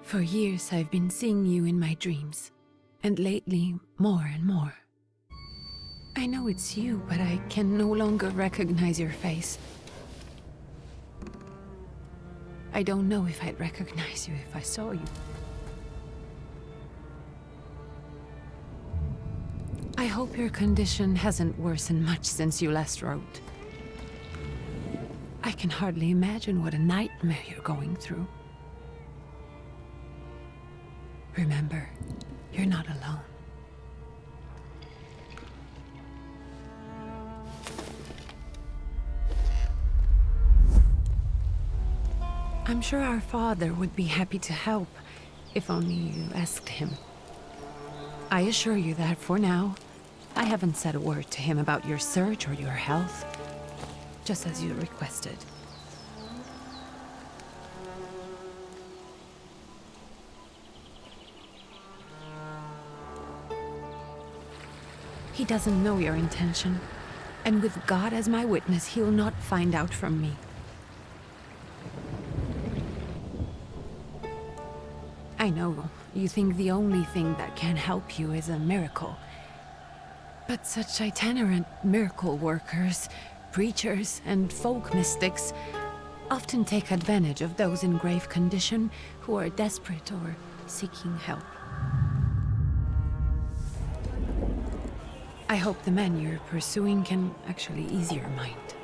For years I've been seeing you in my dreams, and lately more and more. I know it's you, but I can no longer recognize your face. I don't know if I'd recognize you if I saw you. I hope your condition hasn't worsened much since you last wrote. I can hardly imagine what a nightmare you're going through. Remember, you're not alone. I'm sure our father would be happy to help, if only you asked him. I assure you that for now, I haven't said a word to him about your search or your health, just as you requested. He doesn't know your intention, and with God as my witness, he'll not find out from me. I know, you think the only thing that can help you is a miracle. But such itinerant miracle workers, preachers, and folk mystics often take advantage of those in grave condition who are desperate or seeking help. I hope the man you're pursuing can actually ease your mind.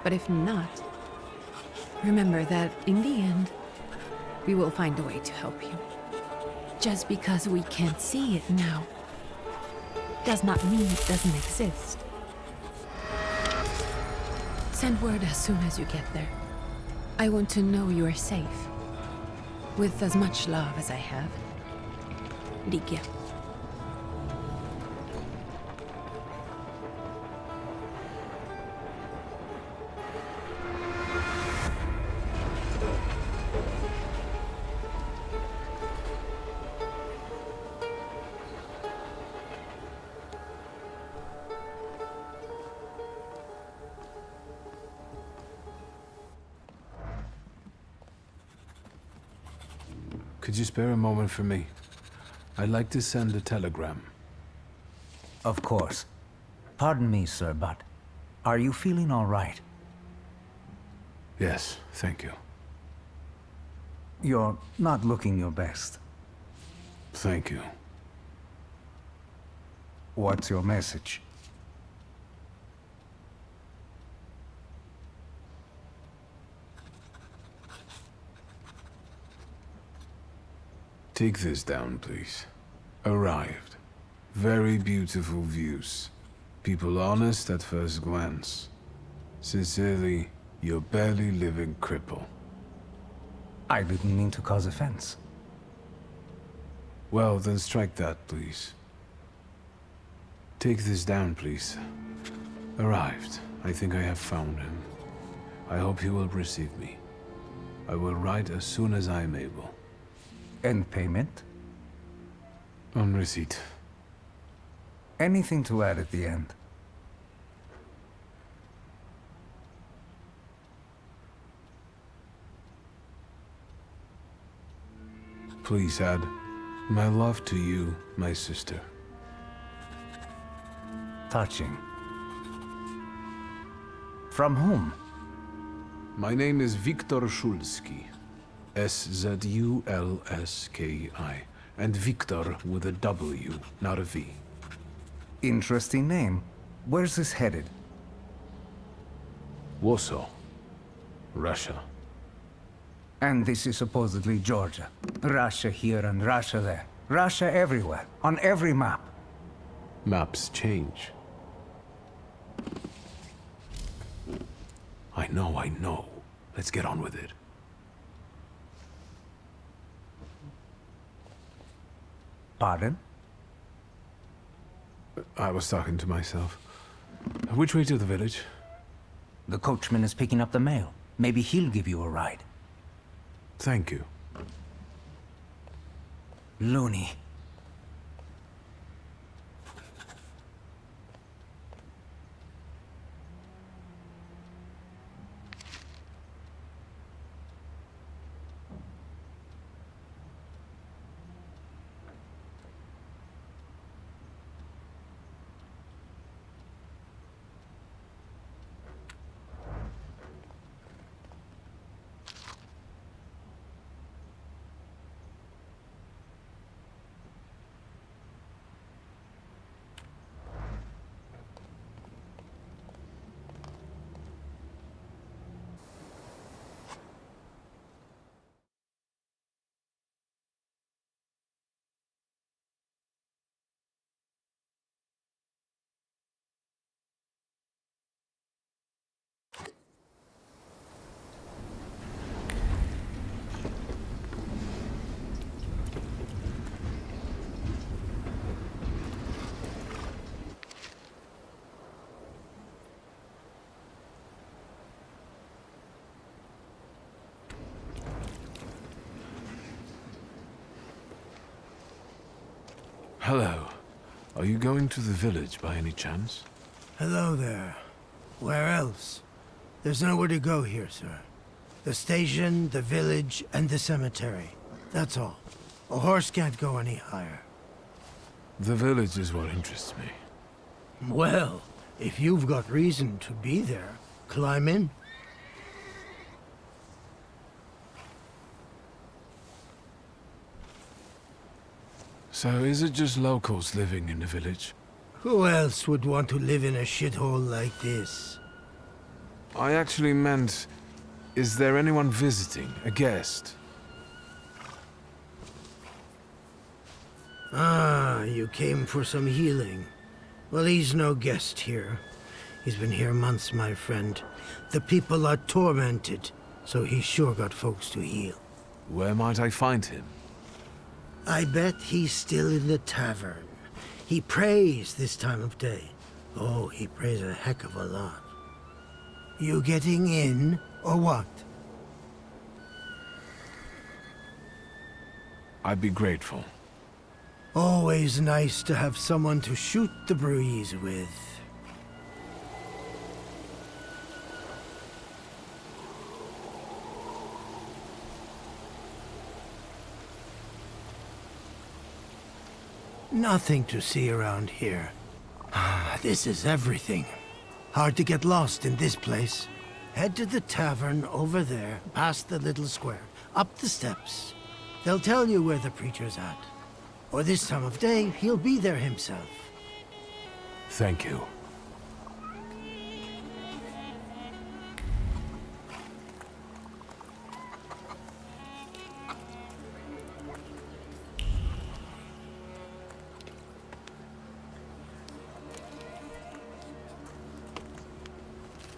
But if not, remember that in the end, we will find a way to help you. Just because we can't see it now, does not mean it doesn't exist. Send word as soon as you get there. I want to know you are safe. With as much love as I have. Ligia. Could you spare a moment for me? I'd like to send a telegram. Of course. Pardon me, sir, but are you feeling all right? Yes, thank you. You're not looking your best. Thank you. What's your message? Take this down, please. Arrived. Very beautiful views. People honest at first glance. Sincerely, your barely living cripple. I didn't mean to cause offense. Well, then strike that, please. Take this down, please. Arrived. I think I have found him. I hope he will receive me. I will write as soon as I am able. And payment? On receipt. Anything to add at the end? Please add, my love to you, my sister. Touching. From whom? My name is Wiktor Szulski. S-Z-U-L-S-K-I. And Victor with a W, not a V. Interesting name. Where's this headed? Warsaw. Russia. And this is supposedly Georgia. Russia here and Russia there. Russia everywhere. On every map. Maps change. I know. Let's get on with it. Pardon? I was talking to myself. Which way to the village? The coachman is picking up the mail. Maybe he'll give you a ride. Thank you. Loony. Hello. Are you going to the village by any chance? Hello there. Where else? There's nowhere to go here, sir. The station, the village, and the cemetery. That's all. A horse can't go any higher. The village is what interests me. Well, if you've got reason to be there, climb in. So is it just locals living in the village? Who else would want to live in a shithole like this? I actually meant, is there anyone visiting, a guest? Ah, you came for some healing. Well, he's no guest here. He's been here months, my friend. The people are tormented, so he's sure got folks to heal. Where might I find him? I bet he's still in the tavern. He prays this time of day. Oh, he prays a heck of a lot. You getting in, or what? I'd be grateful. Always nice to have someone to shoot the breeze with. Nothing to see around here. This is everything. Hard to get lost in this place. Head to the tavern over there, past the little square, up the steps. They'll tell you where the preacher's at. Or this time of day, he'll be there himself. Thank you.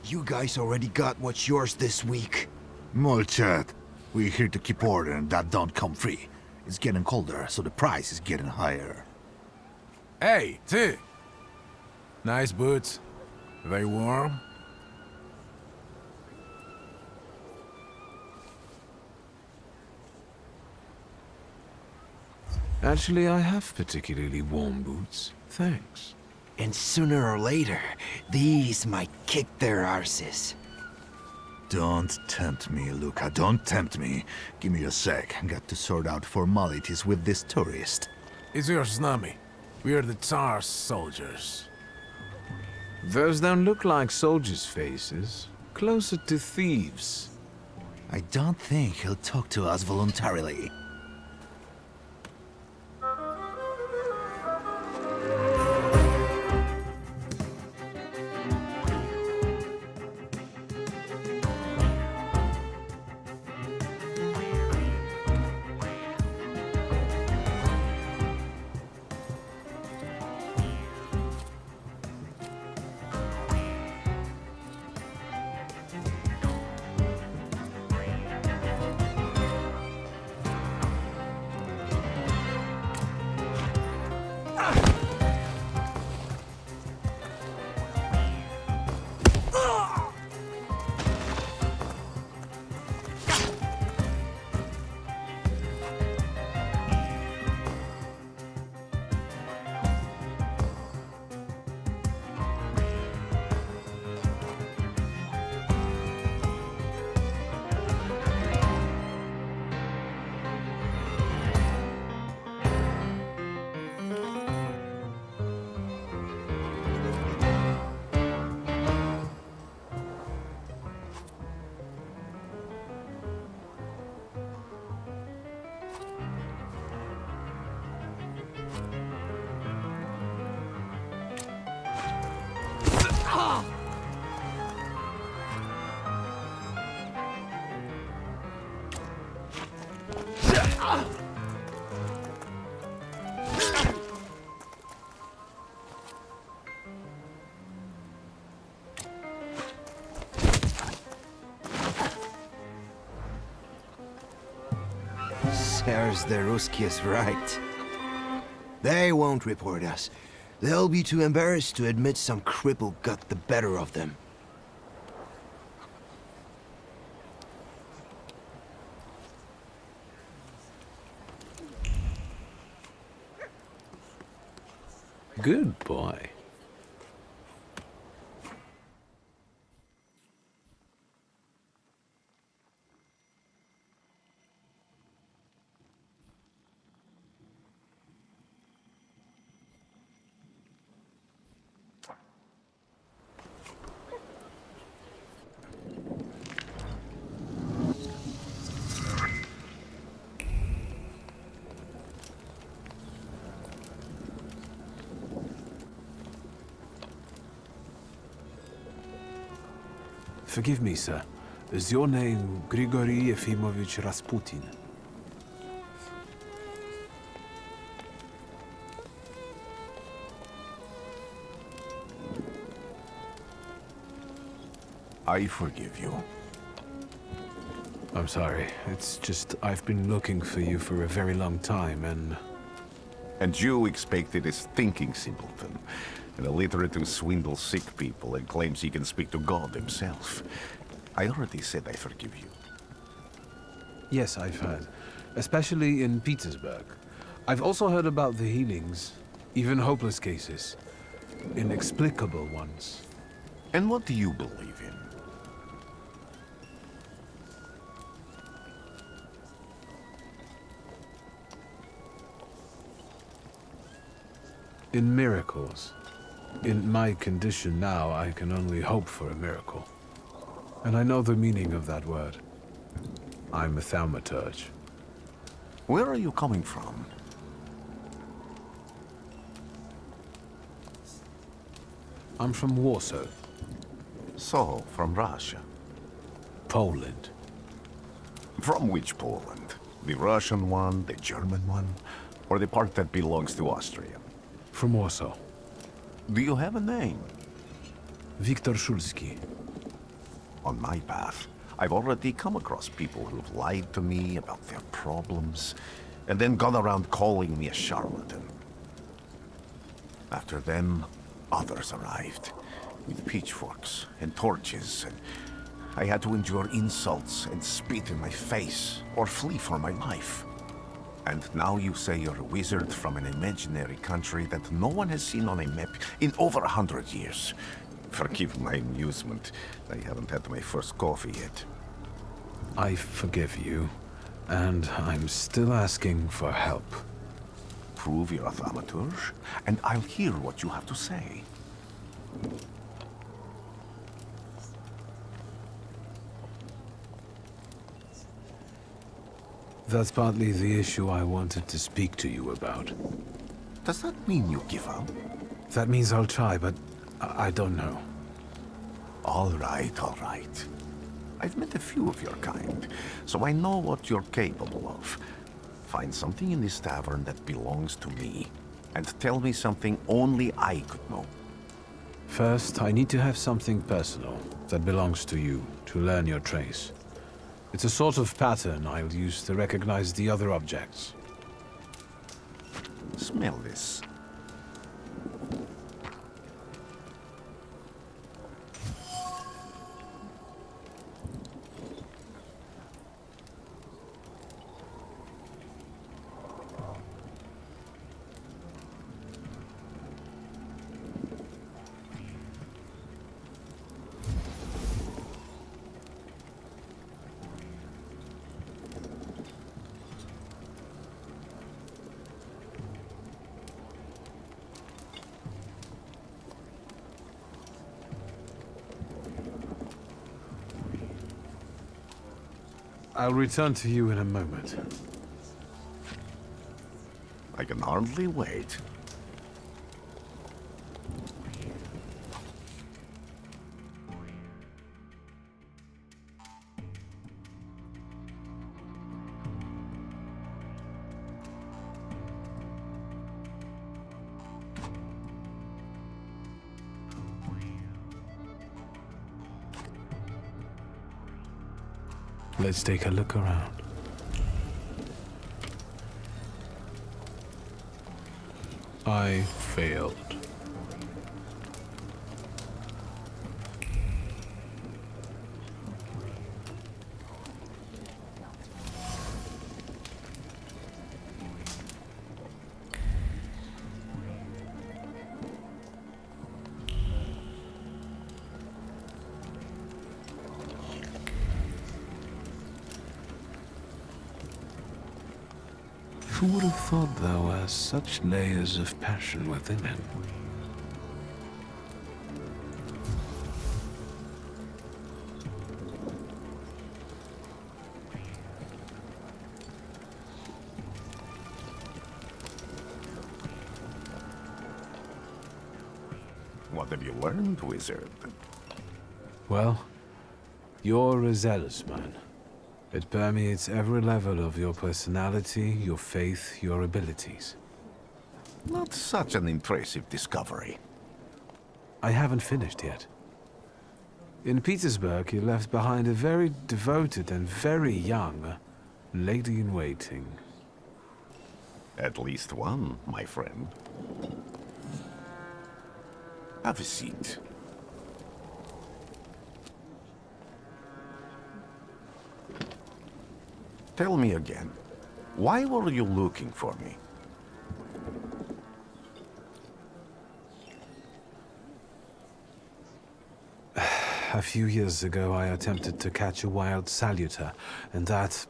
You guys already got what's yours this week. Molchat, we're here to keep order and that don't come free. It's getting colder, so the price is getting higher. Hey, T! Nice boots. They warm? Actually, I have particularly warm boots. Thanks. And sooner or later, these might kick their arses. Don't tempt me, Luca, don't tempt me. Give me a sec, got to sort out formalities with this tourist. It's your snummy. We are the Tsar's soldiers. Those don't look like soldiers' faces. Closer to thieves. I don't think he'll talk to us voluntarily. There's the Ruskies right. They won't report us. They'll be too embarrassed to admit some cripple got the better of them. Good boy. Forgive me, sir. Is your name Grigory Efimovich Rasputin? I forgive you. I'm sorry. It's just I've been looking for you for a very long time, and... And you expected a thinking simpleton, an illiterate who swindles sick people and claims he can speak to God himself. I already said I forgive you. Yes, I've heard. Especially in Petersburg. I've also heard about the healings, even hopeless cases. Inexplicable ones. And what do you believe in? In miracles. In my condition now, I can only hope for a miracle. And I know the meaning of that word. I'm a thaumaturge. Where are you coming from? I'm from Warsaw, So, from Russia. Poland. From which Poland? The Russian one, the German one, or the part that belongs to Austria? From Warsaw. Do you have a name? Wiktor Szulski. On my path, I've already come across people who've lied to me about their problems, and then gone around calling me a charlatan. After them, others arrived, with pitchforks and torches, and I had to endure insults and spit in my face, or flee for my life. And now you say you're a wizard from an imaginary country that no one has seen on a map in over 100 years. Forgive my amusement. I haven't had my first coffee yet. I forgive you, and I'm still asking for help. Prove you're a thaumaturge, and I'll hear what you have to say. That's partly the issue I wanted to speak to you about. Does that mean you give up? That means I'll try, but I don't know. All right, all right. I've met a few of your kind, so I know what you're capable of. Find something in this tavern that belongs to me, and tell me something only I could know. First, I need to have something personal that belongs to you to learn your trace. It's a sort of pattern I'll use to recognize the other objects. Smell this. I'll return to you in a moment. I can hardly wait. Let's take a look around. I failed. Who would have thought there were such layers of passion within him? What have you learned, wizard? Well, you're a zealous man. It permeates every level of your personality, your faith, your abilities. Not such an impressive discovery. I haven't finished yet. In Petersburg, you left behind a very devoted and very young lady-in-waiting. At least one, my friend. Have a seat. Tell me again, why were you looking for me? A few years ago, I attempted to catch a wild salutor, and that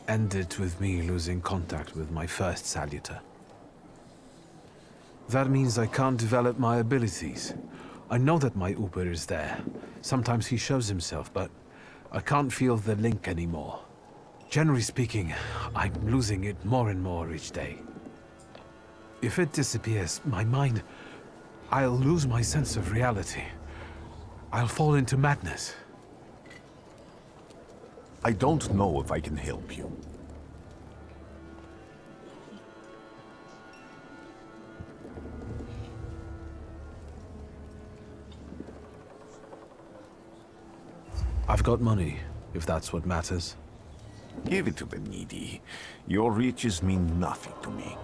ended with me losing contact with my first salutor. That means I can't develop my abilities. I know that my Uber is there. Sometimes he shows himself, but I can't feel the link anymore. Generally speaking, I'm losing it more and more each day. If it disappears, my mind... I'll lose my sense of reality. I'll fall into madness. I don't know if I can help you. I've got money, if that's what matters. Give it to the needy. Your riches mean nothing to me.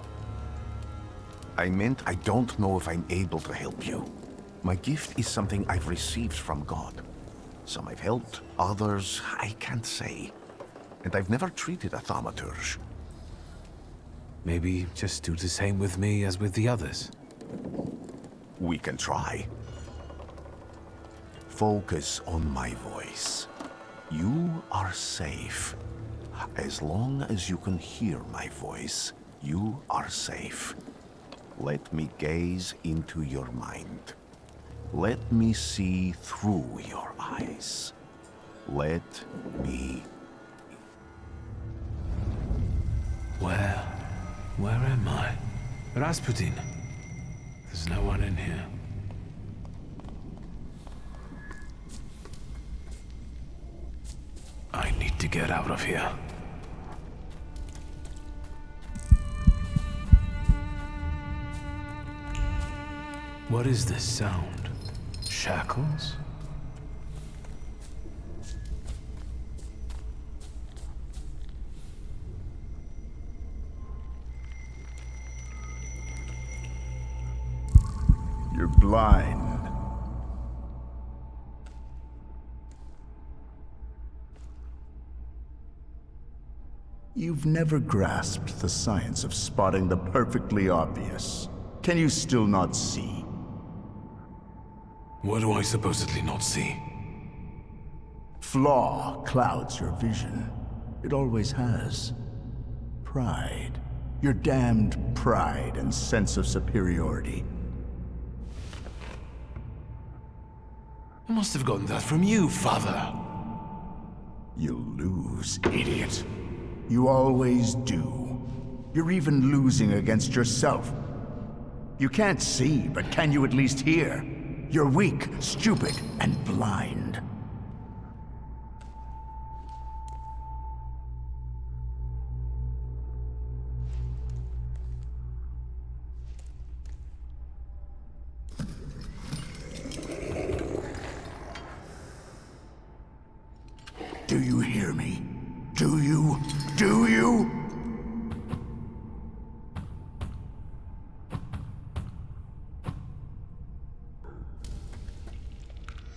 I meant I don't know if I'm able to help you. My gift is something I've received from God. Some I've helped, others I can't say. And I've never treated a thaumaturge. Maybe just do the same with me as with the others. We can try. Focus on my voice. You are safe. As long as you can hear my voice, you are safe. Let me gaze into your mind. Let me see through your eyes. Let me... Where am I? Rasputin. There's no one in here. I need to get out of here. What is this sound? Shackles? You're blind. You've never grasped the science of spotting the perfectly obvious. Can you still not see? What do I supposedly not see? Flaw clouds your vision. It always has. Pride. Your damned pride and sense of superiority. I must have gotten that from you, Father. You'll lose, idiot. You always do. You're even losing against yourself. You can't see, but can you at least hear? You're weak, stupid, and blind. Do you hear me? Do you? Do you?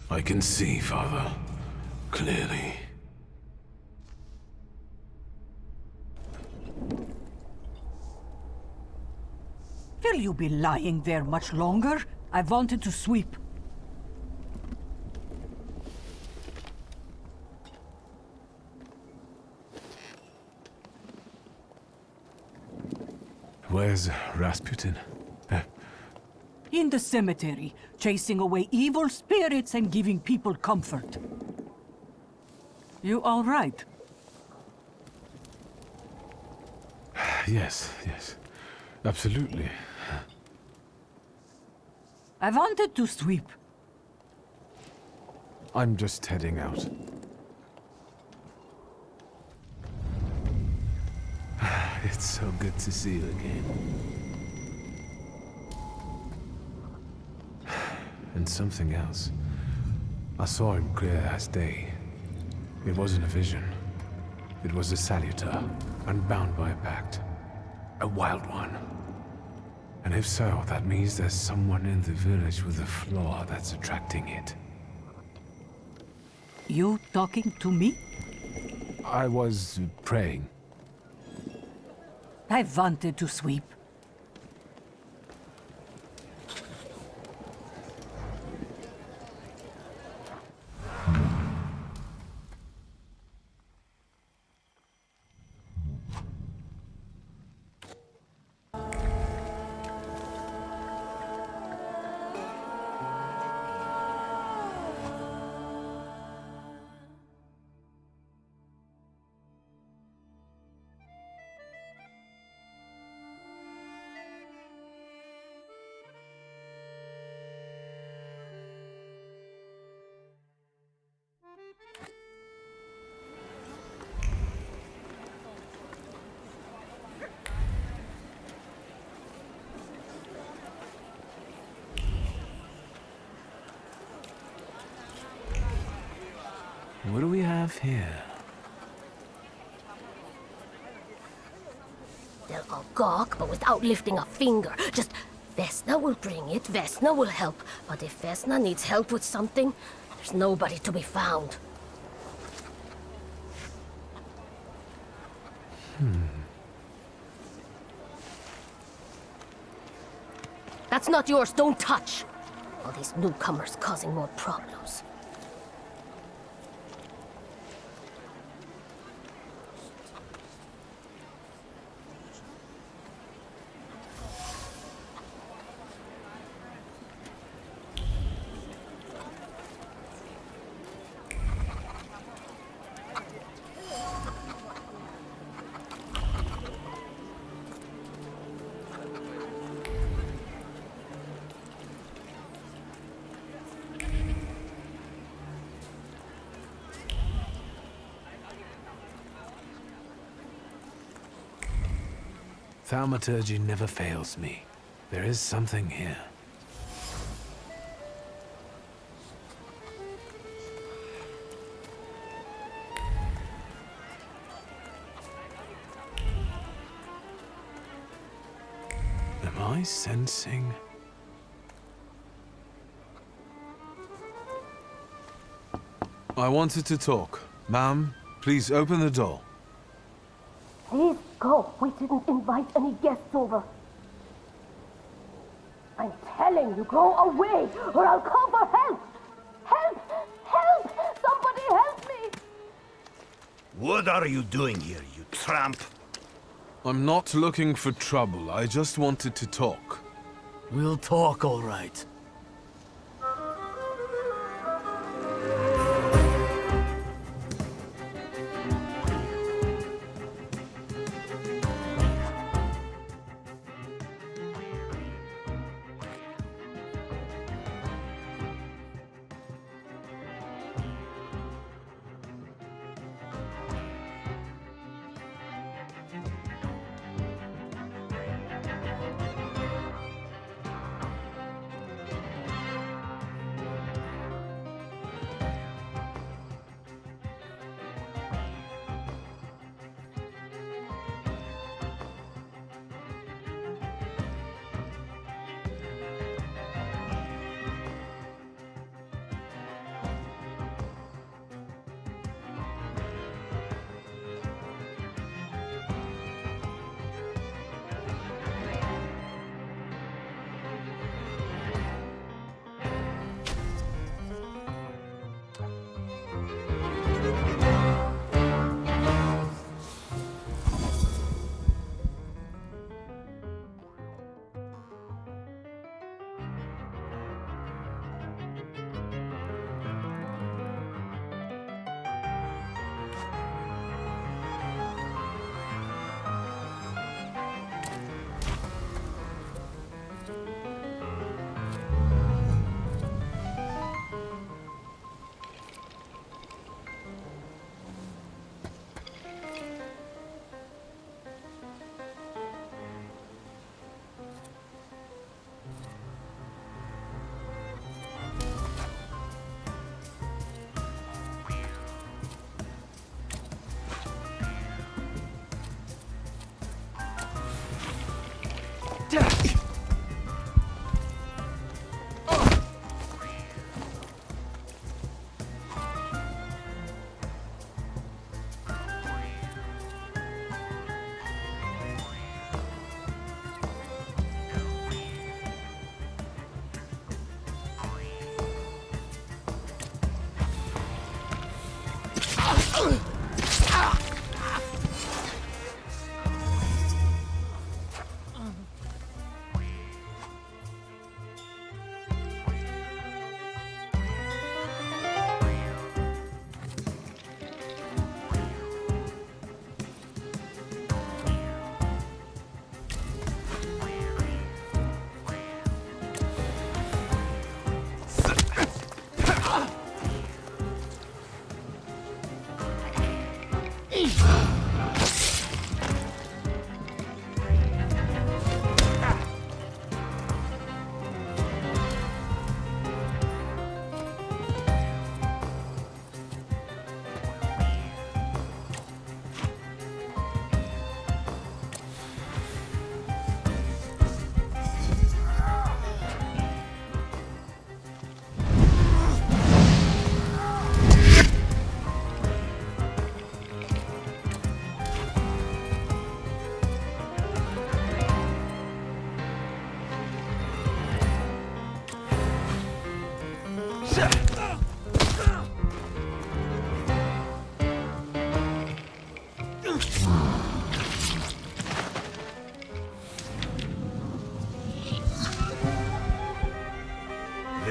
I can see, Father. Clearly. Will you be lying there much longer? I wanted to sweep. Where's Rasputin? In the cemetery, chasing away evil spirits and giving people comfort. You all right? Yes, absolutely. I wanted to sweep. I'm just heading out. It's so good to see you again. And something else. I saw him clear as day. It wasn't a vision. It was a salutor, unbound by a pact. A wild one. And if so, that means there's someone in the village with a flaw that's attracting it. You talking to me? I was praying. I wanted to sweep. What do we have here? They'll all gawk, but without lifting a finger. Just, Vesna will bring it, Vesna will help. But if Vesna needs help with something, there's nobody to be found. That's not yours, don't touch! All these newcomers causing more problems. Thaumaturge never fails me. There is something here. Am I sensing? I wanted to talk. Ma'am, please open the door. Please go. We didn't invite any guests over. I'm telling you, go away, or I'll call for help! Help! Help! Somebody help me! What are you doing here, you tramp? I'm not looking for trouble. I just wanted to talk. We'll talk, all right.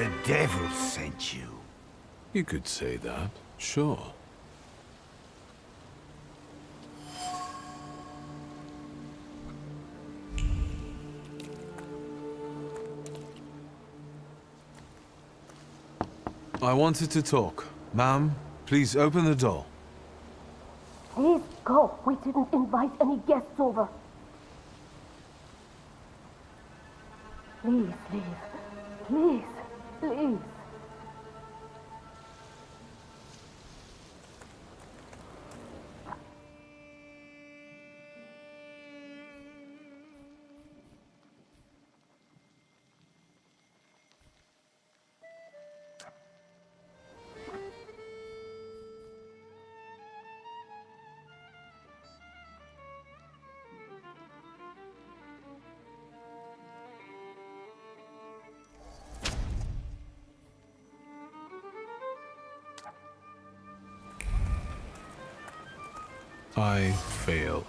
The devil sent you. You could say that, sure. I wanted to talk. Ma'am, please open the door. Please go. We didn't invite any guests over. Please leave. Please, please. I failed.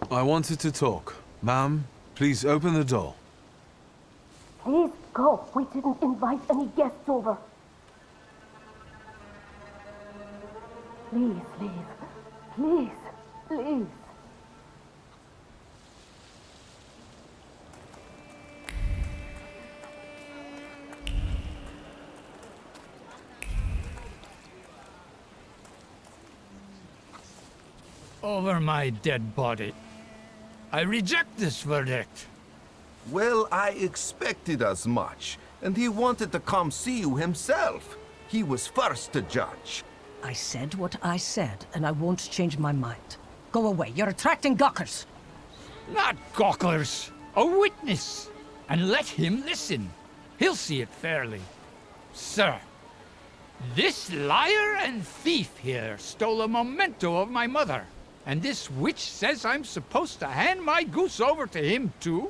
I wanted to talk. Ma'am, please open the door. Please go. We didn't invite any guests over. Please leave. Please, please. Over my dead body. I reject this verdict. Well, I expected as much, and he wanted to come see you himself. He was first to judge. I said what I said, and I won't change my mind. Go away. You're attracting gawkers. Not gawkers. A witness. And let him listen. He'll see it fairly. Sir, this liar and thief here stole a memento of my mother. And this witch says I'm supposed to hand my goose over to him too?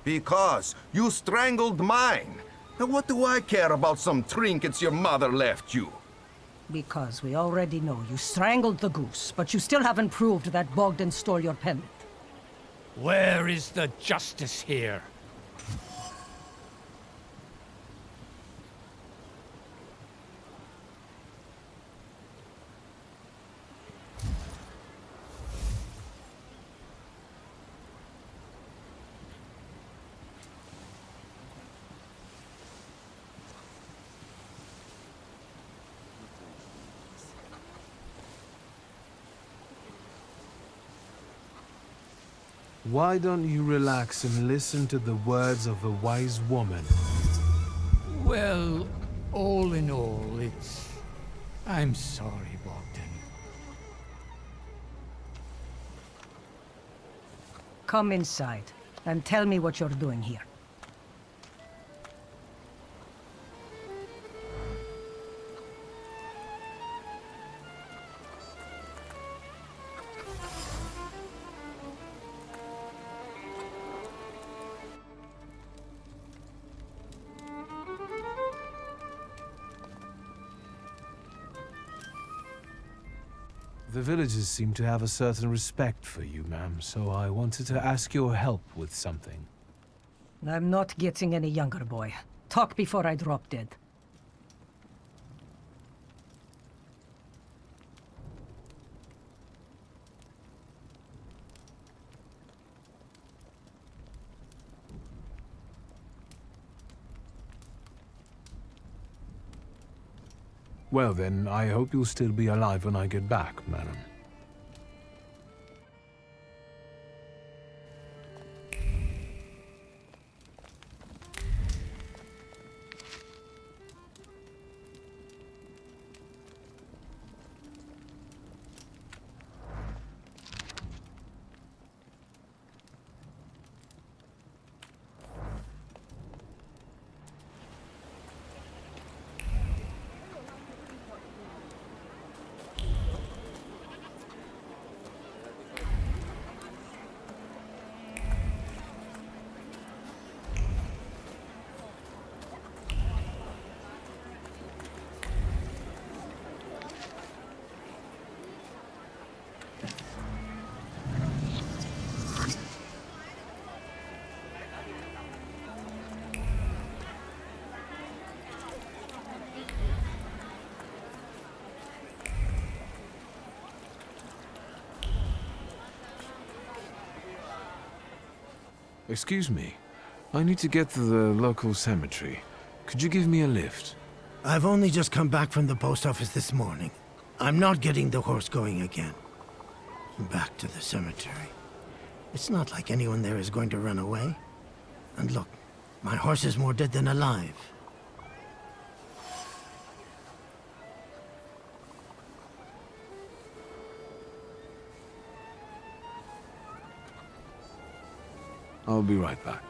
Because you strangled mine. And what do I care about some trinkets your mother left you? Because we already know you strangled the goose, but you still haven't proved that Bogdan stole your pendant. Where is the justice here? Why don't you relax and listen to the words of a wise woman? Well, all in all, I'm sorry, Bogdan. Come inside. and tell me what you're doing here. The villagers seem to have a certain respect for you, ma'am, so I wanted to ask your help with something. I'm not getting any younger, boy. Talk before I drop dead. Well then, I hope you'll still be alive when I get back, madam. Excuse me. I need to get to the local cemetery. Could you give me a lift? I've only just come back from the post office this morning. I'm not getting the horse going again. Back to the cemetery. It's not like anyone there is going to run away. And look, my horse is more dead than alive. I'll be right back.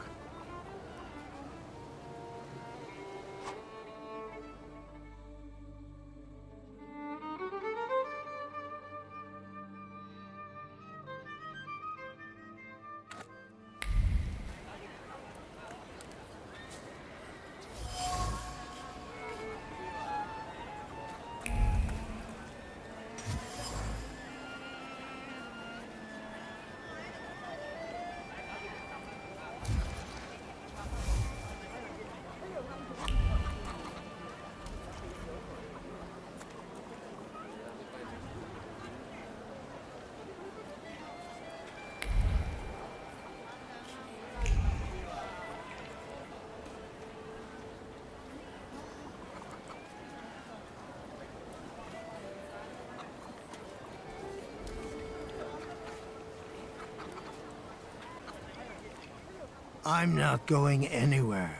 I'm not going anywhere.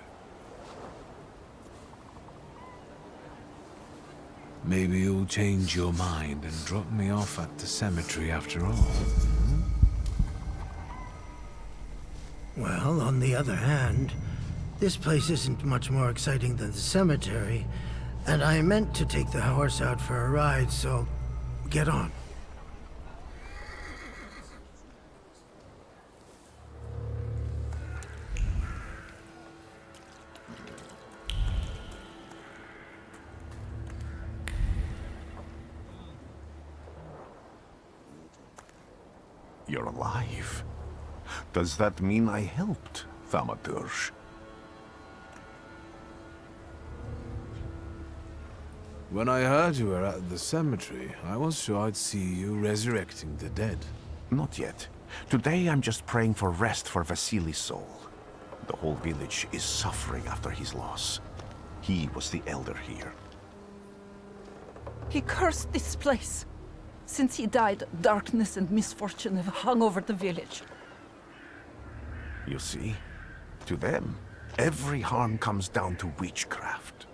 Maybe you'll change your mind and drop me off at the cemetery after all. Well, on the other hand, this place isn't much more exciting than the cemetery, and I meant to take the horse out for a ride, so get on. You're alive. Does that mean I helped, THAUMATURGE? When I heard you were at the cemetery, I was sure I'd see you resurrecting the dead. Not yet. Today I'm just praying for rest for Vasily's soul. The whole village is suffering after his loss. He was the elder here. He cursed this place. Since he died, darkness and misfortune have hung over the village. You see? To them, every harm comes down to witchcraft.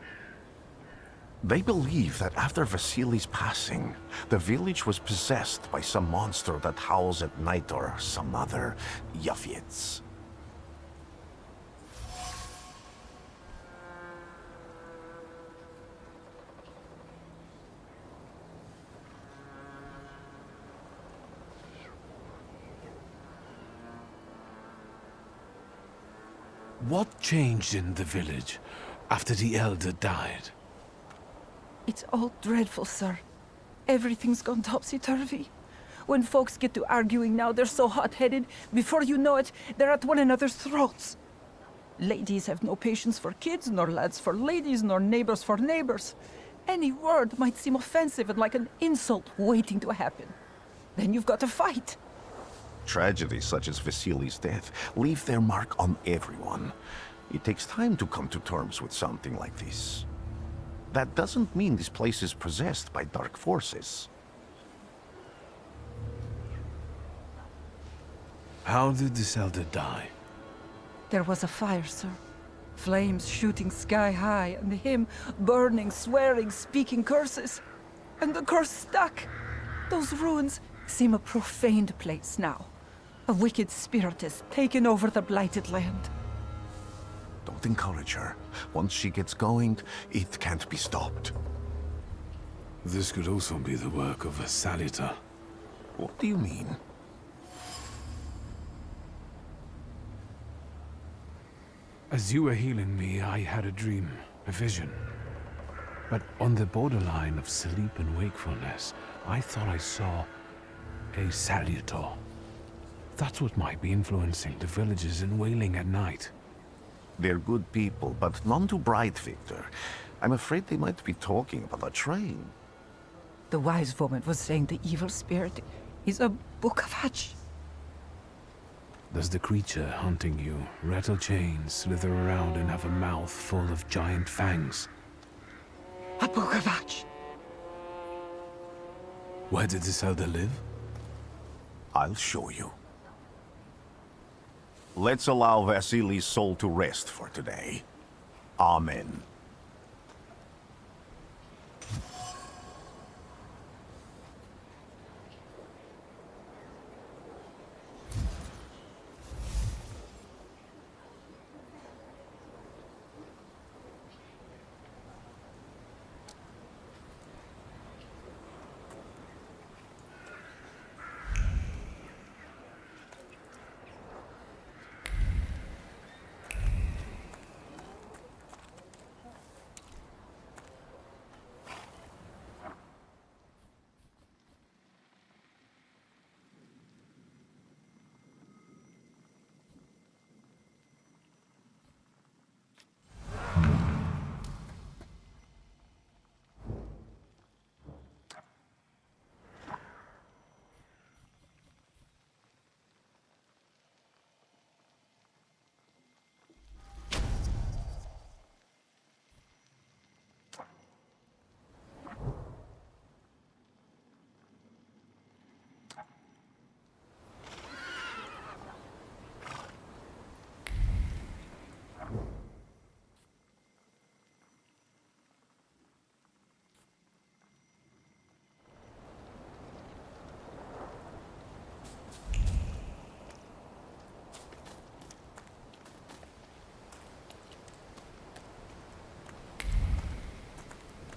They believe that after Vasily's passing, the village was possessed by some monster that howls at night or some other Yafiets. What changed in the village after the elder died? It's all dreadful, sir. Everything's gone topsy-turvy. When folks get to arguing now, they're so hot-headed, before you know it, they're at one another's throats. Ladies have no patience for kids, nor lads for ladies, nor neighbors for neighbors. Any word might seem offensive and like an insult waiting to happen. Then you've got to fight. Tragedies such as Vasily's death leave their mark on everyone. It takes time to come to terms with something like this. That doesn't mean this place is possessed by dark forces. How did this elder die? There was a fire, sir. Flames shooting sky high, and him burning, swearing, speaking curses. And the curse stuck. Those ruins seem a profaned place now. A wicked spirit has taken over the blighted land. Don't encourage her. Once she gets going, it can't be stopped. This could also be the work of a salutor. What do you mean? As you were healing me, I had a dream, a vision. But on the borderline of sleep and wakefulness, I thought I saw a salutor. That's what might be influencing the villagers in Wailing at night. They're good people, but none too bright, Wiktor. I'm afraid they might be talking about a train. The wise woman was saying the evil spirit is a book of hatch. Does the creature hunting you rattle chains, slither around, and have a mouth full of giant fangs? A book of hatch. Where did this elder live? I'll show you. Let's allow Vasily's soul to rest for today. Amen.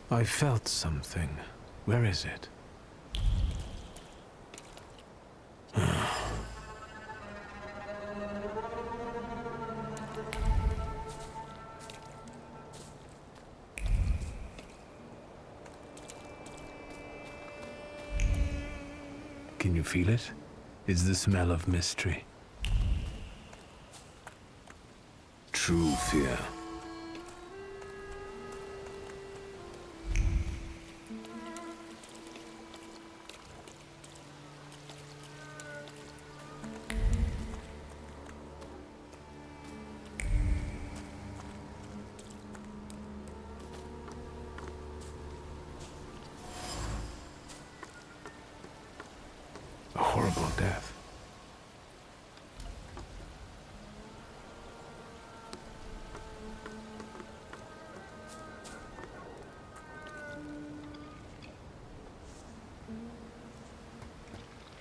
I felt something. Where is it? Can you feel it? It's the smell of mystery. True fear. A horrible death.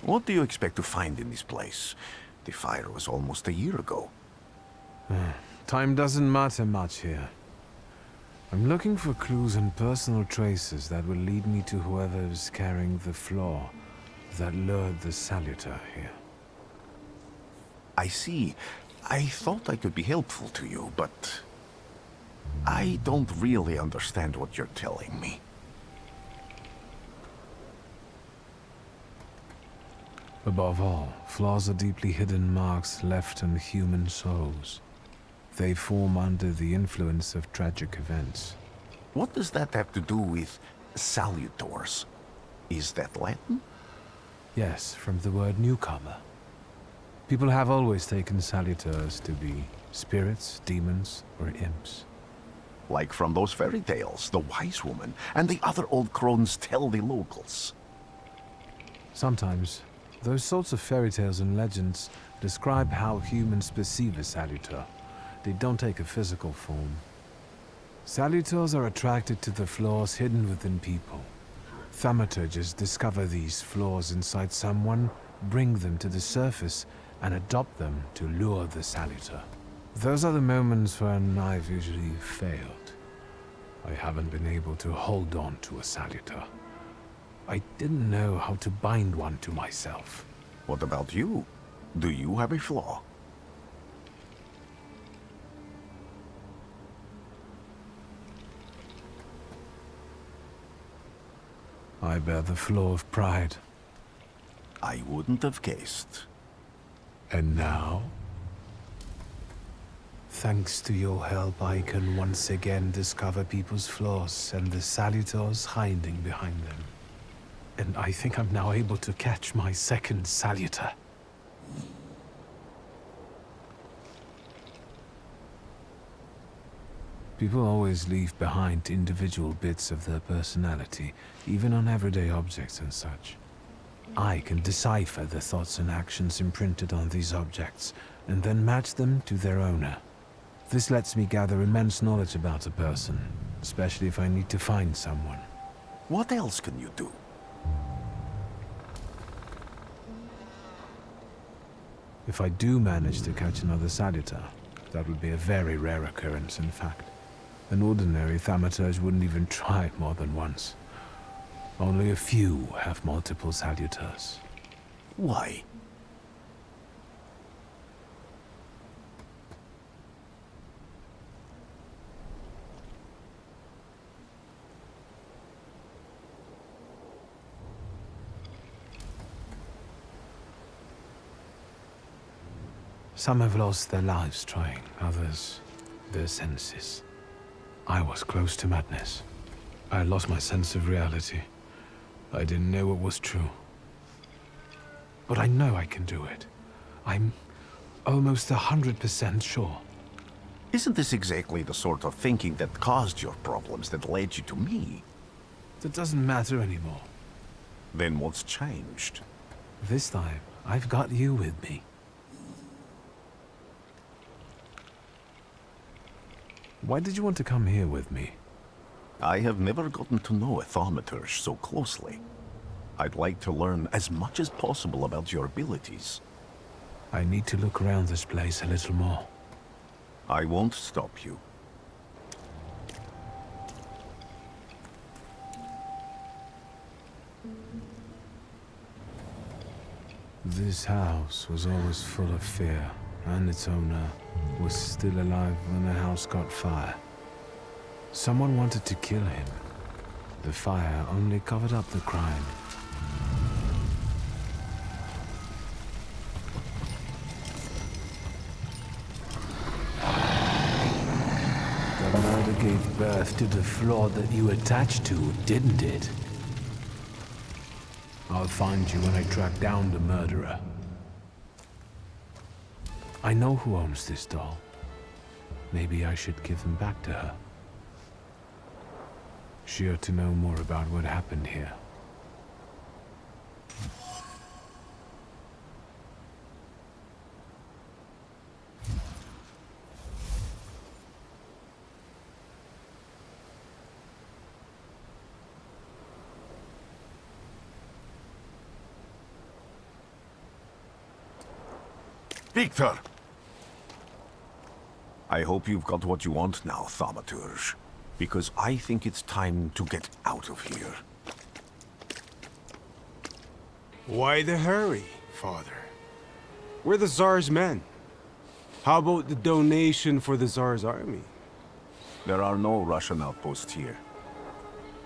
What do you expect to find in this place? The fire was almost a year ago. Time doesn't matter much here. I'm looking for clues and personal traces that will lead me to whoever is carrying the flaw that lured the salutor here. I see. I thought I could be helpful to you, but I don't really understand what you're telling me. Above all, flaws are deeply hidden marks left on human souls. They form under the influence of tragic events. What does that have to do with salutors? Is that Latin? Yes, from the word newcomer. People have always taken salutors to be spirits, demons, or imps. Like from those fairy tales, the wise woman and the other old crones tell the locals. Sometimes, those sorts of fairy tales and legends describe how humans perceive a salutor. They don't take a physical form. Salutors are attracted to the flaws hidden within people. Thaumaturges discover these flaws inside someone, bring them to the surface, and adopt them to lure the salutor. Those are the moments when I've usually failed. I haven't been able to hold on to a salutor. I didn't know how to bind one to myself. What about you? Do you have a flaw? I bear the flaw of pride. I wouldn't have guessed. And now? Thanks to your help, I can once again discover people's flaws and the salutors hiding behind them. And I think I'm now able to catch my second salutor. People always leave behind individual bits of their personality, even on everyday objects and such. I can decipher the thoughts and actions imprinted on these objects, and then match them to their owner. This lets me gather immense knowledge about a person, especially if I need to find someone. What else can you do? If I do manage to catch another salutor, that would be a very rare occurrence, in fact. An ordinary thaumaturge wouldn't even try more than once. Only a few have multiple salutors. Why? Some have lost their lives trying, others their senses. I was close to madness. I lost my sense of reality. I didn't know what was true. But I know I can do it. I'm almost 100% sure. Isn't this exactly the sort of thinking that caused your problems that led you to me? That doesn't matter anymore. Then what's changed? This time, I've got you with me. Why did you want to come here with me? I have never gotten to know a thaumaturge so closely. I'd like to learn as much as possible about your abilities. I need to look around this place a little more. I won't stop you. This house was always full of fear, and its owner was still alive when the house caught fire. Someone wanted to kill him. The fire only covered up the crime. The murder gave birth to the flaw that you attached to, didn't it? I'll find you when I track down the murderer. I know who owns this doll. Maybe I should give them back to her. She ought to know more about what happened here. Wiktor! I hope you've got what you want now, Thaumaturge. Because I think it's time to get out of here. Why the hurry, Father? We're the Tsar's men. How about the donation for the Tsar's army? There are no Russian outposts here.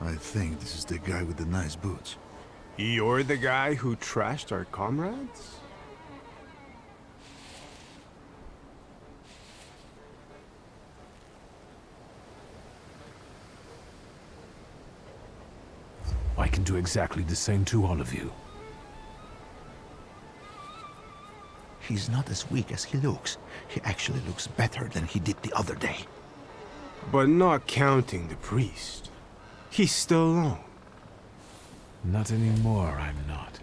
I think this is the guy with the nice boots. You're the guy who trashed our comrades? I can do exactly the same to all of you. He's not as weak as he looks. He actually looks better than he did the other day. But not counting the priest. He's still alone. Not anymore, I'm not.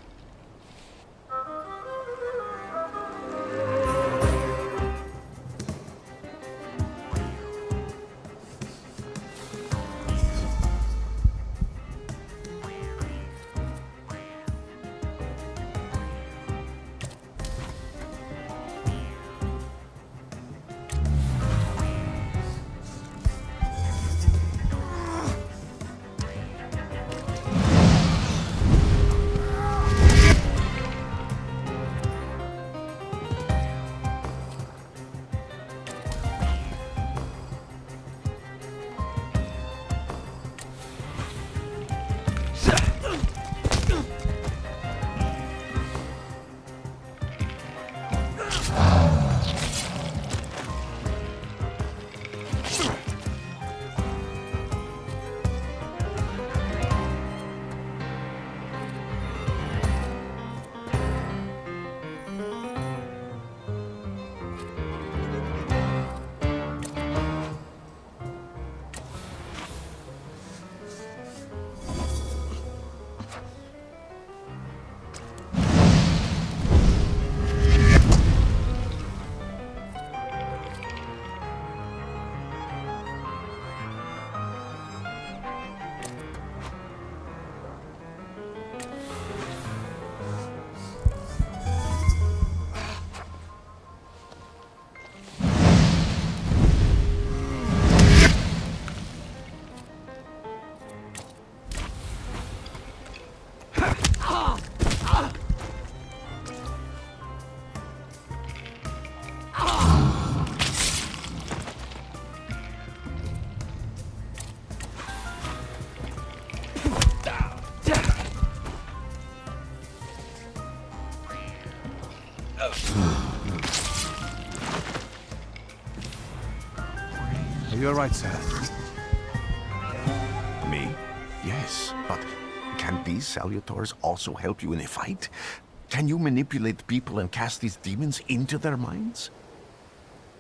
Are you alright, sir? Me? Yes, but can these salutors also help you in a fight? Can you manipulate people and cast these demons into their minds?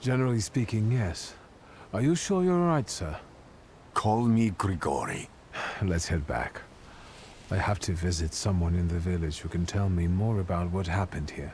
Generally speaking, yes. Are you sure you're alright, sir? Call me Grigori. Let's head back. I have to visit someone in the village who can tell me more about what happened here.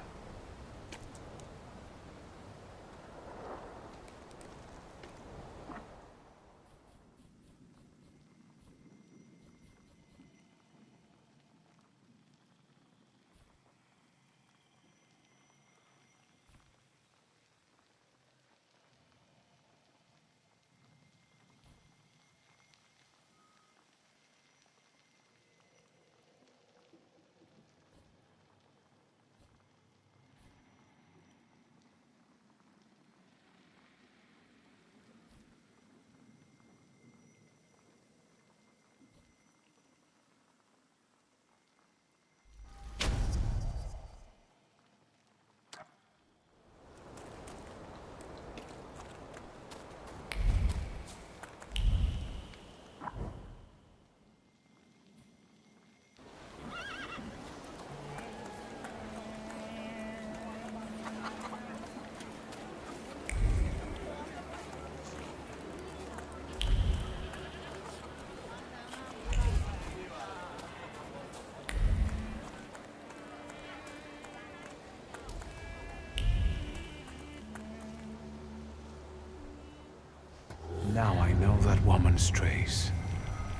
Now I know that woman's trace.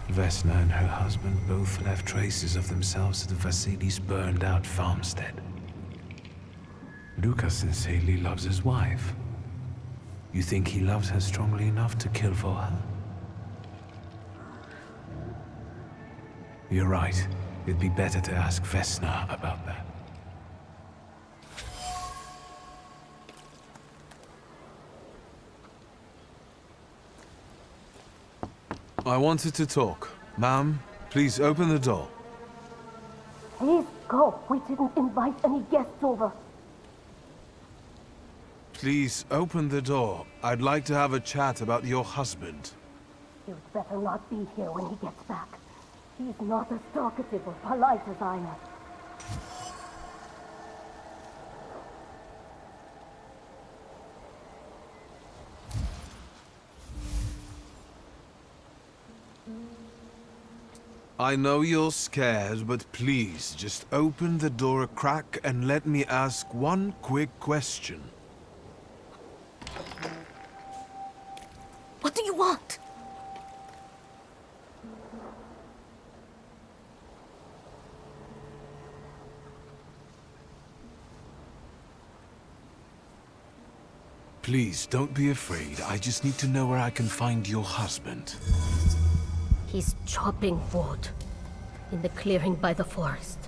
Vesna and her husband both left traces of themselves at Vasili's burned-out farmstead. Lucas sincerely loves his wife. You think he loves her strongly enough to kill for her? You're right. It'd be better to ask Vesna about that. I wanted to talk. Ma'am, please open the door. Please go. We didn't invite any guests over. Please open the door. I'd like to have a chat about your husband. You'd better not be here when he gets back. He's not as talkative or polite as I am. I know you're scared, but please, just open the door a crack and let me ask one quick question. What do you want? Please, don't be afraid. I just need to know where I can find your husband. He's chopping wood in the clearing by the forest.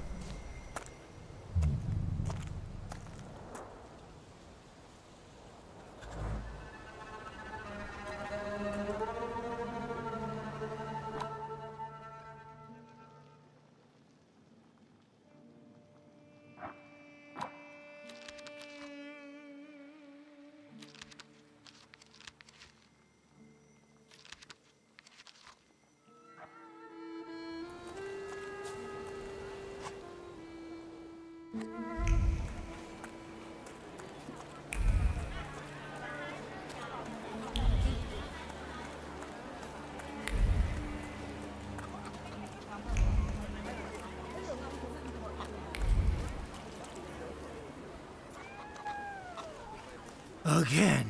Again.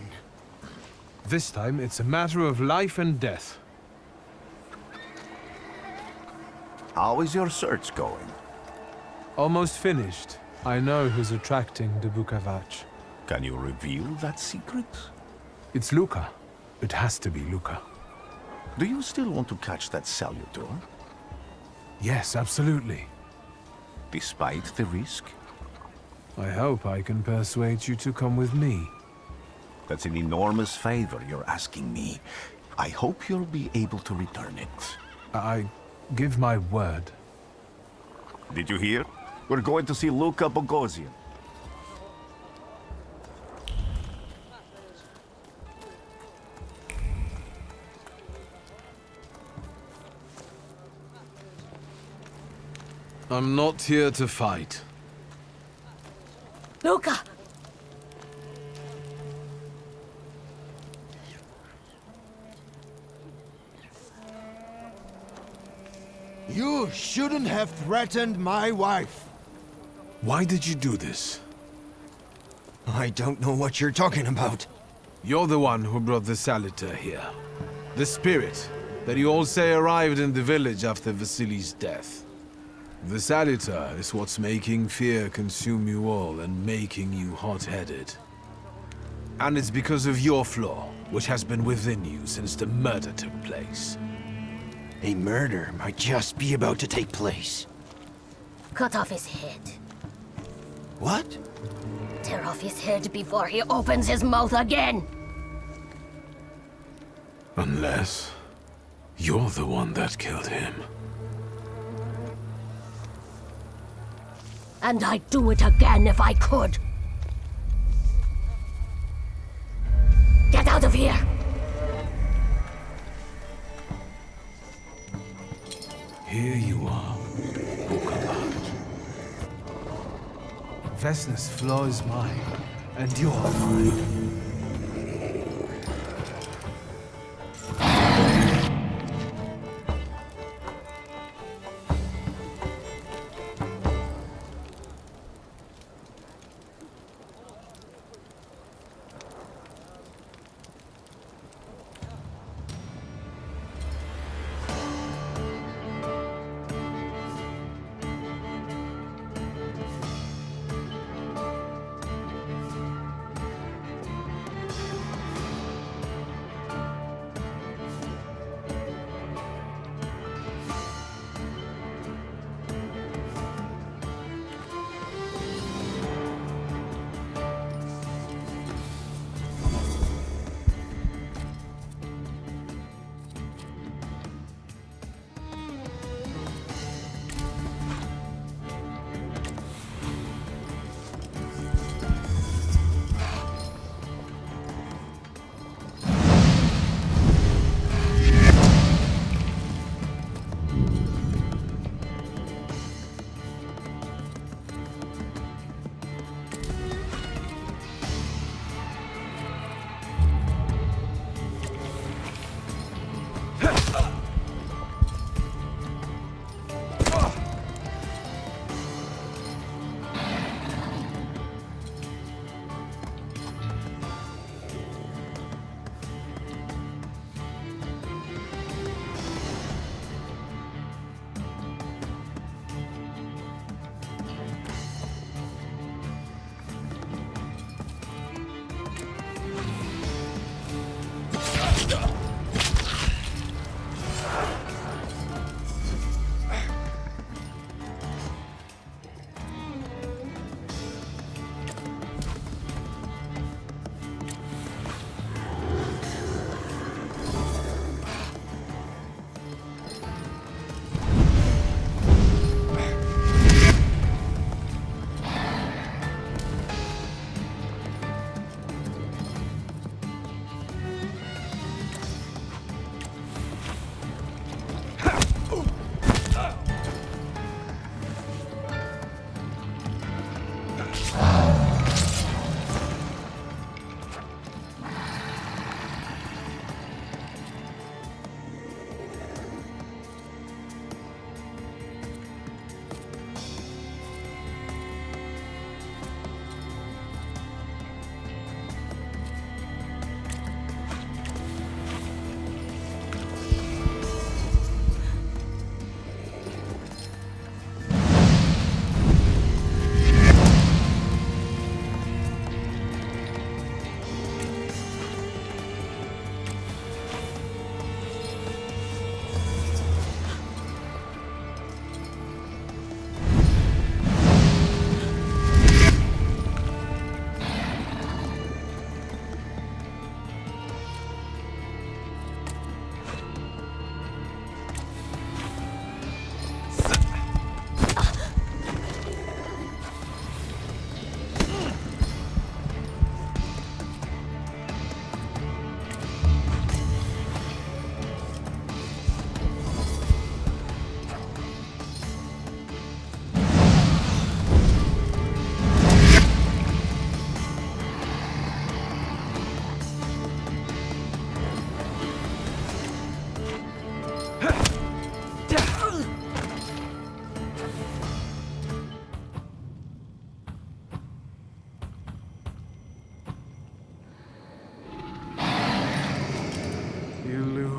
This time, it's a matter of life and death. How is your search going? Almost finished. I know who's attracting the Bukavach. Can you reveal that secret? It's Luca. It has to be Luca. Do you still want to catch that salutor? Yes, absolutely. Despite the risk? I hope I can persuade you to come with me. That's an enormous favor you're asking me. I hope you'll be able to return it. I give my word. Did you hear? We're going to see Luca Bogosian. I'm not here to fight. Luca! You shouldn't have threatened my wife. Why did you do this? I don't know what you're talking about. You're the one who brought the salutor here. The spirit that you all say arrived in the village after Vasily's death. The salutor is what's making fear consume you all and making you hot-headed. And it's because of your flaw, which has been within you since the murder took place. A murder might just be about to take place. Cut off his head. What? Tear off his head before he opens his mouth again! Unless you're the one that killed him. And I'd do it again if I could. Get out of here! Here you are, Bukavat. Vesna's flaw is mine, and you're mine.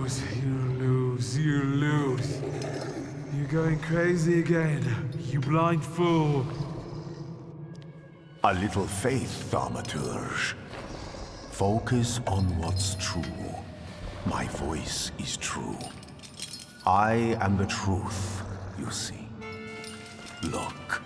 lose, you lose. You're going crazy again, you blind fool. A little faith, Thaumaturge. Focus on what's true. My voice is true. I am the truth, you see. Look.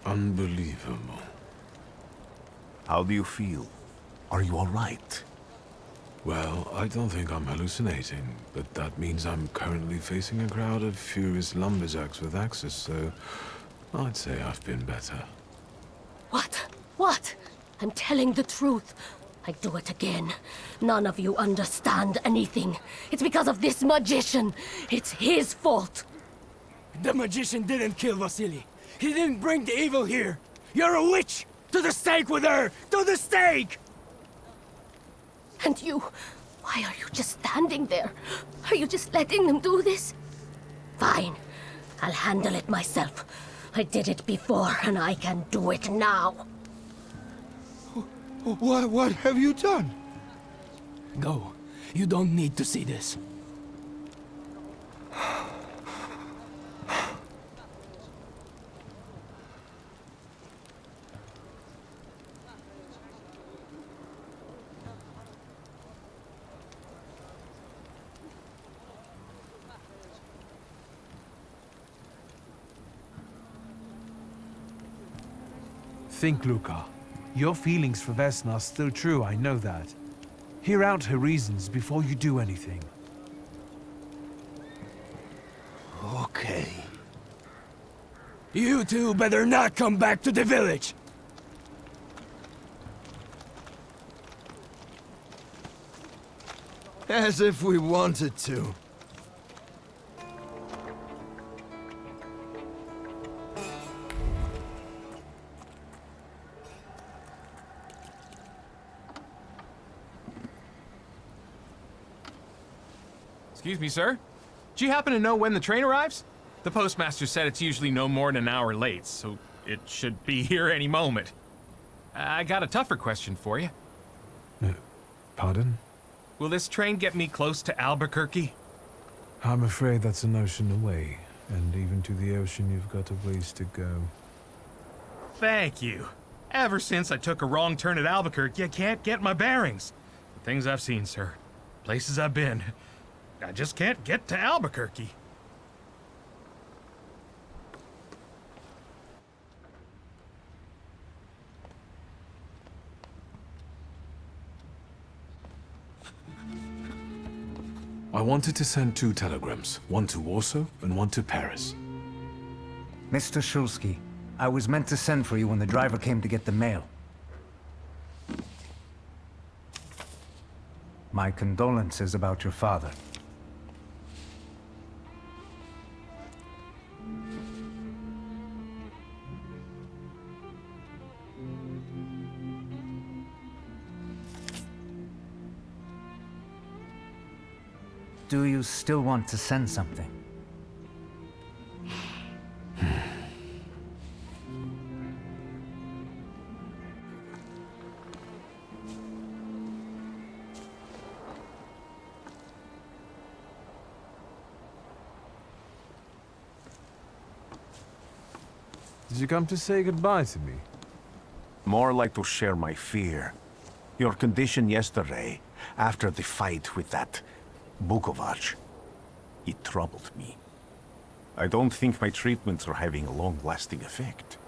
Unbelievable. How do you feel? Are you all right? Well, I don't think I'm hallucinating, but that means I'm currently facing a crowd of furious lumberjacks with axes, so I'd say I've been better. What? What? I'm telling the truth. I do it again. None of you understand anything. It's because of this magician. It's his fault. The magician didn't kill Vasily. He didn't bring the evil here. You're a witch! To the stake with her! To the stake! And you, why are you just standing there? Are you just letting them do this? Fine. I'll handle it myself. I did it before, and I can do it now. What have you done? Go. You don't need to see this. Think, Luca. Your feelings for Vesna are still true, I know that. Hear out her reasons before you do anything. Okay. You two better not come back to the village! As if we wanted to. Excuse me, sir? Do you happen to know when the train arrives? The postmaster said it's usually no more than an hour late, so it should be here any moment. I got a tougher question for you. Pardon? Will this train get me close to Albuquerque? I'm afraid that's an ocean away, and even to the ocean you've got a ways to go. Thank you. Ever since I took a wrong turn at Albuquerque, I can't get my bearings. The things I've seen, sir. Places I've been. I just can't get to Albuquerque. I wanted to send 2 telegrams, one to Warsaw and one to Paris. Mr. Shulsky, I was meant to send for you when the driver came to get the mail. My condolences about your father. Do you still want to send something? Did you come to say goodbye to me? More like to share my fear. Your condition yesterday, after the fight with that Bukovac, it troubled me. I don't think my treatments are having a long-lasting effect.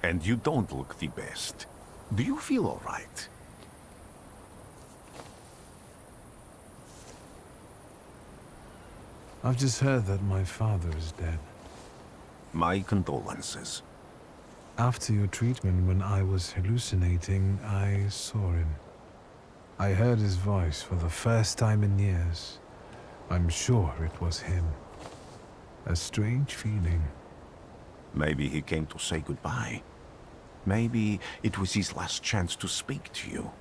And you don't look the best. Do you feel all right? I've just heard that my father is dead. My condolences. After your treatment, when I was hallucinating, I saw him. I heard his voice for the first time in years. I'm sure it was him. A strange feeling. Maybe he came to say goodbye. Maybe it was his last chance to speak to you.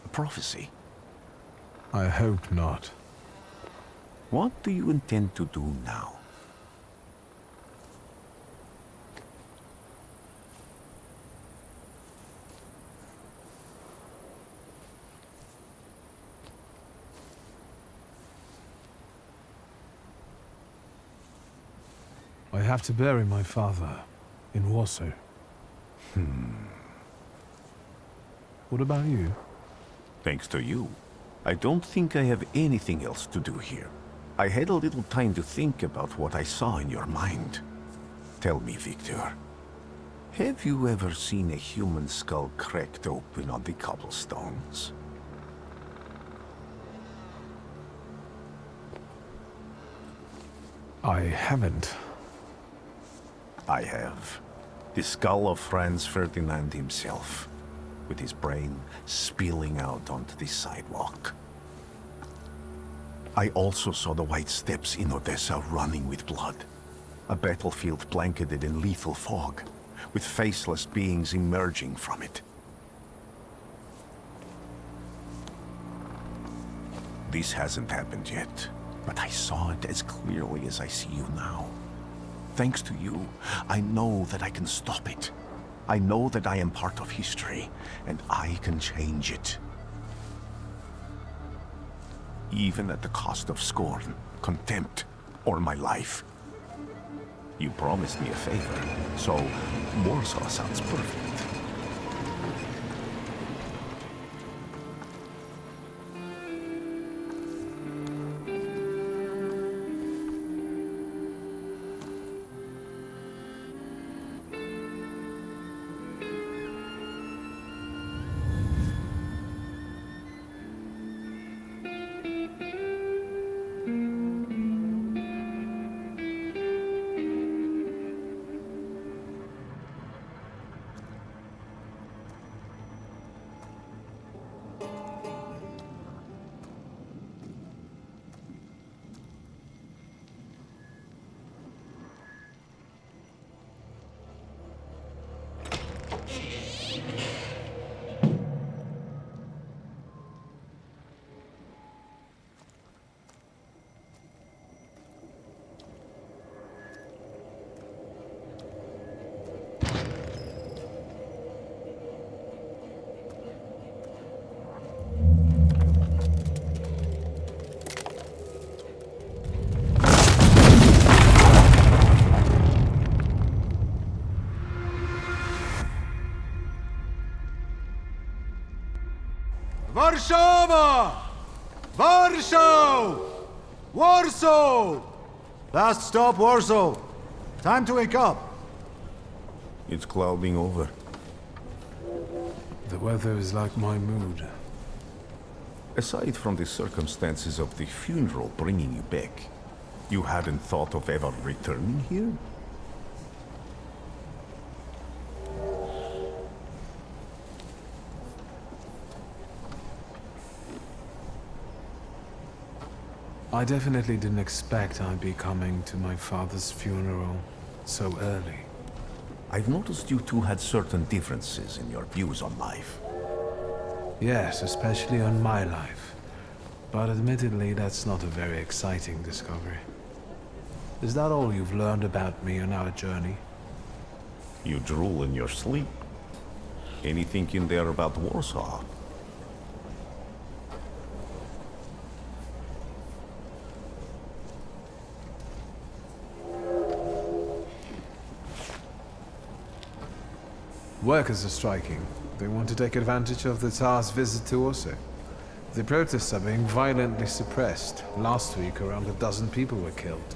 A prophecy. I hope not. What do you intend to do now? I have to bury my father in Warsaw. What about you? Thanks to you, I don't think I have anything else to do here. I had a little time to think about what I saw in your mind. Tell me, Wiktor, have you ever seen a human skull cracked open on the cobblestones? I haven't. I have. The skull of Franz Ferdinand himself, with his brain spilling out onto the sidewalk. I also saw the white steps in Odessa running with blood. A battlefield blanketed in lethal fog, with faceless beings emerging from it. This hasn't happened yet, but I saw it as clearly as I see you now. Thanks to you, I know that I can stop it. I know that I am part of history, and I can change it. Even at the cost of scorn, contempt, or my life. You promised me a favor, so Warsaw sounds perfect. Warszawa! Warsaw! Warsaw! Last stop, Warsaw. Time to wake up. It's clouding over. The weather is like my mood. Aside from the circumstances of the funeral bringing you back, you hadn't thought of ever returning here? I definitely didn't expect I'd be coming to my father's funeral so early. I've noticed you two had certain differences in your views on life. Yes, especially on my life. But admittedly, that's not a very exciting discovery. Is that all you've learned about me on our journey? You drool in your sleep. Anything in there about Warsaw? Workers are striking. They want to take advantage of the Tsar's visit to Warsaw. The protests are being violently suppressed. Last week, around a dozen people were killed.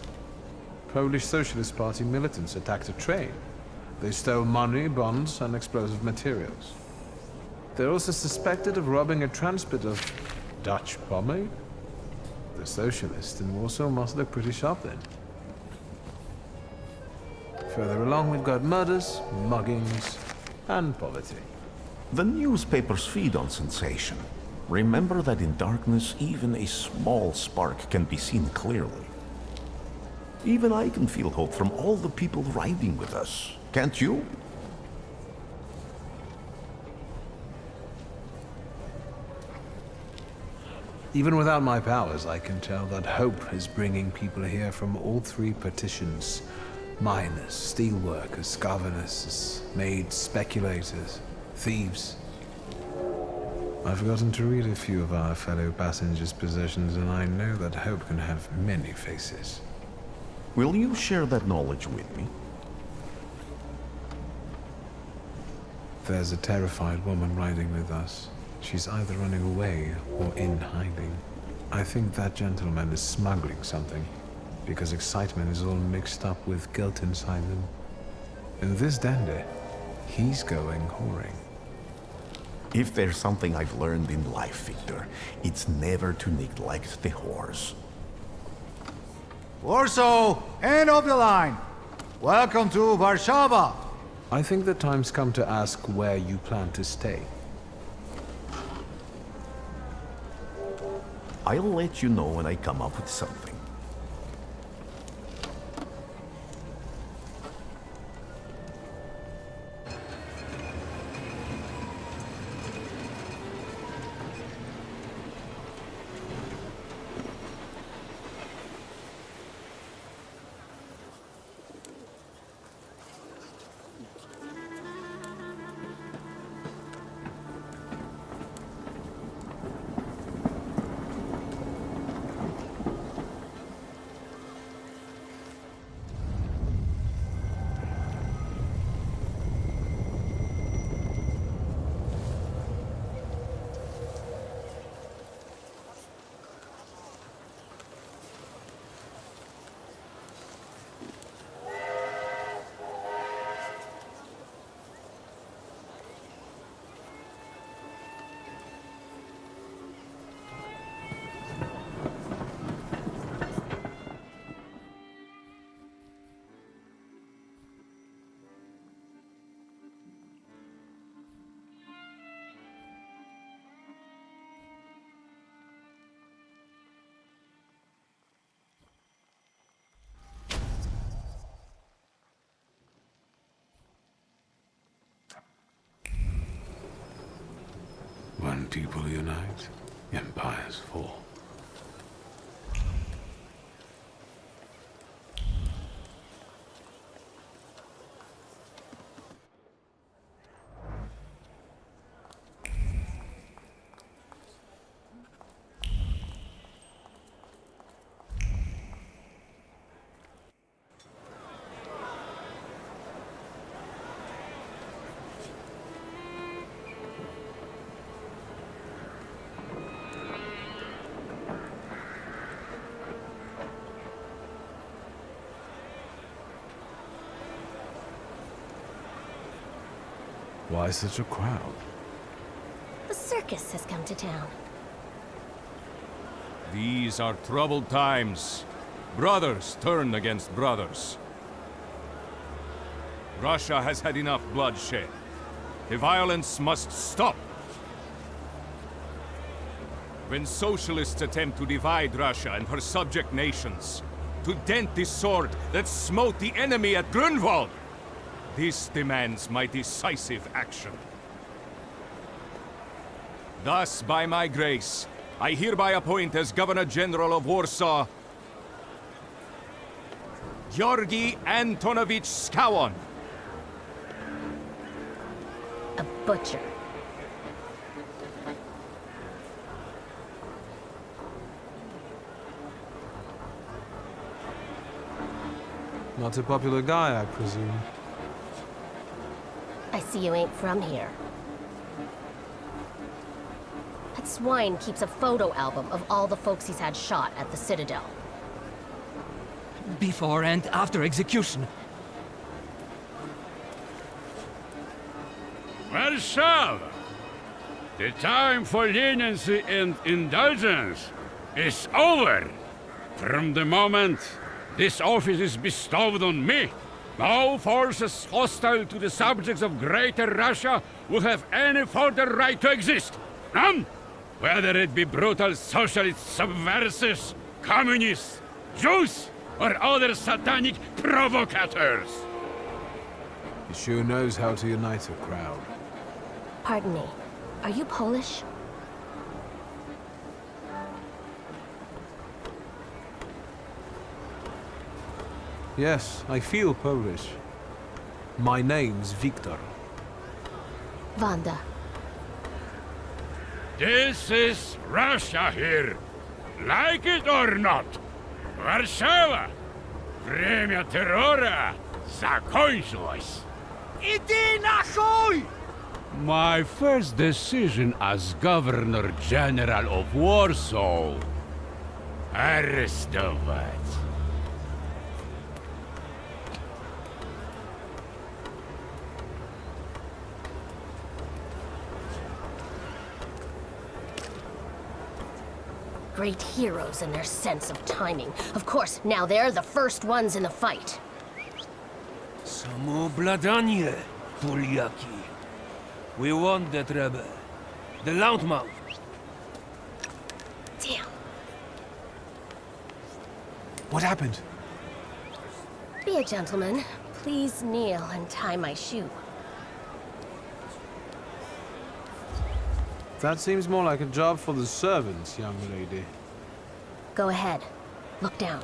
Polish Socialist Party militants attacked a train. They stole money, bonds, and explosive materials. They're also suspected of robbing a transport of Dutch pomade. The socialists in Warsaw must look pretty sharp then. Further along, we've got murders, muggings, and poverty. The newspapers feed on sensation. Remember that in darkness, even a small spark can be seen clearly. Even I can feel hope from all the people riding with us. Can't you? Even without my powers, I can tell that hope is bringing people here from all three partitions. Miners, steelworkers, governesses, maids, speculators, thieves. I've gotten to read a few of our fellow passengers' possessions, and I know that hope can have many faces. Will you share that knowledge with me? There's a terrified woman riding with us. She's either running away or in hiding. I think that gentleman is smuggling something, because excitement is all mixed up with guilt inside him. And this dandy, he's going whoring. If there's something I've learned in life, Wiktor, it's never to neglect the whores. Warsaw, end of the line. Welcome to Warszawa. I think the time's come to ask where you plan to stay. I'll let you know when I come up with something. When people unite, empires fall. Why such a crowd? The circus has come to town. These are troubled times. Brothers turn against brothers. Russia has had enough bloodshed. The violence must stop. When socialists attempt to divide Russia and her subject nations, to dent the sword that smote the enemy at Grunwald, this demands my decisive action. Thus, by my grace, I hereby appoint as Governor General of Warsaw, Georgi Antonovich Skowon. A butcher. Not a popular guy, I presume. I see you ain't from here. That swine keeps a photo album of all the folks he's had shot at the Citadel. Before and after execution. Warszawa! The time for leniency and indulgence is over. From the moment this office is bestowed on me, No forces hostile to the subjects of Greater Russia will have any further right to exist. None! Whether it be brutal socialist subversives, communists, Jews, or other satanic provocators. He sure knows how to unite a crowd. Pardon me. Are you Polish? Yes, I feel Polish. My name's Wiktor. Wanda. This is Russia here. Like it or not. Warszawa. Время террора закончилось. Иди нахуй! My first decision as Governor General of Warsaw. Arrestować. Great heroes in their sense of timing. Of course, now they're the first ones in the fight. Samoobladanie, Poliaki. We want that rebel. The loudmouth. Damn. What happened? Be a gentleman. Please kneel and tie my shoe. That seems more like a job for the servants, young lady. Go ahead. Look down.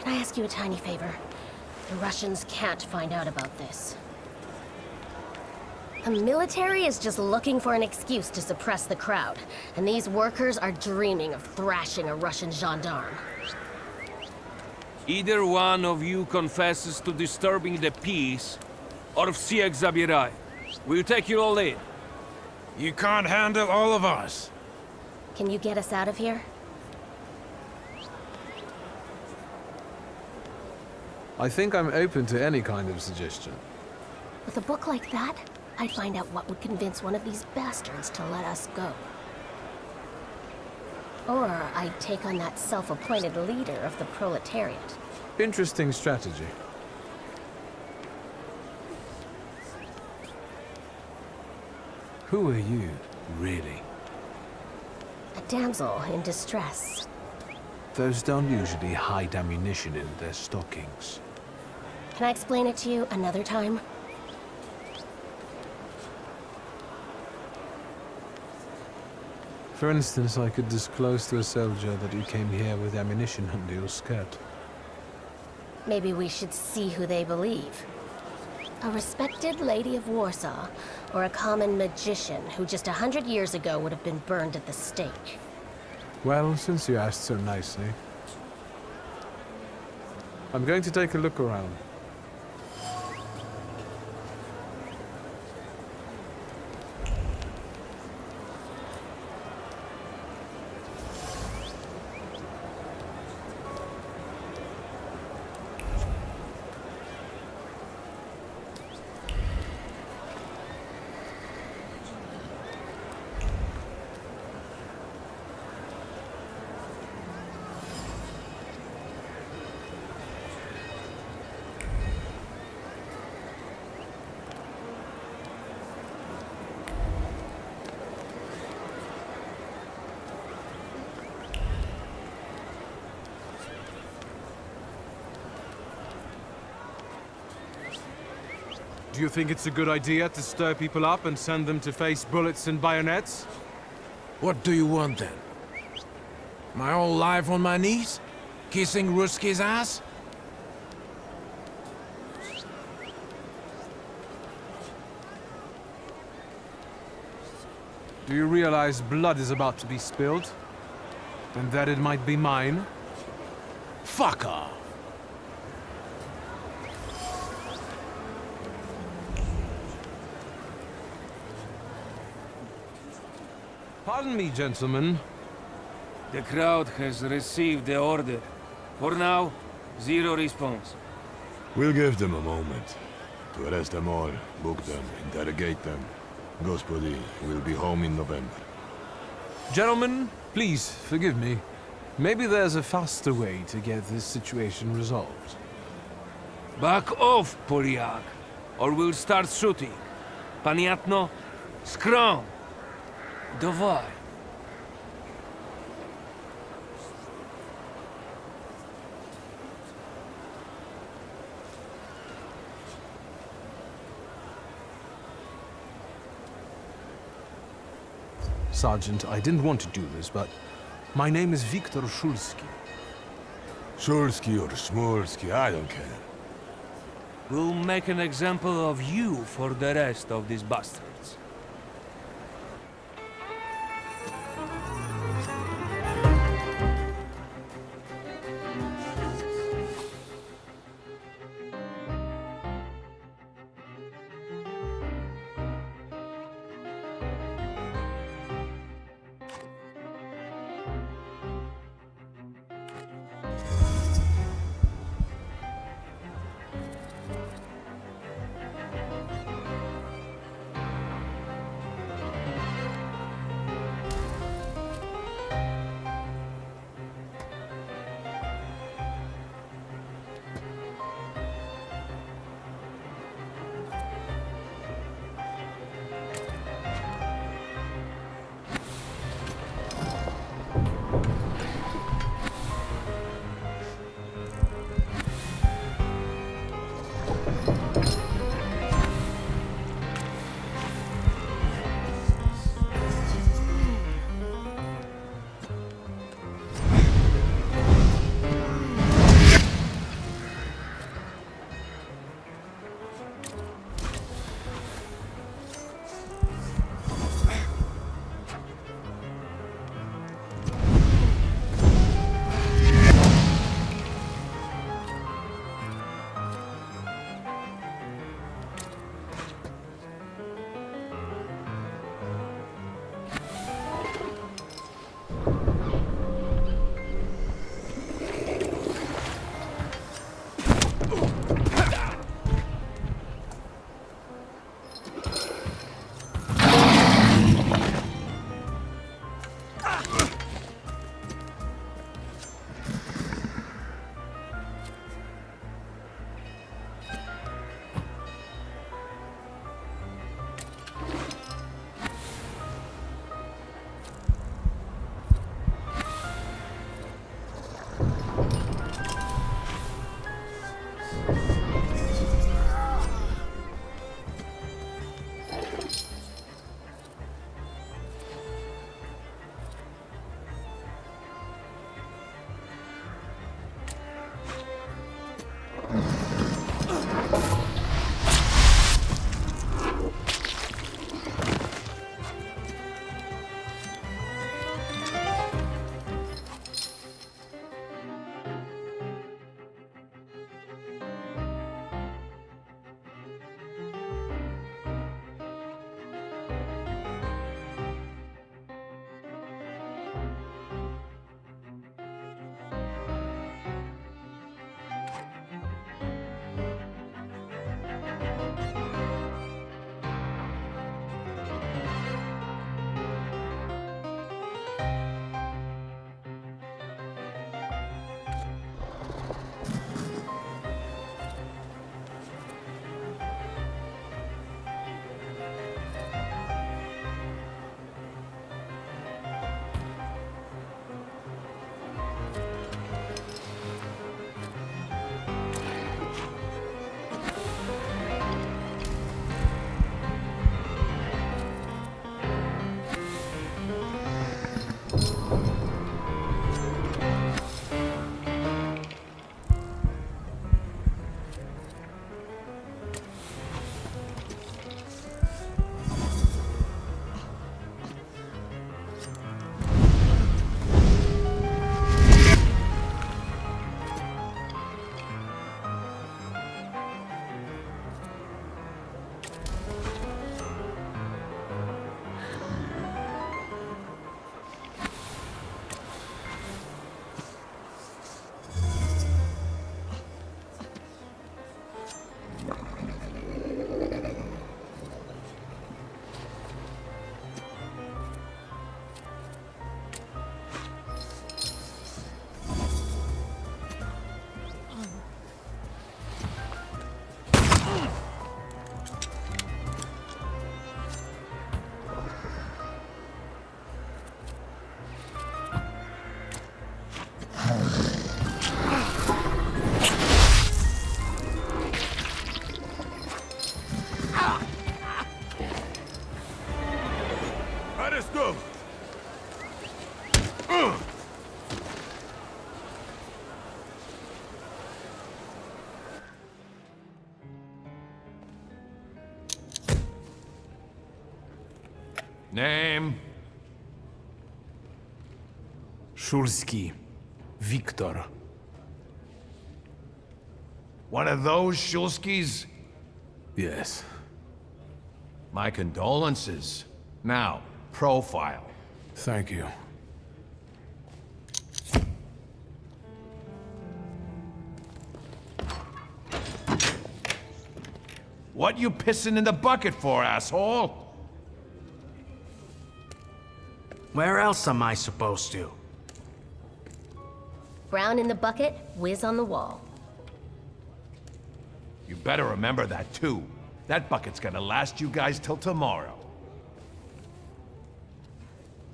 Can I ask you a tiny favor? The Russians can't find out about this. The military is just looking for an excuse to suppress the crowd, and these workers are dreaming of thrashing a Russian gendarme. Either one of you confesses to disturbing the peace, or всех забирай. We'll take you all in. You can't handle all of us. Can you get us out of here? I think I'm open to any kind of suggestion. With a book like that, I'd find out what would convince one of these bastards to let us go. Or I'd take on that self-appointed leader of the proletariat. Interesting strategy. Who are you, really? A damsel in distress. Those don't usually hide ammunition in their stockings. Can I explain it to you another time? For instance, I could disclose to a soldier that you came here with ammunition under your skirt. Maybe we should see who they believe. A respected lady of Warsaw, or a common magician who just 100 years ago would have been burned at the stake. Well, since you asked so nicely, I'm going to take a look around. Do you think it's a good idea to stir people up and send them to face bullets and bayonets? What do you want then? My whole life on my knees? Kissing Ruski's ass? Do you realize blood is about to be spilled? And that it might be mine? Fuck off! Pardon me, gentlemen. The crowd has received the order. For now, zero response. We'll give them a moment. To arrest them all, book them, interrogate them. Gospodi will be home in November. Gentlemen, please forgive me. Maybe there's a faster way to get this situation resolved. Back off, Poliak, or we'll start shooting. Paniatno, scrum! Dawaj. Sergeant, I didn't want to do this, but my name is Wiktor Szulski. Szulski or Smolski, I don't care. We'll make an example of you for the rest of these bastards. us go! Name? Szulski. Wiktor. One of those Shulskis? Yes. My condolences. Now, profile. Thank you. What you pissing in the bucket for, asshole? Where else am I supposed to? Brown in the bucket, whiz on the wall. You better remember that, too. That bucket's gonna last you guys till tomorrow.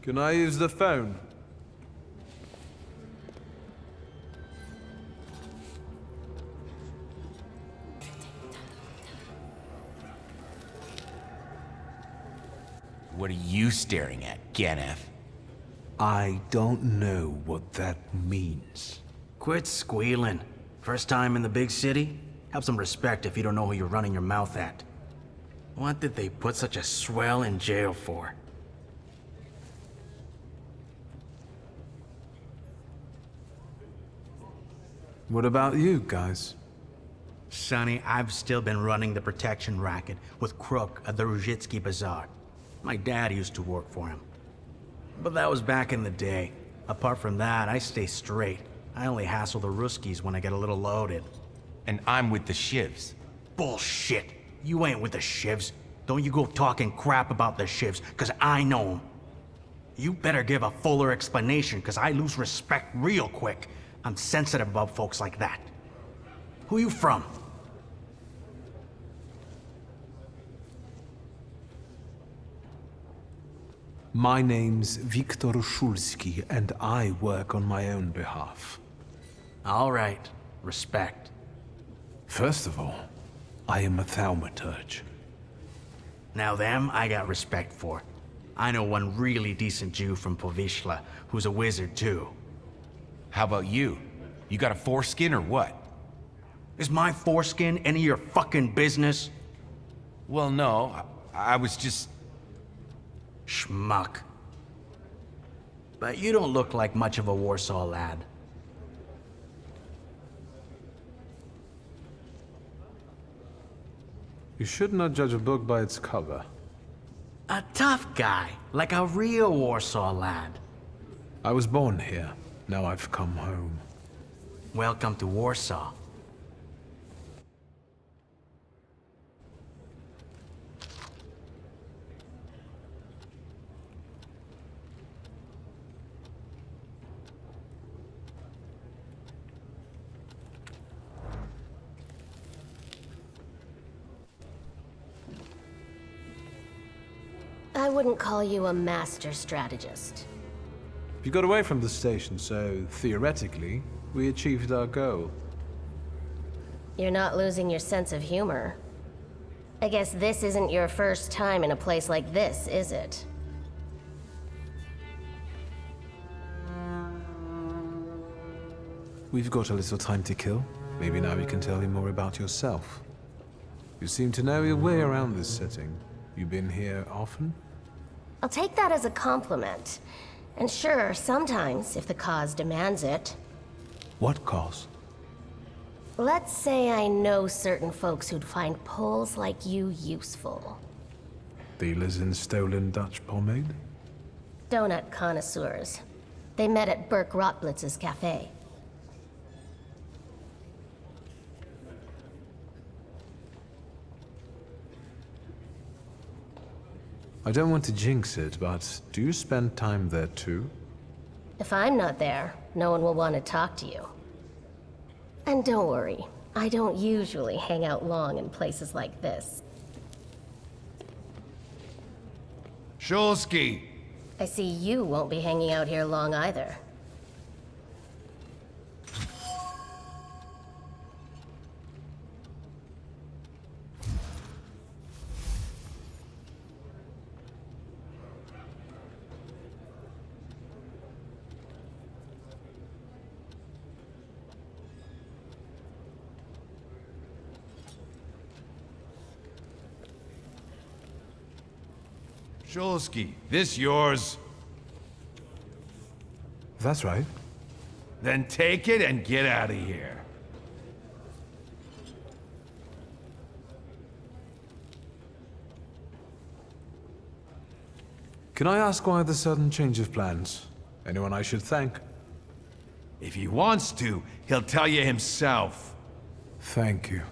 Can I use the phone? What are you staring at, Ganef? I don't know what that means. Quit squealing. First time in the big city? Have some respect if you don't know who you're running your mouth at. What did they put such a swell in jail for? What about you guys? Sonny, I've still been running the protection racket with Crook at the Ruzhitsky Bazaar. My dad used to work for him. But that was back in the day. Apart from that, I stay straight. I only hassle the Ruskies when I get a little loaded. And I'm with the Shivs. Bullshit. You ain't with the Shivs. Don't you go talking crap about the Shivs, cause I know them. You better give a fuller explanation, cause I lose respect real quick. I'm sensitive about folks like that. Who you from? My name's Wiktor Szulski, and I work on my own behalf. All right. Respect. First of all, I am a thaumaturge. Now them, I got respect for. I know one really decent Jew from Povishla, who's a wizard too. How about you? You got a foreskin or what? Is my foreskin any of your fucking business? Well, no. I was just... Schmuck. But you don't look like much of a Warsaw lad. You should not judge a book by its cover. A tough guy, like a real Warsaw lad. I was born here. Now I've come home. Welcome to Warsaw. I wouldn't call you a master strategist. You got away from the station, so theoretically, we achieved our goal. You're not losing your sense of humor. I guess this isn't your first time in a place like this, is it? We've got a little time to kill. Maybe now you can tell me more about yourself. You seem to know your way around this setting. You been here often? I'll take that as a compliment. And sure, sometimes, if the cause demands it. What cause? Let's say I know certain folks who'd find poles like you useful. Dealers in stolen Dutch pomade? Donut connoisseurs. They met at Burke Rotblitz's cafe. I don't want to jinx it, but do you spend time there too? If I'm not there, no one will want to talk to you. And don't worry, I don't usually hang out long in places like this. Szulski! I see you won't be hanging out here long either. Shulsky, this yours? That's right. Then take it and get out of here. Can I ask why the sudden change of plans? Anyone I should thank? If he wants to, he'll tell you himself. Thank you.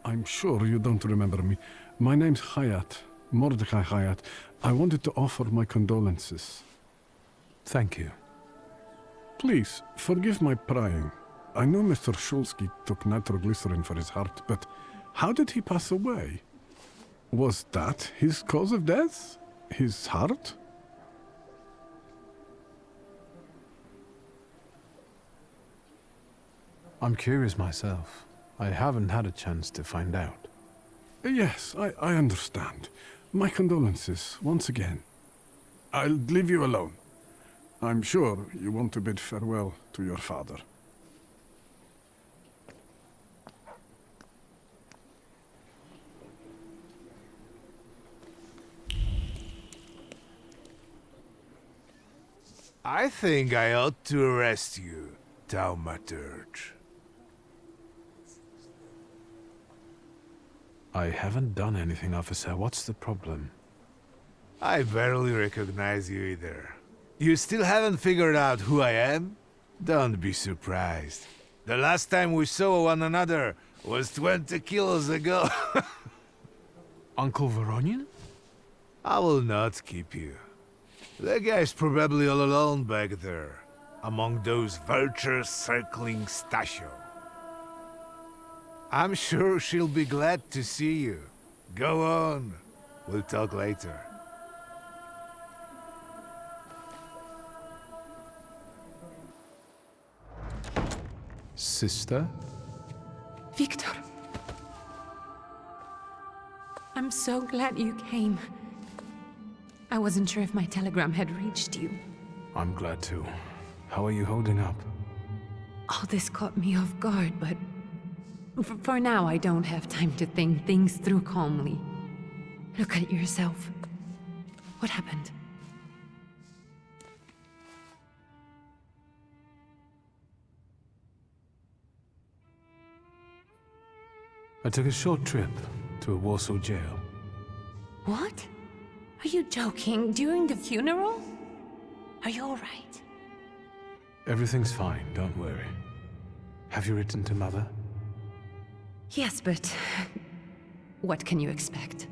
I'm sure you don't remember me. My name's Hayat, Mordecai Hayat. I wanted to offer my condolences. Thank you. Please, forgive my prying. I know Mr. Shulsky took nitroglycerin for his heart, but how did he pass away? Was that his cause of death? His heart? I'm curious myself. I haven't had a chance to find out. Yes, I understand. My condolences, once again. I'll leave you alone. I'm sure you want to bid farewell to your father. I think I ought to arrest you, Thaumaturge. I haven't done anything, officer. What's the problem? I barely recognize you either. You still haven't figured out who I am? Don't be surprised. The last time we saw one another was 20 kilos ago. Uncle Voronian? I will not keep you. That guy's probably all alone back there, among those vultures circling Stasio. I'm sure she'll be glad to see you. Go on. We'll talk later. Sister? Wiktor. I'm so glad you came. I wasn't sure if my telegram had reached you. I'm glad too. How are you holding up? All this caught me off guard, but for now I don't have time to think things through calmly. Look at yourself. What happened? I took a short trip to a Warsaw jail. What? Are you joking? During the funeral? Are you alright? Everything's fine, don't worry. Have you written to Mother? Yes, but what can you expect?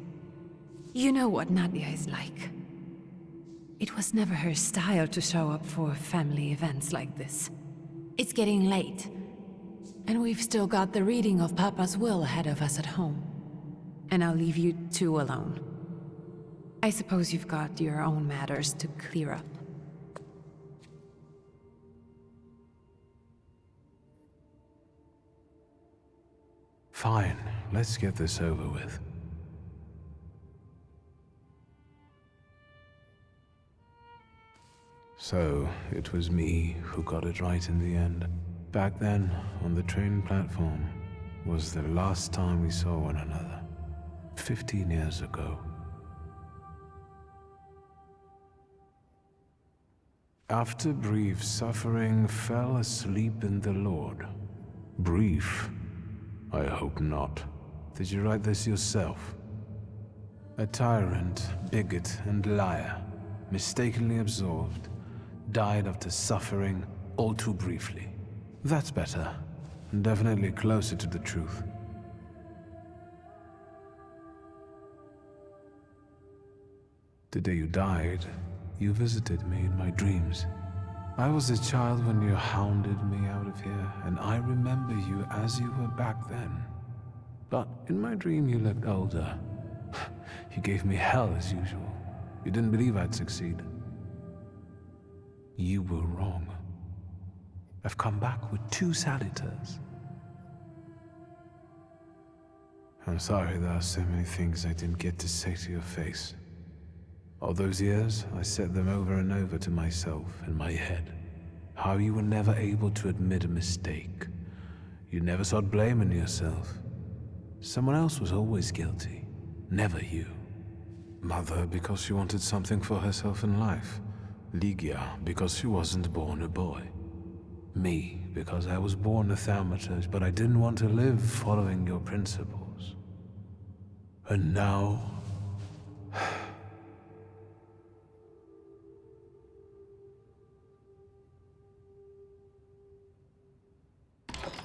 You know what Nadia is like. It was never her style to show up for family events like this. It's getting late, and we've still got the reading of Papa's will ahead of us at home. And I'll leave you two alone. I suppose you've got your own matters to clear up. Fine, let's get this over with. So, it was me who got it right in the end. Back then, on the train platform, was the last time we saw one another. 15 years ago. After brief suffering, fell asleep in the Lord. Brief? I hope not. Did you write this yourself? A tyrant, bigot, and liar, mistakenly absolved, died after suffering all too briefly. That's better, and definitely closer to the truth. The day you died, you visited me in my dreams. I was a child when you hounded me out of here, and I remember you as you were back then. But in my dream you looked older. You gave me hell as usual. You didn't believe I'd succeed. You were wrong. I've come back with 2 salutors. I'm sorry there are so many things I didn't get to say to your face. All those years, I said them over and over to myself in my head. How you were never able to admit a mistake. You never sought blame in yourself. Someone else was always guilty, never you. Mother, because she wanted something for herself in life. Ligia, because she wasn't born a boy. Me, because I was born a thaumaturge, but I didn't want to live following your principles. And now...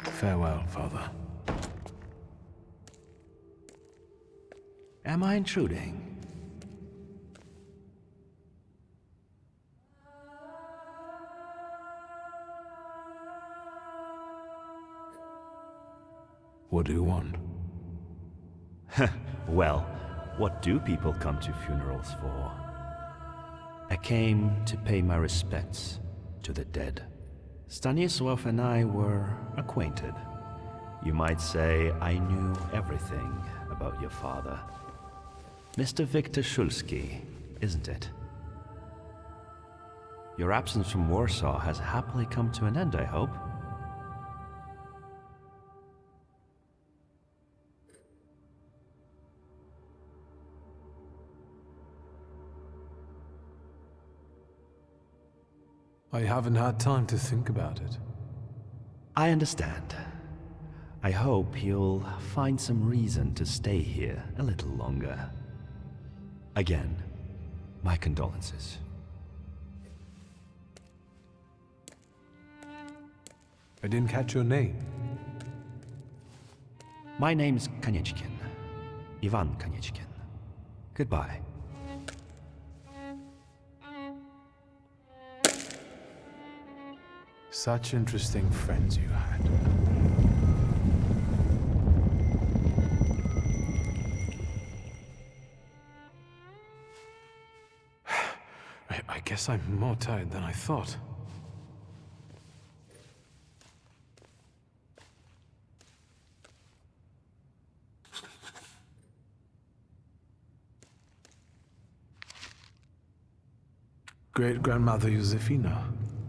Farewell, Father. Am I intruding? What do you want? Well, what do people come to funerals for? I came to pay my respects to the dead. Stanisław and I were acquainted. You might say I knew everything about your father. Mr. Wiktor Szulski, isn't it? Your absence from Warsaw has happily come to an end, I hope. I haven't had time to think about it. I understand. I hope you'll find some reason to stay here a little longer. Again, my condolences. I didn't catch your name. My name's Konieczkin. Ivan Konieczkin. Goodbye. Such interesting friends you had. I guess I'm more tired than I thought. Great-grandmother Josefina,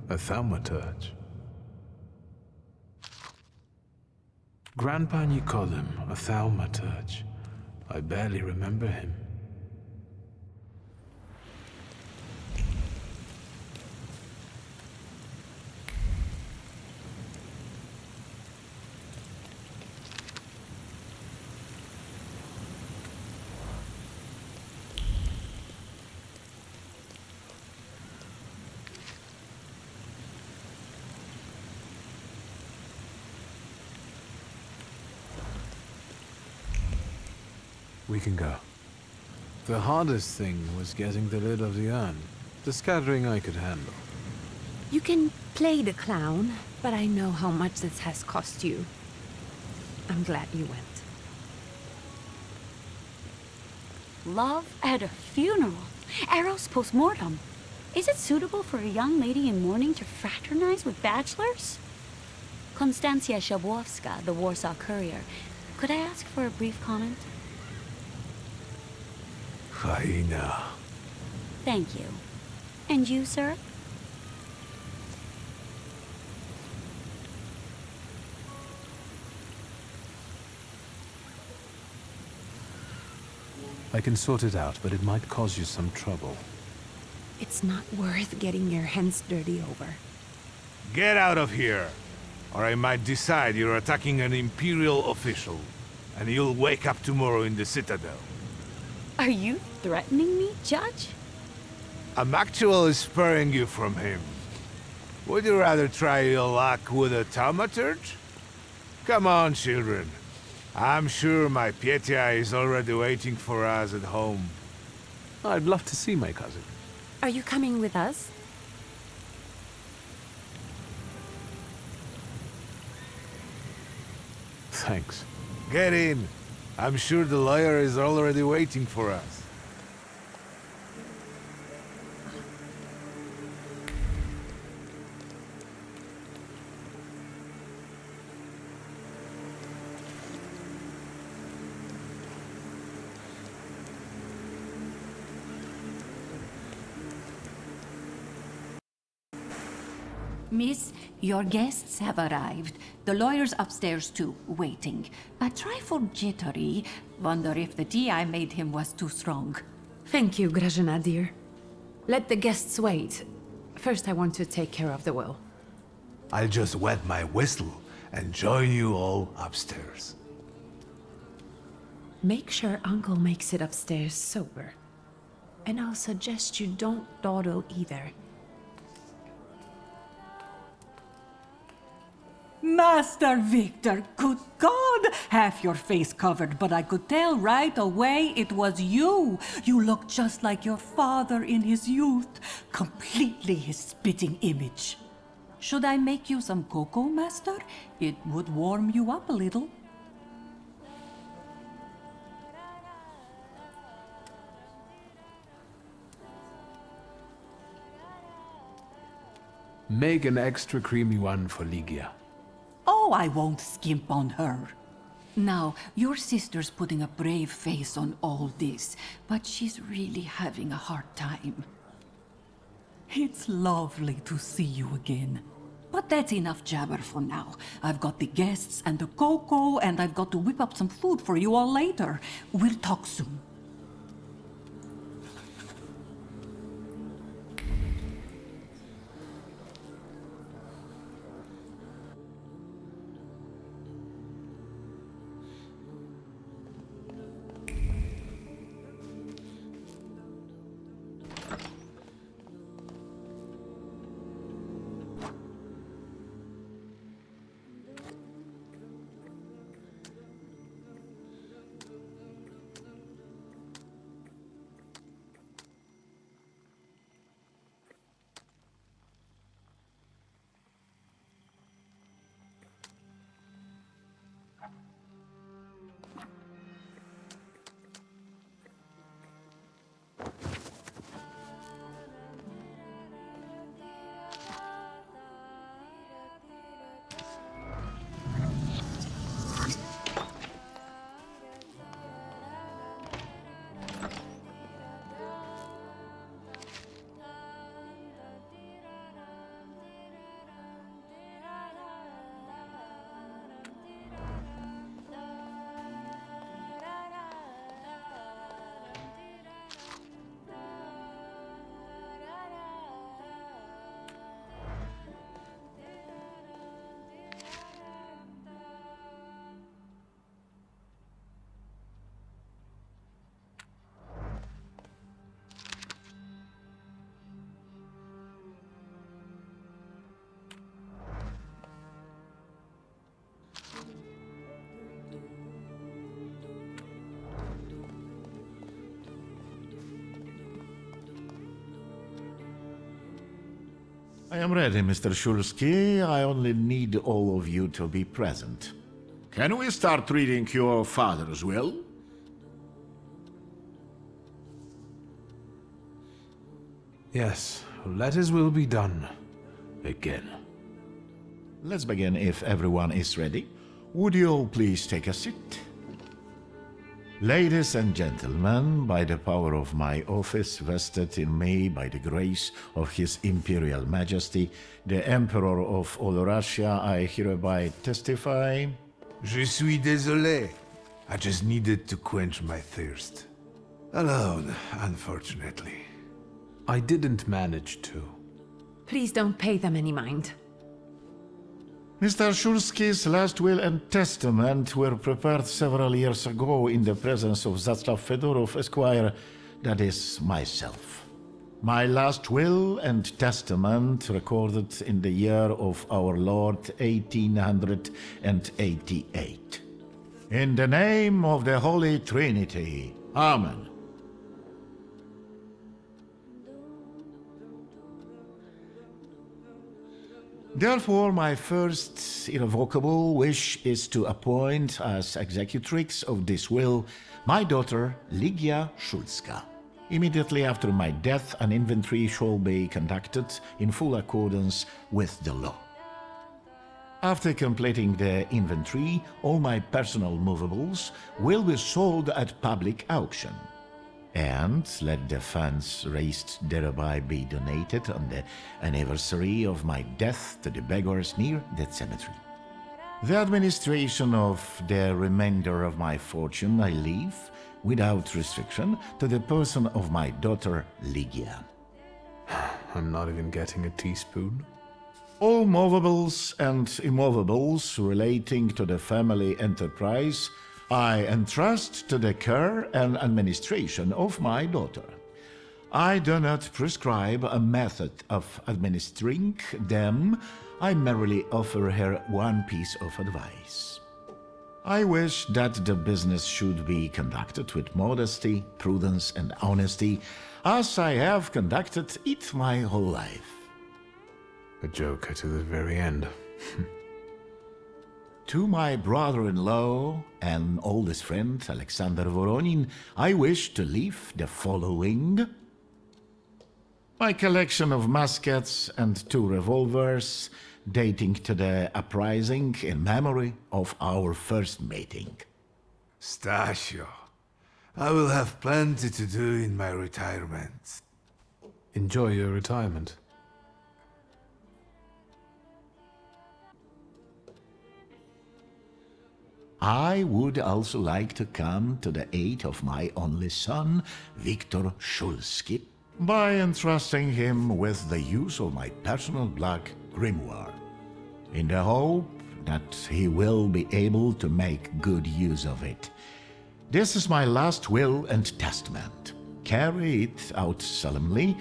a thaumaturge. Grandpa Nikodem, a thaumaturge. I barely remember him. We can go. The hardest thing was getting the lid of the urn. The scattering I could handle. You can play the clown, but I know how much this has cost you. I'm glad you went. Love at a funeral. Eros post-mortem. Is it suitable for a young lady in mourning to fraternize with bachelors? Konstancja Shabłowska, the Warsaw Courier. Could I ask for a brief comment? Hyena. Thank you. And you, sir? I can sort it out, but it might cause you some trouble. It's not worth getting your hands dirty over. Get out of here, or I might decide you're attacking an Imperial official, and you'll wake up tomorrow in the Citadel. Are you threatening me, Judge? I'm actually spurring you from him. Would you rather try your luck with a thaumaturge? Come on, children. I'm sure my Pietia is already waiting for us at home. I'd love to see my cousin. Are you coming with us? Thanks. Get in. I'm sure the lawyer is already waiting for us. Miss, your guests have arrived. The lawyer's upstairs too, waiting. A trifle jittery. Wonder if the tea I made him was too strong. Thank you, Grażyna, dear. Let the guests wait. First, I want to take care of the will. I'll just wet my whistle and join you all upstairs. Make sure Uncle makes it upstairs sober. And I'll suggest you don't dawdle either. Master Wiktor, good God! Half your face covered, but I could tell right away it was you. You look just like your father in his youth. Completely his spitting image. Should I make you some cocoa, Master? It would warm you up a little. Make an extra creamy one for Ligia. Oh, I won't skimp on her. Now, your sister's putting a brave face on all this, but she's really having a hard time. It's lovely to see you again. But that's enough jabber for now. I've got the guests and the cocoa, and I've got to whip up some food for you all later. We'll talk soon. I am ready, Mr. Shulsky. I only need all of you to be present. Can we start reading your father's will? Yes, let his will be done. Again. Let's begin if everyone is ready. Would you all please take a seat? Ladies and gentlemen, by the power of my office vested in me by the grace of His Imperial Majesty, the Emperor of all Russia, I hereby testify... Je suis désolé. I just needed to quench my thirst. Alone, unfortunately. I didn't manage to. Please don't pay them any mind. Mr. Shulsky's last will and testament were prepared several years ago in the presence of Zaslav Fedorov, Esquire, that is, myself. My last will and testament recorded in the year of our Lord 1888. In the name of the Holy Trinity. Amen. Therefore, my first irrevocable wish is to appoint as executrix of this will my daughter, Ligia Szulska. Immediately after my death, an inventory shall be conducted in full accordance with the law. After completing the inventory, all my personal movables will be sold at public auction. And let the funds raised thereby be donated on the anniversary of my death to the beggars near that cemetery. The administration of the remainder of my fortune I leave, without restriction, to the person of my daughter Ligia. I'm not even getting a teaspoon. All movables and immovables relating to the family enterprise I entrust to the care and administration of my daughter. I do not prescribe a method of administering them. I merely offer her one piece of advice. I wish that the business should be conducted with modesty, prudence, and honesty, as I have conducted it my whole life. A joker to the very end. To my brother-in-law and oldest friend, Alexander Voronin, I wish to leave the following. My collection of muskets and 2 revolvers, dating to the uprising in memory of our first meeting. Stasio, I will have plenty to do in my retirement. Enjoy your retirement. I would also like to come to the aid of my only son, Wiktor Szulski, by entrusting him with the use of my personal black grimoire, in the hope that he will be able to make good use of it. This is my last will and testament. Carry it out solemnly,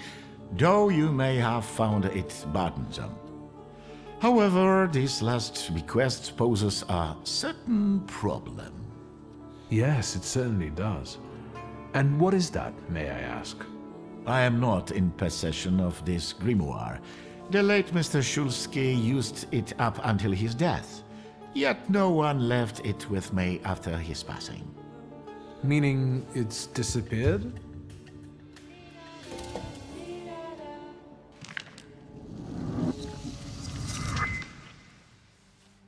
though you may have found it burdensome. However, this last bequest poses a certain problem. Yes, it certainly does. And what is that, may I ask? I am not in possession of this grimoire. The late Mr. Szulski used it up until his death, yet no one left it with me after his passing. Meaning it's disappeared?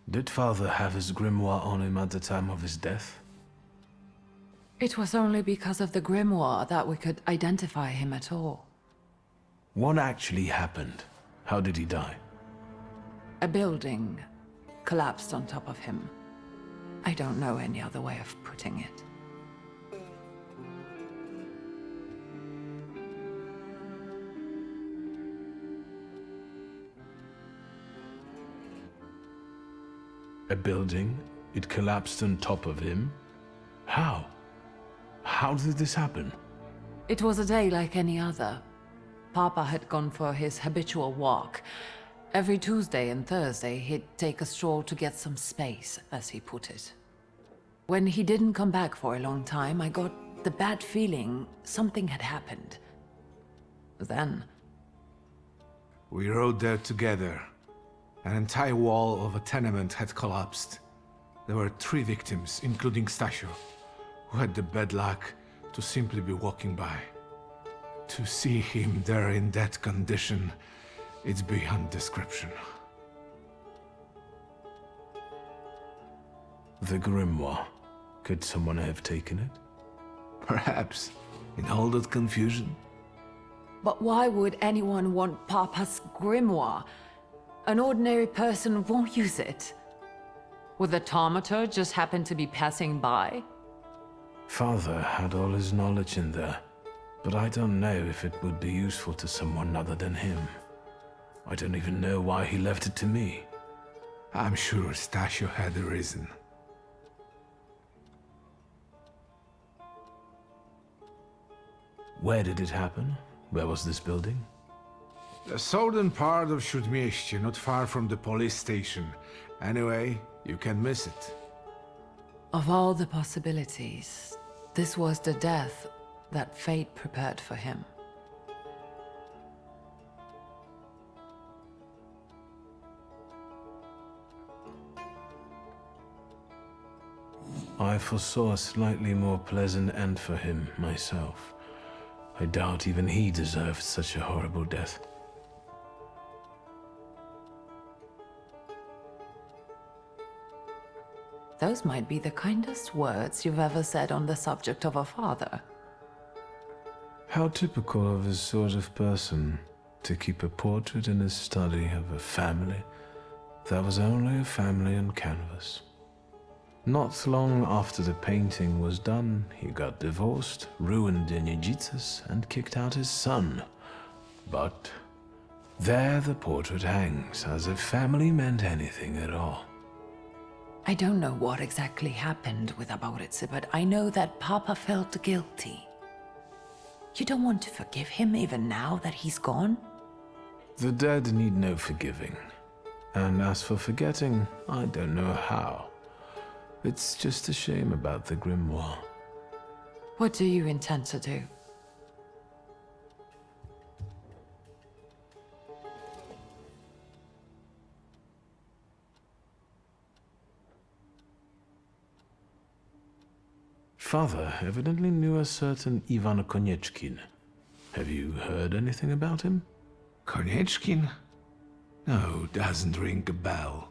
Did father have his grimoire on him at the time of his death? It was only because of the grimoire that we could identify him at all. What actually happened? How did he die? A building collapsed on top of him. I don't know any other way of putting it. A building? It collapsed on top of him? How? How did this happen? It was a day like any other. Papa had gone for his habitual walk. Every Tuesday and Thursday, he'd take a stroll to get some space, as he put it. When he didn't come back for a long time, I got the bad feeling something had happened. Then, We rode there together. An entire wall of a tenement had collapsed. There were 3 victims, including Stasio, who had the bad luck to simply be walking by. To see him there in that condition, it's beyond description. The grimoire. Could someone have taken it? Perhaps. In all that confusion? But why would anyone want Papa's grimoire? An ordinary person won't use it. Would the Thaumaturge just happen to be passing by? Father had all his knowledge in there, but I don't know if it would be useful to someone other than him. I don't even know why he left it to me. I'm sure Stasio had a reason. Where did it happen? Where was this building? The southern part of Śródmieście, not far from the police station. Anyway, you can miss it. Of all the possibilities, this was the death that fate prepared for him. I foresaw a slightly more pleasant end for him, myself. I doubt even he deserved such a horrible death. Those might be the kindest words you've ever said on the subject of a father. How typical of his sort of person, to keep a portrait in his study of a family that was only a family on canvas. Not long after the painting was done, he got divorced, ruined the Nijitas, and kicked out his son. But there the portrait hangs, as if family meant anything at all. I don't know what exactly happened with Aboritse, but I know that Papa felt guilty. You don't want to forgive him even now that he's gone? The dead need no forgiving. And as for forgetting, I don't know how. It's just a shame about the grimoire. What do you intend to do? Father evidently knew a certain Ivan Konieczkin. Have you heard anything about him? Konieczkin? No, doesn't ring a bell.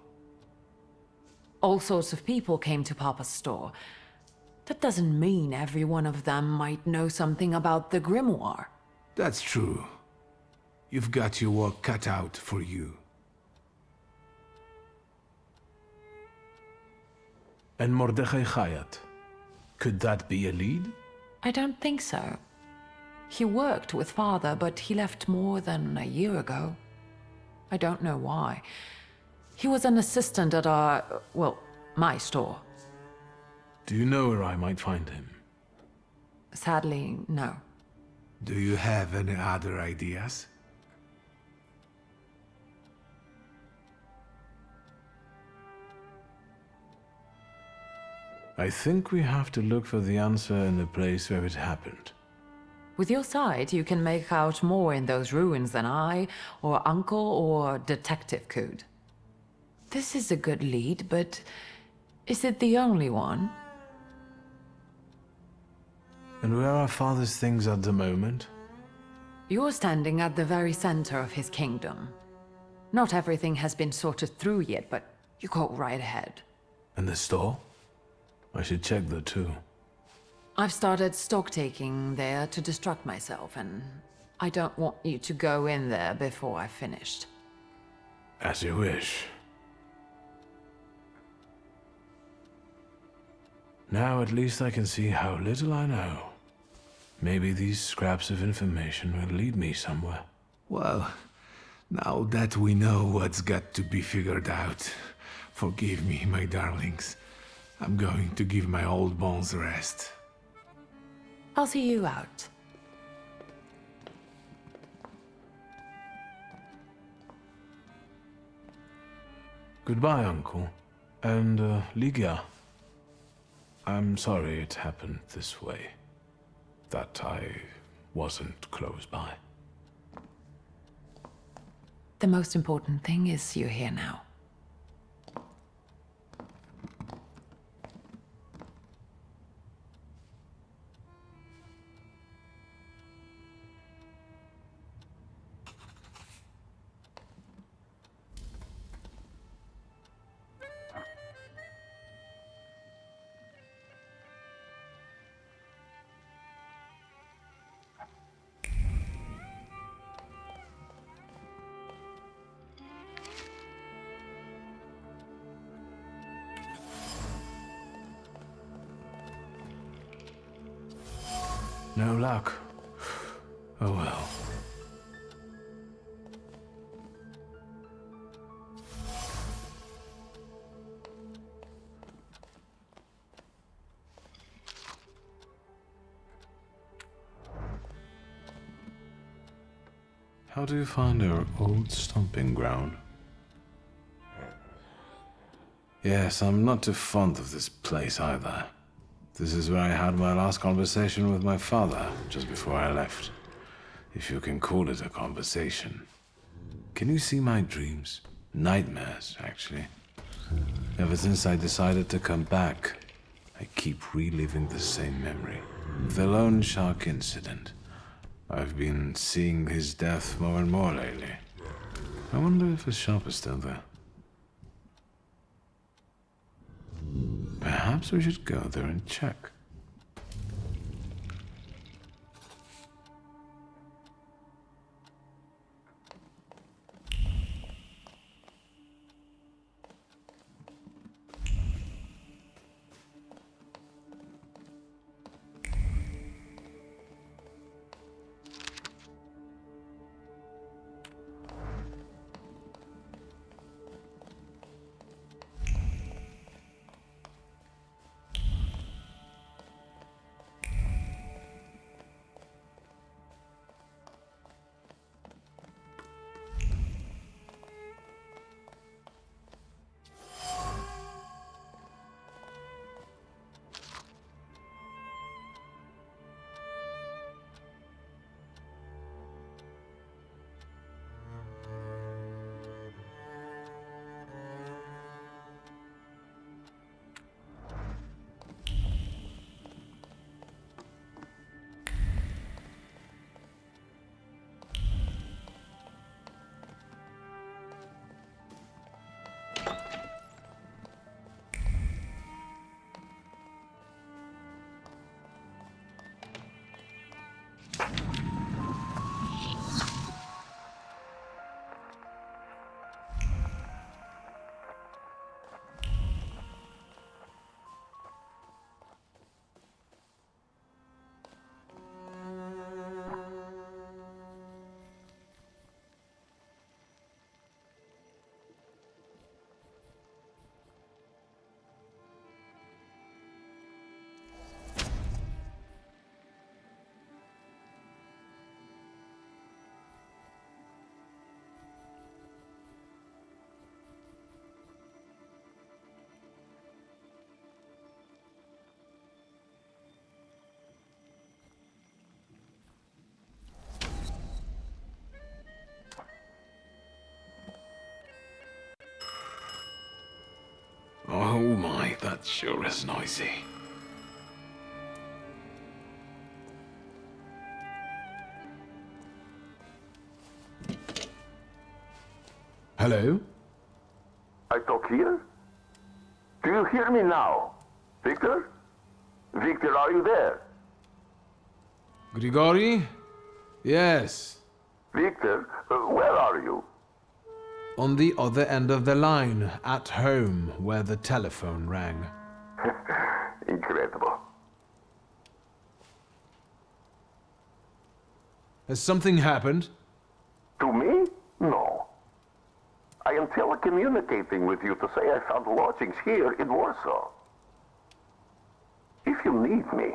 All sorts of people came to Papa's store. That doesn't mean every one of them might know something about the grimoire. That's true. You've got your work cut out for you. And Mordechai Chayat. Could that be a lead? I don't think so. He worked with Father, but he left more than a year ago. I don't know why. He was an assistant at my store. Do you know where I might find him? Sadly, no. Do you have any other ideas? I think we have to look for the answer in the place where it happened. With your sight, you can make out more in those ruins than I, or Uncle, or Detective could. This is a good lead, but is it the only one? And where are Father's things at the moment? You're standing at the very center of his kingdom. Not everything has been sorted through yet, but you go right ahead. And the store? I should check that too. I've started stock-taking there to distract myself, and I don't want you to go in there before I've finished. As you wish. Now at least I can see how little I know. Maybe these scraps of information will lead me somewhere. Well, now that we know what's got to be figured out, forgive me, my darlings. I'm going to give my old bones a rest. I'll see you out. Goodbye, Uncle. And, Ligia. I'm sorry it happened this way. That I wasn't close by. The most important thing is you're here now. No luck. Oh well. How do you find our old stomping ground? Yes, I'm not too fond of this place either. This is where I had my last conversation with my father, just before I left. If you can call it a conversation. Can you see my dreams? Nightmares, actually. Ever since I decided to come back, I keep reliving the same memory. The lone shark incident. I've been seeing his death more and more lately. I wonder if his shop is still there. Perhaps we should go there and check. Oh my, that sure is noisy. Hello? I talk here? Do you hear me now? Wiktor? Wiktor, are you there? Grigori? Yes. Wiktor, where are you? On the other end of the line, at home, where the telephone rang. Incredible. Has something happened? To me? No. I am telecommunicating with you to say I found lodgings here in Warsaw. If you need me,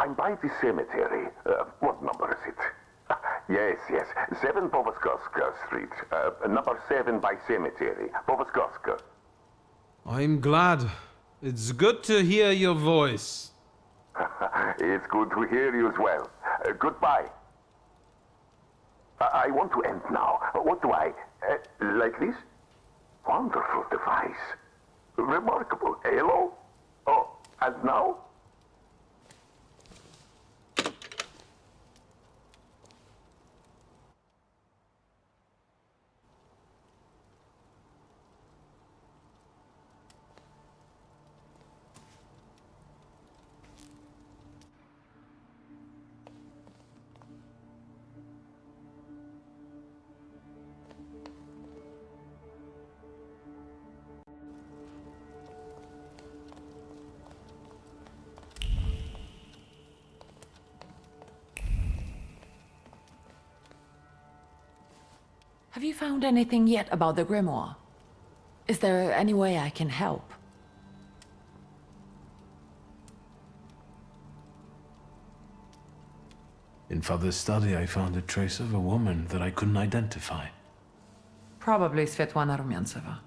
I'm by the cemetery. What number is it? Yes, 7 Povoskoska Street. Number 7 by cemetery. Povoskoska. I'm glad. It's good to hear your voice. It's good to hear you as well. Goodbye. I want to end now. What do I... like this? Wonderful device. Remarkable. Hello? Oh, and now? Have you found anything yet about the grimoire? Is there any way I can help? In Father's study, I found a trace of a woman that I couldn't identify. Probably Svetlana Rumyantseva.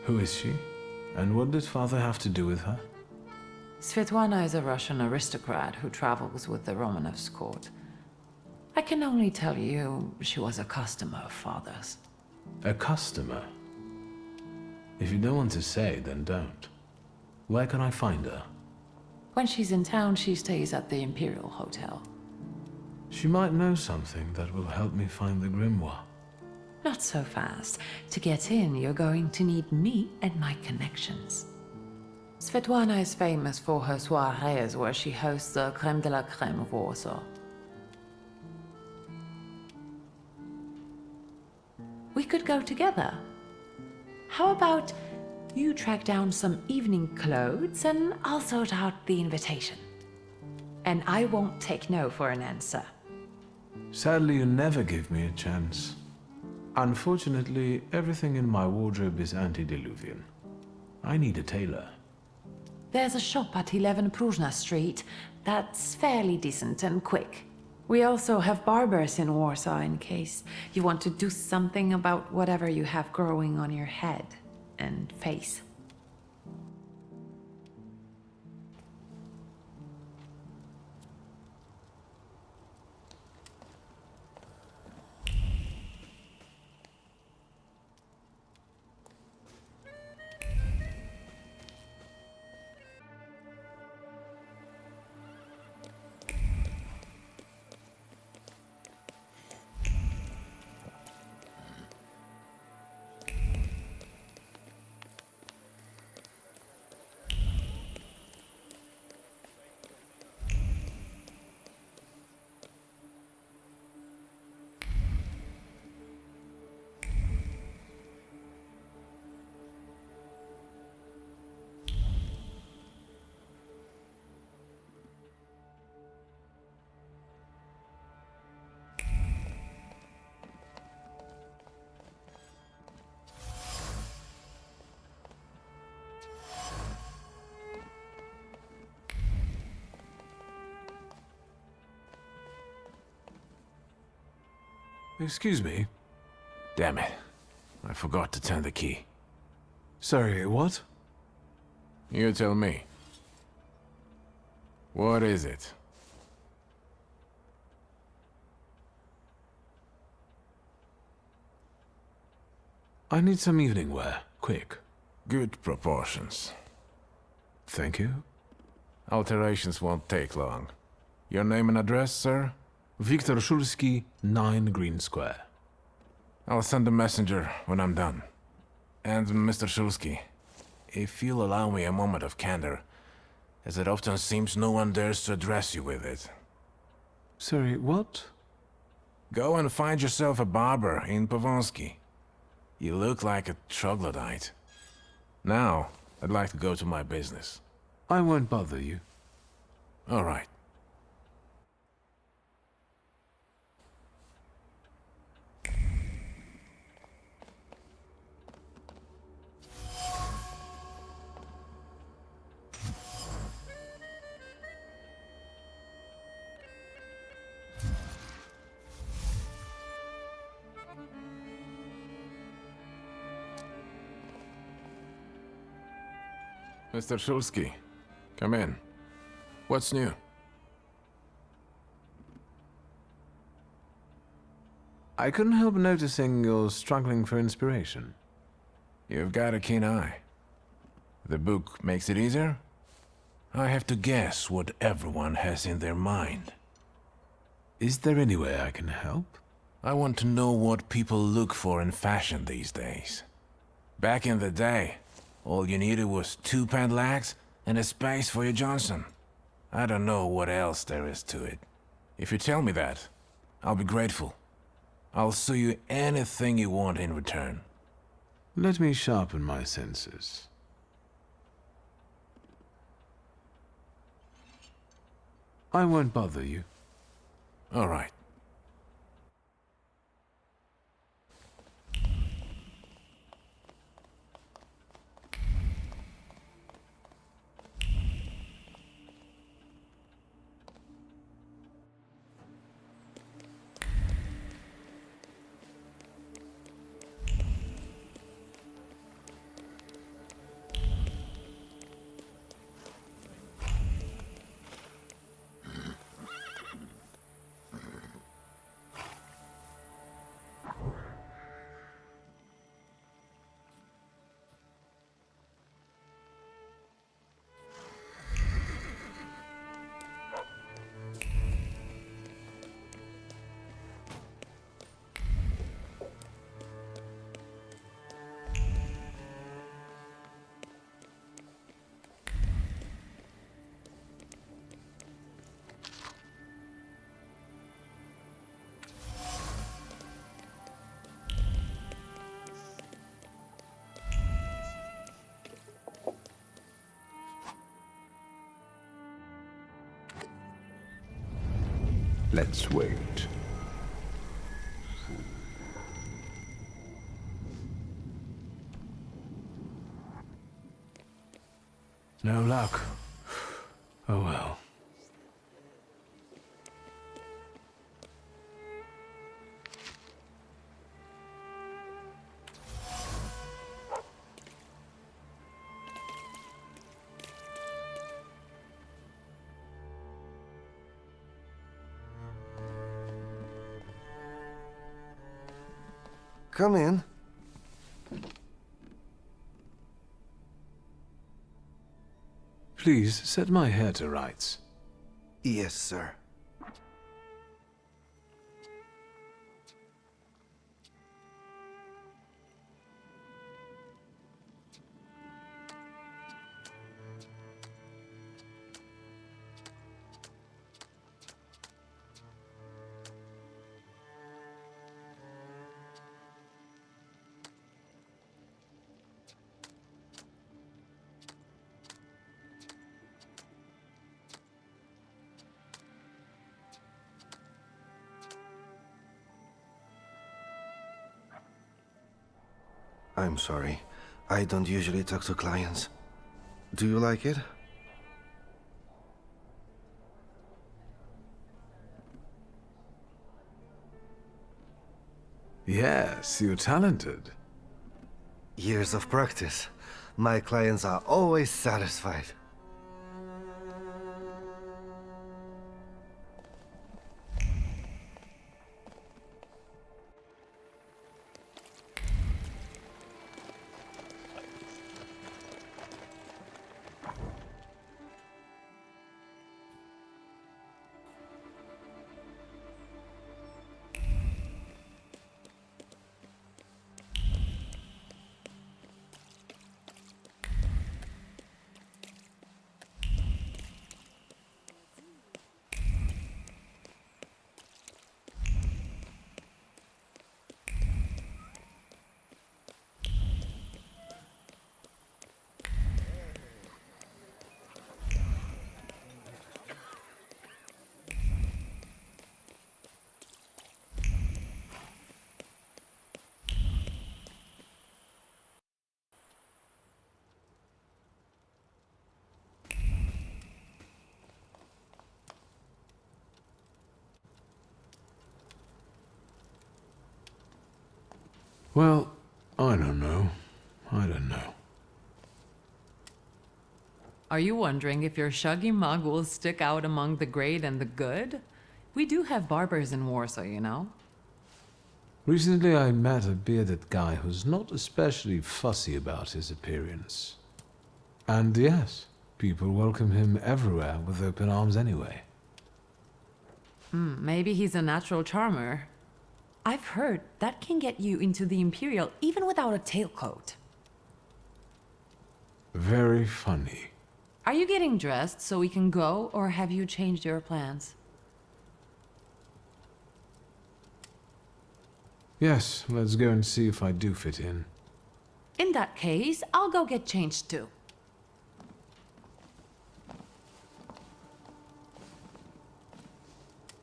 Who is she? And what did Father have to do with her? Svetlana is a Russian aristocrat who travels with the Romanovs' court. I can only tell you she was a customer of Father's. A customer? If you don't want to say, then don't. Where can I find her? When she's in town, she stays at the Imperial Hotel. She might know something that will help me find the grimoire. Not so fast. To get in, you're going to need me and my connections. Svetlana is famous for her soirees where she hosts the crème de la crème of Warsaw. We could go together. How about you track down some evening clothes and I'll sort out the invitation. And I won't take no for an answer. Sadly, you never give me a chance. Unfortunately, everything in my wardrobe is antediluvian. I need a tailor. There's a shop at 11 Pruzhna Street that's fairly decent and quick. We also have barbers in Warsaw in case you want to do something about whatever you have growing on your head and face. Excuse me? Damn it. I forgot to turn the key. Sorry, what? You tell me. What is it? I need some evening wear, quick. Good proportions. Thank you. Alterations won't take long. Your name and address, sir? Wiktor Szulski, 9 Green Square. I'll send a messenger when I'm done. And Mr. Szulski, if you'll allow me a moment of candor, as it often seems no one dares to address you with it. Sorry, what? Go and find yourself a barber in Pavonsky. You look like a troglodyte. Now, I'd like to go to my business. I won't bother you. All right. Mr. Szulski, come in. What's new? I couldn't help noticing you're struggling for inspiration. You've got a keen eye. The book makes it easier? I have to guess what everyone has in their mind. Is there any way I can help? I want to know what people look for in fashion these days. Back in the day, all you needed was 2 pant legs and a space for your Johnson. I don't know what else there is to it. If you tell me that, I'll be grateful. I'll sew you anything you want in return. Let me sharpen my senses. I won't bother you. All right. Let's wait. No luck. Oh well. Come in. Please set my hair to rights. Yes, sir. I'm sorry. I don't usually talk to clients. Do you like it? Yes, you're talented. Years of practice. My clients are always satisfied. Well, I don't know. I don't know. Are you wondering if your shuggy mug will stick out among the great and the good? We do have barbers in Warsaw, you know. Recently I met a bearded guy who's not especially fussy about his appearance. And yes, people welcome him everywhere with open arms anyway. Maybe he's a natural charmer. I've heard that can get you into the Imperial even without a tailcoat. Very funny. Are you getting dressed so we can go, or have you changed your plans? Yes, let's go and see if I do fit in. In that case, I'll go get changed too.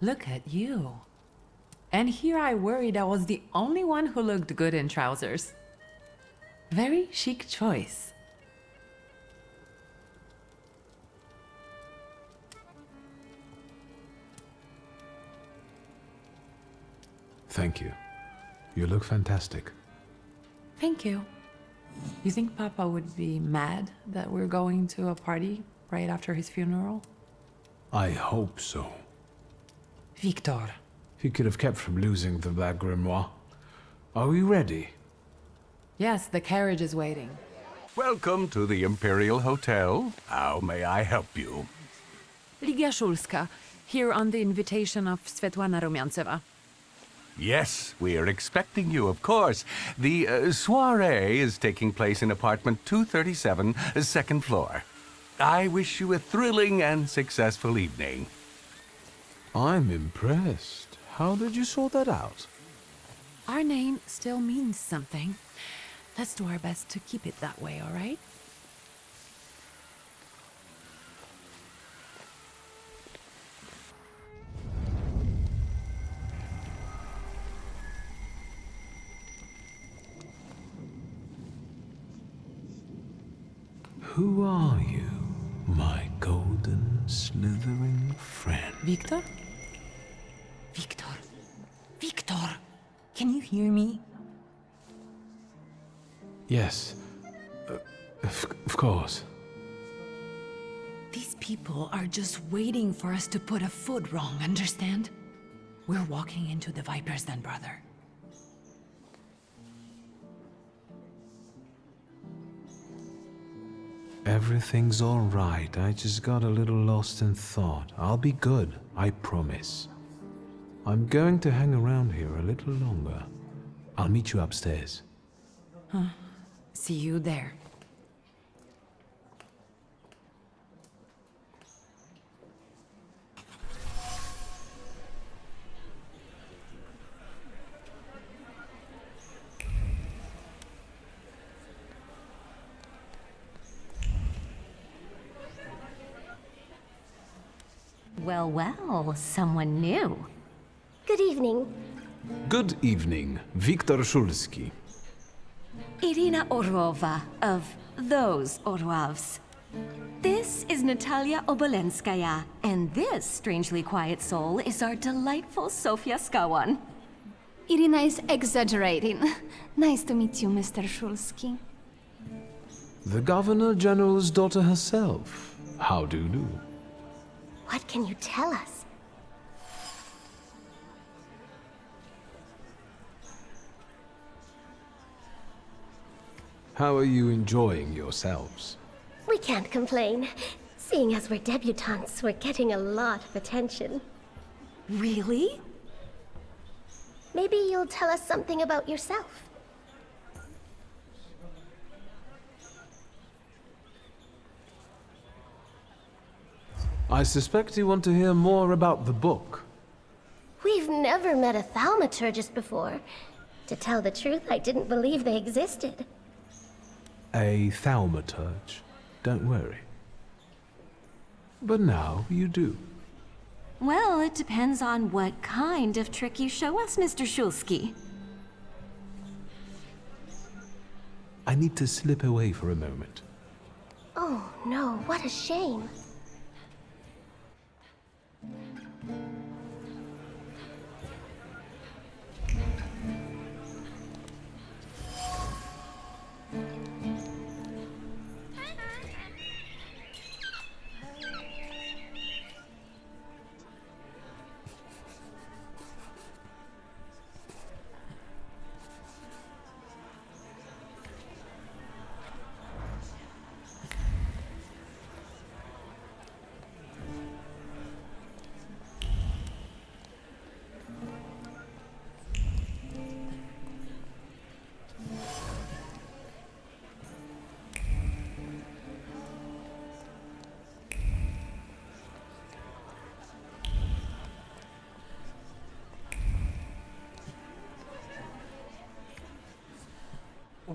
Look at you. And here I worried I was the only one who looked good in trousers. Very chic choice. Thank you. You look fantastic. Thank you. You think Papa would be mad that we're going to a party right after his funeral? I hope so. Wiktor. He could have kept from losing the Black Grimoire. Are we ready? Yes, the carriage is waiting. Welcome to the Imperial Hotel. How may I help you? Ligia Szulska, here on the invitation of Svetlana Rumiantseva. Yes, we are expecting you, of course. The soiree is taking place in apartment 237, second floor. I wish you a thrilling and successful evening. I'm impressed. How did you sort that out? Our name still means something. Let's do our best to keep it that way, all right? Who are you, my golden slithering friend? Wiktor? Wiktor. Wiktor! Can you hear me? Yes. Of course. These people are just waiting for us to put a foot wrong, understand? We're walking into the Viper's Den, brother. Everything's all right. I just got a little lost in thought. I'll be good, I promise. I'm going to hang around here a little longer. I'll meet you upstairs. Huh. See you there. Well, well, someone new. Good evening. Good evening, Wiktor Szulski. Irina Orlova of those Orlovs. This is Natalia Obolenskaya, and this strangely quiet soul is our delightful Sofia Skawan. Irina is exaggerating. Nice to meet you, Mr. Szulski. The Governor General's daughter herself. How do you do? What can you tell us? How are you enjoying yourselves? We can't complain. Seeing as we're debutantes, we're getting a lot of attention. Really? Maybe you'll tell us something about yourself. I suspect you want to hear more about the book. We've never met a thaumaturgist before. To tell the truth, I didn't believe they existed. A thaumaturge. Don't worry. But now you do. Well, it depends on what kind of trick you show us, Mr. Szulski. I need to slip away for a moment. Oh no, what a shame.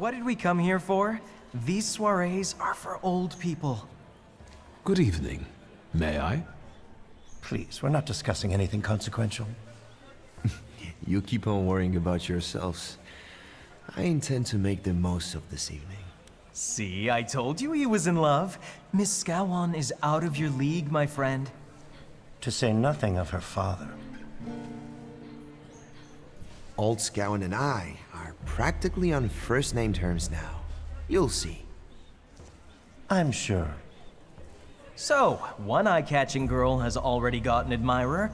What did we come here for? These soirees are for old people. Good evening. May I? Please, we're not discussing anything consequential. You keep on worrying about yourselves. I intend to make the most of this evening. See, I told you he was in love. Miss Scowan is out of your league, my friend. To say nothing of her father. Old Scowan and I are practically on first-name terms now. You'll see. I'm sure. So, one eye-catching girl has already got an admirer.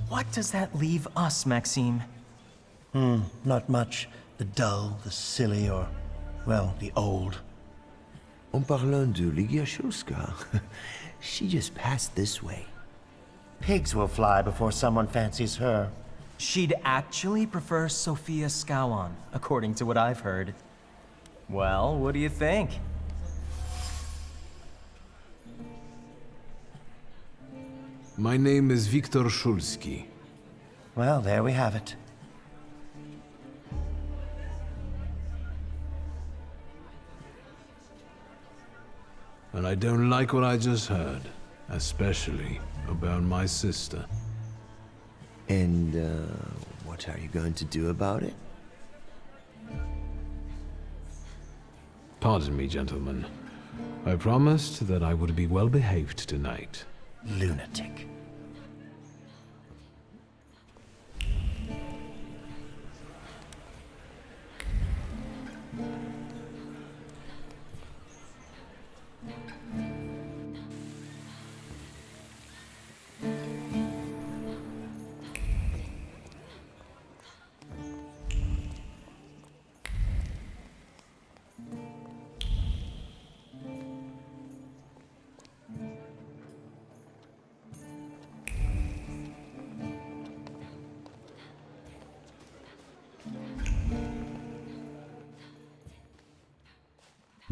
What does that leave us, Maxime? Not much. The dull, the silly, or, well, the old. En parlant de Ligia Shulska, she just passed this way. Pigs will fly before someone fancies her. She'd actually prefer Sophia Scowan, according to what I've heard. Well, what do you think? My name is Wiktor Szulski. Well, there we have it. And I don't like what I just heard, especially about my sister. And, what are you going to do about it? Pardon me, gentlemen. I promised that I would be well behaved tonight. Lunatic.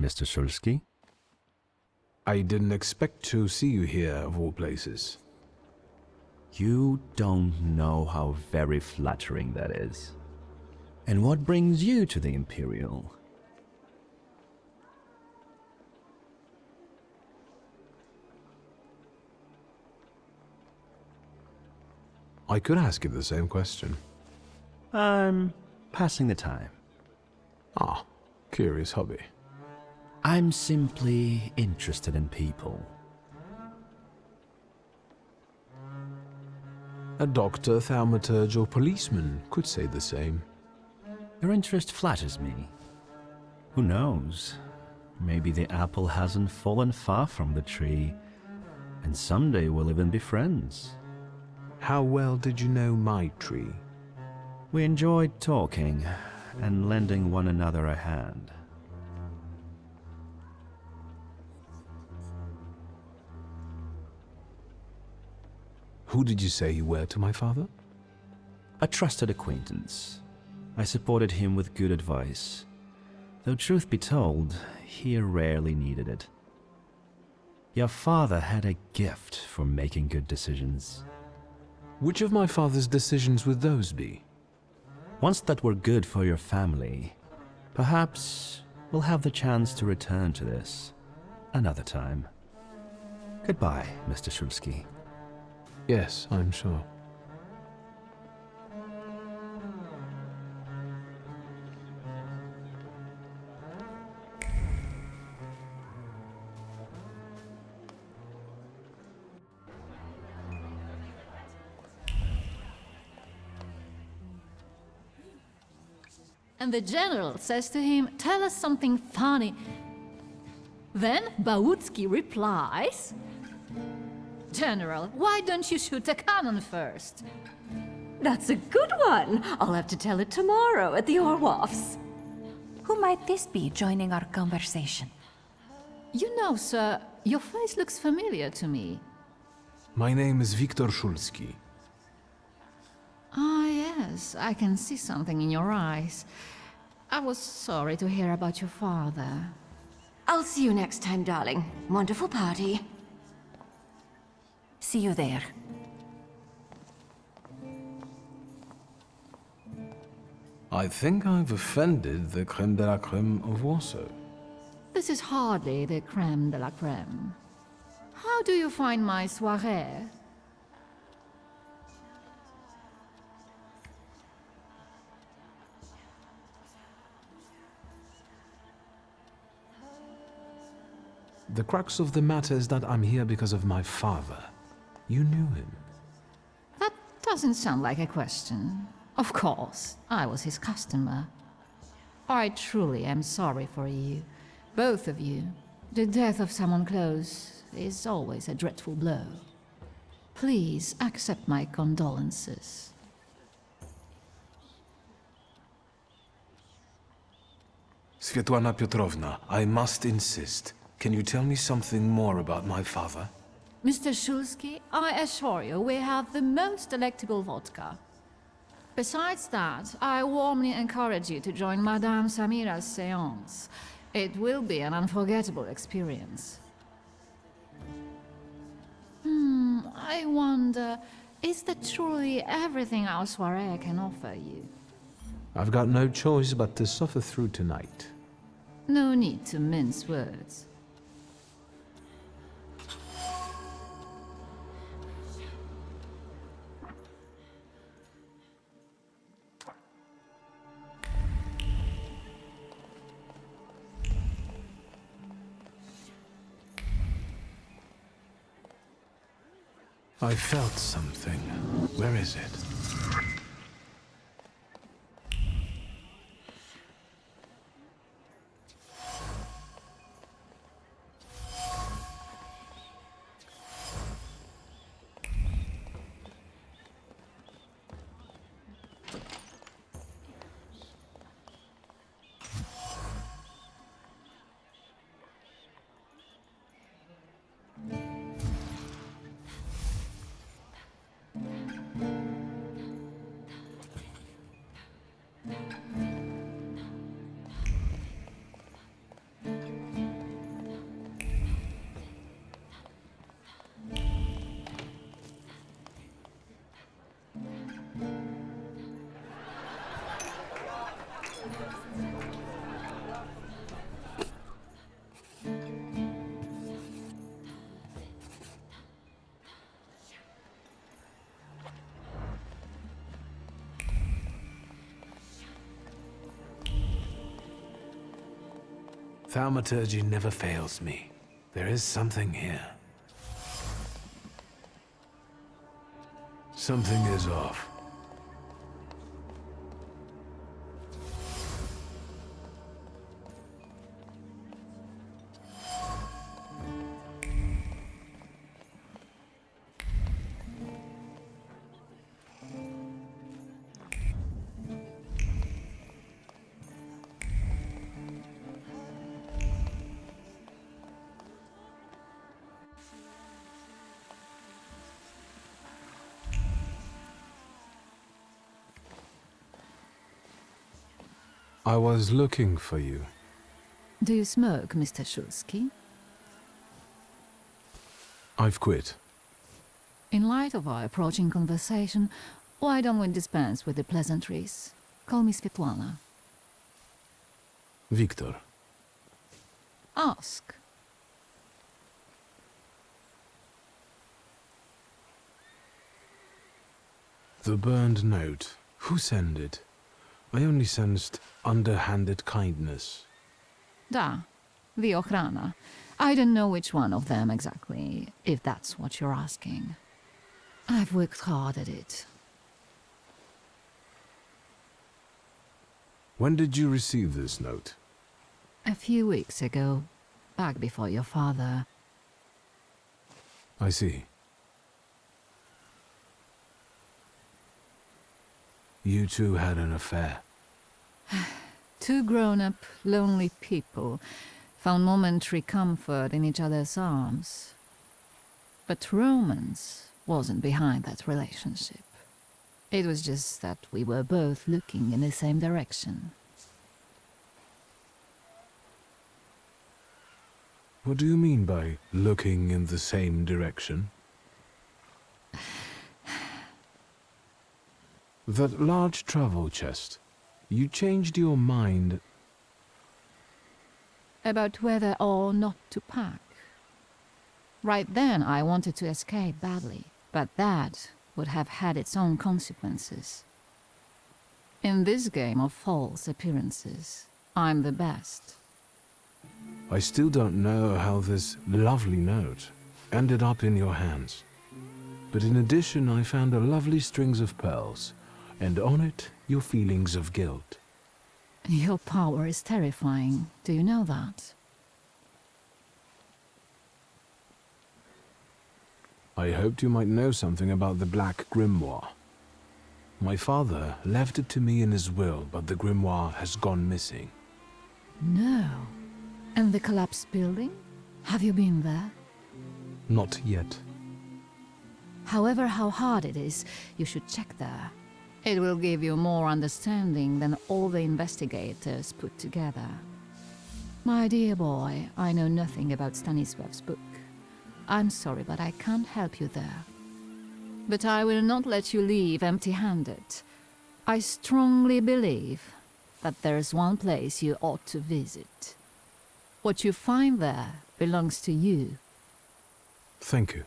Mr. Szulski? I didn't expect to see you here, of all places. You don't know how very flattering that is. And what brings you to the Imperial? I could ask you the same question. I'm passing the time. Ah, curious hobby. I'm simply interested in people. A doctor, thaumaturge, or policeman could say the same. Your interest flatters me. Who knows? Maybe the apple hasn't fallen far from the tree, and someday we'll even be friends. How well did you know my tree? We enjoyed talking and lending one another a hand. Who did you say you were to my father? A trusted acquaintance. I supported him with good advice, though truth be told, he rarely needed it. Your father had a gift for making good decisions. Which of my father's decisions would those be? Ones that were good for your family. Perhaps we'll have the chance to return to this another time. Goodbye, Mr. Szulski. Yes, I'm sure. And the general says to him, "Tell us something funny." Then Bautski replies, "General, why don't you shoot a cannon first?" That's a good one. I'll have to tell it tomorrow at the Orloffs. Who might this be joining our conversation? You know, sir, your face looks familiar to me. My name is Wiktor Szulski. Ah, yes, I can see something in your eyes. I was sorry to hear about your father. I'll see you next time, darling. Wonderful party. See you there. I think I've offended the creme de la creme of Warsaw. This is hardly the creme de la creme. How do you find my soirée? The crux of the matter is that I'm here because of my father. You knew him. That doesn't sound like a question. Of course, I was his customer. I truly am sorry for you, both of you. The death of someone close is always a dreadful blow. Please accept my condolences. Svetlana Petrovna, I must insist. Can you tell me something more about my father? Mr. Shulsky, I assure you we have the most delectable vodka. Besides that, I warmly encourage you to join Madame Samira's séance. It will be an unforgettable experience. I wonder, is that truly everything our soirée can offer you? I've got no choice but to suffer through tonight. No need to mince words. I felt something. Where is it? Thaumaturge never fails me. There is something here. Something is off. I was looking for you. Do you smoke, Mr. Shulsky? I've quit. In light of our approaching conversation, why don't we dispense with the pleasantries? Call me Svetlana. Wiktor. Ask. The burned note. Who sent it? I only sensed underhanded kindness. Da, the Ochrana. I don't know which one of them exactly, if that's what you're asking. I've worked hard at it. When did you receive this note? A few weeks ago, back before your father. I see. You two had an affair. Two grown-up, lonely people found momentary comfort in each other's arms. But romance wasn't behind that relationship. It was just that we were both looking in the same direction. What do you mean by looking in the same direction? That large travel chest. You changed your mind about whether or not to pack. Right then, I wanted to escape badly, but that would have had its own consequences. In this game of false appearances, I'm the best. I still don't know how this lovely note ended up in your hands. But in addition, I found a lovely strings of pearls, and on it, your feelings of guilt. Your power is terrifying. Do you know that? I hoped you might know something about the Black Grimoire. My father left it to me in his will, but the grimoire has gone missing. No. And the collapsed building? Have you been there? Not yet. However, how hard it is, you should check there. It will give you more understanding than all the investigators put together. My dear boy, I know nothing about Stanisław's book. I'm sorry, but I can't help you there. But I will not let you leave empty-handed. I strongly believe that there's one place you ought to visit. What you find there belongs to you. Thank you.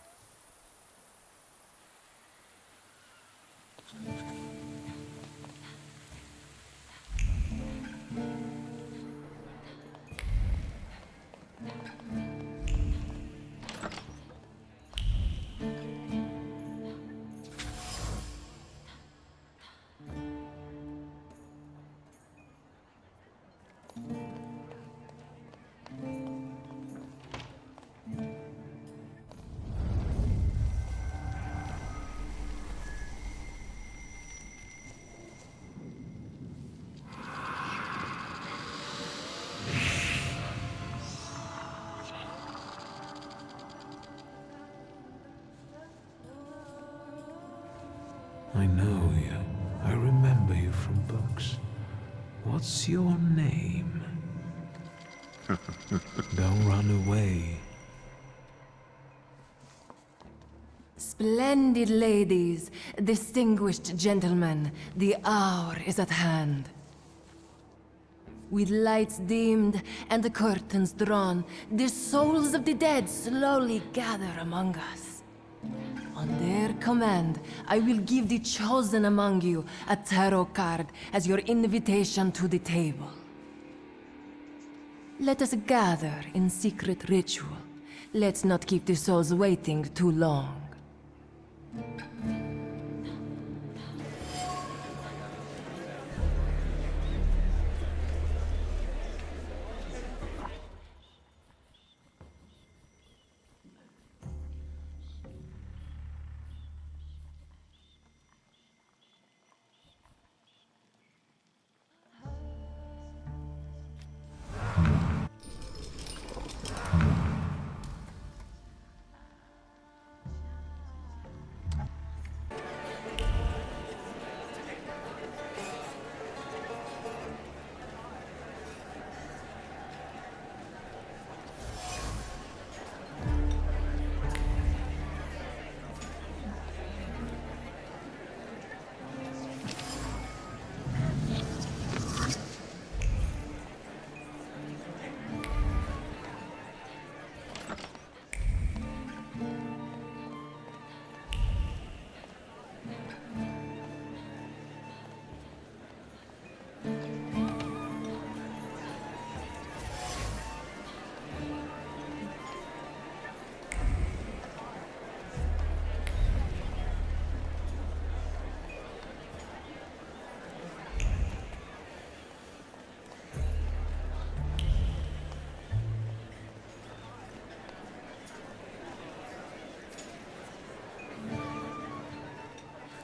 I know you. I remember you from books. What's your name? Don't run away. Splendid ladies, distinguished gentlemen, the hour is at hand. With lights dimmed and the curtains drawn, the souls of the dead slowly gather among us. On their command, I will give the chosen among you a tarot card as your invitation to the table. Let us gather in secret ritual. Let's not keep the souls waiting too long.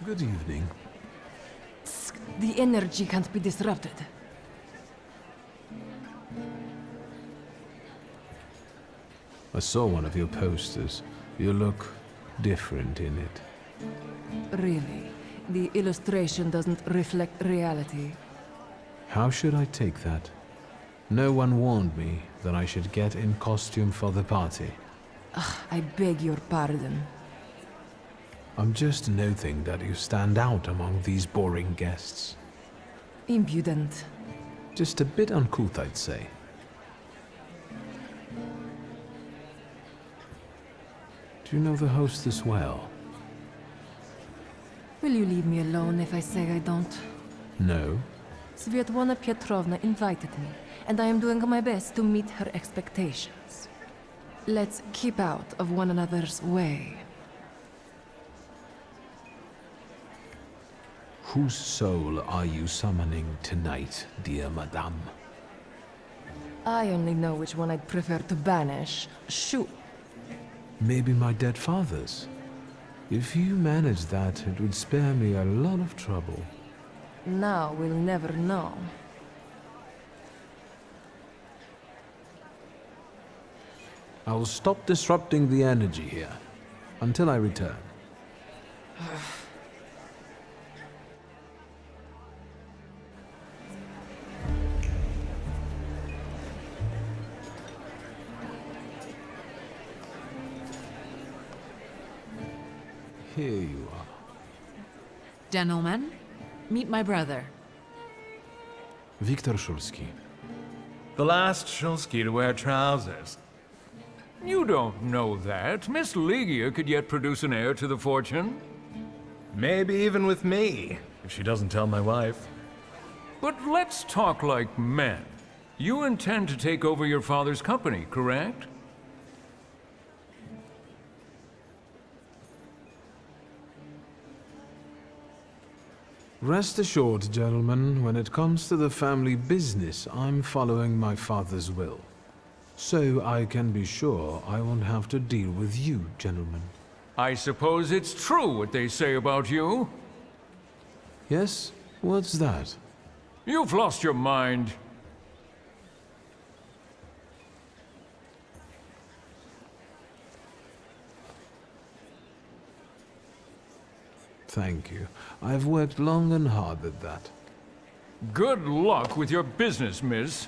Good evening. The energy can't be disrupted. I saw one of your posters. You look different in it. Really, the illustration doesn't reflect reality. How should I take that? No one warned me that I should get in costume for the party. I beg your pardon. I'm just noting that you stand out among these boring guests. Impudent. Just a bit uncouth, I'd say. Do you know the hostess well? Will you leave me alone if I say I don't? No. Svetlana Petrovna invited me, and I am doing my best to meet her expectations. Let's keep out of one another's way. Whose soul are you summoning tonight, dear madame? I only know which one I'd prefer to banish. Shoot. Maybe my dead father's. If you manage that, it would spare me a lot of trouble. Now we'll never know. I will stop disrupting the energy here until I return. Here you are. Gentlemen, meet my brother. Wiktor Szulski. The last Szulski to wear trousers. You don't know that. Miss Ligia could yet produce an heir to the fortune. Maybe even with me, if she doesn't tell my wife. But let's talk like men. You intend to take over your father's company, correct? Rest assured, gentlemen, when it comes to the family business, I'm following my father's will. So I can be sure I won't have to deal with you, gentlemen. I suppose it's true what they say about you? Yes? What's that? You've lost your mind. Thank you. I've worked long and hard at that. Good luck with your business, miss.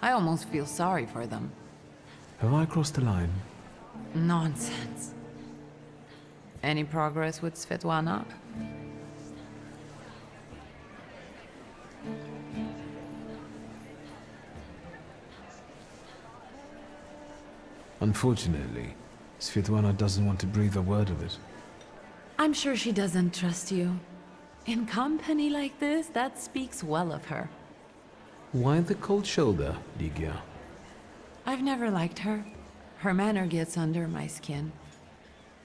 I almost feel sorry for them. Have I crossed the line? Nonsense. Any progress with Svetlana? Unfortunately, Svetlana doesn't want to breathe a word of it. I'm sure she doesn't trust you. In company like this, that speaks well of her. Why the cold shoulder, Ligia? I've never liked her. Her manner gets under my skin.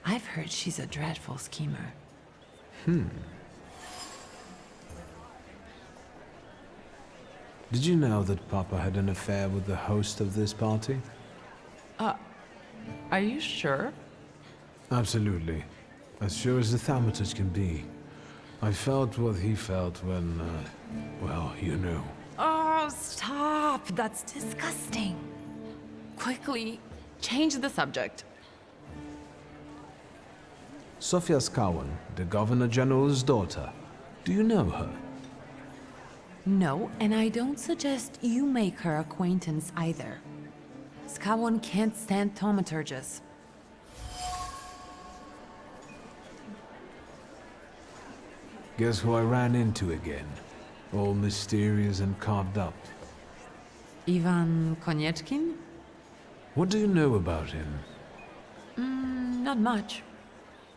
I've heard she's a dreadful schemer. Did you know that Papa had an affair with the host of this party? Are you sure? Absolutely. As sure as the thaumaturge can be. I felt what he felt when, well, you know. Oh, stop! That's disgusting. Quickly, change the subject. Sofia Skawan, the Governor General's daughter. Do you know her? No, and I don't suggest you make her acquaintance either. Skawon can't stand thaumaturges. Guess who I ran into again? All mysterious and carved up. Ivan Konieczkin? What do you know about him? Not much.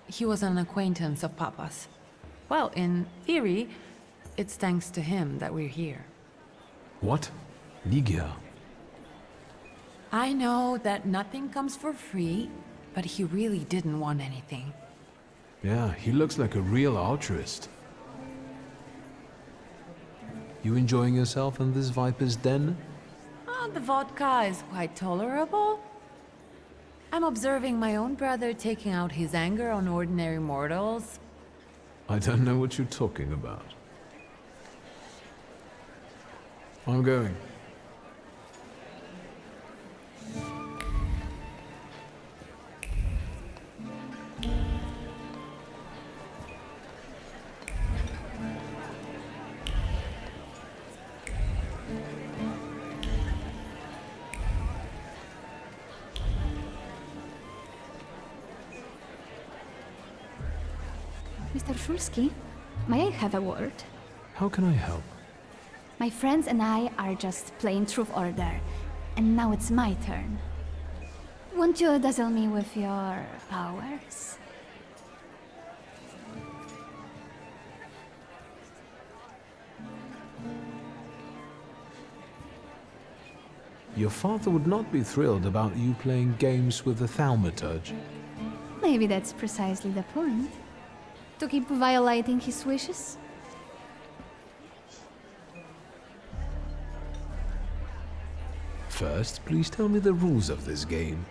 He was an acquaintance of Papa's. Well, in theory, it's thanks to him that we're here. What? Ligia? I know that nothing comes for free, but he really didn't want anything. Yeah, he looks like a real altruist. You enjoying yourself in this viper's den? Oh, the vodka is quite tolerable. I'm observing my own brother taking out his anger on ordinary mortals. I don't know what you're talking about. I'm going. Mr. Szulski, May I have a word? How can I help? My friends and I are just playing Truth Order, and now it's my turn. Won't you dazzle me with your powers? Your father would not be thrilled about you playing games with the Thaumaturge. Maybe that's precisely the point. To keep violating his wishes? First, please tell me the rules of this game.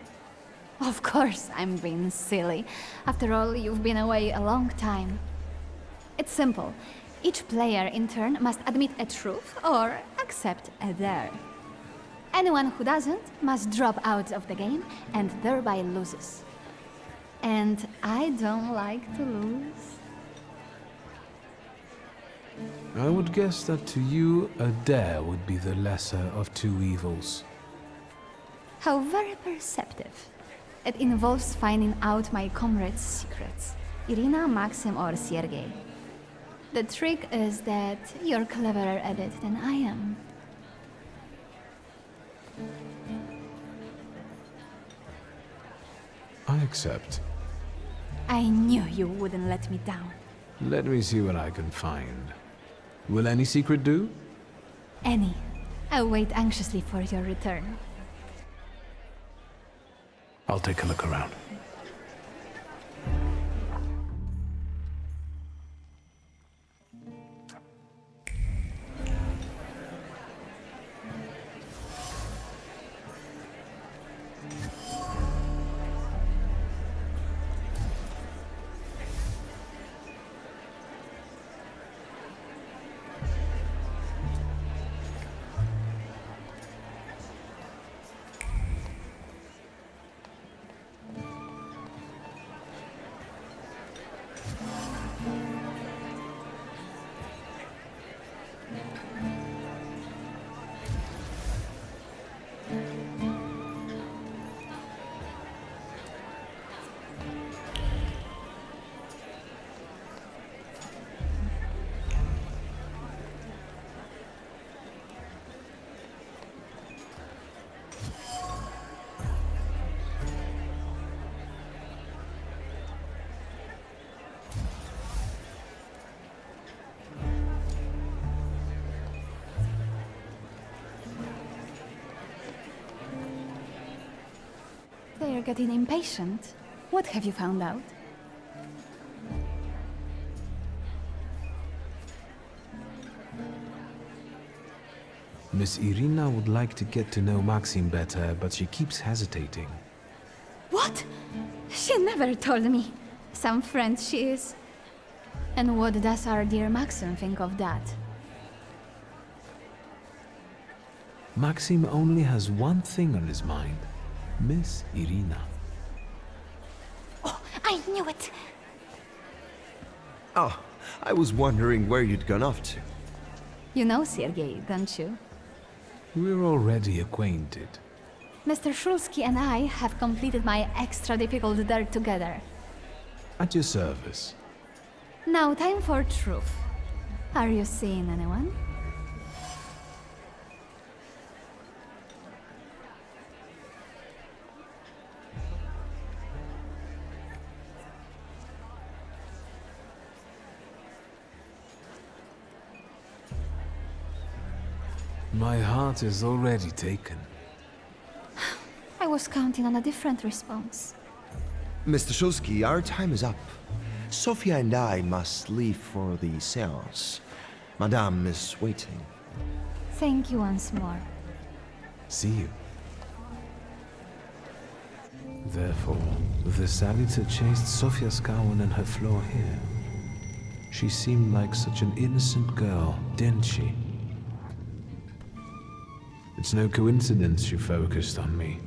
Of course, I'm being silly. After all, you've been away a long time. It's simple. Each player in turn must admit a truth or accept a dare. Anyone who doesn't must drop out of the game and thereby loses. And I don't like to lose. I would guess that to you, a dare would be the lesser of two evils. How very perceptive. It involves finding out my comrades' secrets. Irina, Maxim, or Sergei. The trick is that you're cleverer at it than I am. I accept. I knew you wouldn't let me down. Let me see what I can find. Will any secret do? Any. I'll wait anxiously for your return. I'll take a look around. They're getting impatient. What have you found out? Miss Irina would like to get to know Maxim better, but she keeps hesitating. What? She never told me. Some friend she is. And what does our dear Maxim think of that? Maxim only has one thing on his mind. Miss Irina. Oh, I knew it! Oh, I was wondering where you'd gone off to. You know Sergei, don't you? We're already acquainted. Mr. Shulsky and I have completed my extra difficult dare together. At your service. Now time for truth. Are you seeing anyone? My heart is already taken. I was counting on a different response. Mr. Shulsky, our time is up. Sophia and I must leave for the seance. Madame is waiting. Thank you once more. See you. Therefore, the salutor chased Sofia Scowen and her flaw here. She seemed like such an innocent girl, didn't she? It's no coincidence she focused on me.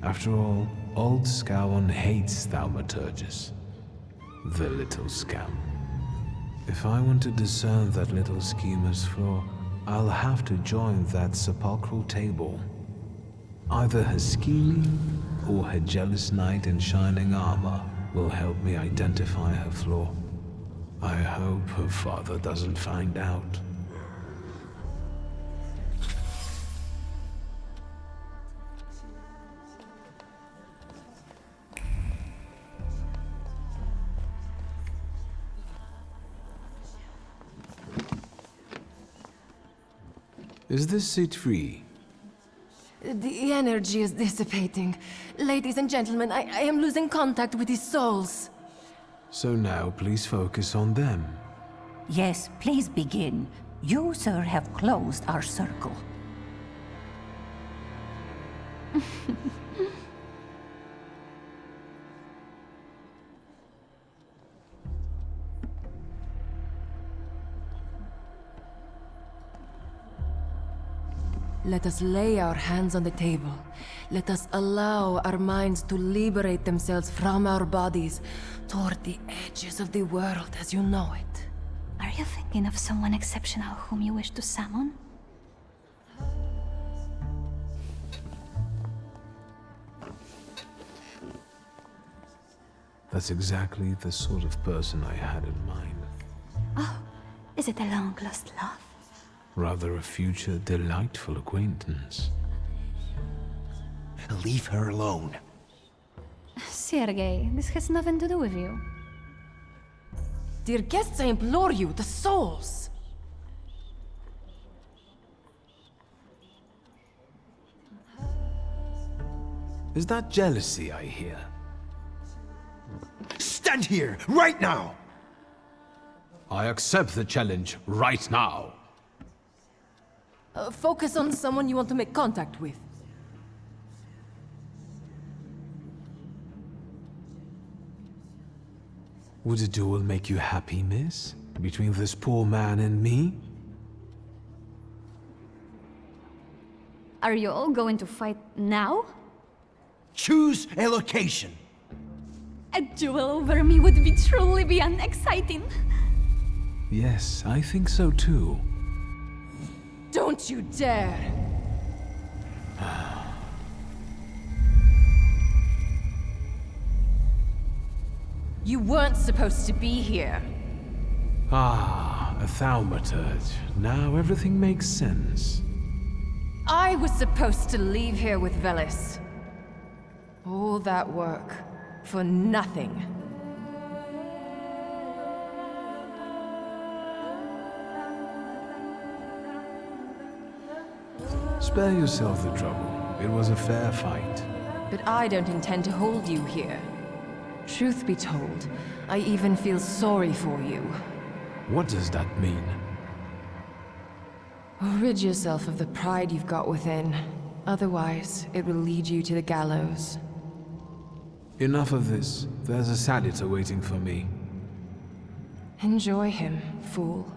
After all, old Scowen hates thaumaturges. The little scam. If I want to discern that little schemer's flaw, I'll have to join that sepulchral table. Either her scheming or her jealous knight in shining armor will help me identify her flaw. I hope her father doesn't find out. Is this seat free? The energy is dissipating. Ladies and gentlemen, I am losing contact with these souls. So now please focus on them. Yes, please begin. You, sir, have closed our circle. Let us lay our hands on the table. Let us allow our minds to liberate themselves from our bodies toward the edges of the world as you know it. Are you thinking of someone exceptional whom you wish to summon? That's exactly the sort of person I had in mind. Oh, is it a long-lost love? Rather a future delightful acquaintance. Leave her alone. Sergei, this has nothing to do with you. Dear guests, I implore you, the souls! Is that jealousy I hear? Stand here, right now! I accept the challenge right now. Focus on someone you want to make contact with. Would a duel make you happy, miss? Between this poor man and me? Are you all going to fight now? Choose a location. A duel over me would be truly beyond exciting. Yes, I think so too. Don't you dare! You weren't supposed to be here. Ah, a thaumaturge. Now everything makes sense. I was supposed to leave here with Velis. All that work for nothing. Spare yourself the trouble. It was a fair fight. But I don't intend to hold you here. Truth be told, I even feel sorry for you. What does that mean? Rid yourself of the pride you've got within. Otherwise, it will lead you to the gallows. Enough of this. There's a salutor waiting for me. Enjoy him, fool.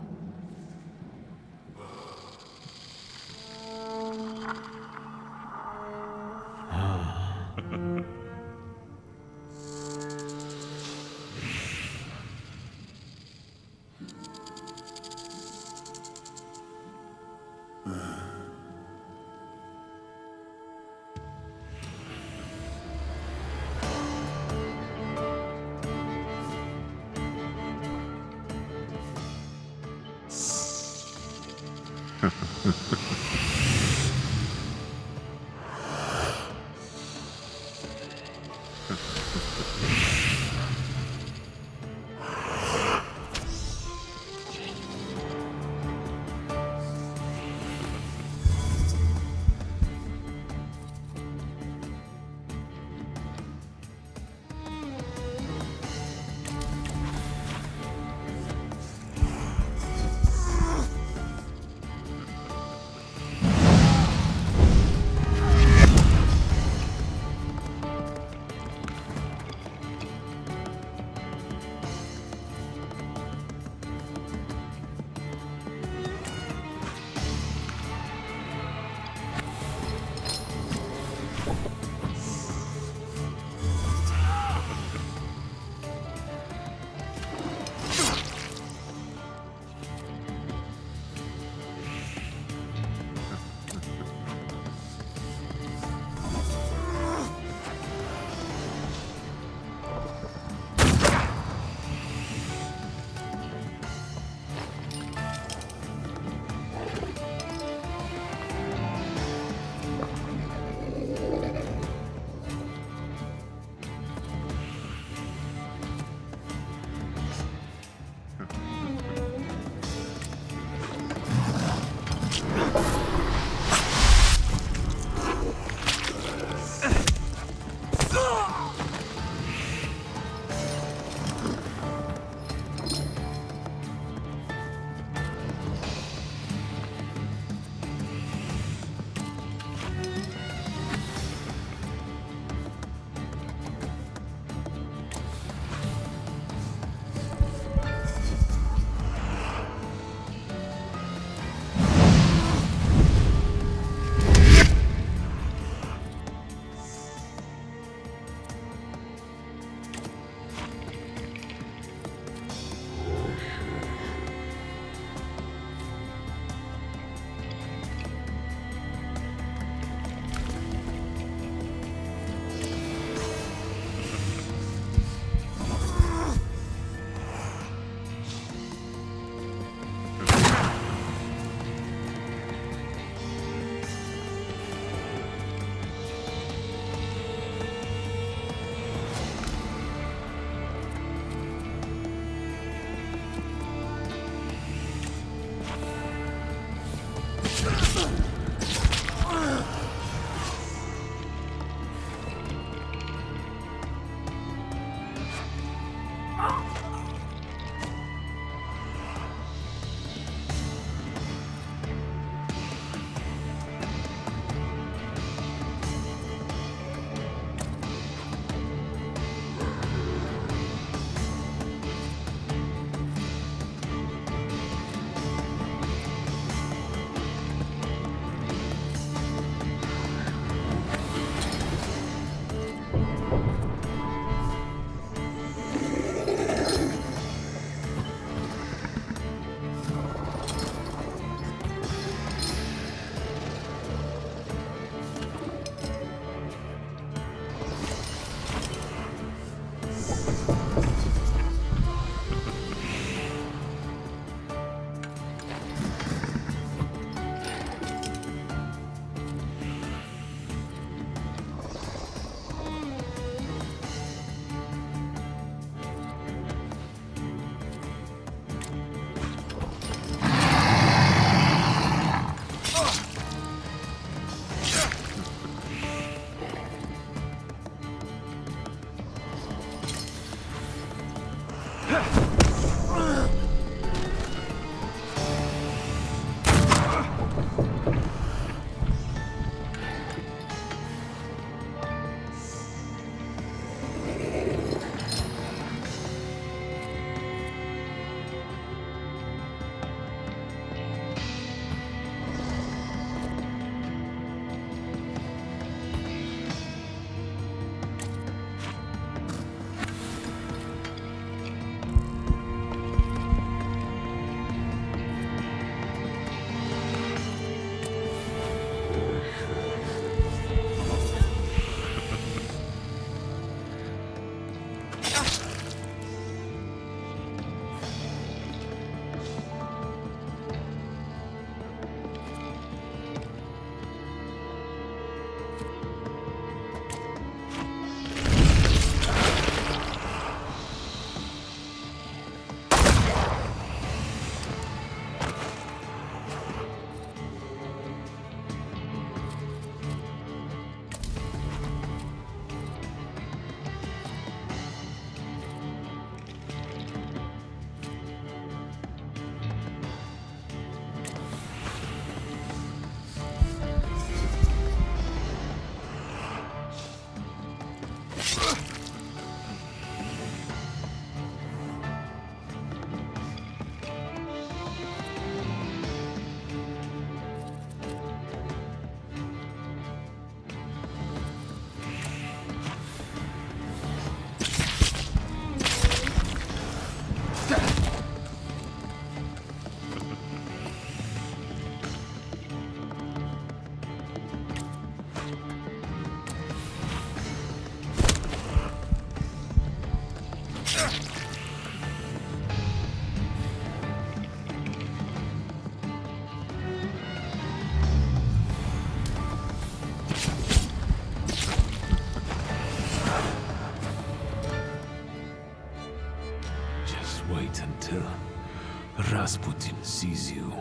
Rasputin sees you.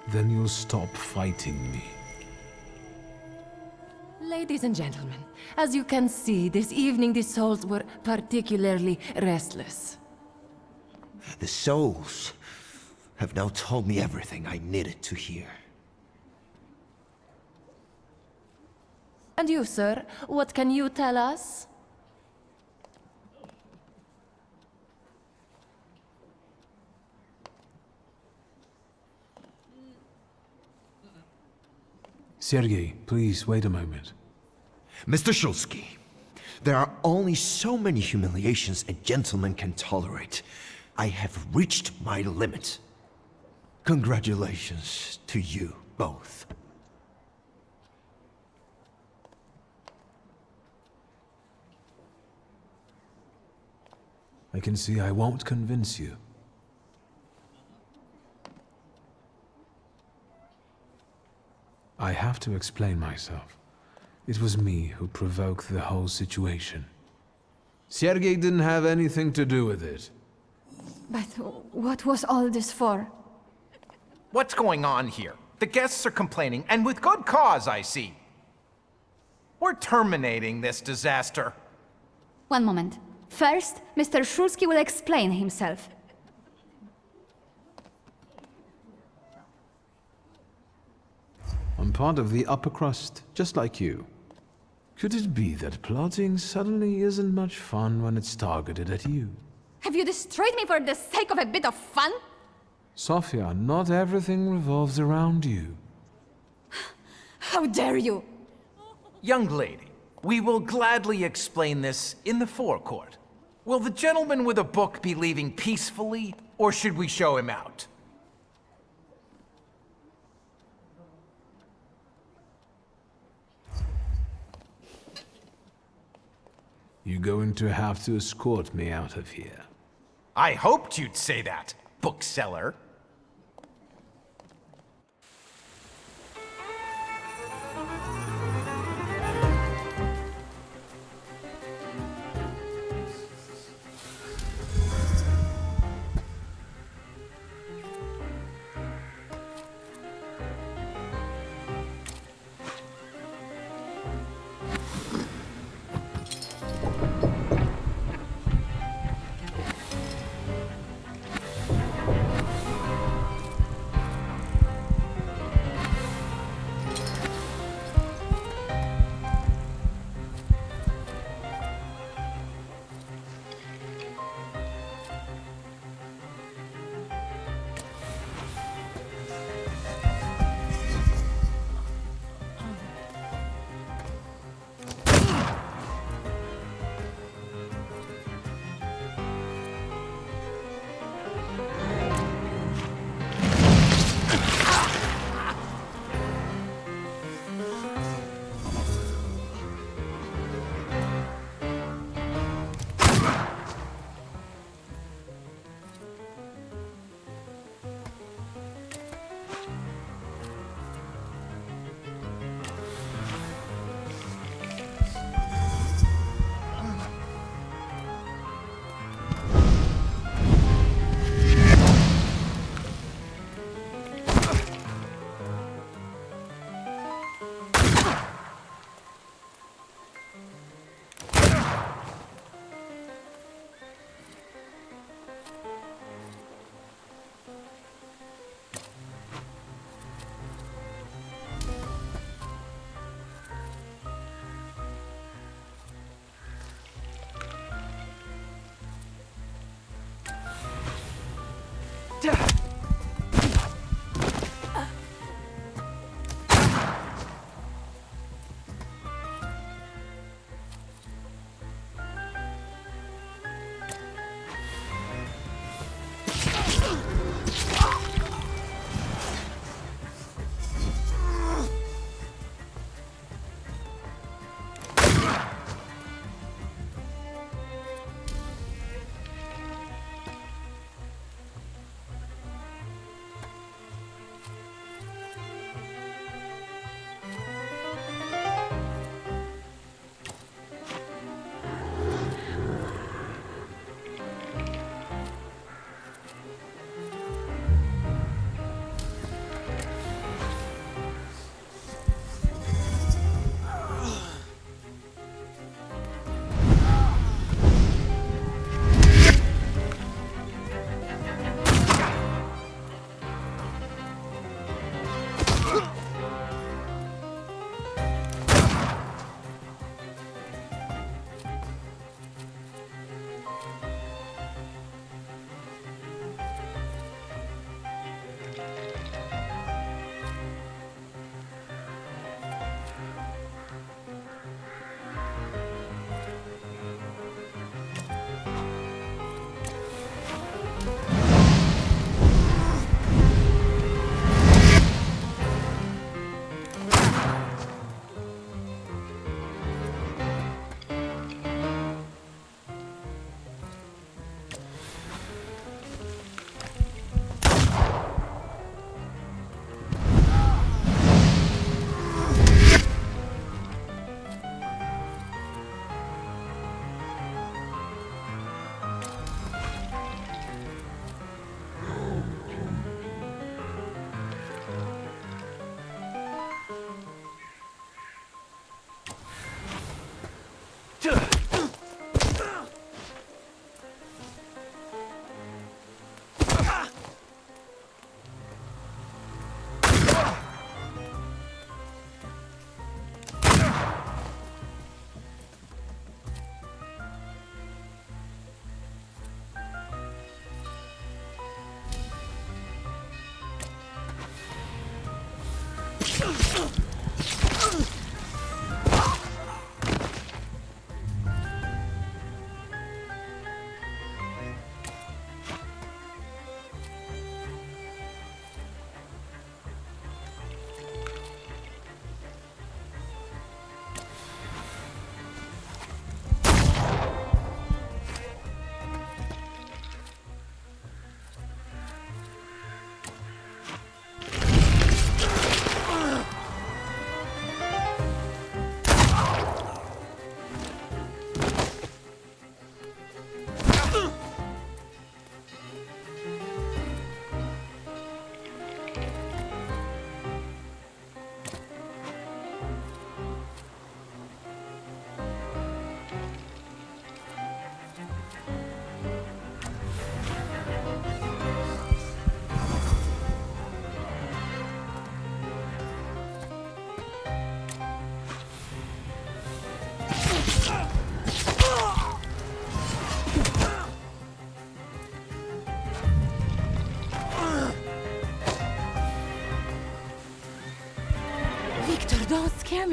Then you'll stop fighting me. Ladies and gentlemen, as you can see, this evening the souls were particularly restless. The souls have now told me everything I needed to hear. And you, sir, what can you tell us? Sergei, please wait a moment. Mr. Shulsky, there are only so many humiliations a gentleman can tolerate. I have reached my limit. Congratulations to you both. I can see I won't convince you. I have to explain myself. It was me who provoked the whole situation. Sergei didn't have anything to do with it. But what was all this for? What's going on here? The guests are complaining, and with good cause, I see. We're terminating this disaster. One moment. First, Mr. Shulsky will explain himself. I'm part of the upper crust, just like you. Could it be that plotting suddenly isn't much fun when it's targeted at you? Have you destroyed me for the sake of a bit of fun? Sofia, not everything revolves around you. How dare you! Young lady, We will gladly explain this in the forecourt. Will the gentleman with a book be leaving peacefully, or should we show him out? You're going to have to escort me out of here. I hoped you'd say that, bookseller.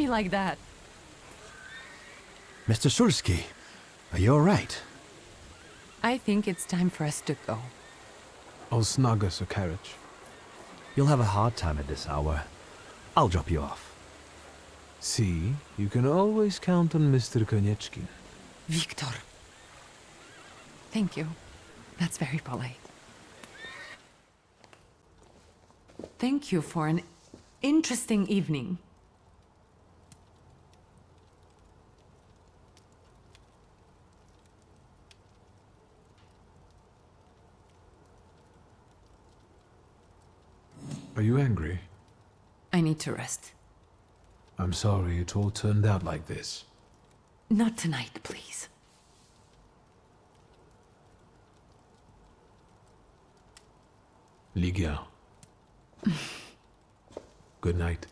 me like that? Mr. Sulski, are you alright? I think it's time for us to go. I'll snug us a carriage. You'll have a hard time at this hour. I'll drop you off. See, you can always count on Mr. Konieczkin. Wiktor. Thank you. That's very polite. Thank you for an interesting evening. Are you angry? I need to rest. I'm sorry it all turned out like this. Not tonight, please. Ligia. Good night.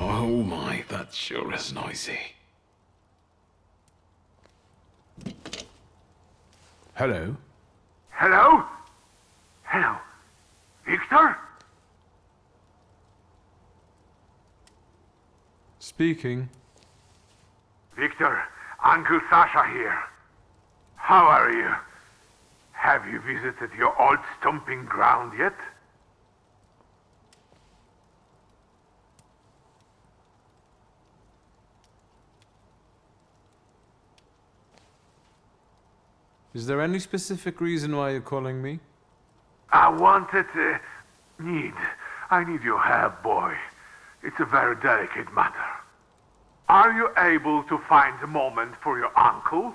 Oh my, that sure is noisy. Hello? Hello? Hello? Wiktor? Speaking. Wiktor, Uncle Sasha here. How are you? Have you visited your old stomping ground yet? Is there any specific reason why you're calling me? I wanted to... I need your help, boy. It's a very delicate matter. Are you able to find a moment for your uncle?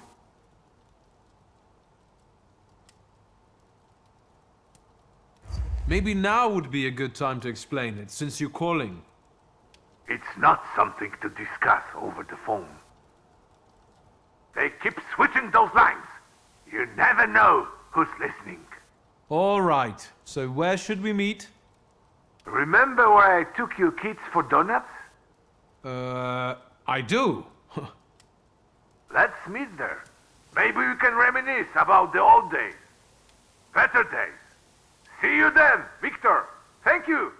Maybe now would be a good time to explain it, since you're calling. It's not something to discuss over the phone. They keep switching those lines. You never know who's listening. All right, so where should we meet? Remember where I took you kids for donuts? I do. Let's meet there. Maybe we can reminisce about the old days. Better days. See you then, Wiktor. Thank you.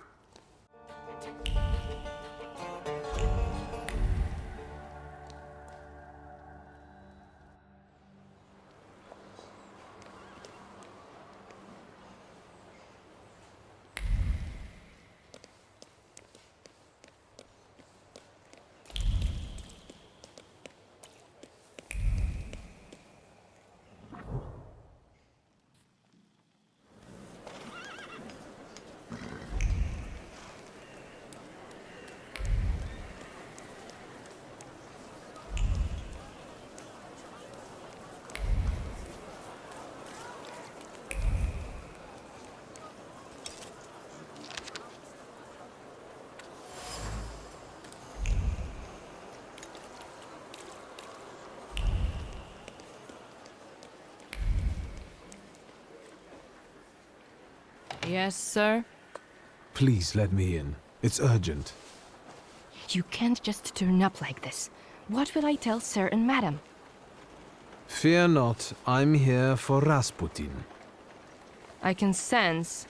Yes, sir? Please let me in. It's urgent. You can't just turn up like this. What will I tell Sir and Madam? Fear not, I'm here for Rasputin. I can sense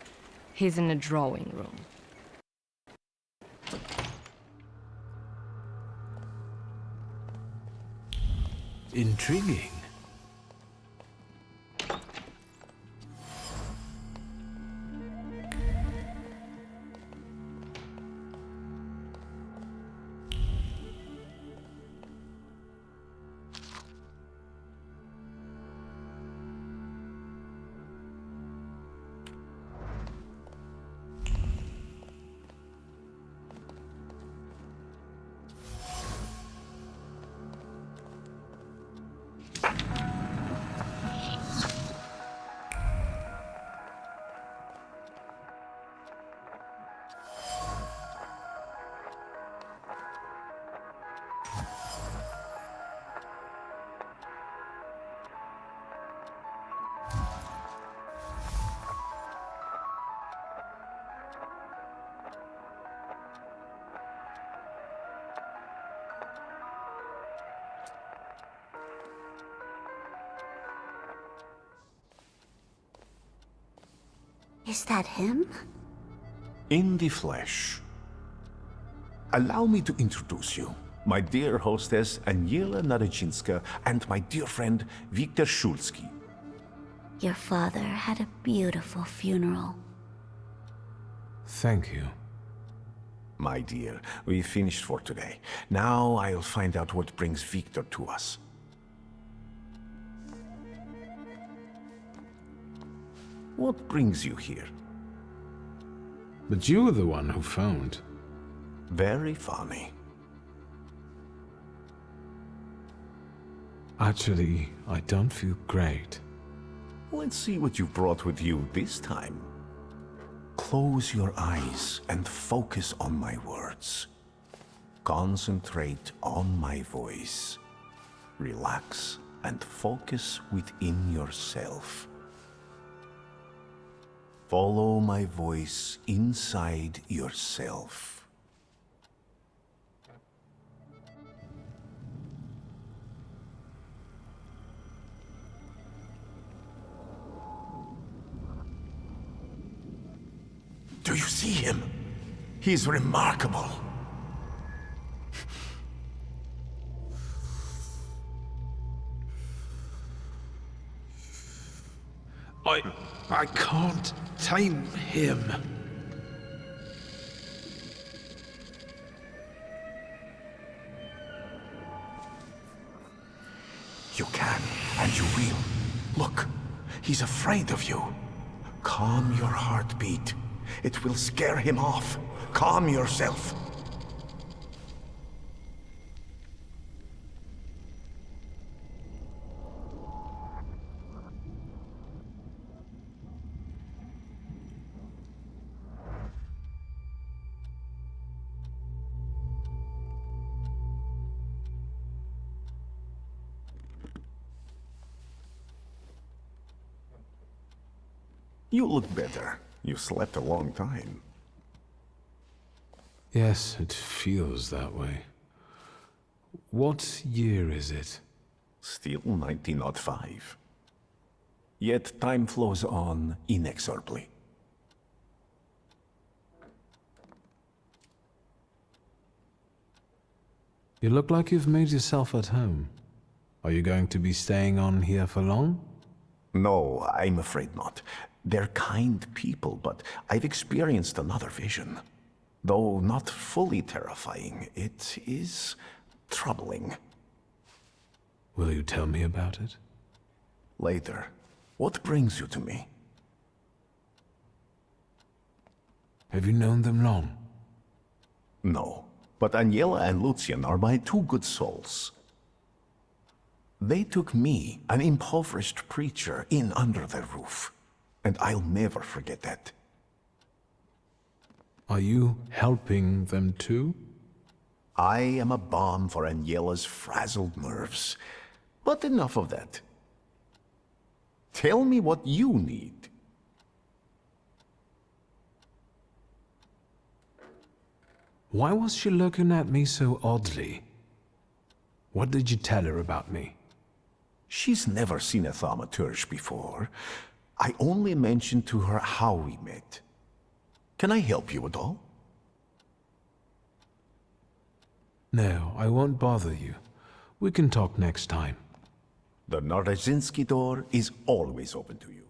he's in the drawing room. Intriguing. Is that him? In the flesh. Allow me to introduce you. My dear hostess, Aniela Naradzinska, and my dear friend, Wiktor Szulski. Your father had a beautiful funeral. Thank you. My dear, we finished for today. Now I'll find out what brings Wiktor to us. What brings you here? But you were the one who phoned. Very funny. Actually, I don't feel great. Let's see what you brought with you this time. Close your eyes and focus on my words. Concentrate on my voice. Relax and focus within yourself. Follow my voice inside yourself. Do you see him? He's remarkable. I can't tame him. You can, and you will. Look, he's afraid of you. Calm your heartbeat. It will scare him off. Calm yourself. You look better. You slept a long time. Yes, it feels that way. What year is it? Still 1905. Yet time flows on inexorably. You look like you've made yourself at home. Are you going to be staying on here for long? No, I'm afraid not. They're kind people, but I've experienced another vision. Though not fully terrifying, it is troubling. Will you tell me about it? Later. What brings you to me? Have you known them long? No, but Aniela and Lucian are my two good souls. They took me, an impoverished preacher, in under their roof. And I'll never forget that. Are you helping them too? I am a balm for Aniela's frazzled nerves. But enough of that. Tell me what you need. Why was she looking at me so oddly? What did you tell her about me? She's never seen a thaumaturge before. I only mentioned to her how we met. Can I help you at all? No, I won't bother you. We can talk next time. The Naradzinski door is always open to you.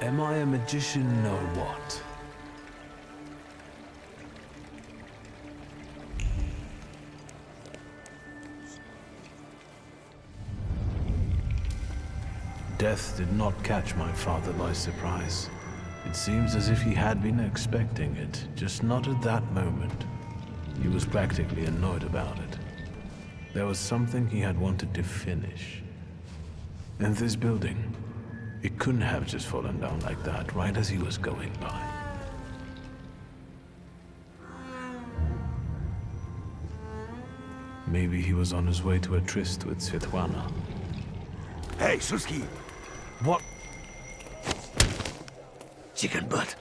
Am I a magician or what? Death did not catch my father by surprise. It seems as if he had been expecting it, just not at that moment. He was practically annoyed about it. There was something he had wanted to finish. And this building, it couldn't have just fallen down like that, right as he was going by. Maybe he was on his way to a tryst with Svetlana. Hey, Suski! What? Chicken butt.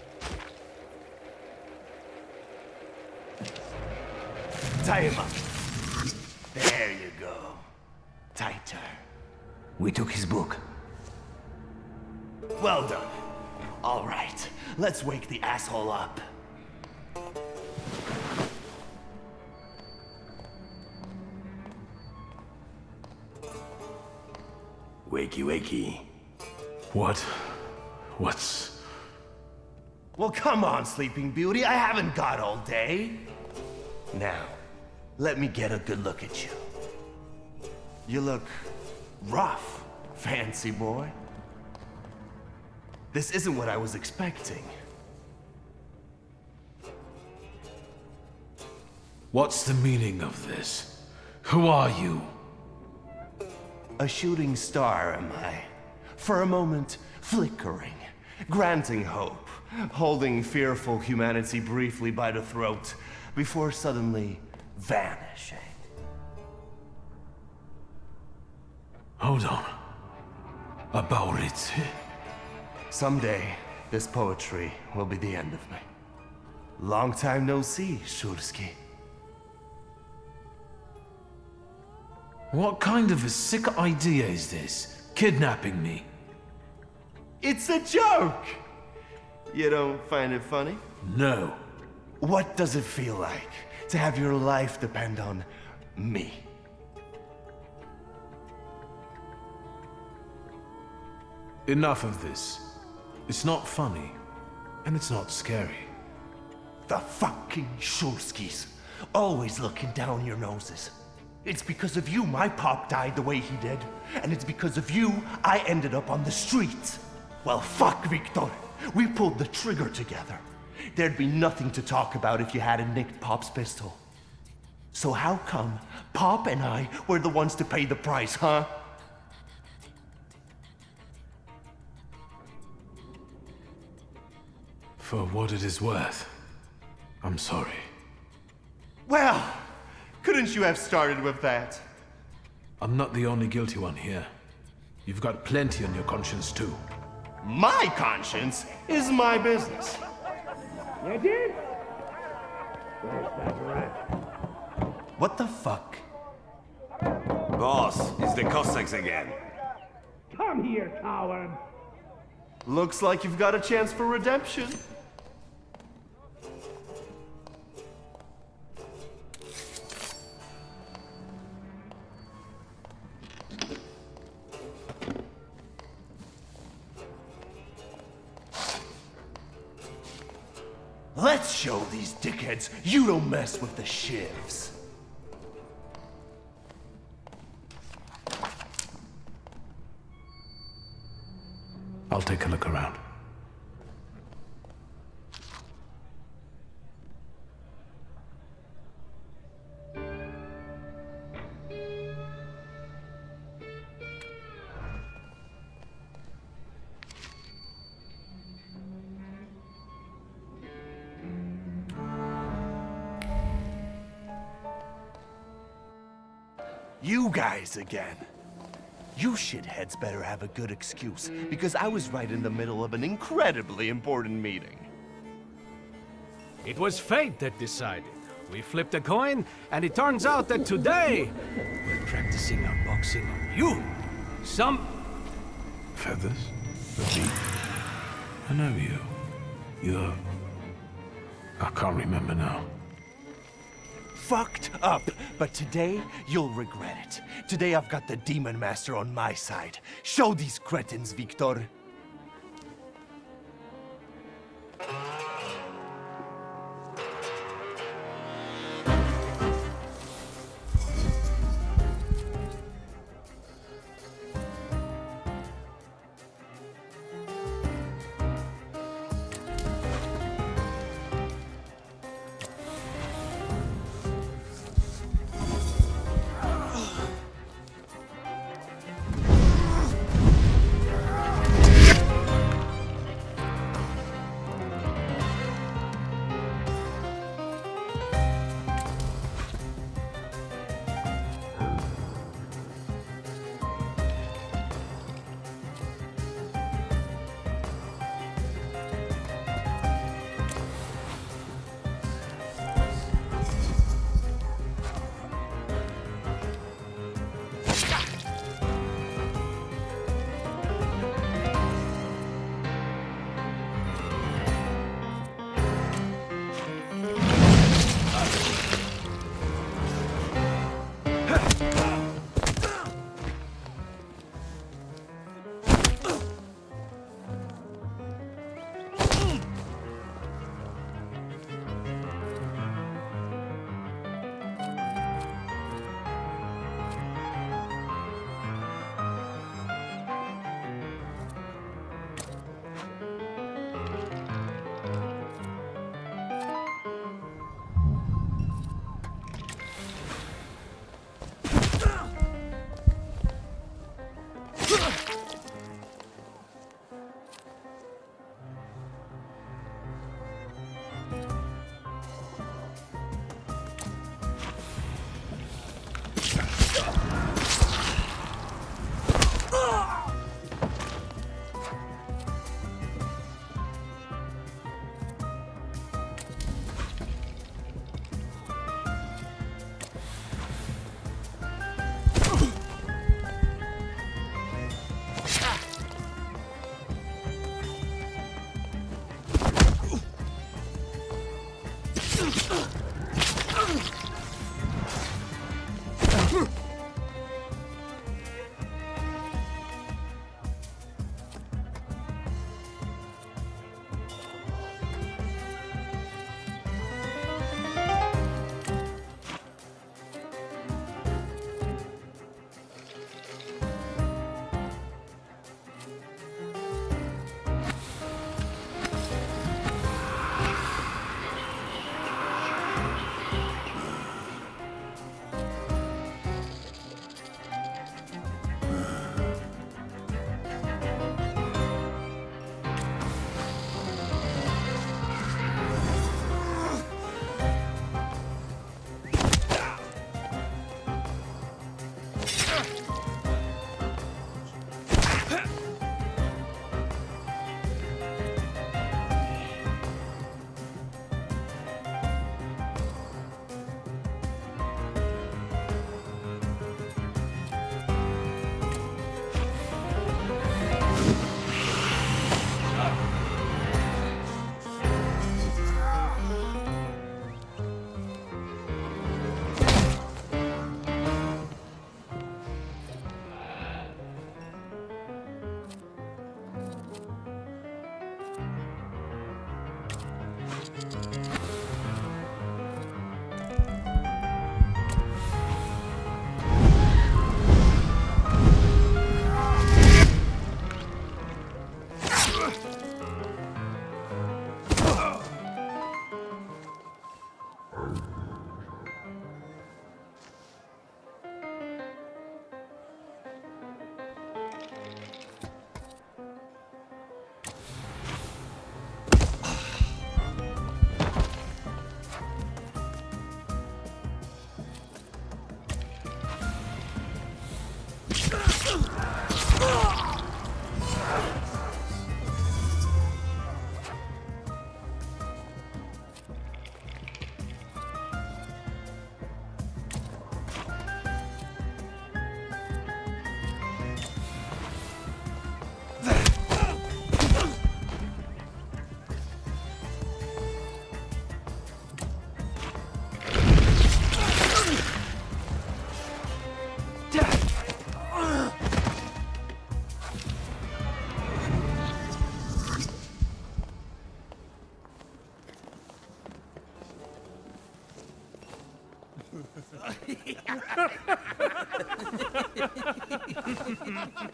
Tie him up. There you go. Tighter. We took his book. Well done. All right, let's wake the asshole up. Wakey, wakey. What's... Well, come on, Sleeping Beauty. I haven't got all day. Now, let me get a good look at you. You look rough, fancy boy. This isn't what I was expecting. What's the meaning of this? Who are you? A shooting star, am I? For a moment, flickering, granting hope, holding fearful humanity briefly by the throat, before suddenly vanishing. Hold on. About it. Someday, this poetry will be the end of me. Long time no see, Shurski. What kind of a sick idea is this? Kidnapping me? It's a joke! You don't find it funny? No. What does it feel like to have your life depend on me? Enough of this. It's not funny, and it's not scary. The fucking Shurskis, always looking down your noses. It's because of you my pop died the way he did, and it's because of you I ended up on the streets. Well, fuck, Wiktor. We pulled the trigger together. There'd be nothing to talk about if you hadn't nicked Pop's pistol. So how come Pop and I were the ones to pay the price, huh? For what it is worth, I'm sorry. Well, couldn't you have started with that? I'm not the only guilty one here. You've got plenty on your conscience too. My conscience is my business. You did? What the fuck? Boss, it's the Cossacks again. Come here, coward. Looks like you've got a chance for redemption. Let's show these dickheads you don't mess with the shivs. I'll take a look around. You guys again. You shitheads better have a good excuse, because I was right in the middle of an incredibly important meeting. It was fate that decided. We flipped a coin, and it turns out that today, we're practicing our boxing on you. Feathers? Repeat? I know you. You're... I can't remember now. Fucked up, but today you'll regret it. Today I've got the Demon Master on my side. Show these cretins, Wiktor.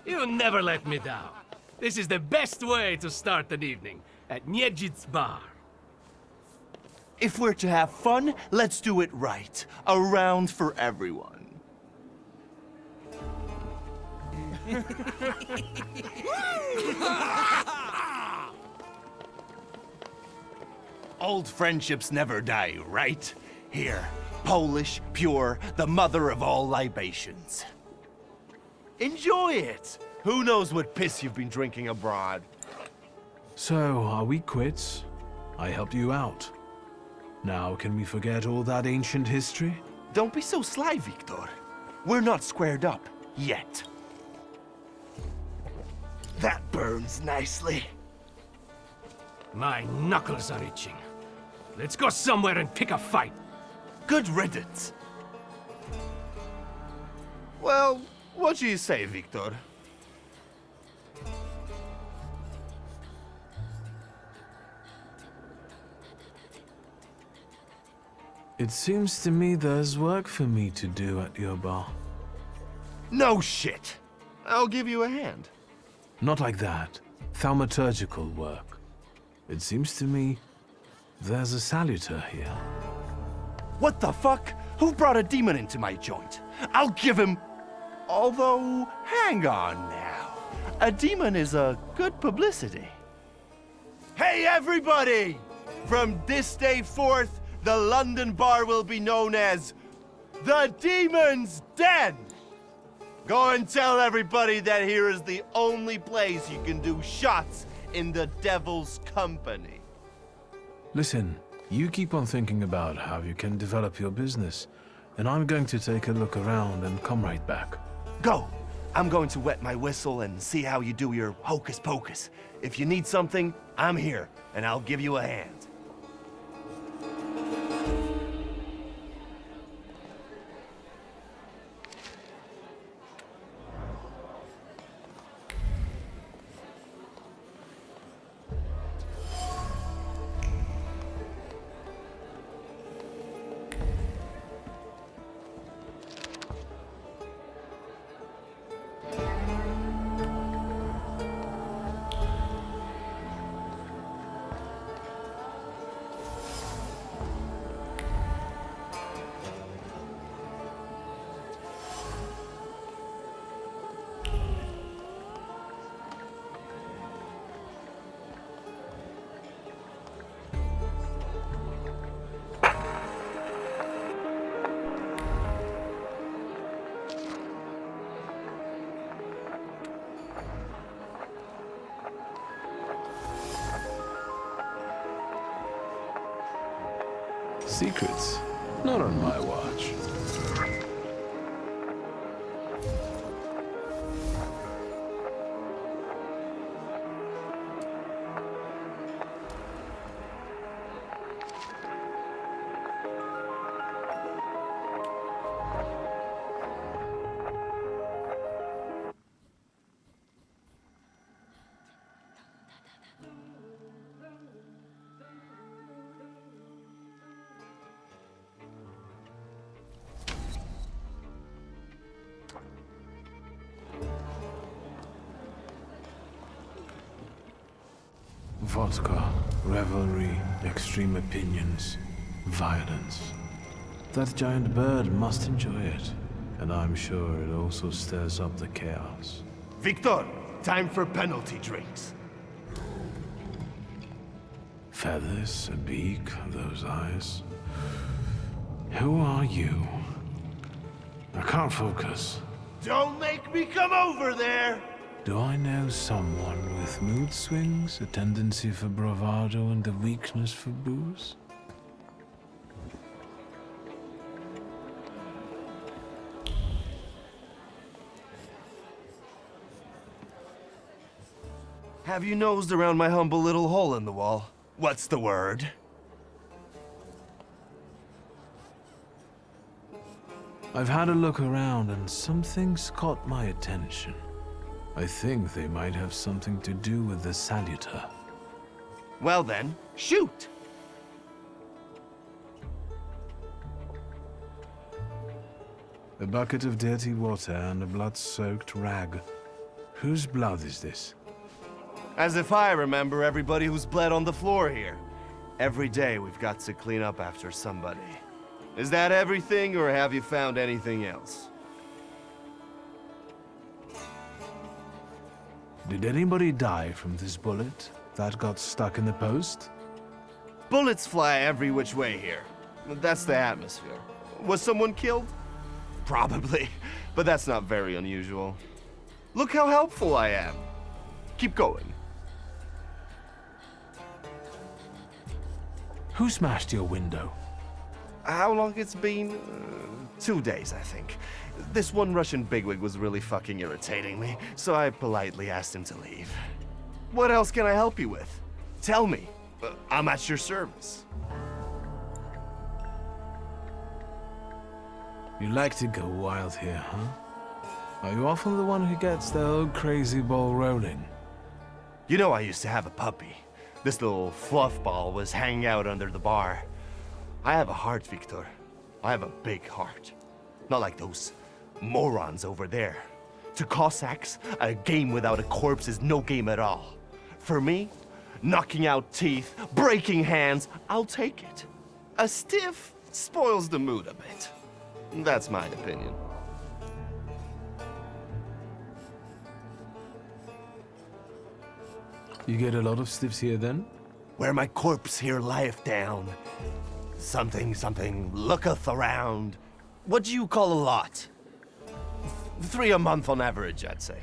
You never let me down. This is the best way to start an evening, at Niedzic's bar. If we're to have fun, let's do it right. A round for everyone. Old friendships never die, right? Here, Polish, pure, the mother of all libations. Enjoy it! Who knows what piss you've been drinking abroad? So, are we quits? I helped you out. Now, can we forget all that ancient history? Don't be so sly, Wiktor. We're not squared up, yet. That burns nicely. My knuckles are itching. Let's go somewhere and pick a fight. Good riddance. Well, what do you say, Wiktor? It seems to me there's work for me to do at your bar. No shit! I'll give you a hand. Not like that. Thaumaturgical work. It seems to me there's a salutor here. What the fuck? Who brought a demon into my joint? I'll give him... Although, hang on now. A demon is a good publicity. Hey everybody! From this day forth, the London bar will be known as the Demon's Den! Go and tell everybody that here is the only place you can do shots in the devil's company. Listen, you keep on thinking about how you can develop your business, and I'm going to take a look around and come right back. Go! I'm going to wet my whistle and see how you do your hocus pocus. If you need something, I'm here, and I'll give you a hand. Secrets? Not on my watch. Vodka, revelry, extreme opinions, violence. That giant bird must enjoy it, and I'm sure it also stirs up the chaos. Wiktor, time for penalty drinks. Feathers, a beak, those eyes. Who are you? I can't focus. Don't make me come over there! Do I know someone with mood swings, a tendency for bravado, and a weakness for booze? Have you nosed around my humble little hole in the wall? What's the word? I've had a look around and something's caught my attention. I think they might have something to do with the salutor. Well then, shoot! A bucket of dirty water and a blood-soaked rag. Whose blood is this? As if I remember everybody who's bled on the floor here. Every day we've got to clean up after somebody. Is that everything, or have you found anything else? Did anybody die from this bullet that got stuck in the post? Bullets fly every which way here. That's the atmosphere. Was someone killed? Probably, but that's not very unusual. Look how helpful I am. Keep going. Who smashed your window? How long it's been? 2 days, I think. This one Russian bigwig was really fucking irritating me, so I politely asked him to leave. What else can I help you with? Tell me. I'm at your service. You like to go wild here, huh? Are you often the one who gets the whole crazy ball rolling? You know I used to have a puppy. This little fluff ball was hanging out under the bar. I have a heart, Wiktor. I have a big heart. Not like those morons over there. To Cossacks, a game without a corpse is no game at all. For me, knocking out teeth, breaking hands, I'll take it. A stiff spoils the mood a bit. That's my opinion. You get a lot of stiffs here then? Where my corpse here lieth down. Something looketh around. What do you call a lot? 3 a month on average, I'd say.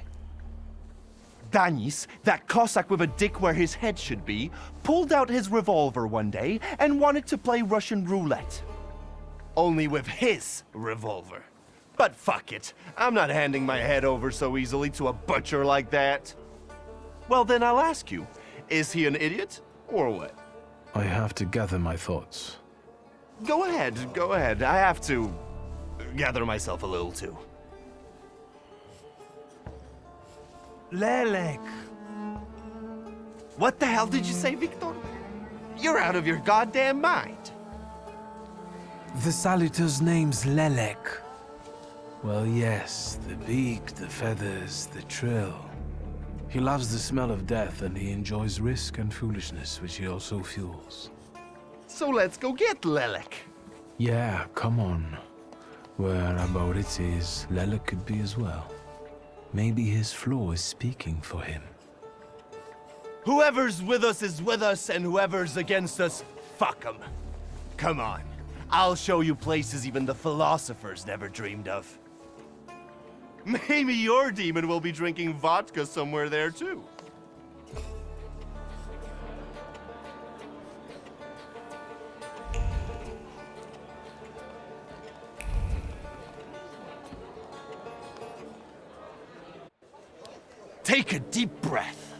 Danis, that Cossack with a dick where his head should be, pulled out his revolver one day and wanted to play Russian roulette. Only with his revolver. But fuck it, I'm not handing my head over so easily to a butcher like that. Well then I'll ask you, is he an idiot or what? I have to gather my thoughts. Go ahead. I have to gather myself a little too. Lelek. What the hell did you say, Wiktor? You're out of your goddamn mind. The salutor's name's Lelek. Well, yes, the beak, the feathers, the trill. He loves the smell of death and he enjoys risk and foolishness, which he also fuels. So let's go get Lelek. Yeah, come on. Whereabout it is, Lelek could be as well. Maybe his flaw is speaking for him. Whoever's with us is with us, and whoever's against us, fuck 'em. Come on, I'll show you places even the philosophers never dreamed of. Maybe your demon will be drinking vodka somewhere there too. Take a deep breath.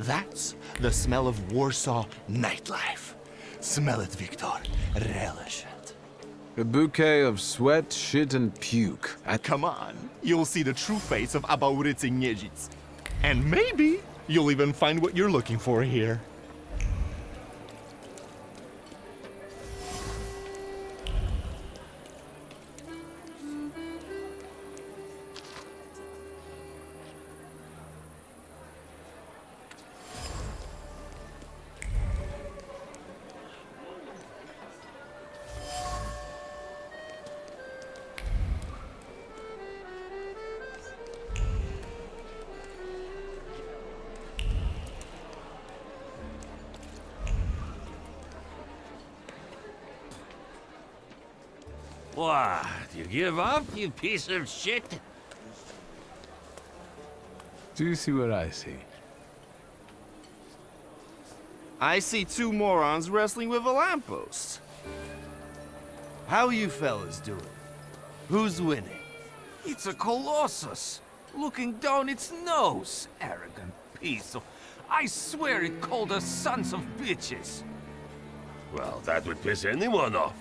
That's the smell of Warsaw nightlife. Smell it, Wiktor. Relish it. A bouquet of sweat, shit, and puke. Come on, you'll see the true face of Abaurycy Niedzic. And maybe you'll even find what you're looking for here. What? You give up, you piece of shit? Do you see what I see? I see two morons wrestling with a lamppost. How you fellas doing? Who's winning? It's a colossus, looking down its nose. Arrogant piece of... I swear it called us sons of bitches. Well, that would piss anyone off.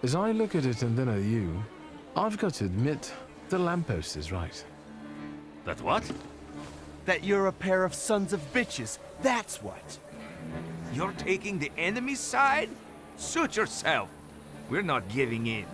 As I look at it and then at you, I've got to admit, the lamppost is right. That what? That you're a pair of sons of bitches, that's what. You're taking the enemy's side? Suit yourself. We're not giving in.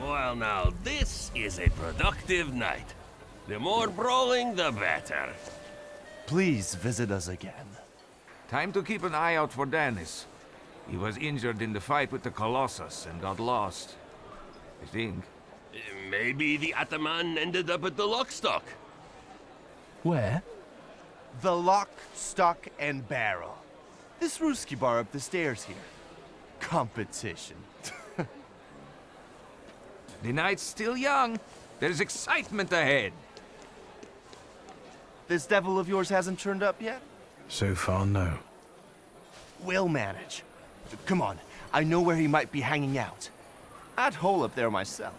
Well, now, this is a productive night. The more brawling, the better. Please visit us again. Time to keep an eye out for Dennis. He was injured in the fight with the Colossus and got lost. I think. Maybe the Ataman ended up at the Lockstock. Where? The lock, stock, and barrel. This Ruski bar up the stairs here. Competition. The night's still young. There's excitement ahead. This devil of yours hasn't turned up yet? So far, no. We'll manage. Come on, I know where he might be hanging out. I'd hole up there myself.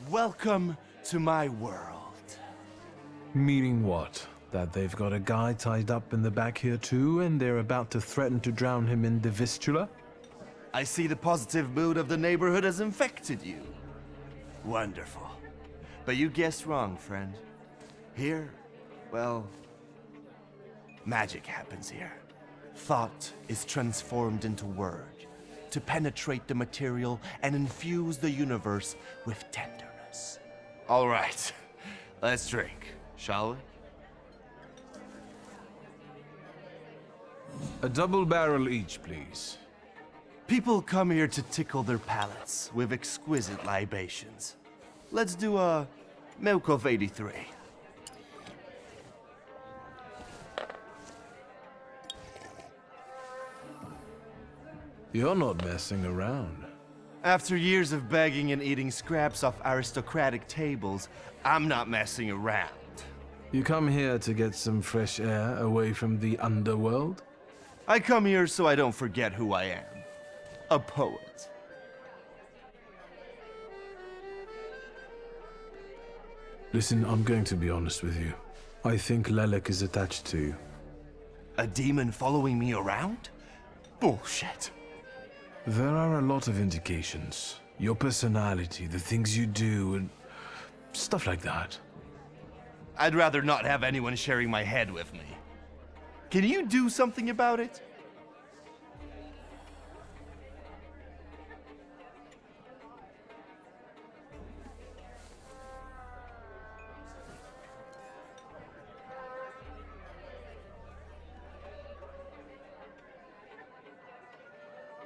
Welcome to my world. Meaning what? That they've got a guy tied up in the back here too, and they're about to threaten to drown him in the Vistula? I see the positive mood of the neighborhood has infected you. Wonderful. But you guessed wrong, friend. Here, well, magic happens here. Thought is transformed into word, to penetrate the material and infuse the universe with tenderness. All right, let's drink, shall we? A double barrel each, please. People come here to tickle their palates with exquisite libations. Let's do a Milk of 83. You're not messing around. After years of begging and eating scraps off aristocratic tables, I'm not messing around. You come here to get some fresh air away from the underworld? I come here so I don't forget who I am. A poet. Listen, I'm going to be honest with you. I think Lelek is attached to you. A demon following me around? Bullshit. There are a lot of indications. Your personality, the things you do, and stuff like that. I'd rather not have anyone sharing my head with me. Can you do something about it?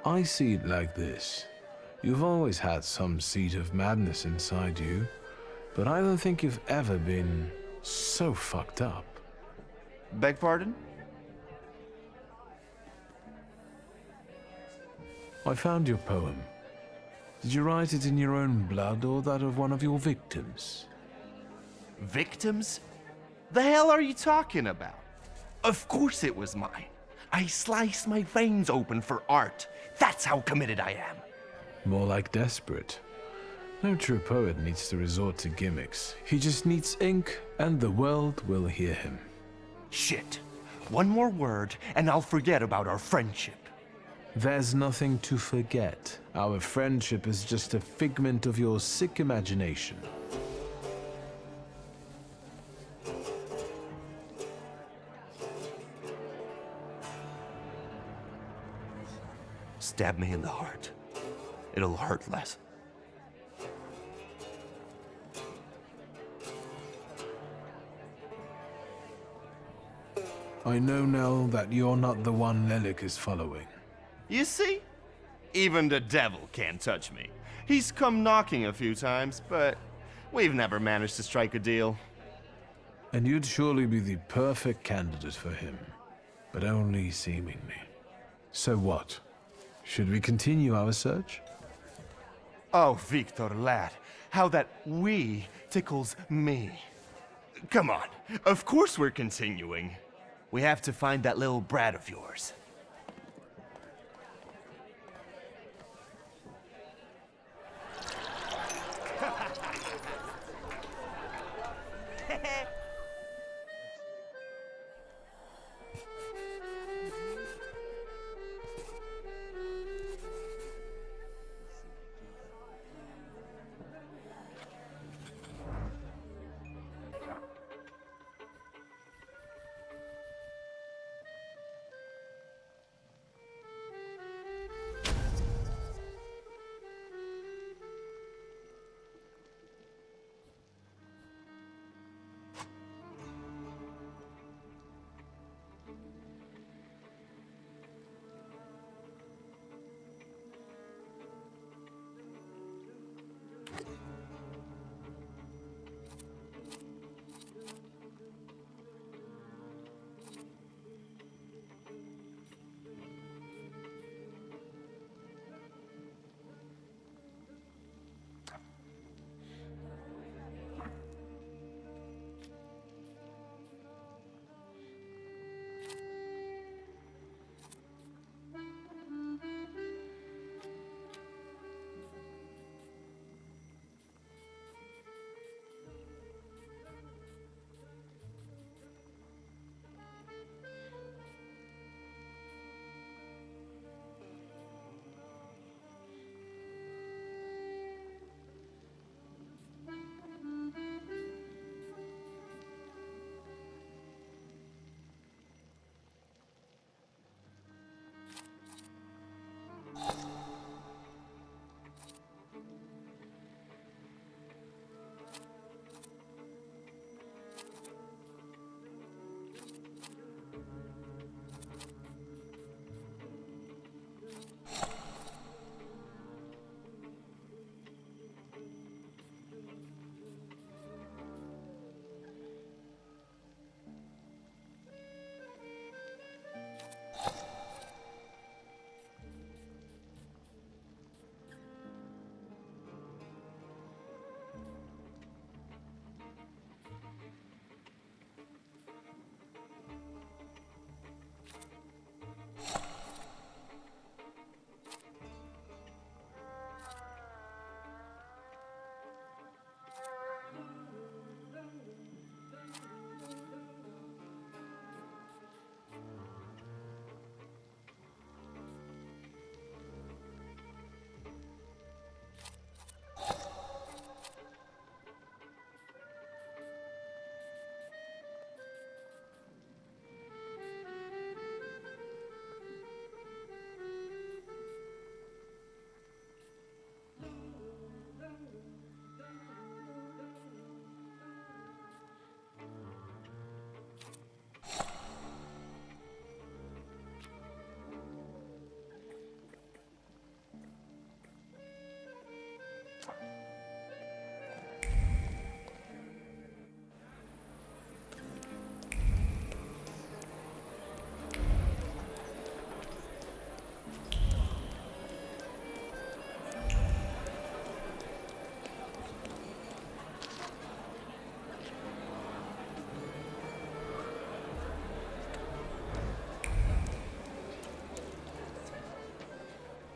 I see it like this. You've always had some seed of madness inside you, but I don't think you've ever been so fucked up. Beg pardon? I found your poem. Did you write it in your own blood or that of one of your victims? Victims? The hell are you talking about? Of course it was mine. I sliced my veins open for art. That's how committed I am. More like desperate. No true poet needs to resort to gimmicks. He just needs ink, and the world will hear him. Shit. One more word, and I'll forget about our friendship. There's nothing to forget. Our friendship is just a figment of your sick imagination. Stab me in the heart. It'll hurt less. I know now that you're not the one Lelek is following. You see? Even the devil can't touch me. He's come knocking a few times, but we've never managed to strike a deal. And you'd surely be the perfect candidate for him, but only seemingly. So what? Should we continue our search? Oh, Wiktor, lad, how that "we" tickles me. Come on, of course we're continuing. We have to find that little brat of yours.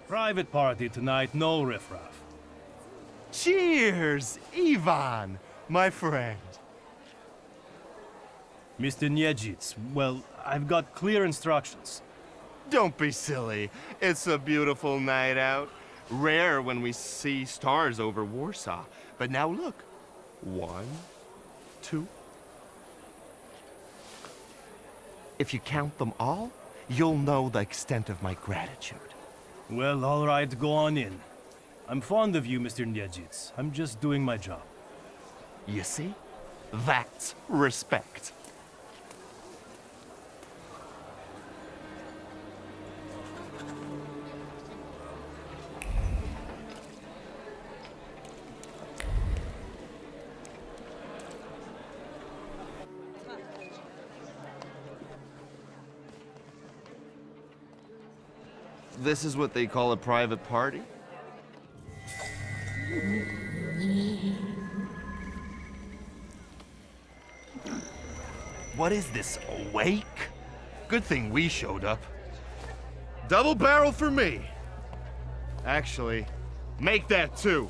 Private party tonight, no riffraff. Cheers, Ivan, my friend. Mr. Niedzic, well, I've got clear instructions. Don't be silly. It's a beautiful night out. Rare when we see stars over Warsaw. But now look. 1, 2. If you count them all, you'll know the extent of my gratitude. Well, all right, go on in. I'm fond of you, Mr. Niedzic. I'm just doing my job. You see? That's respect. This is what they call a private party? What is this, a wake? Good thing we showed up. Double barrel for me! Actually, make that two.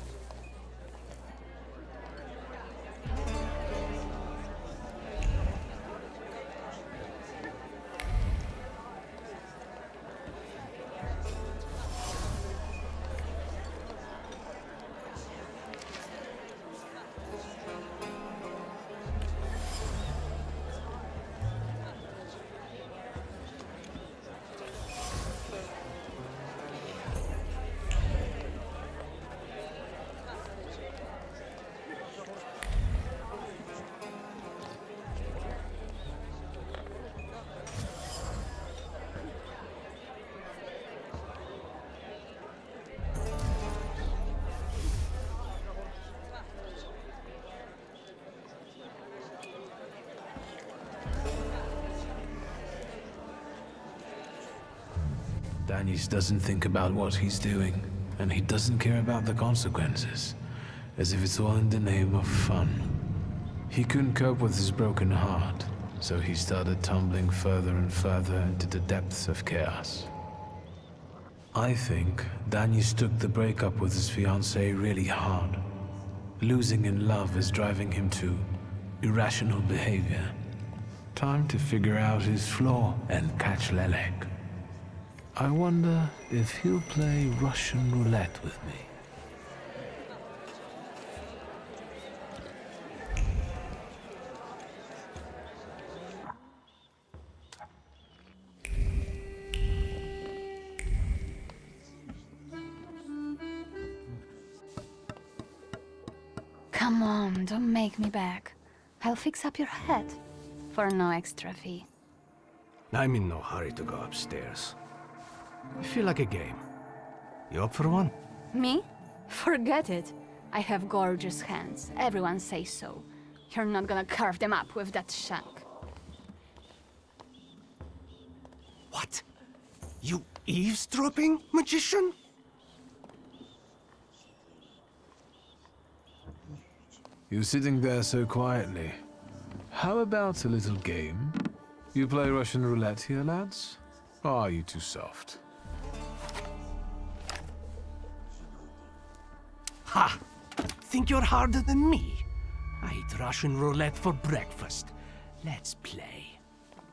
Danis doesn't think about what he's doing, and he doesn't care about the consequences, as if it's all in the name of fun. He couldn't cope with his broken heart, so he started tumbling further and further into the depths of chaos. I think Danis took the breakup with his fiancée really hard. Losing in love is driving him to irrational behavior. Time to figure out his flaw and catch Lelek. I wonder if he'll play Russian roulette with me. Come on, don't make me beg. I'll fix up your head for no extra fee. I'm in no hurry to go upstairs. I feel like a game. You up for one? Me? Forget it. I have gorgeous hands. Everyone says so. You're not gonna carve them up with that shank. What? You eavesdropping, magician? You're sitting there so quietly. How about a little game? You play Russian roulette here, lads? Or are you too soft? Ha! Think you're harder than me? I eat Russian roulette for breakfast. Let's play.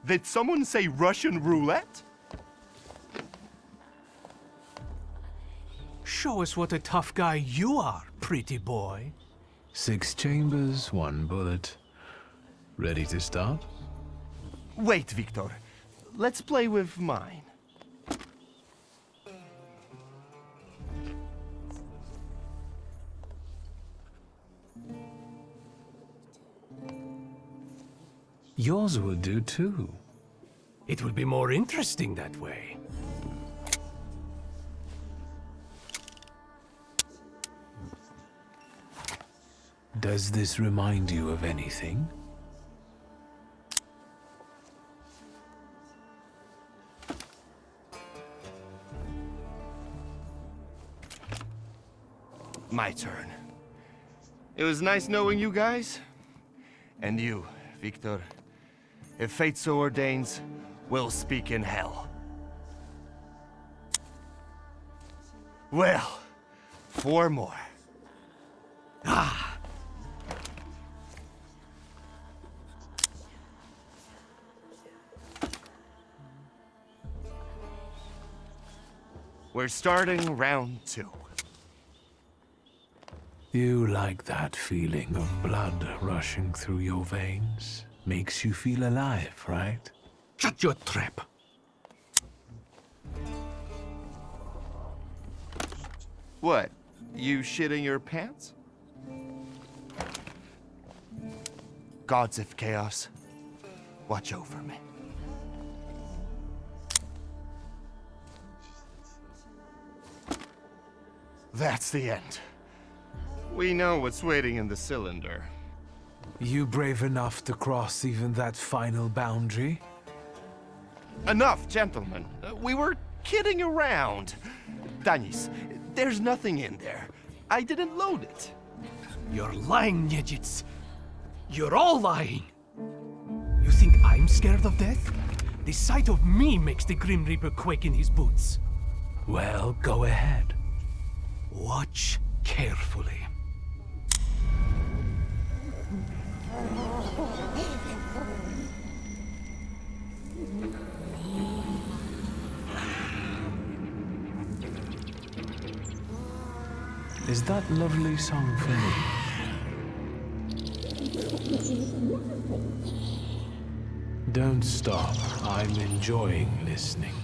Did someone say Russian roulette? Show us what a tough guy you are, pretty boy. 6 chambers, 1 bullet. Ready to start? Wait, Wiktor. Let's play with mine. Yours will do too. It will be more interesting that way. Does this remind you of anything? My turn. It was nice knowing you guys. And you, Wiktor. If fate so ordains, we'll speak in hell. Well, 4 more. Ah! We're starting round 2. You like that feeling of blood rushing through your veins? Makes you feel alive, right? Shut your trap. What? You shitting your pants? Gods of Chaos, watch over me. That's the end. We know what's waiting in the cylinder. You brave enough to cross even that final boundary? Enough, gentlemen. We were kidding around. Danis, there's nothing in there. I didn't load it. You're lying, Niedzits. You're all lying. You think I'm scared of death? The sight of me makes the Grim Reaper quake in his boots. Well, go ahead. Watch carefully. Is that lovely song for me? Don't stop. I'm enjoying listening.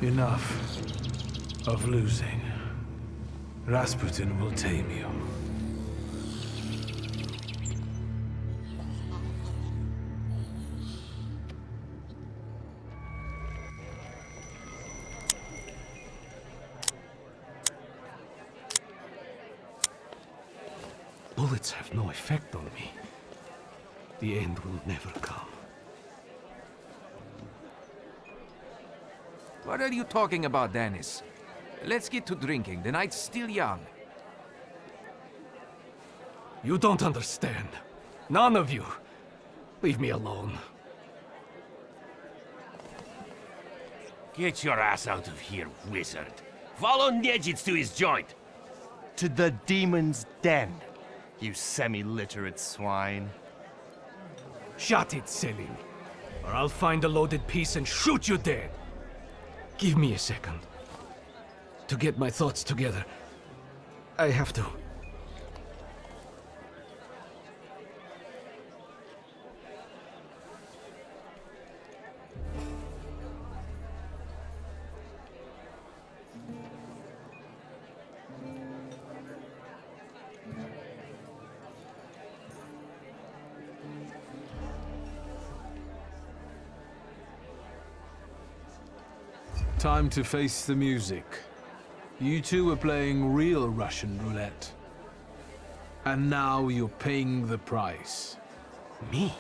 Enough of losing. Rasputin will tame you. Bullets have no effect on me. The end will never come. What are you talking about, Danis? Let's get to drinking. The night's still young. You don't understand. None of you. Leave me alone. Get your ass out of here, wizard. Follow Nejits to his joint. To the demon's den, you semi-literate swine. Shut it, Selim. Or I'll find a loaded piece and shoot you dead. Give me a second. To get my thoughts together. I have to. Time to face the music. You two were playing real Russian roulette. And now you're paying the price. Me?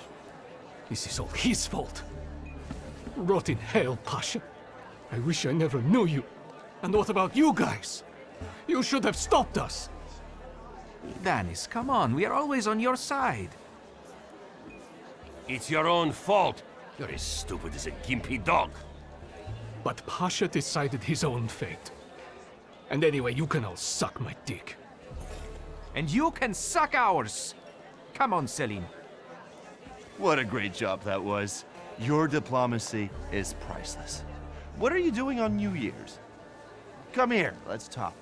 This is all his fault. Rot in hell, Pasha. I wish I never knew you. And what about you guys? You should have stopped us. Danis, come on, we are always on your side. It's your own fault. You're as stupid as a gimpy dog. But Pasha decided his own fate. And anyway, you can all suck my dick. And you can suck ours. Come on, Selim. What a great job that was. Your diplomacy is priceless. What are you doing on New Year's? Come here, let's talk.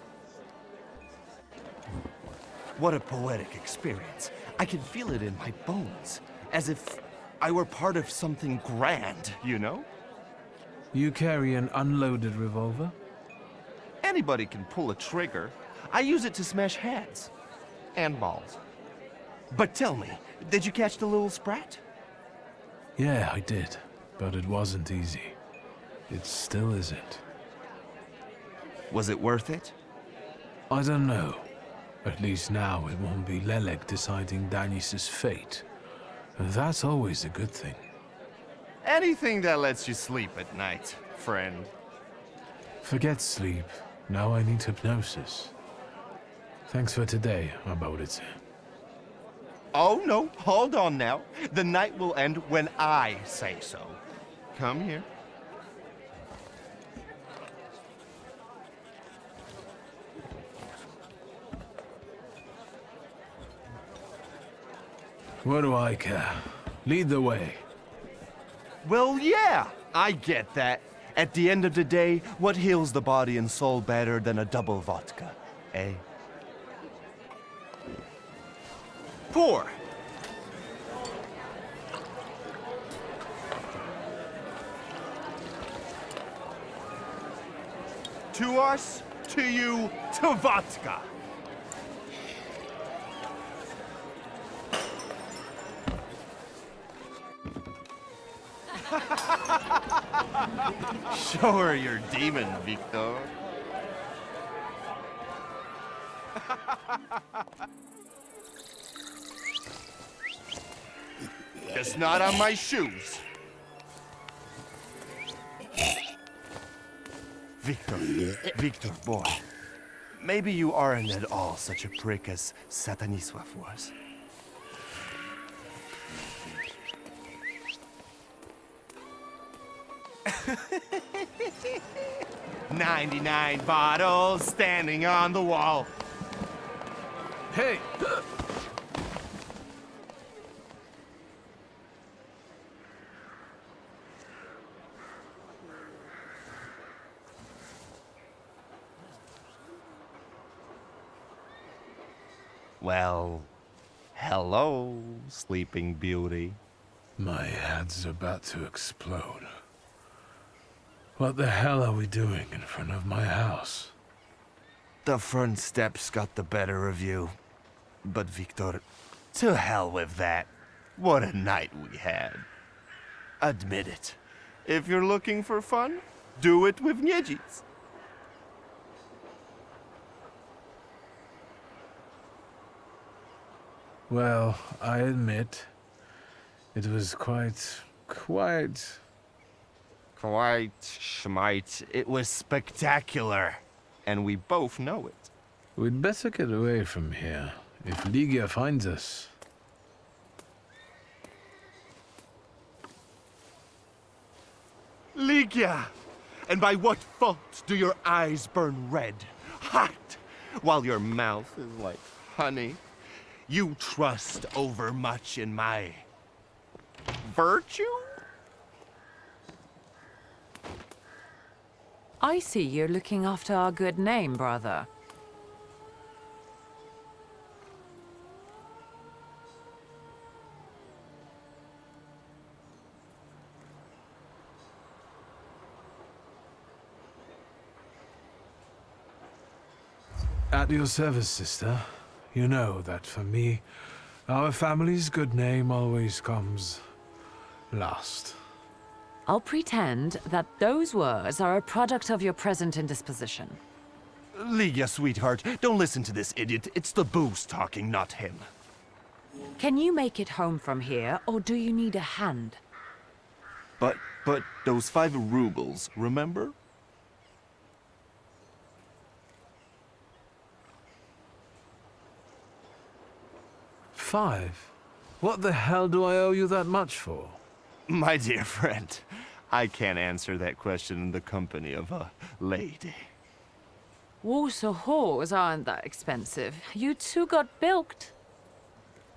What a poetic experience. I can feel it in my bones. As if I were part of something grand, you know? You carry an unloaded revolver? Anybody can pull a trigger. I use it to smash heads. And balls. But tell me, did you catch the little sprat? Yeah, I did. But it wasn't easy. It still isn't. Was it worth it? I don't know. At least now it won't be Lelek deciding Danis's fate. And that's always a good thing. Anything that lets you sleep at night, friend. Forget sleep. Now I need hypnosis. Thanks for today, Aboditse. Oh no, hold on now. The night will end when I say so. Come here. What do I care? Lead the way. Well, yeah, I get that. At the end of the day, what heals the body and soul better than a double vodka, eh? Pour. To us, to you, to vodka. Show her your demon, Wiktor. Just not on my shoes. Wiktor, boy. Maybe you aren't at all such a prick as Satanisław was. 99 bottles standing on the wall. Hey! Well, hello, Sleeping Beauty. My head's about to explode. What the hell are we doing in front of my house? The front steps got the better of you. But Wiktor, to hell with that. What a night we had. Admit it. If you're looking for fun, do it with Nejits. Well, I admit, it was quite schmite. It was spectacular. And we both know it. We'd better get away from here. if Ligia finds us. Ligia! And by what fault do your eyes burn red, hot, while your mouth is like honey? You trust overmuch in my virtue? I see you're looking after our good name, brother. At your service, sister. You know that for me, our family's good name always comes last. I'll pretend that those words are a product of your present indisposition. Ligia, sweetheart, don't listen to this idiot. It's the booze talking, not him. Can you make it home from here, or do you need a hand? But those 5 rubles, remember? Five? What the hell do I owe you that much for? My dear friend, I can't answer that question in the company of a lady. Warsaw whores aren't that expensive. You two got bilked.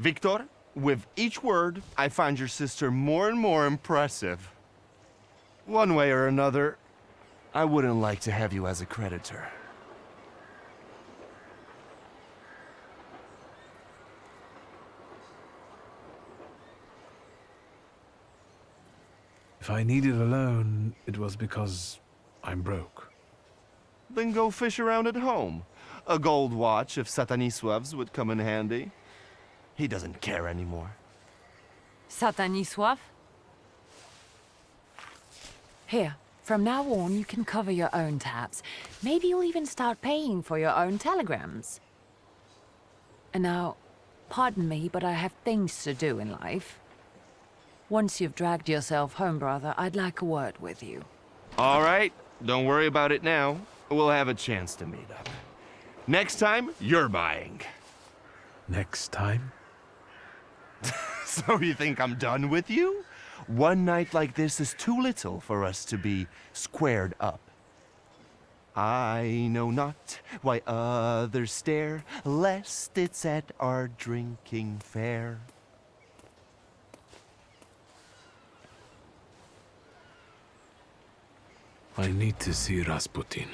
Wiktor, with each word, I find your sister more and more impressive. One way or another, I wouldn't like to have you as a creditor. If I needed a loan, it was because I'm broke. Then go fish around at home. A gold watch of Satanisław's would come in handy. He doesn't care anymore. Satanisław? Here, from now on you can cover your own tabs. Maybe you'll even start paying for your own telegrams. And now, pardon me, but I have things to do in life. Once you've dragged yourself home, brother, I'd like a word with you. All right, don't worry about it now. We'll have a chance to meet up. Next time, you're buying. Next time? So you think I'm done with you? One night like this is too little for us to be squared up. I know not why others stare, lest it's at our drinking fair. I need to see Rasputin.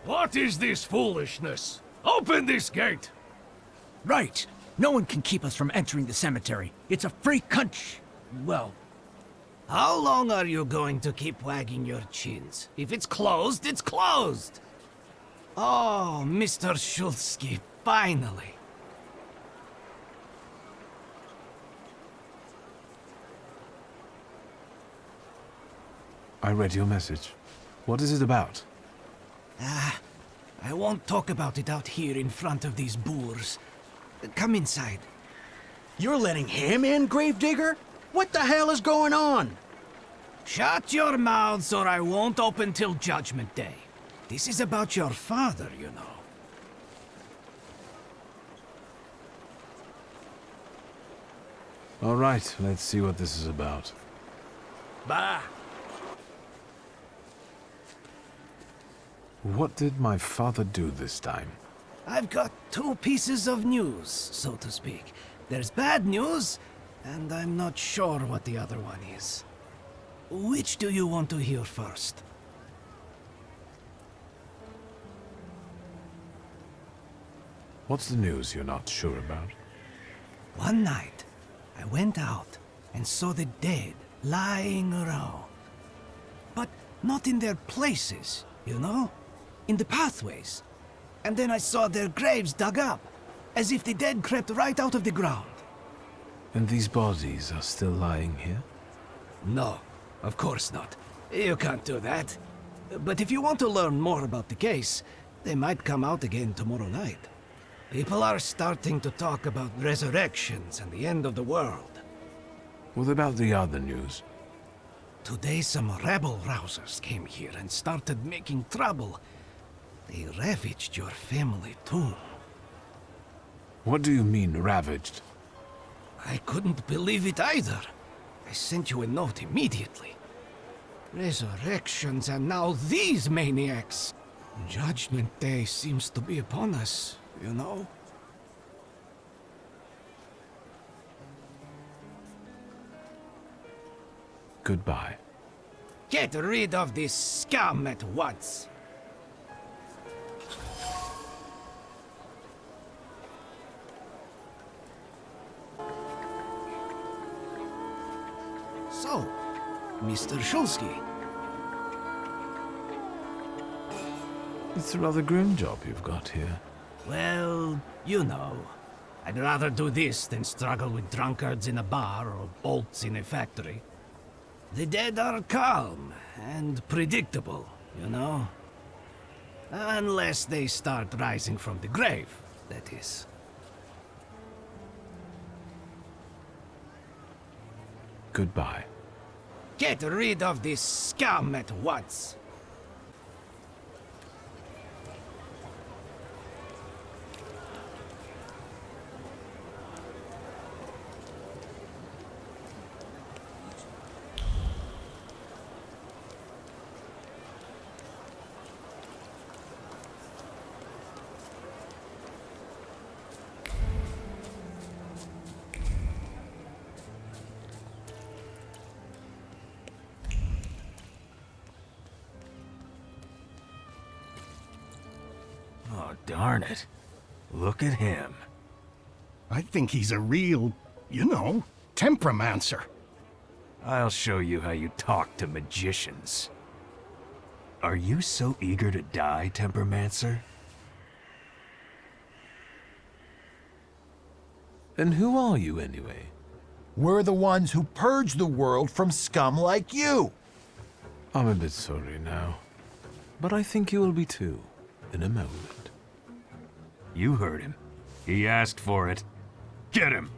What is this foolishness? Open this gate! Right. No one can keep us from entering the cemetery. It's a free country. Well, how long are you going to keep wagging your chins? If it's closed, it's closed! Oh, Mr. Shulsky, finally. I read your message. What is it about? I won't talk about it out here in front of these boors. Come inside. You're letting him in, Gravedigger? What the hell is going on? Shut your mouths or I won't open till Judgment Day. This is about your father, you know. All right, let's see what this is about. Bah! What did my father do this time? I've got two pieces of news, so to speak. There's bad news, and I'm not sure what the other one is. Which do you want to hear first? What's the news you're not sure about? One night, I went out and saw the dead lying around. But not in their places, you know? In the pathways. And then I saw their graves dug up, as if the dead crept right out of the ground. And these bodies are still lying here? No, of course not. You can't do that. But if you want to learn more about the case, they might come out again tomorrow night. People are starting to talk about resurrections and the end of the world. What about the other news? Today some rebel-rousers came here and started making trouble. They ravaged your family tomb. What do you mean, ravaged? I couldn't believe it either. I sent you a note immediately. Resurrections and now these maniacs. Judgment Day seems to be upon us, you know? Goodbye. Get rid of this scum at once. So, Mr. Shulsky. It's a rather grim job you've got here. Well, you know. I'd rather do this than struggle with drunkards in a bar or bolts in a factory. The dead are calm and predictable, you know? Unless they start rising from the grave, that is. Goodbye. Get rid of this scum at once. Oh, darn it. Look at him. I think he's a real, you know, temperamencer. I'll show you how you talk to magicians. Are you so eager to die, Tempermancer? And who are you, anyway? We're the ones who purge the world from scum like you. I'm a bit sorry now. But I think you will be too, in a moment. You heard him. He asked for it. Get him!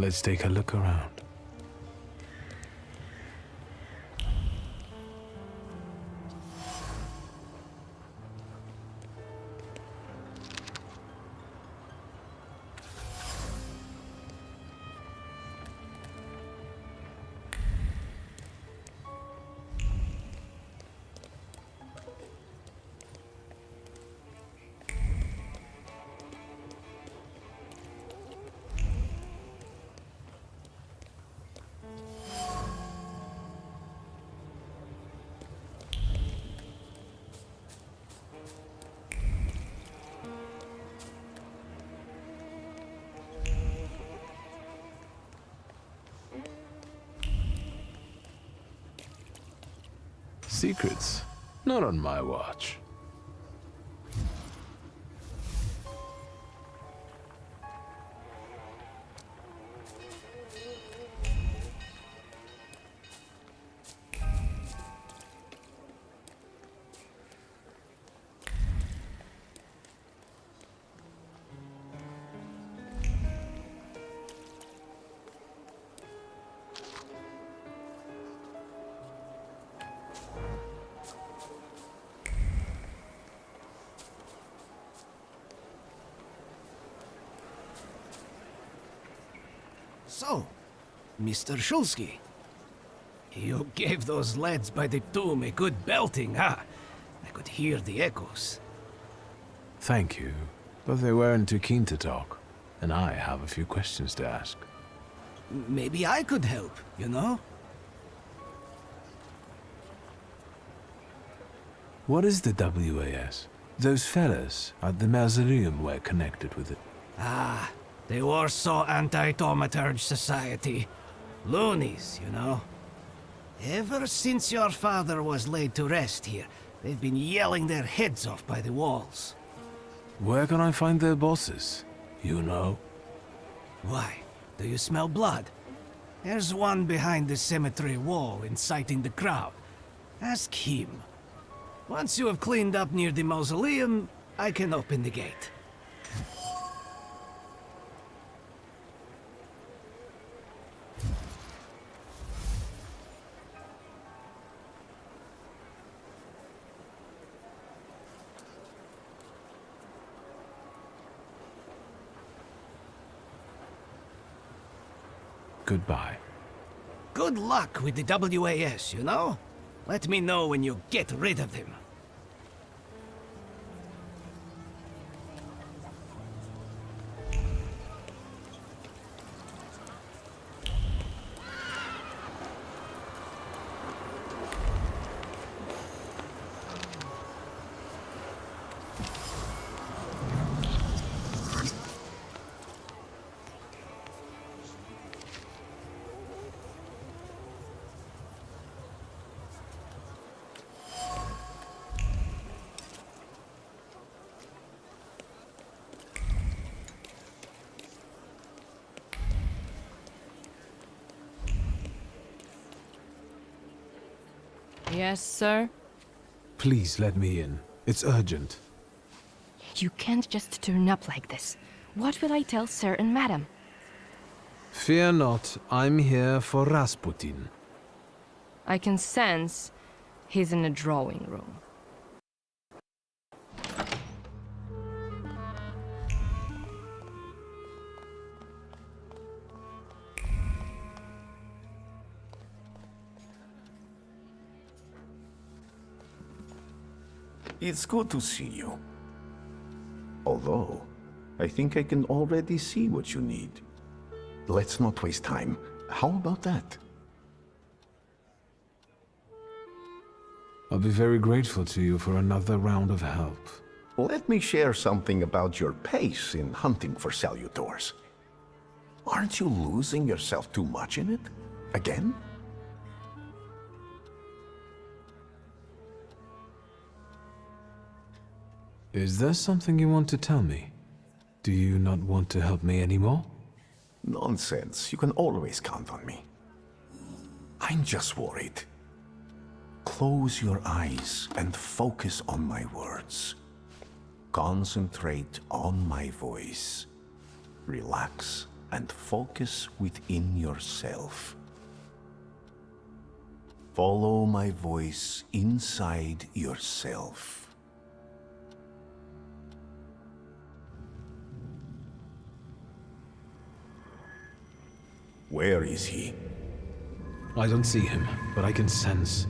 Let's take a look around. Secrets? Not on my watch. So, Mr. Shulsky, you gave those lads by the tomb a good belting, huh? I could hear the echoes. Thank you, but they weren't too keen to talk, and I have a few questions to ask. Maybe I could help, you know? What is the WAS? Those fellas at the mausoleum were connected with it. Ah, the Warsaw Anti-Thaumaturge Society. Loonies, you know. Ever since your father was laid to rest here, they've been yelling their heads off by the walls. Where can I find their bosses? You know? Why? Do you smell blood? There's one behind the cemetery wall inciting the crowd. Ask him. Once you have cleaned up near the mausoleum, I can open the gate. Goodbye. Good luck with the WAS, you know? Let me know when you get rid of them. Yes, sir? Please let me in. It's urgent. You can't just turn up like this. What will I tell sir and madam? Fear not, I'm here for Rasputin. I can sense he's in a drawing room. It's good to see you. Although, I think I can already see what you need. Let's not waste time. How about that? I'll be very grateful to you for another round of help. Let me share something about your pace in hunting for salutors. Aren't you losing yourself too much in it? Again? Is there something you want to tell me? Do you not want to help me anymore? Nonsense. You can always count on me. I'm just worried. Close your eyes and focus on my words. Concentrate on my voice. Relax and focus within yourself. Follow my voice inside yourself. Where is he? I don't see him, but I can sense.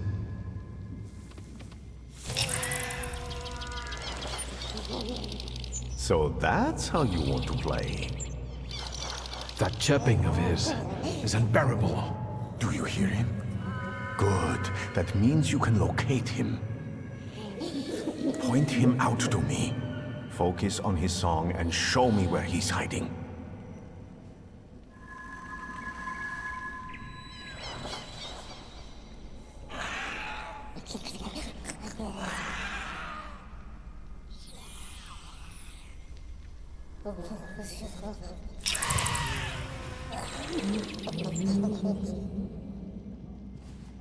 So that's how you want to play. That chirping of his is unbearable. Do you hear him? Good. That means you can locate him. Point him out to me. Focus on his song and show me where he's hiding.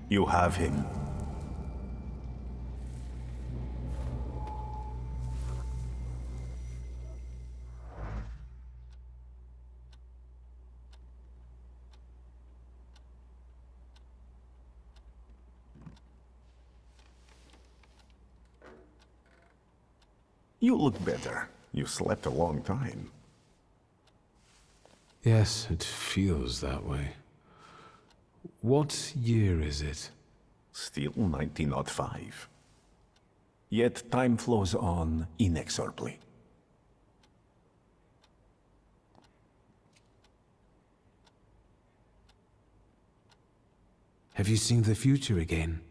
You have him. You look better. You slept a long time. Yes, it feels that way. What year is it? Still 1905. Yet time flows on inexorably. Have you seen the future again?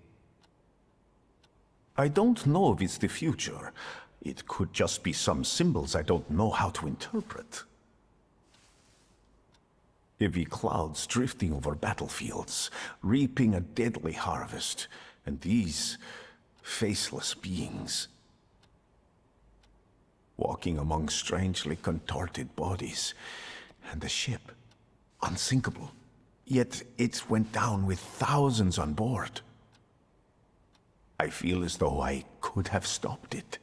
I don't know if it's the future. It could just be some symbols I don't know how to interpret. Heavy clouds drifting over battlefields, reaping a deadly harvest, and these faceless beings walking among strangely contorted bodies, and the ship, unsinkable, yet it went down with thousands on board. I feel as though I could have stopped it.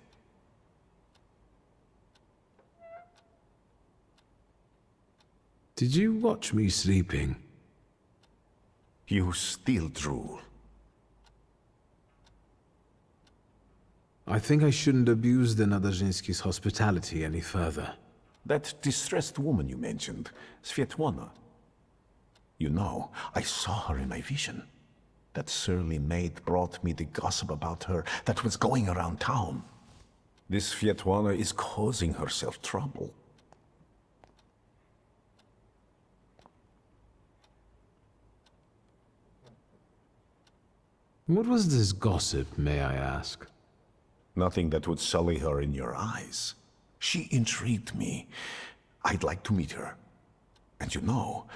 Did you watch me sleeping? You still drool. I think I shouldn't abuse the Nadezhinsky's hospitality any further. That distressed woman you mentioned, Svetlana. You know, I saw her in my vision. That surly maid brought me the gossip about her that was going around town. This Svetlana is causing herself trouble. What was this gossip, may I ask? Nothing that would sully her in your eyes. She intrigued me. I'd like to meet her. And you know,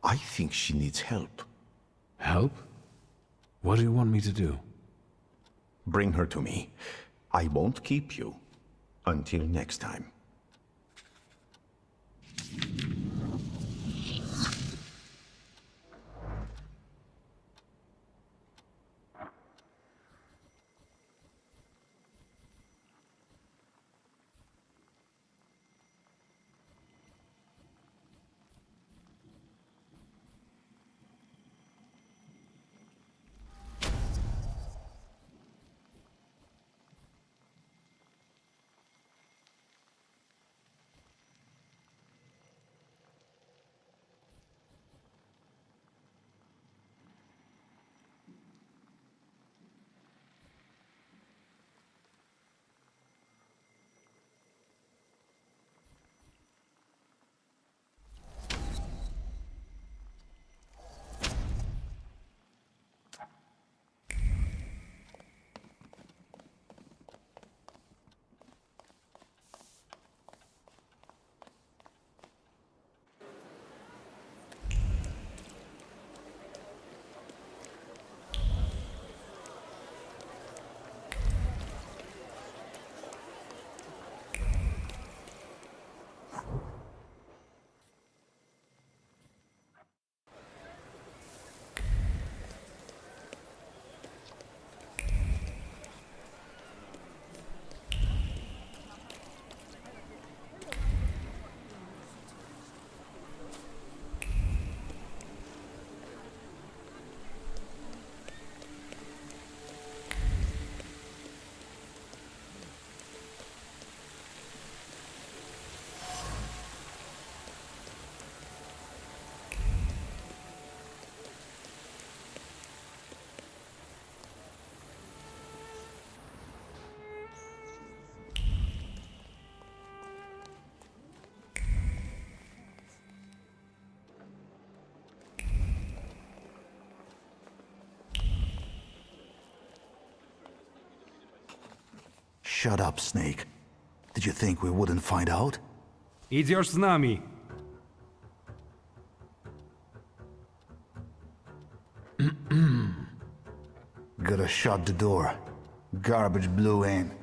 I think she needs help. Help? What do you want me to do? Bring her to me. I won't keep you. Until next time. Shut up, Snake. Did you think we wouldn't find out? Идешь с нами. Gotta shut the door. Garbage blew in.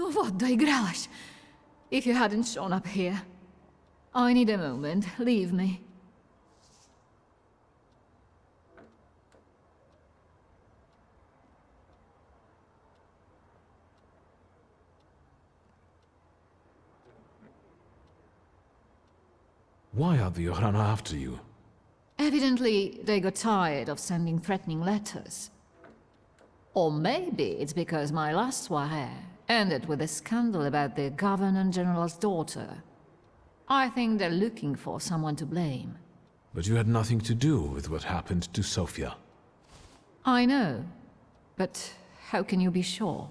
No vad, doigrałaś? If you hadn't shown up here. I need a moment. Leave me. Why are the Yohana after you? Evidently, they got tired of sending threatening letters. Or maybe it's because my last soirée ended with a scandal about the Governor-General's daughter. I think they're looking for someone to blame. But you had nothing to do with what happened to Sofia. I know, but how can you be sure?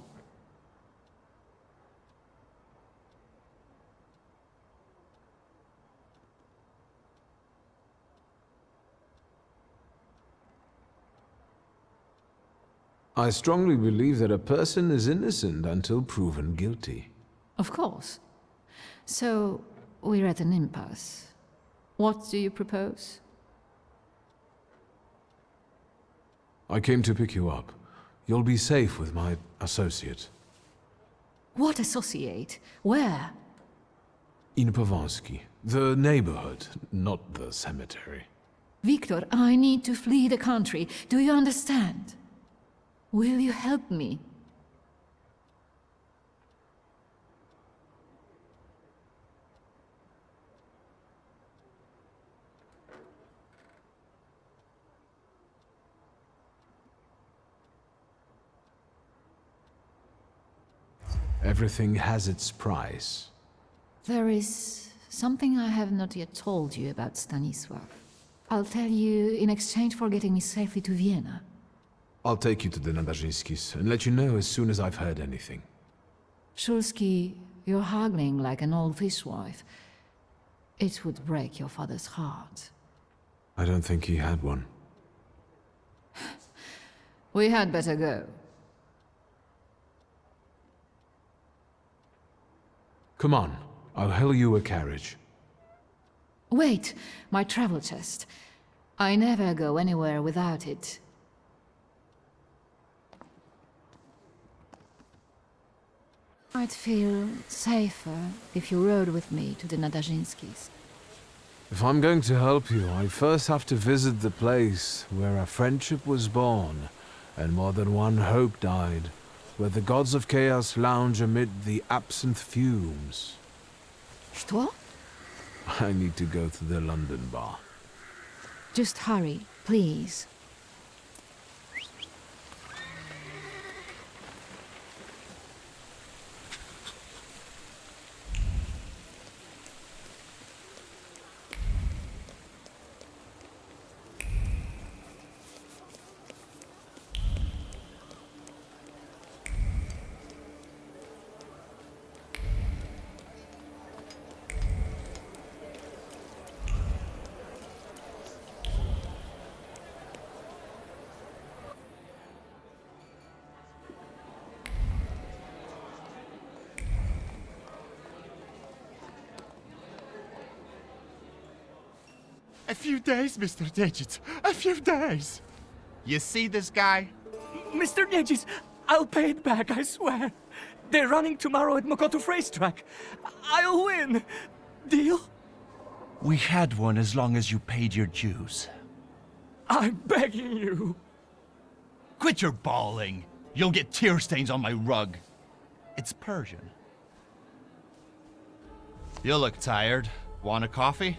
I strongly believe that a person is innocent until proven guilty. Of course. So, we're at an impasse. What do you propose? I came to pick you up. You'll be safe with my associate. What associate? Where? In Pavansky. The neighborhood, not the cemetery. Wiktor, I need to flee the country. Do you understand? Will you help me? Everything has its price. There is something I have not yet told you about Stanisław. I'll tell you in exchange for getting me safely to Vienna. I'll take you to the Nadarzyńskis and let you know as soon as I've heard anything. Szulski, you're haggling like an old fishwife. It would break your father's heart. I don't think he had one. We had better go. Come on, I'll hail you a carriage. Wait, my travel chest. I never go anywhere without it. I'd feel safer if you rode with me to the Nadarzyńskis. If I'm going to help you, I first have to visit the place where a friendship was born, and more than one hope died, where the gods of chaos lounge amid the absinthe fumes. Что? I need to go to the London bar. Just hurry, please. A few days, Mr. Digits. A few days. You see this guy? Mr. Digits, I'll pay it back, I swear. They're running tomorrow at Mokotów racetrack. I'll win. Deal? We had one as long as you paid your dues. I'm begging you. Quit your bawling. You'll get tear stains on my rug. It's Persian. You look tired. Want a coffee?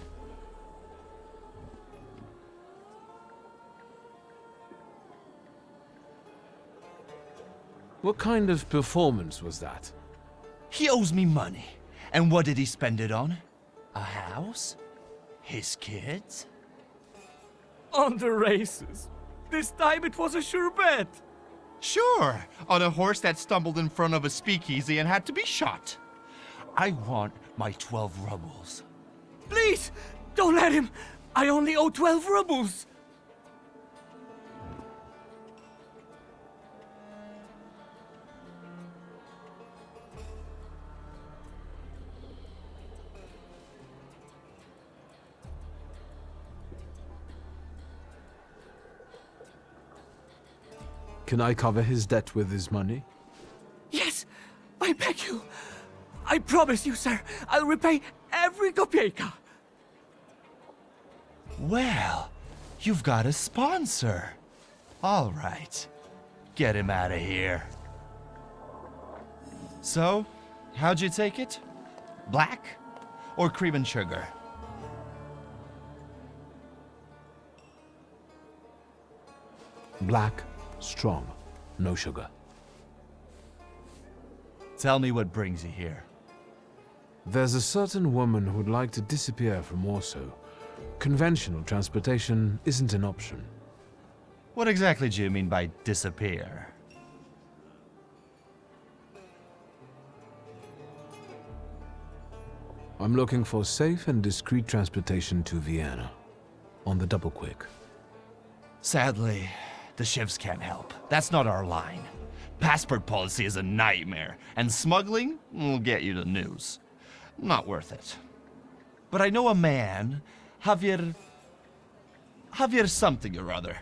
What kind of performance was that? He owes me money. And what did he spend it on? A house? His kids? On the races. This time it was a sure bet. Sure, on a horse that stumbled in front of a speakeasy and had to be shot. I want my 12 rubles. Please, don't let him. I only owe 12 rubles. Can I cover his debt with his money? Yes, I beg you. I promise you, sir, I'll repay every kopieka. Well, you've got a sponsor. All right. Get him out of here. So, how'd you take it? Black or cream and sugar? Black, strong, no sugar. Tell me what brings you here. There's a certain woman who would like to disappear from Warsaw. Conventional transportation isn't an option. What exactly do you mean by disappear? I'm looking for safe and discreet transportation to Vienna. On the double quick. Sadly, the ships can't help. That's not our line. Passport policy is a nightmare, and smuggling will get you the news. Not worth it. But I know a man, Javier something or other.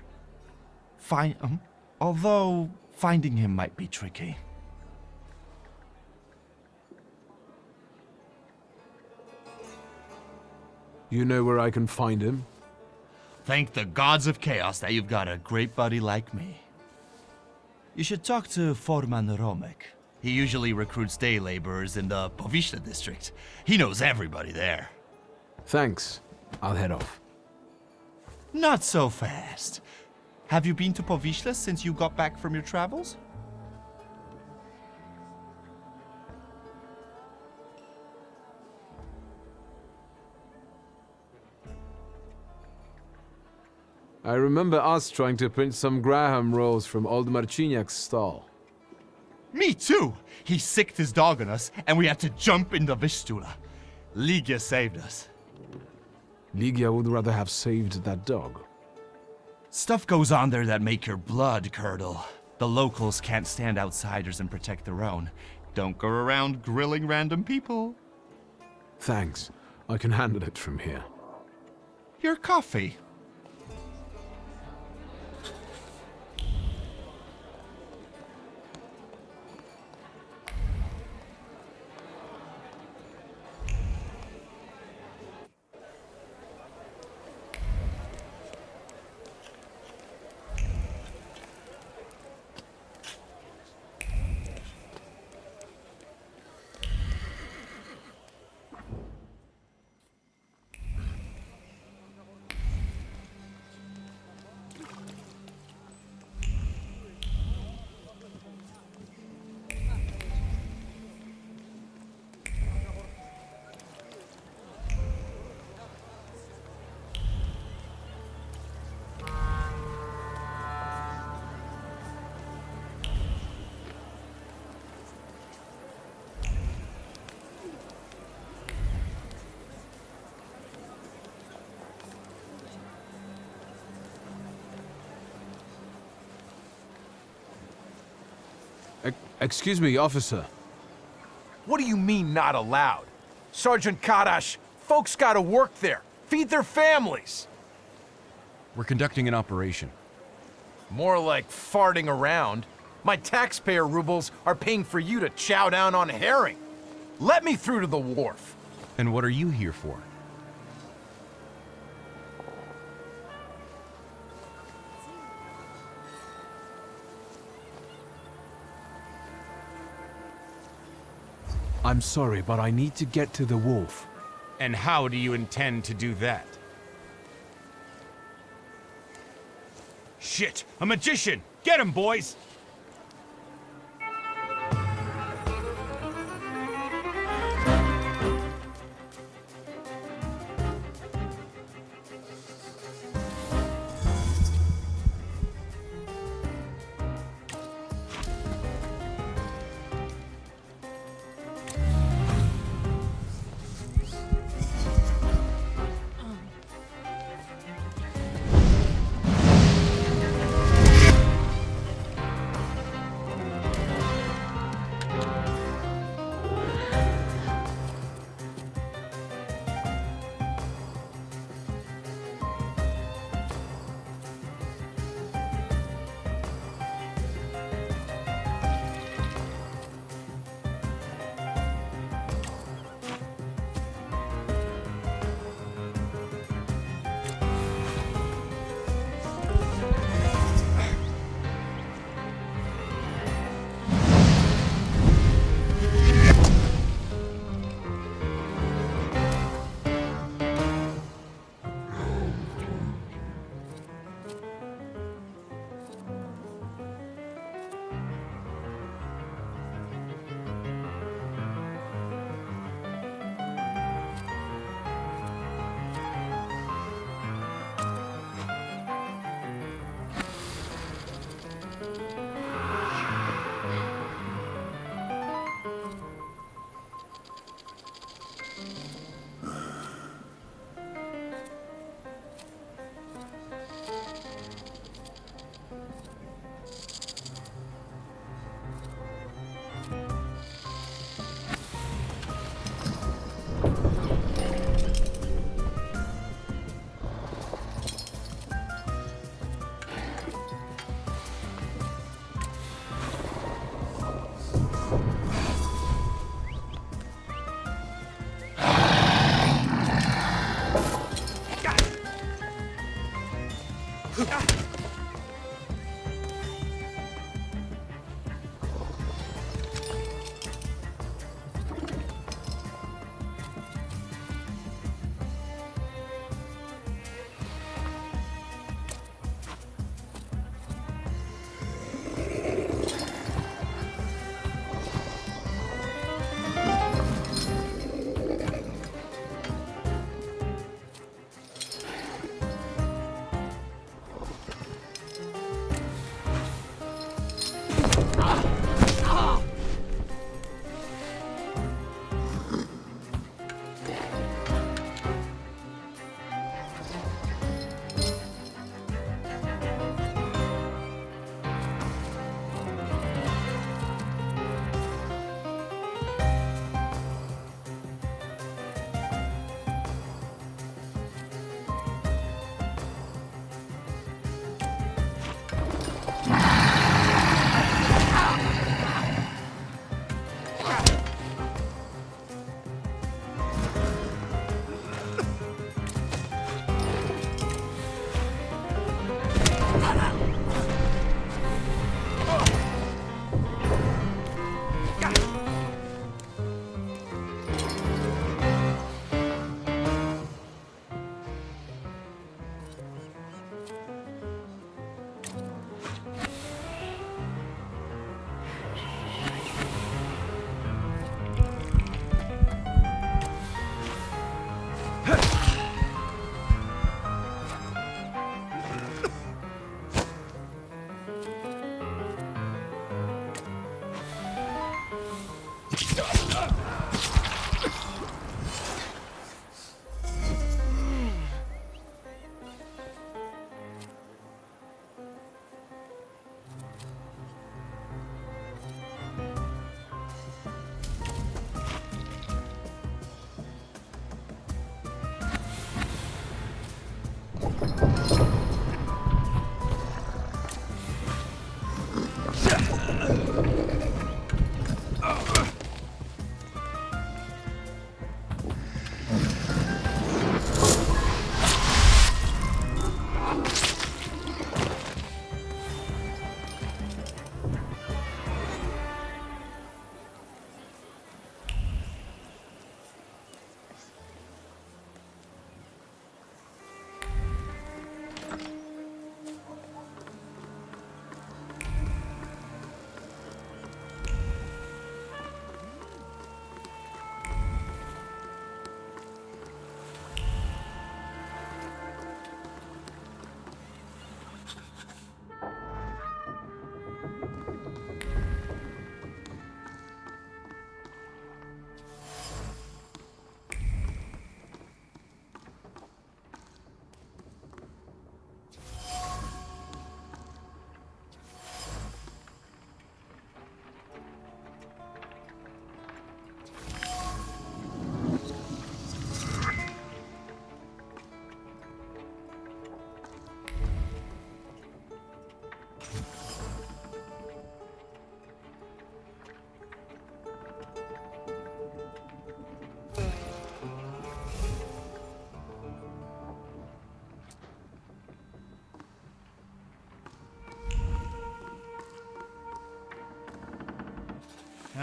Although finding him might be tricky. You know where I can find him? Thank the gods of chaos that you've got a great buddy like me. You should talk to Forman Romek. He usually recruits day laborers in the Powiśla district. He knows everybody there. Thanks. I'll head off. Not so fast. Have you been to Powiśla since you got back from your travels? I remember us trying to print some Graham rolls from old Marciniak's stall. Me too! He sicked his dog on us, and we had to jump in the Vistula. Ligia saved us. Ligia would rather have saved that dog. Stuff goes on there that make your blood curdle. The locals can't stand outsiders and protect their own. Don't go around grilling random people. Thanks. I can handle it from here. Your coffee. Excuse me, officer. What do you mean, not allowed? Sergeant Kadash, folks gotta work there, feed their families. We're conducting an operation. More like farting around. My taxpayer rubles are paying for you to chow down on herring. Let me through to the wharf. And what are you here for? I'm sorry, but I need to get to the wharf. And how do you intend to do that? Shit! A magician! Get him, boys!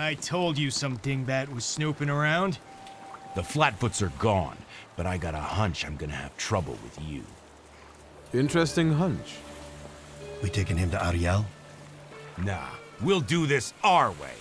I told you some dingbat was snooping around. The Flatfoots are gone, but I got a hunch I'm gonna have trouble with you. Interesting hunch. We taking him to Ariel? Nah, we'll do this our way.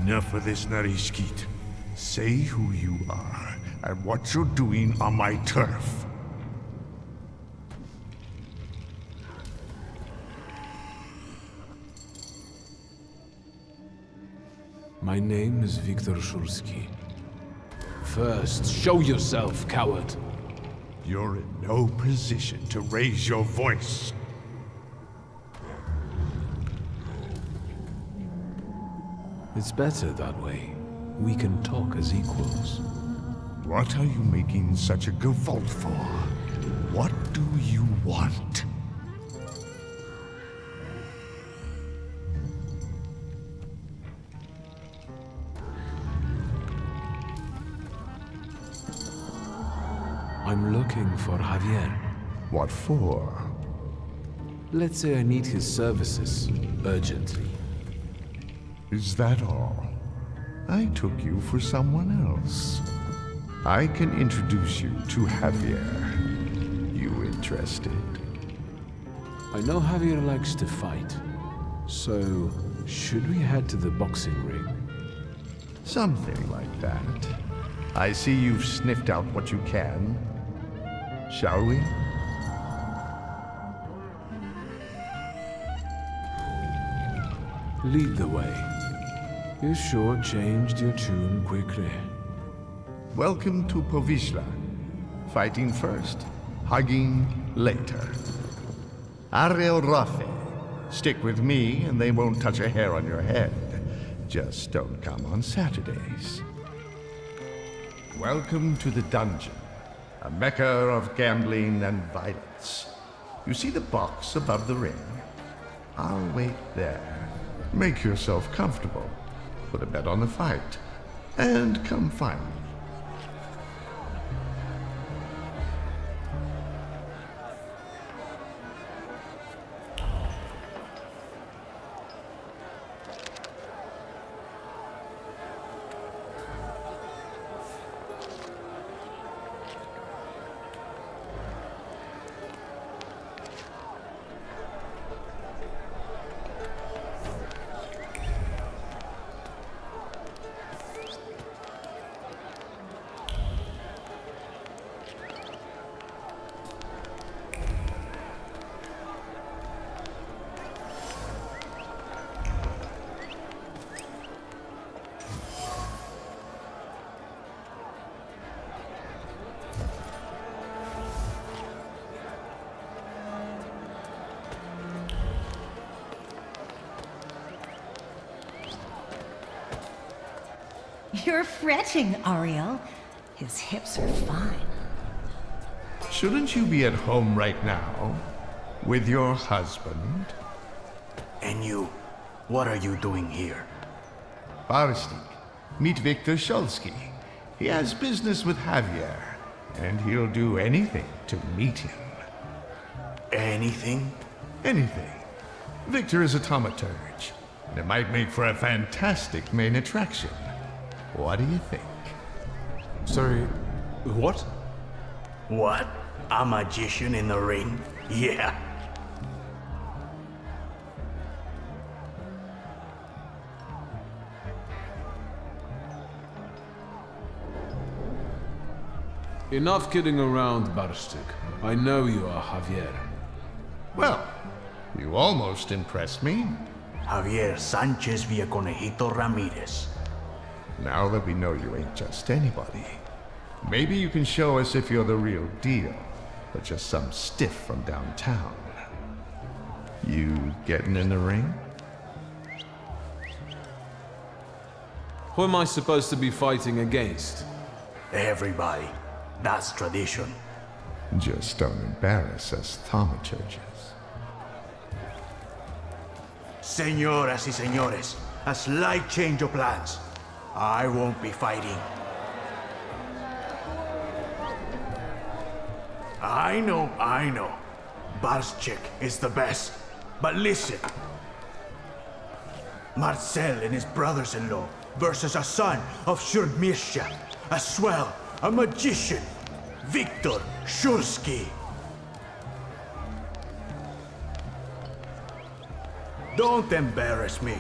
Enough of this, Narishkit. Say who you are and what you're doing on my turf. My name is Wiktor Szulski. First, show yourself, coward. You're in no position to raise your voice. It's better that way. We can talk as equals. What are you making such a gavolt for? What do you want? I'm looking for Javier. What for? Let's say I need his services urgently. Is that all? I took you for someone else. I can introduce you to Javier. You interested? I know Javier likes to fight. So, should we head to the boxing ring? Something like that. I see you've sniffed out what you can. Shall we? Lead the way. You sure changed your tune quickly. Welcome to Povishla. Fighting first, hugging later. Ariel Rafe. Stick with me and they won't touch a hair on your head. Just don't come on Saturdays. Welcome to the dungeon, a mecca of gambling and violence. You see the box above the ring? I'll wait there. Make yourself comfortable. Put a bet on the fight. And come find me. You're fretting, Ariel. His hips are fine. Shouldn't you be at home right now? With your husband? And you, what are you doing here? Barstik, meet Wiktor Szulski. He has business with Javier, and he'll do anything to meet him. Anything? Anything. Wiktor is a thaumaturge. It might make for a fantastic main attraction. What do you think? Sorry, what? What? A magician in the ring? Yeah. Enough kidding around, Barstik. I know you are Javier. Well, you almost impressed me. Javier Sanchez Villaconejito Ramirez. Now that we know you ain't just anybody, maybe you can show us if you're the real deal, or just some stiff from downtown. You getting in the ring? Who am I supposed to be fighting against? Everybody. That's tradition. Just don't embarrass us thaumaturges. Señoras y señores, a slight change of plans. I won't be fighting. I know. Barschek is the best. But listen. Marcel and his brothers-in-law versus a son of Shurmirsha, a swell, a magician, Wiktor Szulski. Don't embarrass me.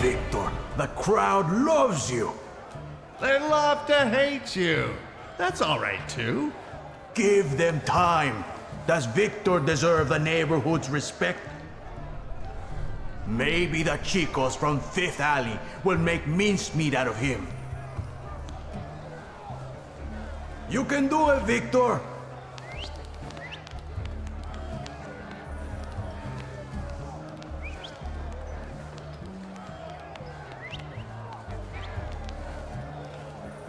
Wiktor. The crowd loves you. They love to hate you. That's all right, too. Give them time. Does Wiktor deserve the neighborhood's respect? Maybe the chicos from Fifth Alley will make mincemeat out of him. You can do it, Wiktor.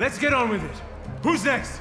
Let's get on with it. Who's next?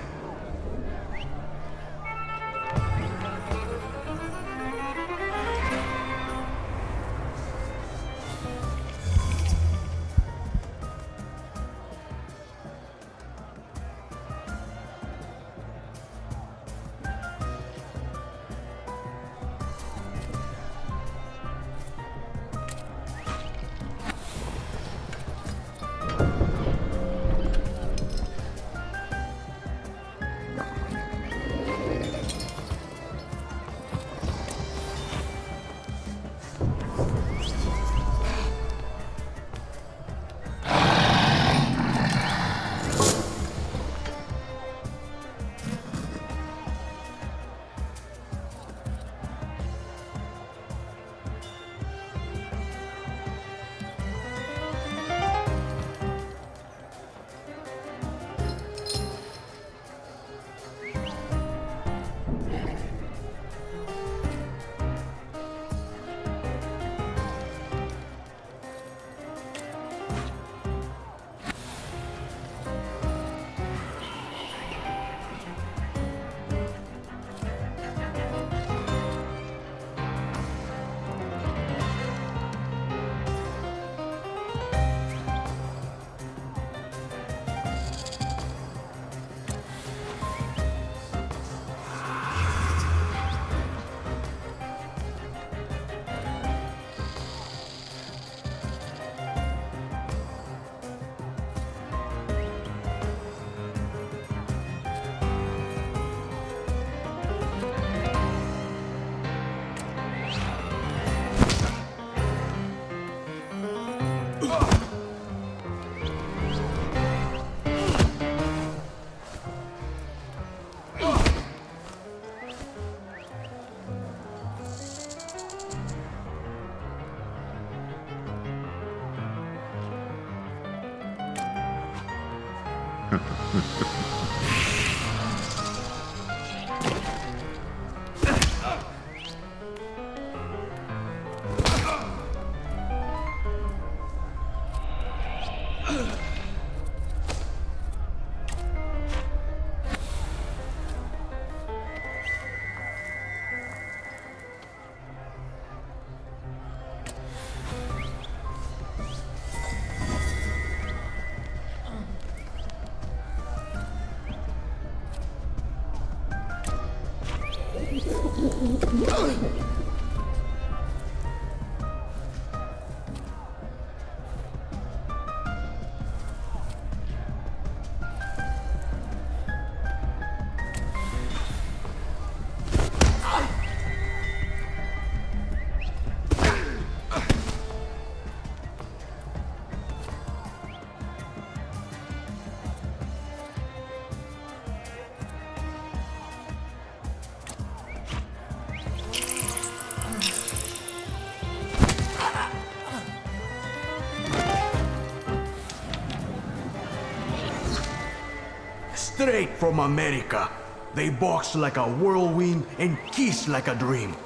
Straight from America. They box like a whirlwind and kiss like a dream.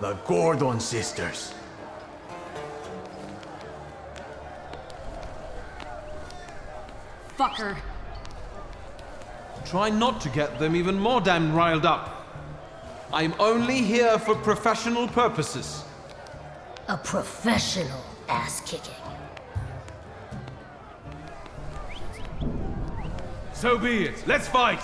The Gordon sisters. Fucker. Try not to get them even more damn riled up. I'm only here for professional purposes. A professional ass-kicking. So be it. Let's fight!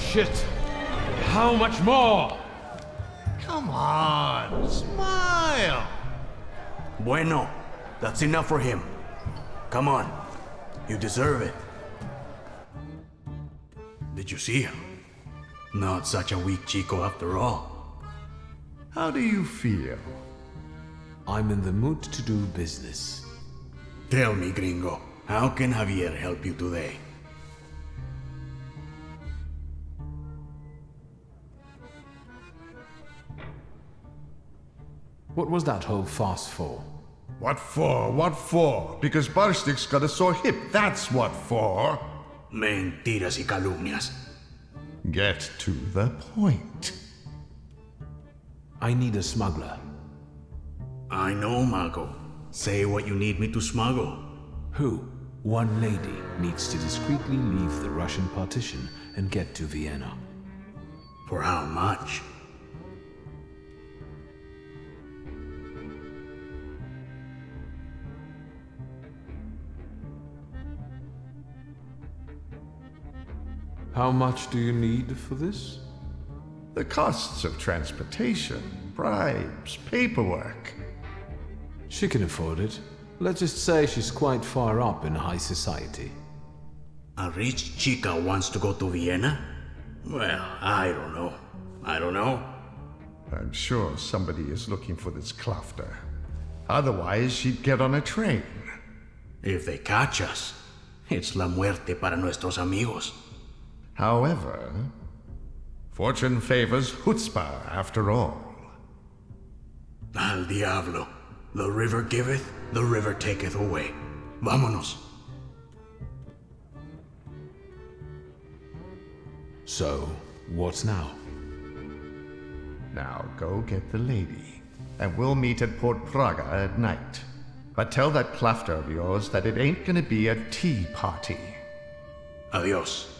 Shit! How much more? Come on, smile! Bueno, that's enough for him. Come on, you deserve it. Did you see him? Not such a weak chico after all. How do you feel? I'm in the mood to do business. Tell me, gringo, how can Javier help you today? What was that whole farce for? What for? What for? Because Barstik's got a sore hip, that's what for. Mentiras y calumnias. Get to the point. I need a smuggler. I know, Mago. Say what you need me to smuggle. Who? One lady needs to discreetly leave the Russian partition and get to Vienna. For how much? How much do you need for this? The costs of transportation, bribes, paperwork. She can afford it. Let's just say she's quite far up in high society. A rich chica wants to go to Vienna? Well, I don't know. I'm sure somebody is looking for this Klafter. Otherwise, she'd get on a train. If they catch us, it's la muerte para nuestros amigos. However, fortune favors chutzpah after all. Al diablo. The river giveth, the river taketh away. Vámonos. So, what now? Now go get the lady, and we'll meet at Port Praga at night. But tell that Klafter of yours that it ain't gonna be a tea party. Adios.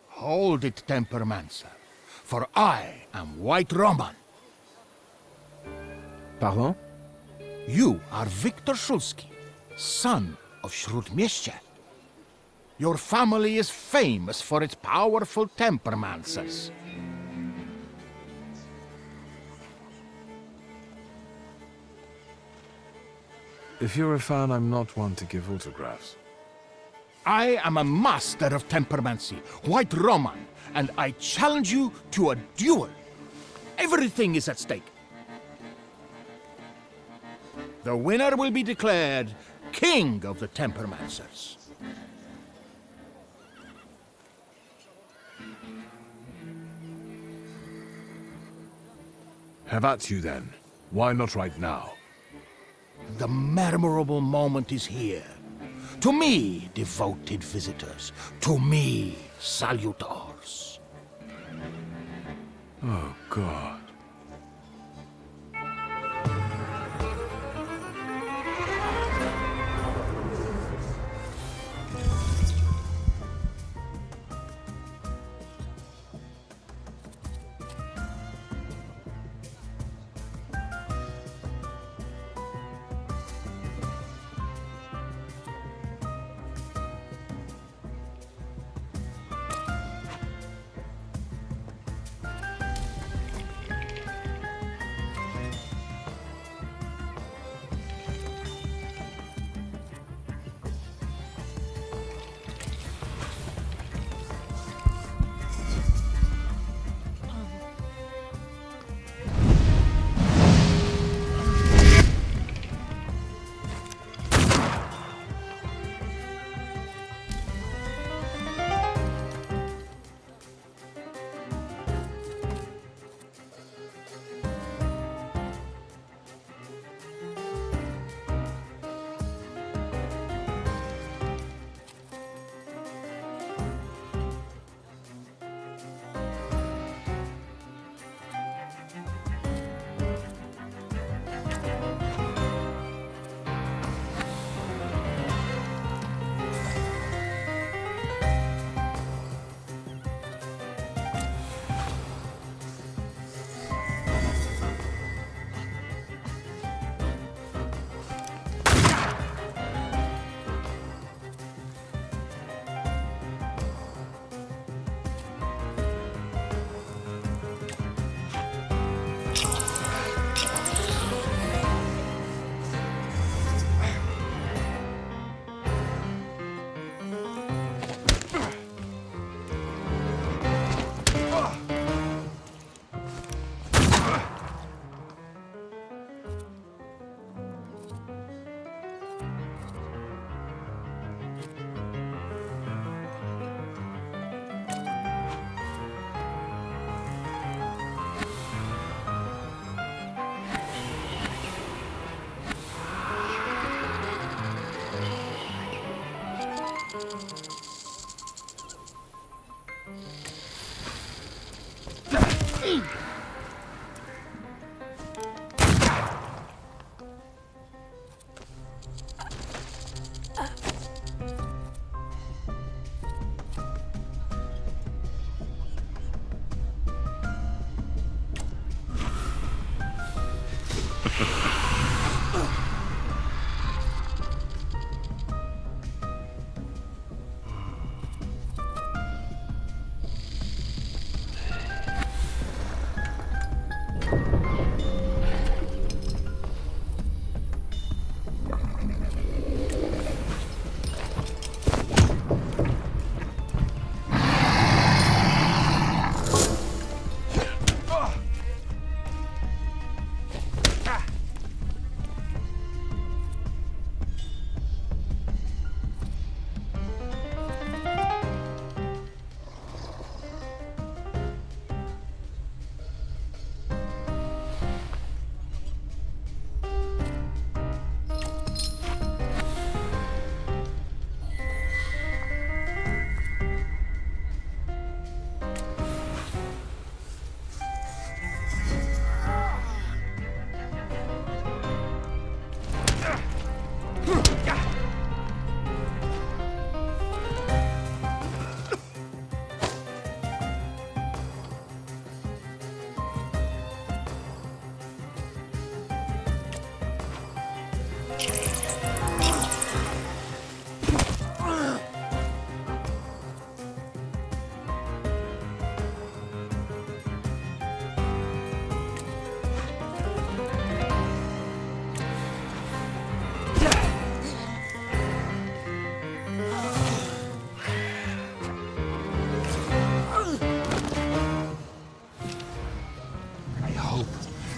Hold it, Tempermancer, for I am White Roman. Pardon? You are Wiktor Szulski, son of Śródmieścia. Your family is famous for its powerful Tempermancers. If you're a fan, I'm not one to give autographs. I am a master of Tempermancy, White Roman, and I challenge you to a duel. Everything is at stake. The winner will be declared King of the Tempermancers. Have at you then. Why not right now? The memorable moment is here. To me, devoted visitors. To me, salutors. Oh, God.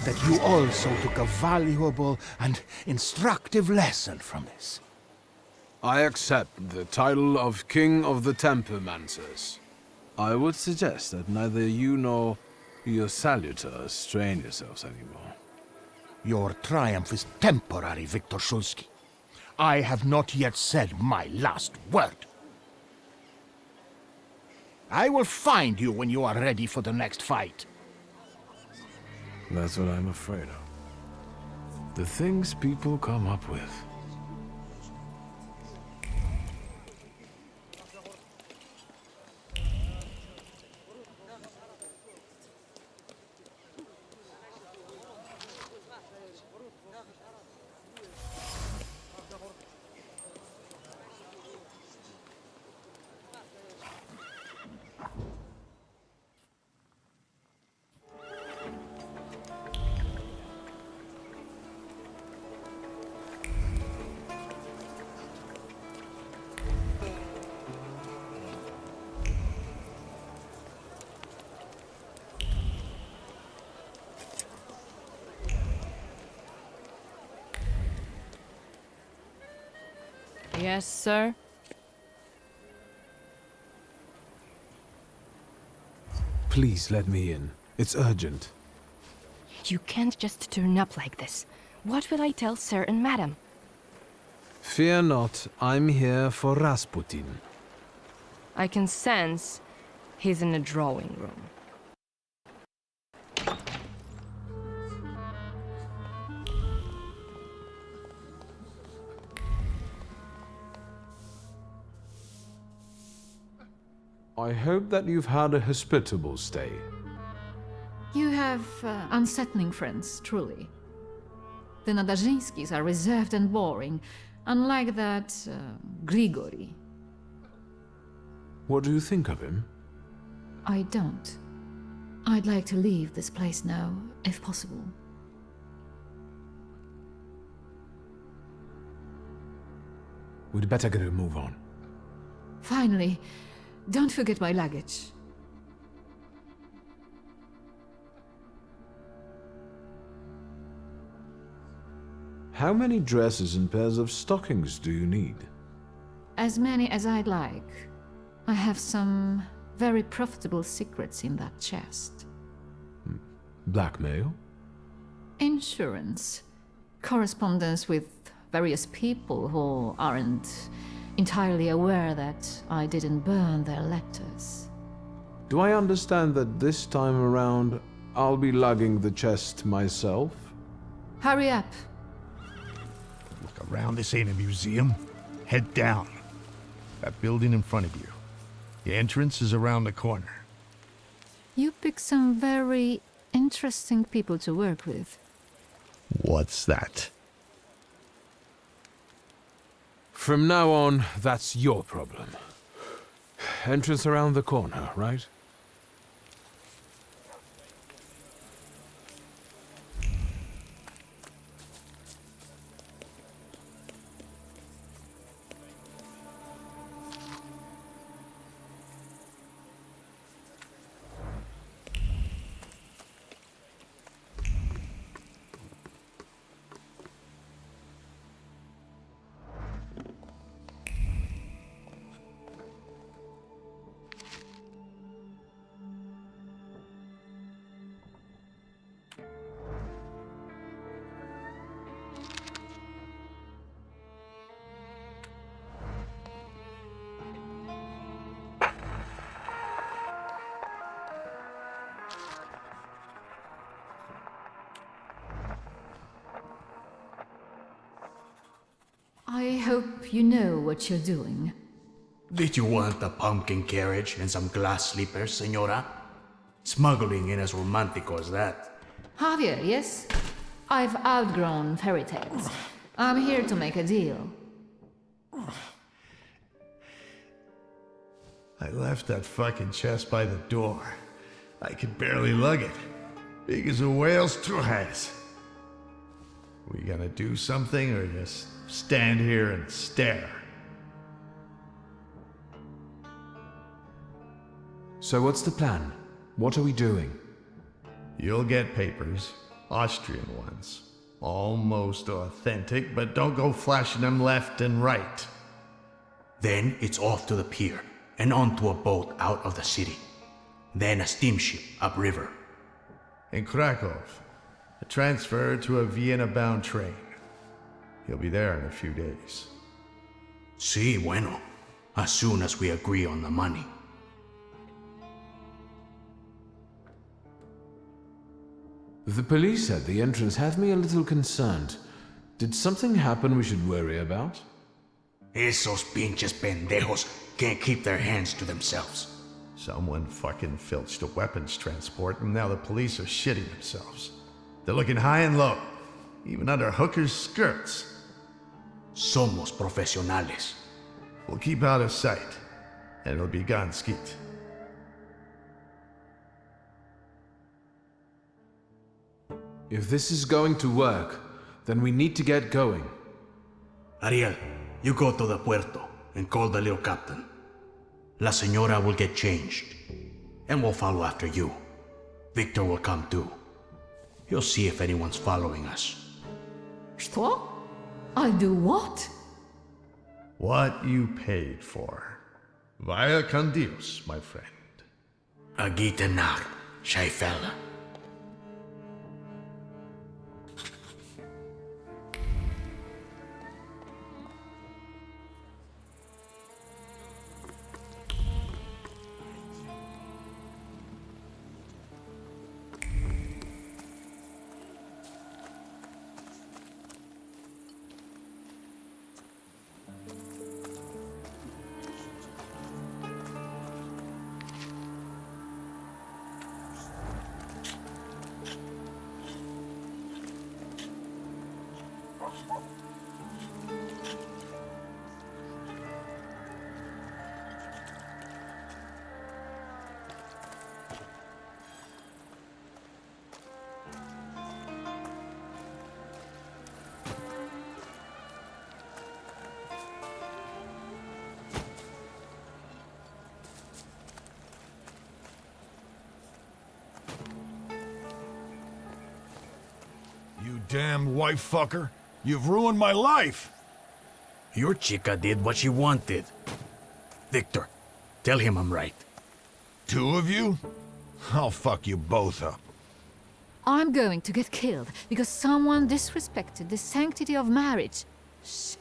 That you also took a valuable and instructive lesson from this. I accept the title of King of the Tempermancers. I would suggest that neither you nor your salutors strain yourselves anymore. Your triumph is temporary, Wiktor Szulski. I have not yet said my last word. I will find you when you are ready for the next fight. That's what I'm afraid of. The things people come up with. Yes, sir? Please let me in. It's urgent. You can't just turn up like this. What will I tell sir and madam? Fear not, I'm here for Rasputin. I can sense he's in a drawing room. I hope that you've had a hospitable stay. You have unsettling friends, truly. The Nadarzyńskis are reserved and boring, unlike that Grigory. What do you think of him? I don't. I'd like to leave this place now, if possible. We'd better get a move on. Finally, don't forget my luggage. How many dresses and pairs of stockings do you need? As many as I'd like. I have some very profitable secrets in that chest. Blackmail? Insurance. Correspondence with various people who aren't entirely aware that I didn't burn their letters. Do I understand that this time around, I'll be lugging the chest myself. Hurry up. Look around, this ain't a museum. Head down. That building in front of you. The entrance is around the corner. You pick some very interesting people to work with. What's that? From now on, that's your problem. Entrance around the corner, right? I hope you know what you're doing. Did you want a pumpkin carriage and some glass slippers, senora? Smuggling ain't as romantic as that. Javier, yes? I've outgrown fairy tales. I'm here to make a deal. I left that fucking chest by the door. I could barely lug it. Big as a whale's has. We gonna do something or just stand here and stare? So what's the plan? What are we doing? You'll get papers, Austrian ones. Almost authentic, but don't go flashing them left and right. Then it's off to the pier and onto a boat out of the city. Then a steamship upriver. In Krakow, a transfer to a Vienna-bound train. He'll be there in a few days. Sí, bueno. As soon as we agree on the money. The police at the entrance have me a little concerned. Did something happen we should worry about? Esos pinches pendejos can't keep their hands to themselves. Someone fucking filched a weapons transport, and now the police are shitting themselves. They're looking high and low, even under hookers' skirts. Somos profesionales. We'll keep out of sight, and it'll be gone skeet. If this is going to work, then we need to get going. Ariel, you go to the puerto and call the little captain. La señora will get changed, and we'll follow after you. Wiktor will come too. He'll see if anyone's following us. Что? I'll do what? What you paid for. Vaya con Dios, my friend. A gute Nacht, Scheifele. You damn wife fucker. You've ruined my life. Your chica did what she wanted. Wiktor, tell him I'm right. Two of you? I'll fuck you both up. I'm going to get killed because someone disrespected the sanctity of marriage. Shit.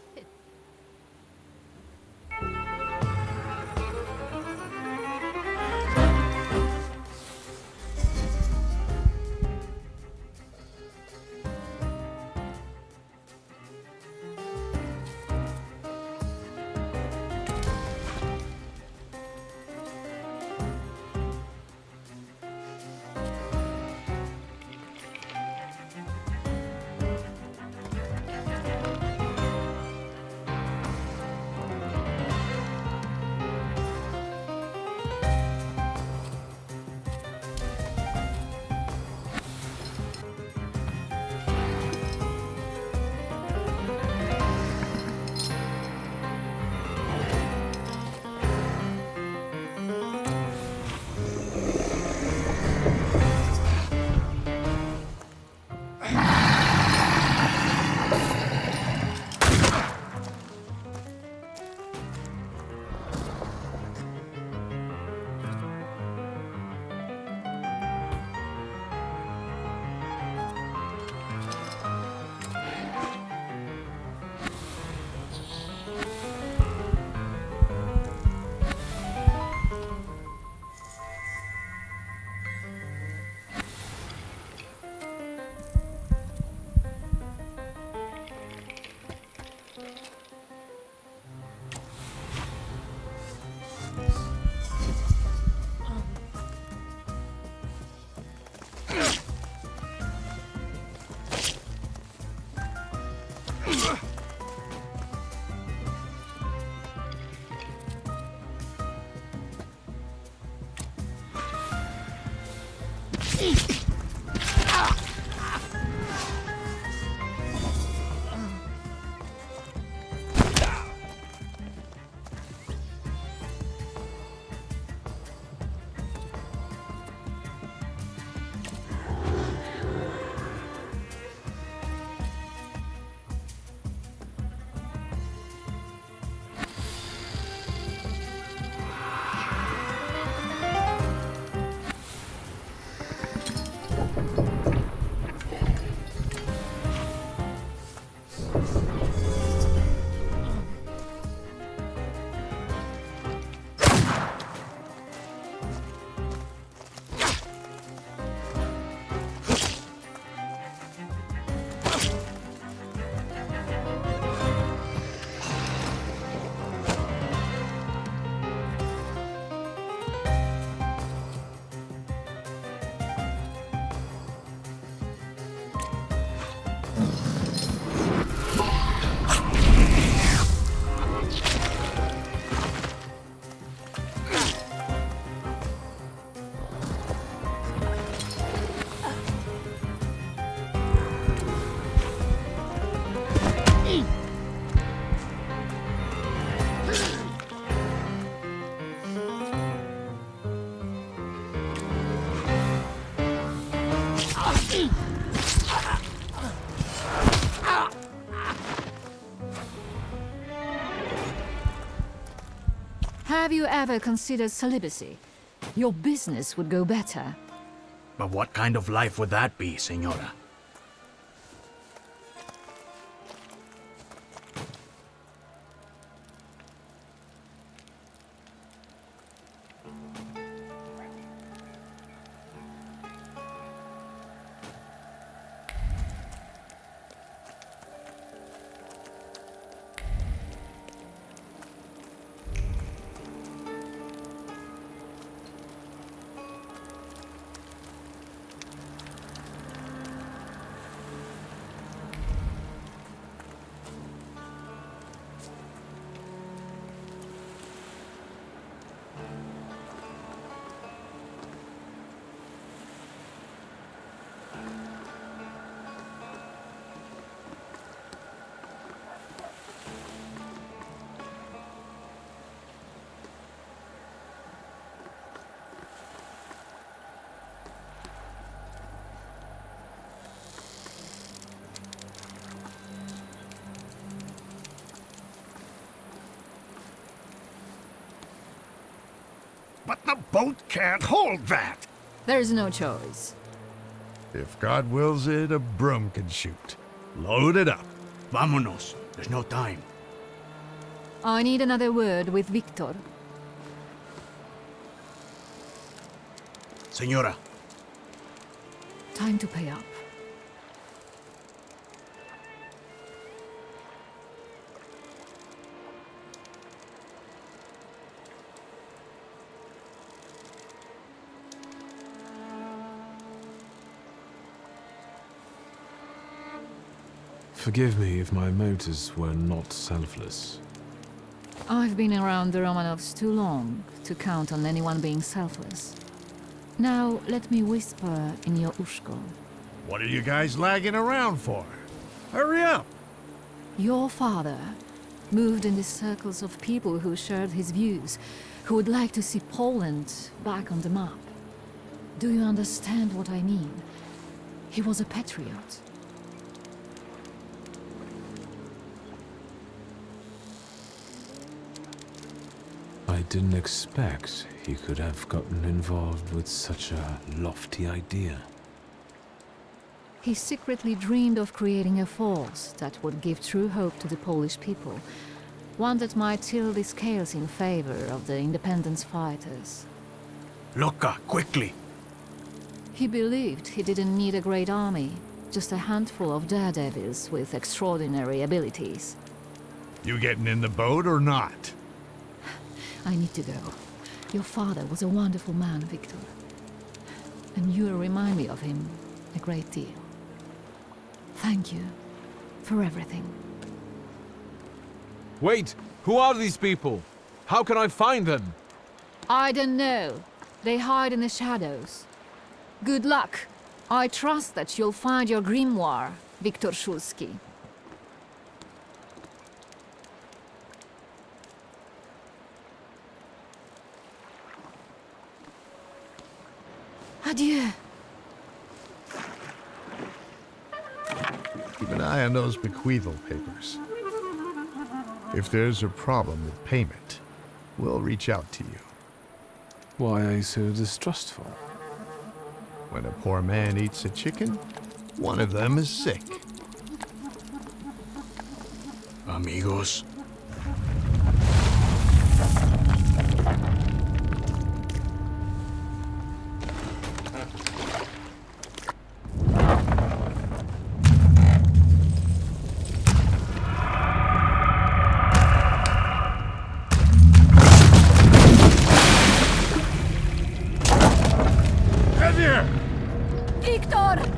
Have you ever considered celibacy? Your business would go better. But what kind of life would that be, Senora? But the boat can't hold that! There is no choice. If God wills it, a broom can shoot. Load it up. Vámonos. There's no time. I need another word with Wiktor. Senora. Time to pay up. Forgive me if my motives were not selfless. I've been around the Romanovs too long to count on anyone being selfless. Now, let me whisper in your ushko. What are you guys lagging around for? Hurry up! Your father moved in the circles of people who shared his views, who would like to see Poland back on the map. Do you understand what I mean? He was a patriot. I didn't expect he could have gotten involved with such a lofty idea. He secretly dreamed of creating a force that would give true hope to the Polish people, one that might tilt the scales in favor of the independence fighters. Luca, quickly! He believed he didn't need a great army, just a handful of daredevils with extraordinary abilities. You getting in the boat or not? I need to go. Your father was a wonderful man, Wiktor. And you remind me of him a great deal. Thank you for everything. Wait! Who are these people? How can I find them? I don't know. They hide in the shadows. Good luck. I trust that you'll find your grimoire, Wiktor Szulski. Adieu. Keep an eye on those bequeathal papers. If there's a problem with payment, we'll reach out to you. Why are you so distrustful? When a poor man eats a chicken, one of them is sick. Amigos. Wiktor!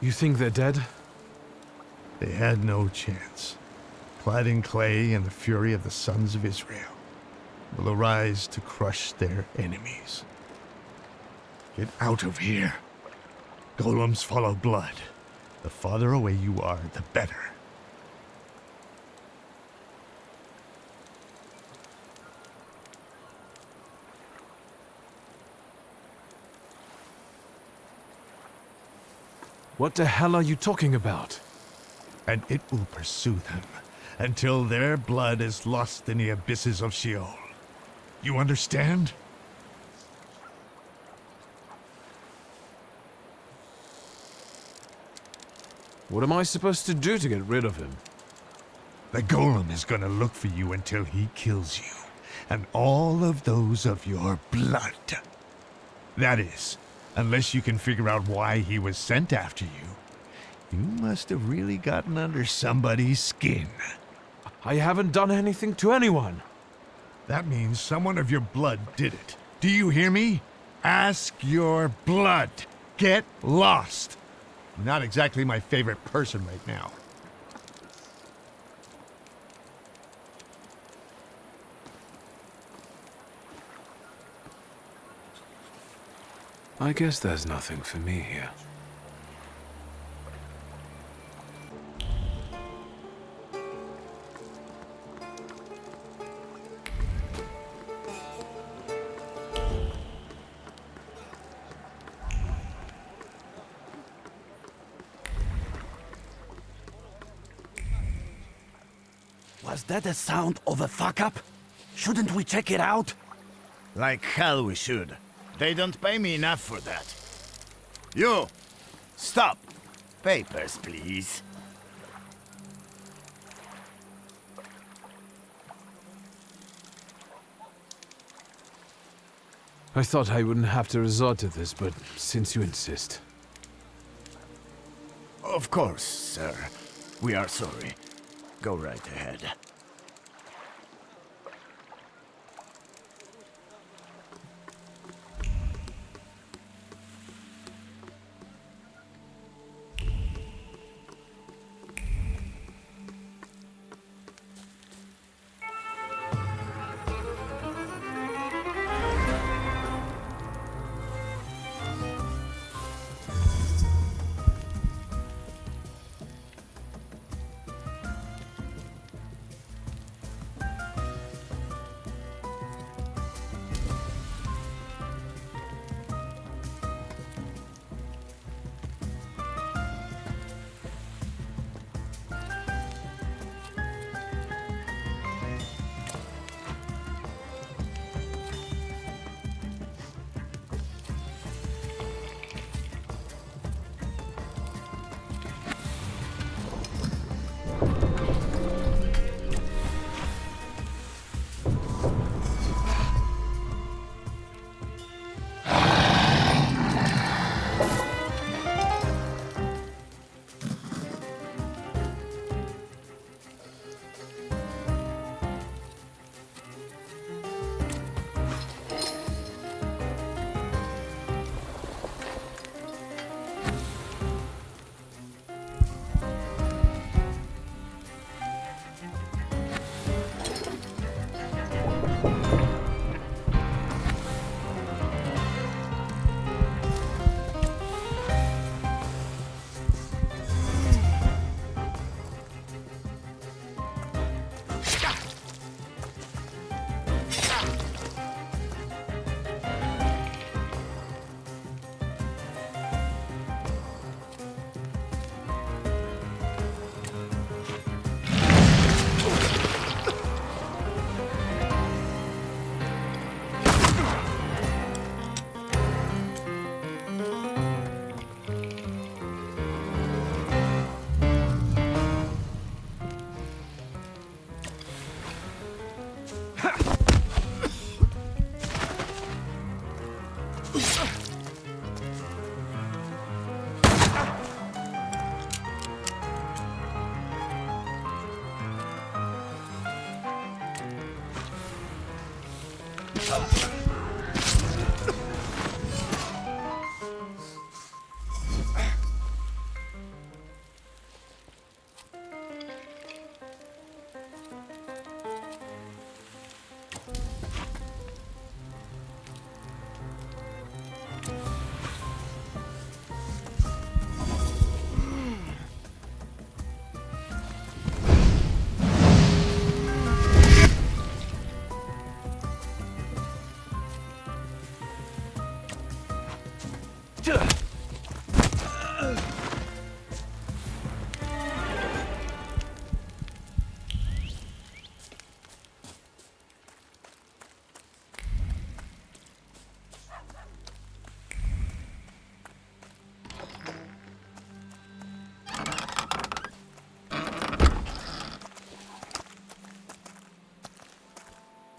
You think they're dead? They had no chance. Clad in clay and the fury of the sons of Israel will arise to crush their enemies. Get out of here. Golems follow blood. The farther away you are, the better. What the hell are you talking about? And it will pursue them until their blood is lost in the abysses of Sheol. You understand? What am I supposed to do to get rid of him? The golem is gonna look for you until he kills you, and all of those of your blood. That is, unless you can figure out why he was sent after you. You must have really gotten under somebody's skin. I haven't done anything to anyone. That means someone of your blood did it. Do you hear me? Ask your blood. Get lost. You're not exactly my favorite person right now. I guess there's nothing for me here. Was that the sound of a fuck-up? Shouldn't we check it out? Like hell we should. They don't pay me enough for that. You! Stop! Papers, please. I thought I wouldn't have to resort to this, but since you insist. Of course, sir. We are sorry. Go right ahead.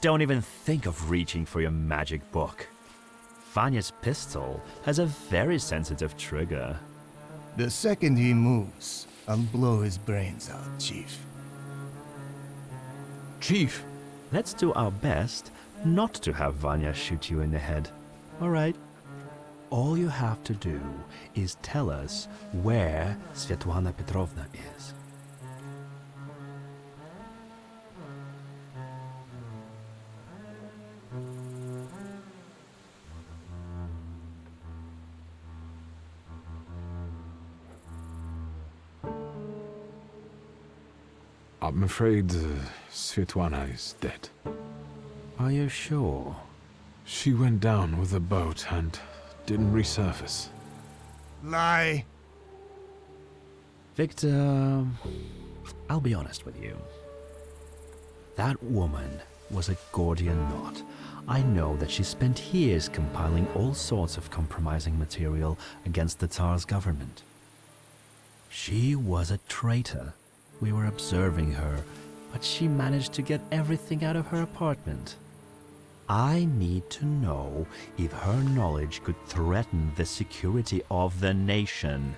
Don't even think of reaching for your magic book. Vanya's pistol has a very sensitive trigger. The second he moves, I'll blow his brains out, Chief. Chief! Let's do our best not to have Vanya shoot you in the head. Alright? All you have to do is tell us where Svetlana Petrovna is. I'm afraid Svetlana is dead. Are you sure? She went down with the boat and didn't resurface. Lie. Wiktor, I'll be honest with you. That woman was a Gordian knot. I know that she spent years compiling all sorts of compromising material against the Tsar's government. She was a traitor. We were observing her, but she managed to get everything out of her apartment. I need to know if her knowledge could threaten the security of the nation.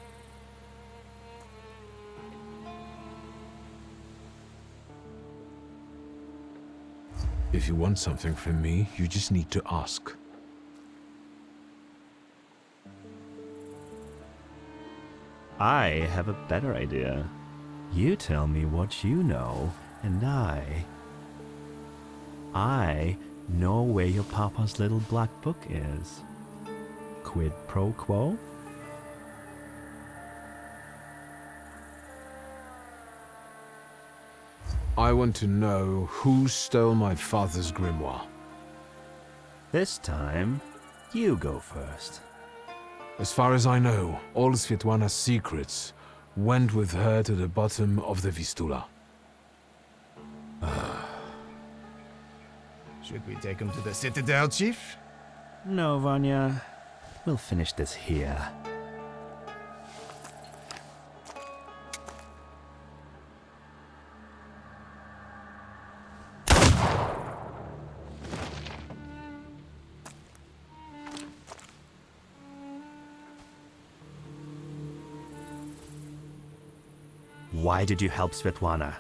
If you want something from me, you just need to ask. I have a better idea. You tell me what you know, and I know where your papa's little black book is. Quid pro quo? I want to know who stole my father's grimoire. This time, you go first. As far as I know, all Svetlana's secrets went with her to the bottom of the Vistula. Should we take him to the Citadel, Chief? No, Vanya. We'll finish this here. Why did you help Svetlana?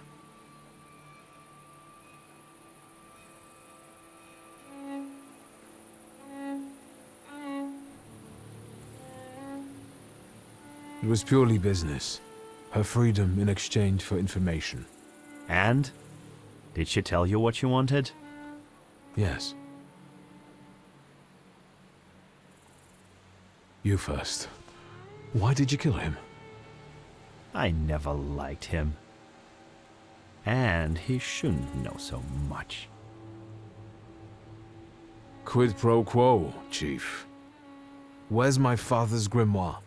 It was purely business. Her freedom in exchange for information. And? Did she tell you what you wanted? Yes. You first. Why did you kill him? I never liked him. And he shouldn't know so much. Quid pro quo, Chief. Where's my father's grimoire?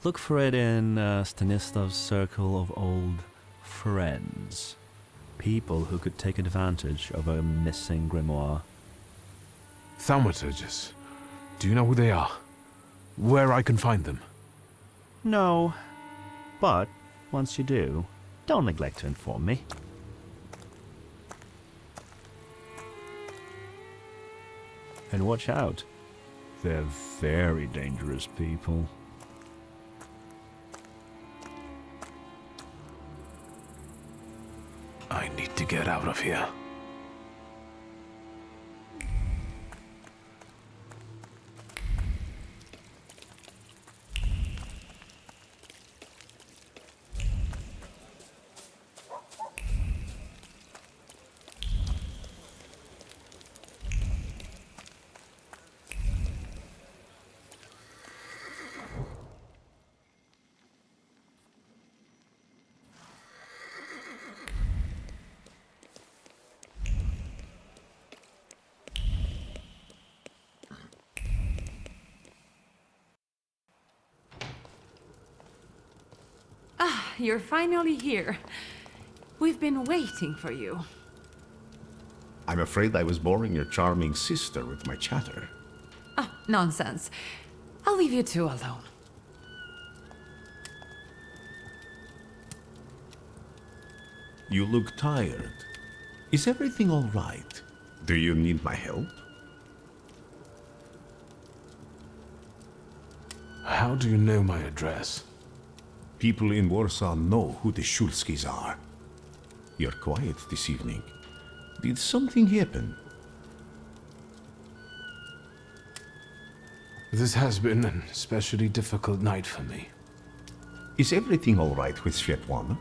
Look for it in Stanislav's circle of old friends. People who could take advantage of a missing grimoire. Thaumaturges. Do you know who they are? Where I can find them? No. But, once you do, don't neglect to inform me. And watch out. They're very dangerous people. I need to get out of here. you're finally here. We've been waiting for you. I'm afraid I was boring your charming sister with my chatter. Oh, nonsense. I'll leave you two alone. You look tired. Is everything all right? Do you need my help? How do you know my address? People in Warsaw know who the Szulskis are. You're quiet this evening. Did something happen? This has been an especially difficult night for me. Is everything all right with Svetlana?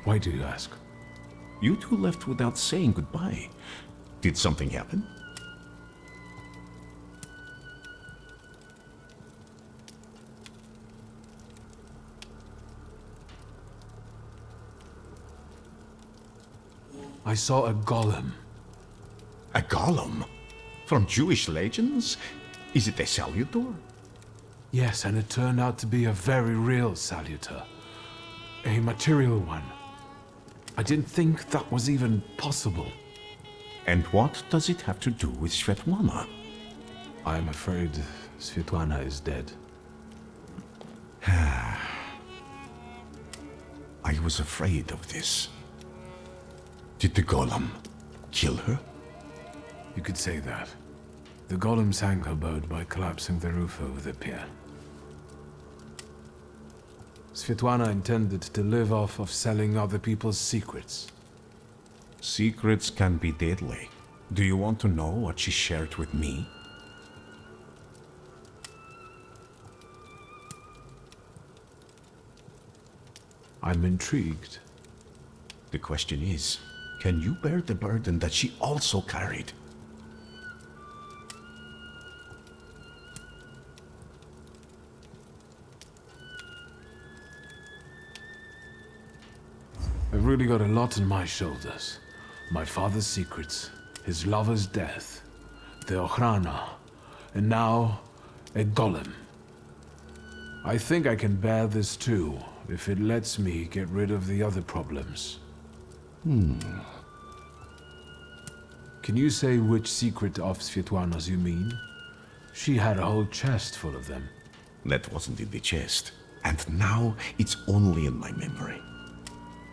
Why do you ask? You two left without saying goodbye. Did something happen? I saw a golem. A golem? From Jewish legends? Is it a salutor? Yes, and it turned out to be a very real salutor. A material one. I didn't think that was even possible. And what does it have to do with Svetlana? I'm afraid Svetlana is dead. I was afraid of this. Did the golem kill her? You could say that. The golem sank her boat by collapsing the roof over the pier. Svetlana intended to live off of selling other people's secrets. Secrets can be deadly. Do you want to know what she shared with me? I'm intrigued. The question is, can you bear the burden that she also carried? I've really got a lot on my shoulders. My father's secrets, his lover's death, the Ochrana, and now a golem. I think I can bear this too, if it lets me get rid of the other problems. Can you say which secret of Svetlana's you mean? She had a whole chest full of them. That wasn't in the chest. And now it's only in my memory.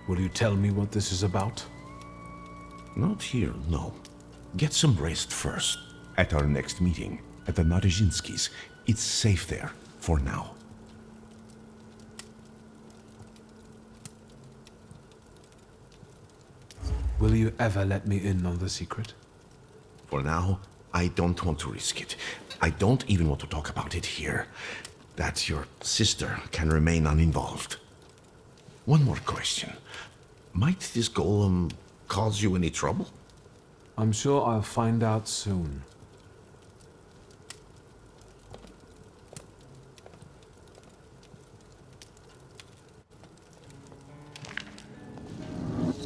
Will you tell me what this is about? Not here, no. Get some rest first. At our next meeting, at the Narizhinskis. It's safe there, for now. Will you ever let me in on the secret? For now, I don't want to risk it. I don't even want to talk about it here. That your sister can remain uninvolved. One more question. Might this golem cause you any trouble? I'm sure I'll find out soon.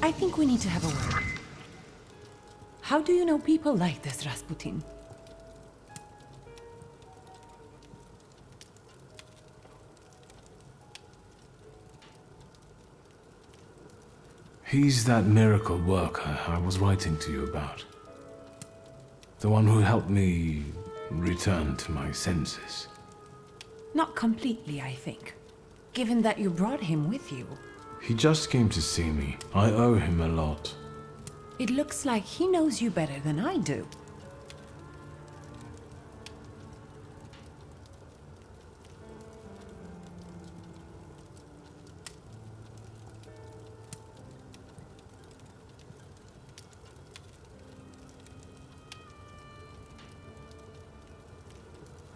I think we need to have a word. How do you know people like this, Rasputin? He's that miracle worker I was writing to you about. The one who helped me return to my senses. Not completely, I think. Given that you brought him with you. He just came to see me. I owe him a lot. It looks like he knows you better than I do.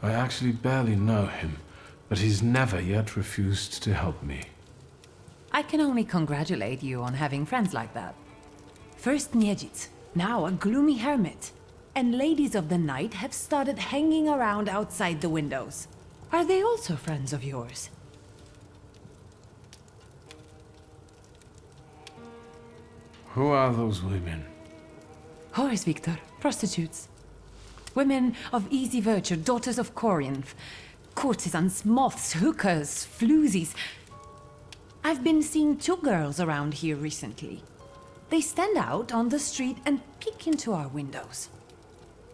I actually barely know him, but he's never yet refused to help me. I can only congratulate you on having friends like that. First Niedzic, now a gloomy hermit. And ladies of the night have started hanging around outside the windows. Are they also friends of yours? Who are those women? Whores, Wiktor. Prostitutes. Women of easy virtue, daughters of Corinth. Courtesans, moths, hookers, floozies. I've been seeing two girls around here recently. They stand out on the street and peek into our windows.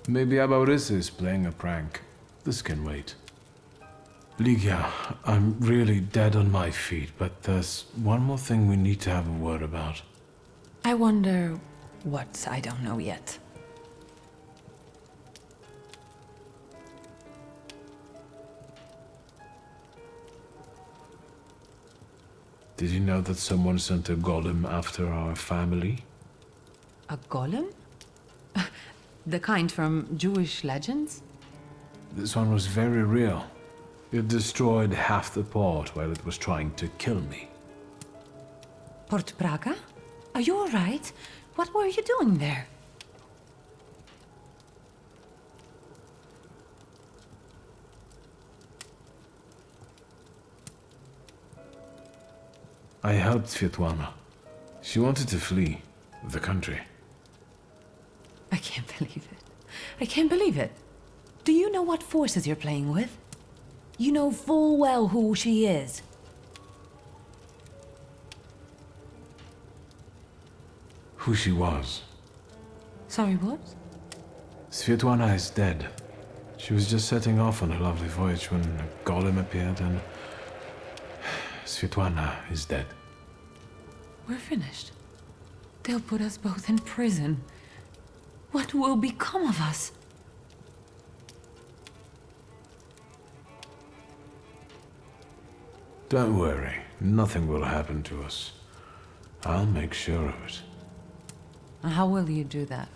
Maybe Abaurissa is playing a prank. This can wait. Ligia, I'm really dead on my feet, but there's one more thing we need to have a word about. I wonder what I don't know yet. Did you know that someone sent a golem after our family? A golem? The kind from Jewish legends? This one was very real. It destroyed half the port while it was trying to kill me. Port Praga? Are you alright? What were you doing there? I helped Svetlana. She wanted to flee the country. I can't believe it. I can't believe it. Do you know what forces you're playing with? You know full well who she is. Who she was. Sorry, what? Svetlana is dead. She was just setting off on a lovely voyage when a golem appeared and... Svetlana is dead. We're finished. They'll put us both in prison. What will become of us? Don't worry. Nothing will happen to us. I'll make sure of it. How will you do that?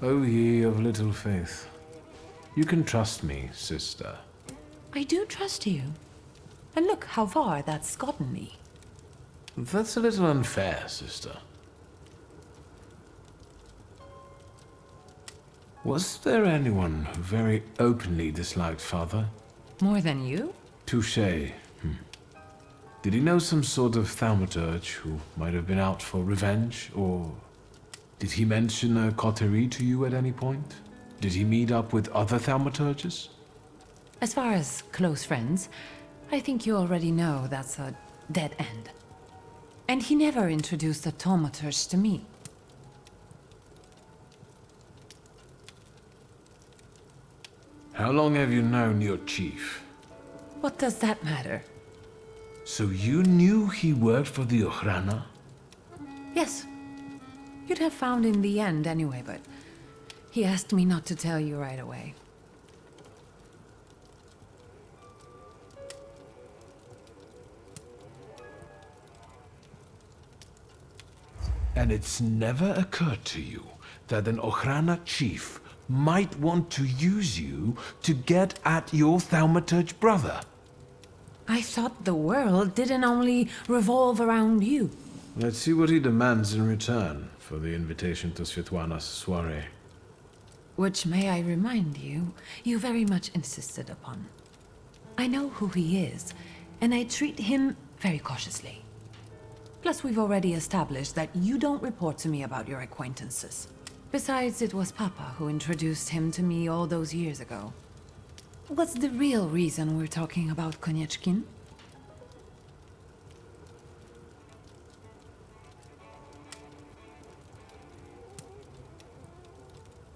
O ye of little faith. You can trust me, sister. I do trust you. And look how far that's gotten me. That's a little unfair, sister. Was there anyone who very openly disliked Father? More than you? Touché. Did he know some sort of thaumaturge who might have been out for revenge, or did he mention a coterie to you at any point? Did he meet up with other thaumaturges? As far as close friends, I think you already know that's a dead end. And he never introduced the thaumaturge to me. How long have you known your chief? What does that matter? So you knew he worked for the Ochrana? Yes. You'd have found in the end anyway, but he asked me not to tell you right away. And it's never occurred to you that an Ochrana chief might want to use you to get at your thaumaturge brother? I thought the world didn't only revolve around you. Let's see what he demands in return for the invitation to Svetlana's soiree. Which, may I remind you, you very much insisted upon. I know who he is, and I treat him very cautiously. Plus, we've already established that you don't report to me about your acquaintances. Besides, it was Papa who introduced him to me all those years ago. What's the real reason we're talking about Konieczkin?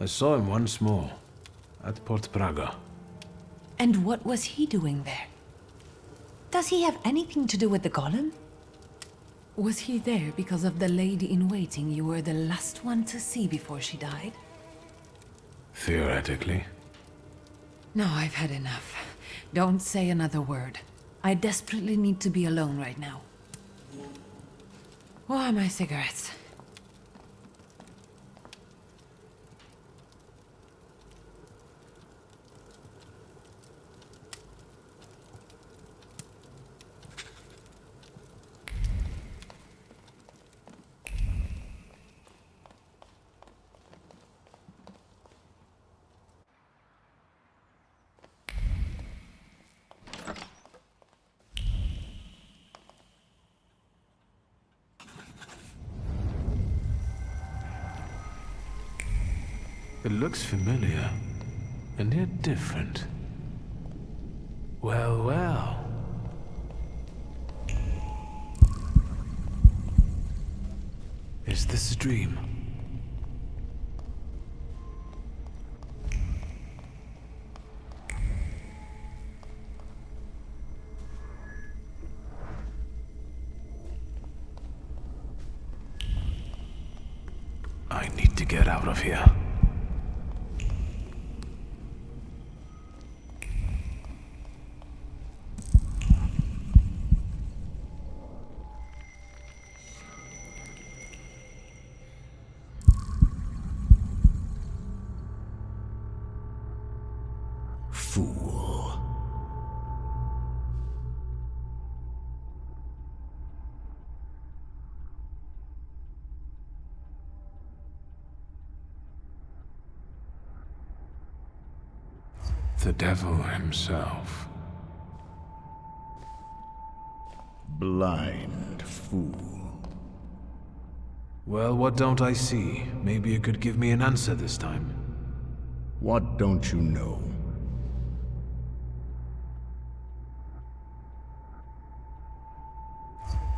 I saw him once more, at Port Praga. And what was he doing there? Does he have anything to do with the golem? Was he there because of the lady-in-waiting you were the last one to see before she died? Theoretically. No, I've had enough. Don't say another word. I desperately need to be alone right now. Where are my cigarettes? It looks familiar. and yet different. Well, well. Is this a dream? I need to get out of here. Fool. The devil himself. Blind fool. Well, what don't I see? Maybe you could give me an answer this time. What don't you know?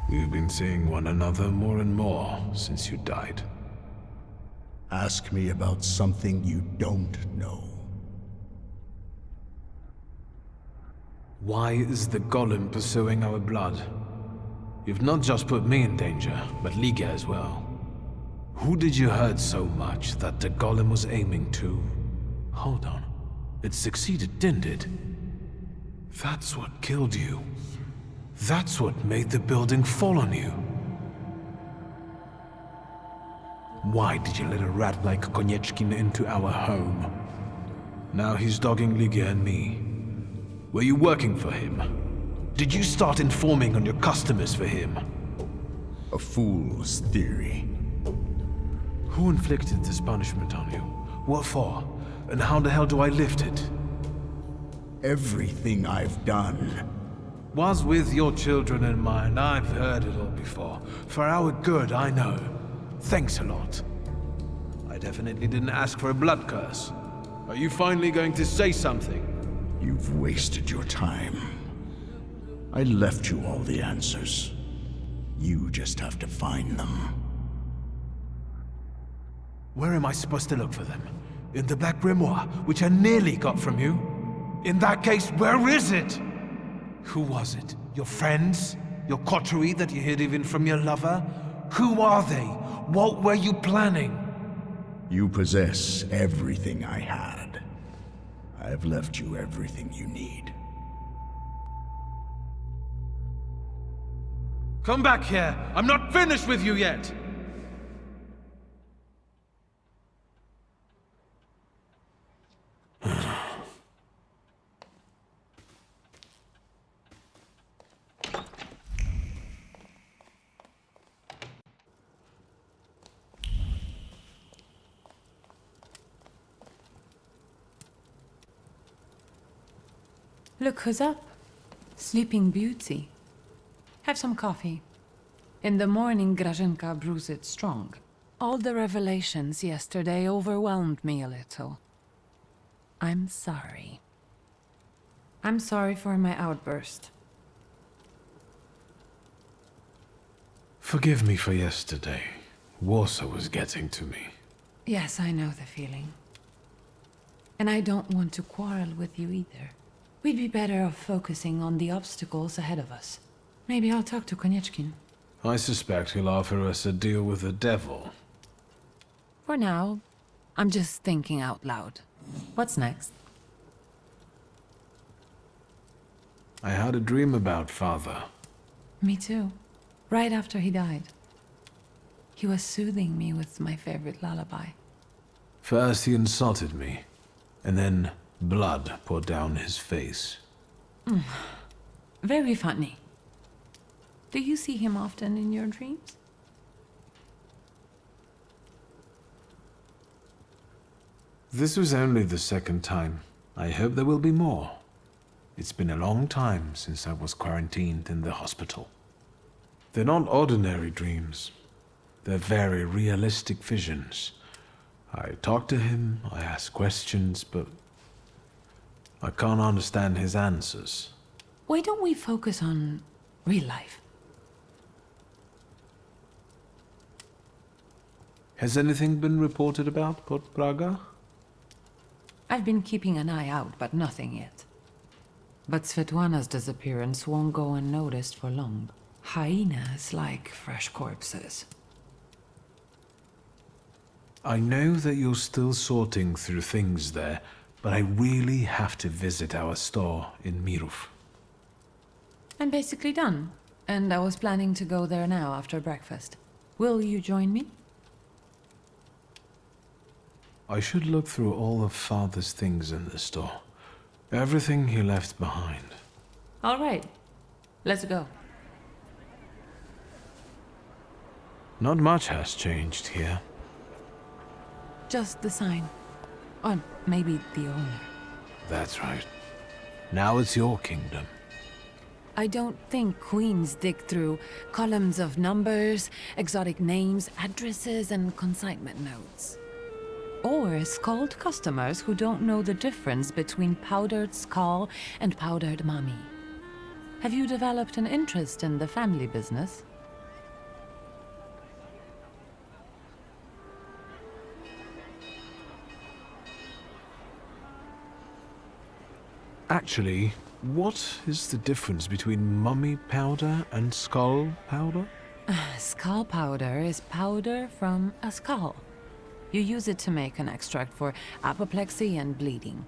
We've been seeing one another more and more since you died. Ask me about something you don't know. Why is the golem pursuing our blood? You've not just put me in danger, but Liga as well. Who did you hurt so much that the golem was aiming to? Hold on. It succeeded, didn't it? That's what killed you. That's what made the building fall on you. Why did you let a rat like Konieczkin into our home? Now he's dogging Liga and me. Were you working for him? Did you start informing on your customers for him? A fool's theory. Who inflicted this punishment on you? What for? And how the hell do I lift it? Everything I've done was with your children in mind. I've heard it all before. For our good, I know. Thanks a lot. I definitely didn't ask for a blood curse. Are you finally going to say something? You've wasted your time. I left you all the answers. You just have to find them. Where am I supposed to look for them? In the Black Grimoire, which I nearly got from you? In that case, where is it? Who was it? Your friends? Your coterie that you hid even from your lover? Who are they? What were you planning? You possess everything I had. I've left you everything you need. Come back here! I'm not finished with you yet! Look who's up. Sleeping Beauty. Have some coffee. In the morning, Grażynka brews it strong. All the revelations yesterday overwhelmed me a little. I'm sorry. I'm sorry for my outburst. Forgive me for yesterday. Warsaw was getting to me. Yes, I know the feeling. And I don't want to quarrel with you either. We'd be better off focusing on the obstacles ahead of us. Maybe I'll talk to Konieczkin. I suspect he'll offer us a deal with the devil. For now, I'm just thinking out loud. What's next? I had a dream about Father. Me too. Right after he died. He was soothing me with my favorite lullaby. First he insulted me, and then blood poured down his face. Very funny. Do you see him often in your dreams? This was only the second time. I hope there will be more. It's been a long time since I was quarantined in the hospital. They're not ordinary dreams. They're very realistic visions. I talk to him, I ask questions, but I can't understand his answers. Why don't we focus on real life? Has anything been reported about Port Praga? I've been keeping an eye out, but nothing yet. But Svetlana's disappearance won't go unnoticed for long. Hyenas like fresh corpses. I know that you're still sorting through things there, but I really have to visit our store in Mirov. I'm basically done, and I was planning to go there now after breakfast. Will you join me? I should look through all of Father's things in the store. Everything he left behind. All right, let's go. Not much has changed here. Just the sign. Or maybe the owner. That's right. Now it's your kingdom. I don't think queens dig through columns of numbers, exotic names, addresses, and consignment notes. Or scold customers who don't know the difference between powdered skull and powdered mummy. Have you developed an interest in the family business? Actually, what is the difference between mummy powder and skull powder? Skull powder is powder from a skull. You use it to make an extract for apoplexy and bleeding.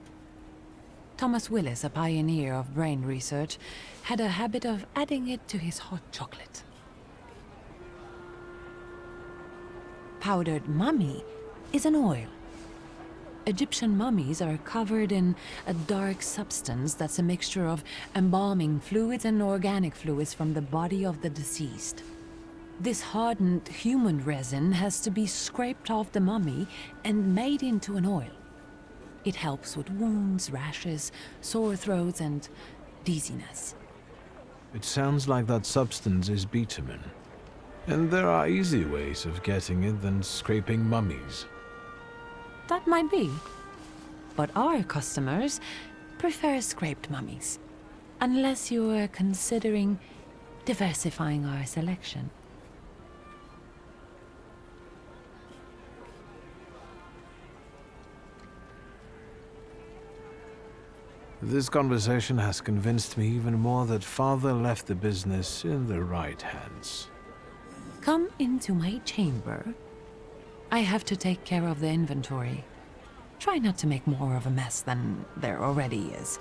Thomas Willis, a pioneer of brain research, had a habit of adding it to his hot chocolate. Powdered mummy is an oil. Egyptian mummies are covered in a dark substance that's a mixture of embalming fluids and organic fluids from the body of the deceased. This hardened human resin has to be scraped off the mummy and made into an oil. It helps with wounds, rashes, sore throats, and dizziness. It sounds like that substance is bitumen. And there are easy ways of getting it than scraping mummies. That might be. But our customers prefer scraped mummies. Unless you're considering diversifying our selection. This conversation has convinced me even more that Father left the business in the right hands. Come into my chamber. I have to take care of the inventory. Try not to make more of a mess than there already is.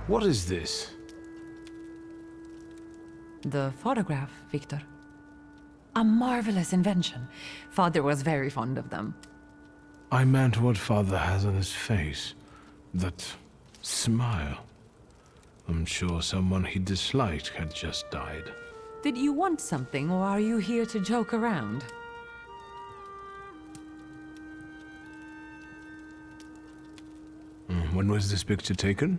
What is this? The photograph, Wiktor. A marvelous invention. Father was very fond of them. I meant what Father has on his face. That smile. I'm sure someone he disliked had just died. Did you want something, or are you here to joke around? When was this picture taken?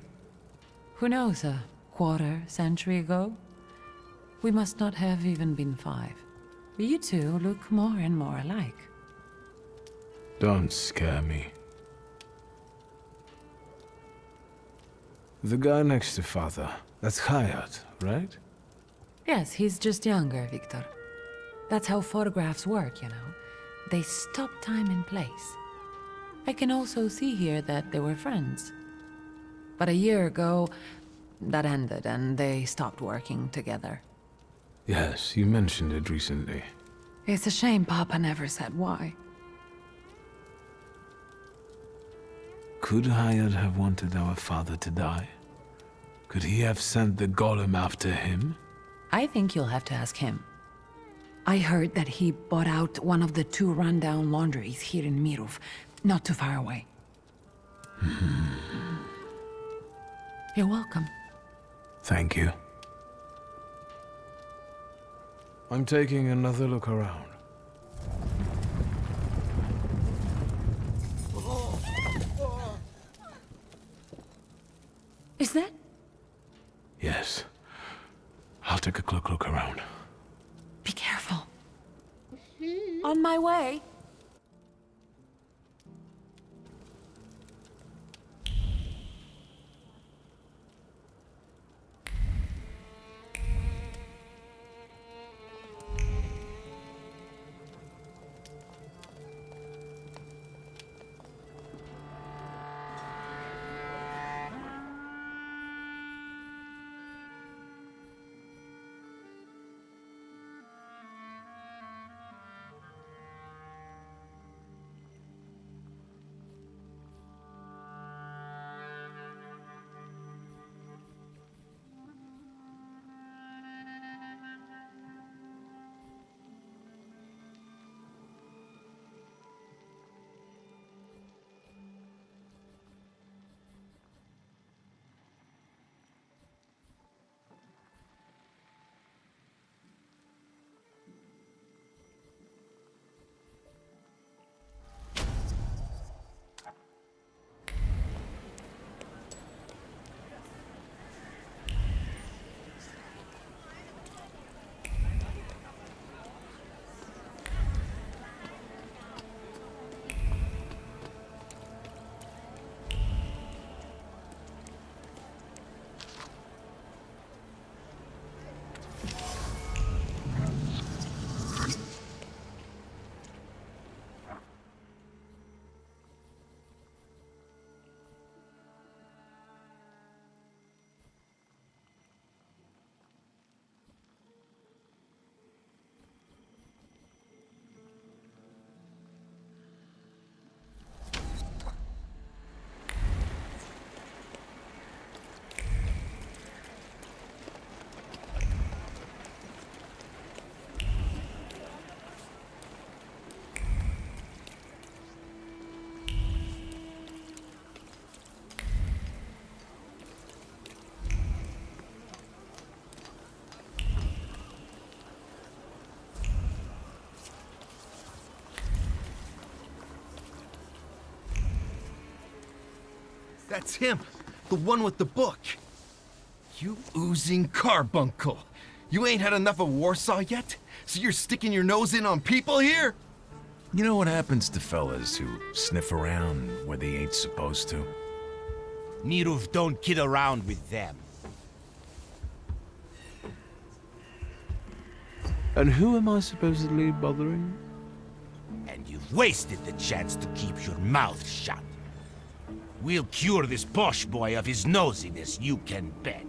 Who knows, a quarter-century ago? We must not have even been 5. You two look more and more alike. Don't scare me. The guy next to Father, that's Hayat, right? Yes, he's just younger, Wiktor. That's how photographs work, you know. They stop time and place. I can also see here that they were friends. But a year ago, that ended and they stopped working together. Yes, you mentioned it recently. It's a shame Papa never said why. Could Hayat have wanted our father to die? Could he have sent the golem after him? I think you'll have to ask him. I heard that he bought out one of the 2 rundown laundries here in Mirov, not too far away. You're welcome. Thank you. I'm taking another look around. Is that? Yes. I'll take a quick look around. Be careful. On my way. That's him, the one with the book. You oozing carbuncle. You ain't had enough of Warsaw yet? So you're sticking your nose in on people here? You know what happens to fellas who sniff around where they ain't supposed to? Mirov don't kid around with them. And who am I supposedly bothering? And you've wasted the chance to keep your mouth shut. We'll cure this posh boy of his nosiness, you can bet.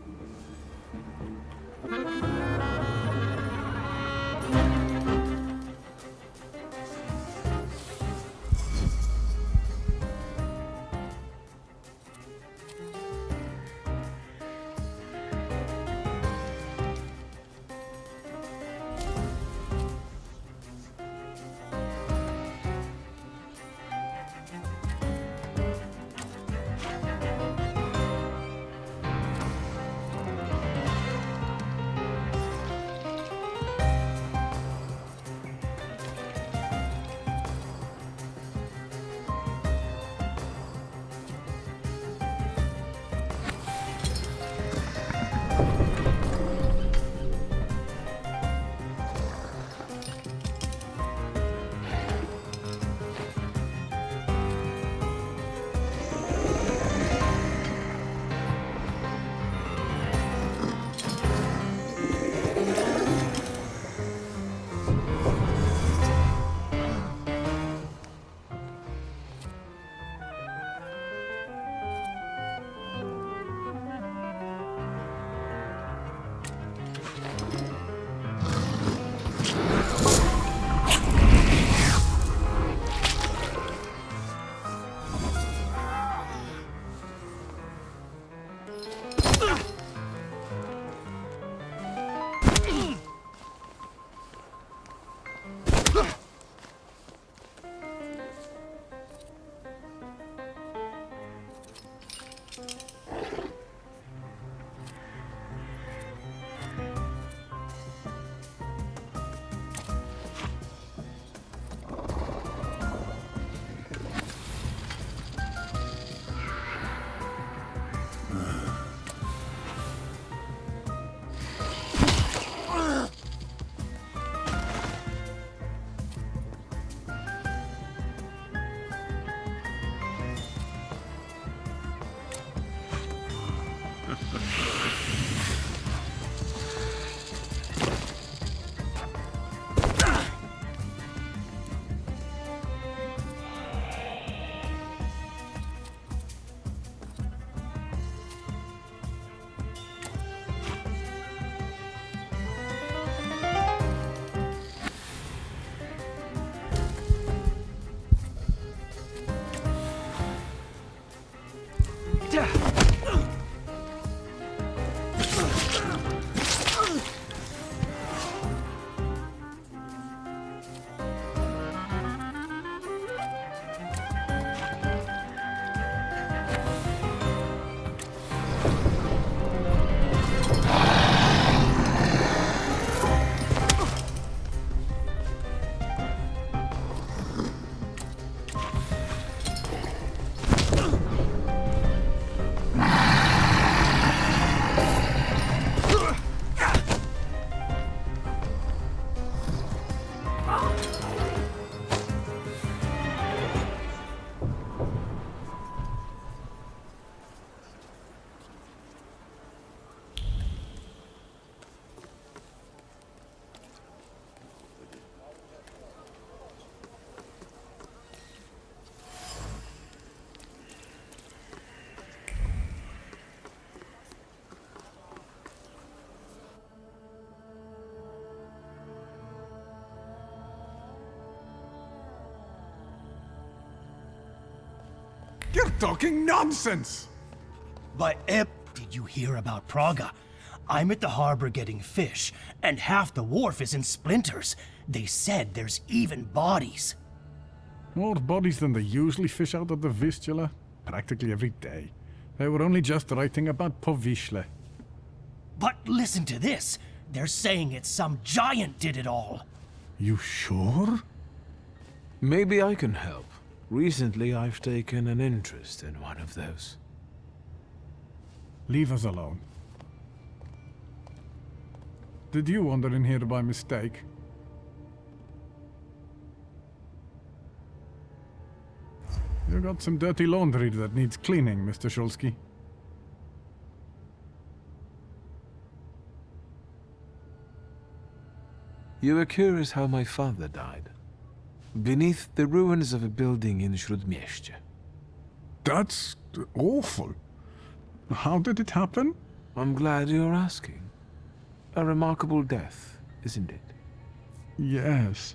You're talking nonsense! But Ep, did you hear about Praga? I'm at the harbor getting fish, and half the wharf is in splinters. They said there's even bodies. More bodies than they usually fish out of the Vistula, practically every day. They were only just writing about Povishle. But listen to this. They're saying it's some giant did it all. You sure? Maybe I can help. Recently, I've taken an interest in one of those. Leave us alone. Did you wander in here by mistake? You got some dirty laundry that needs cleaning, Mr. Shulsky. You were curious how my father died. Beneath the ruins of a building in Śródmieście. That's awful. How did it happen? I'm glad you're asking. A remarkable death, isn't it? Yes.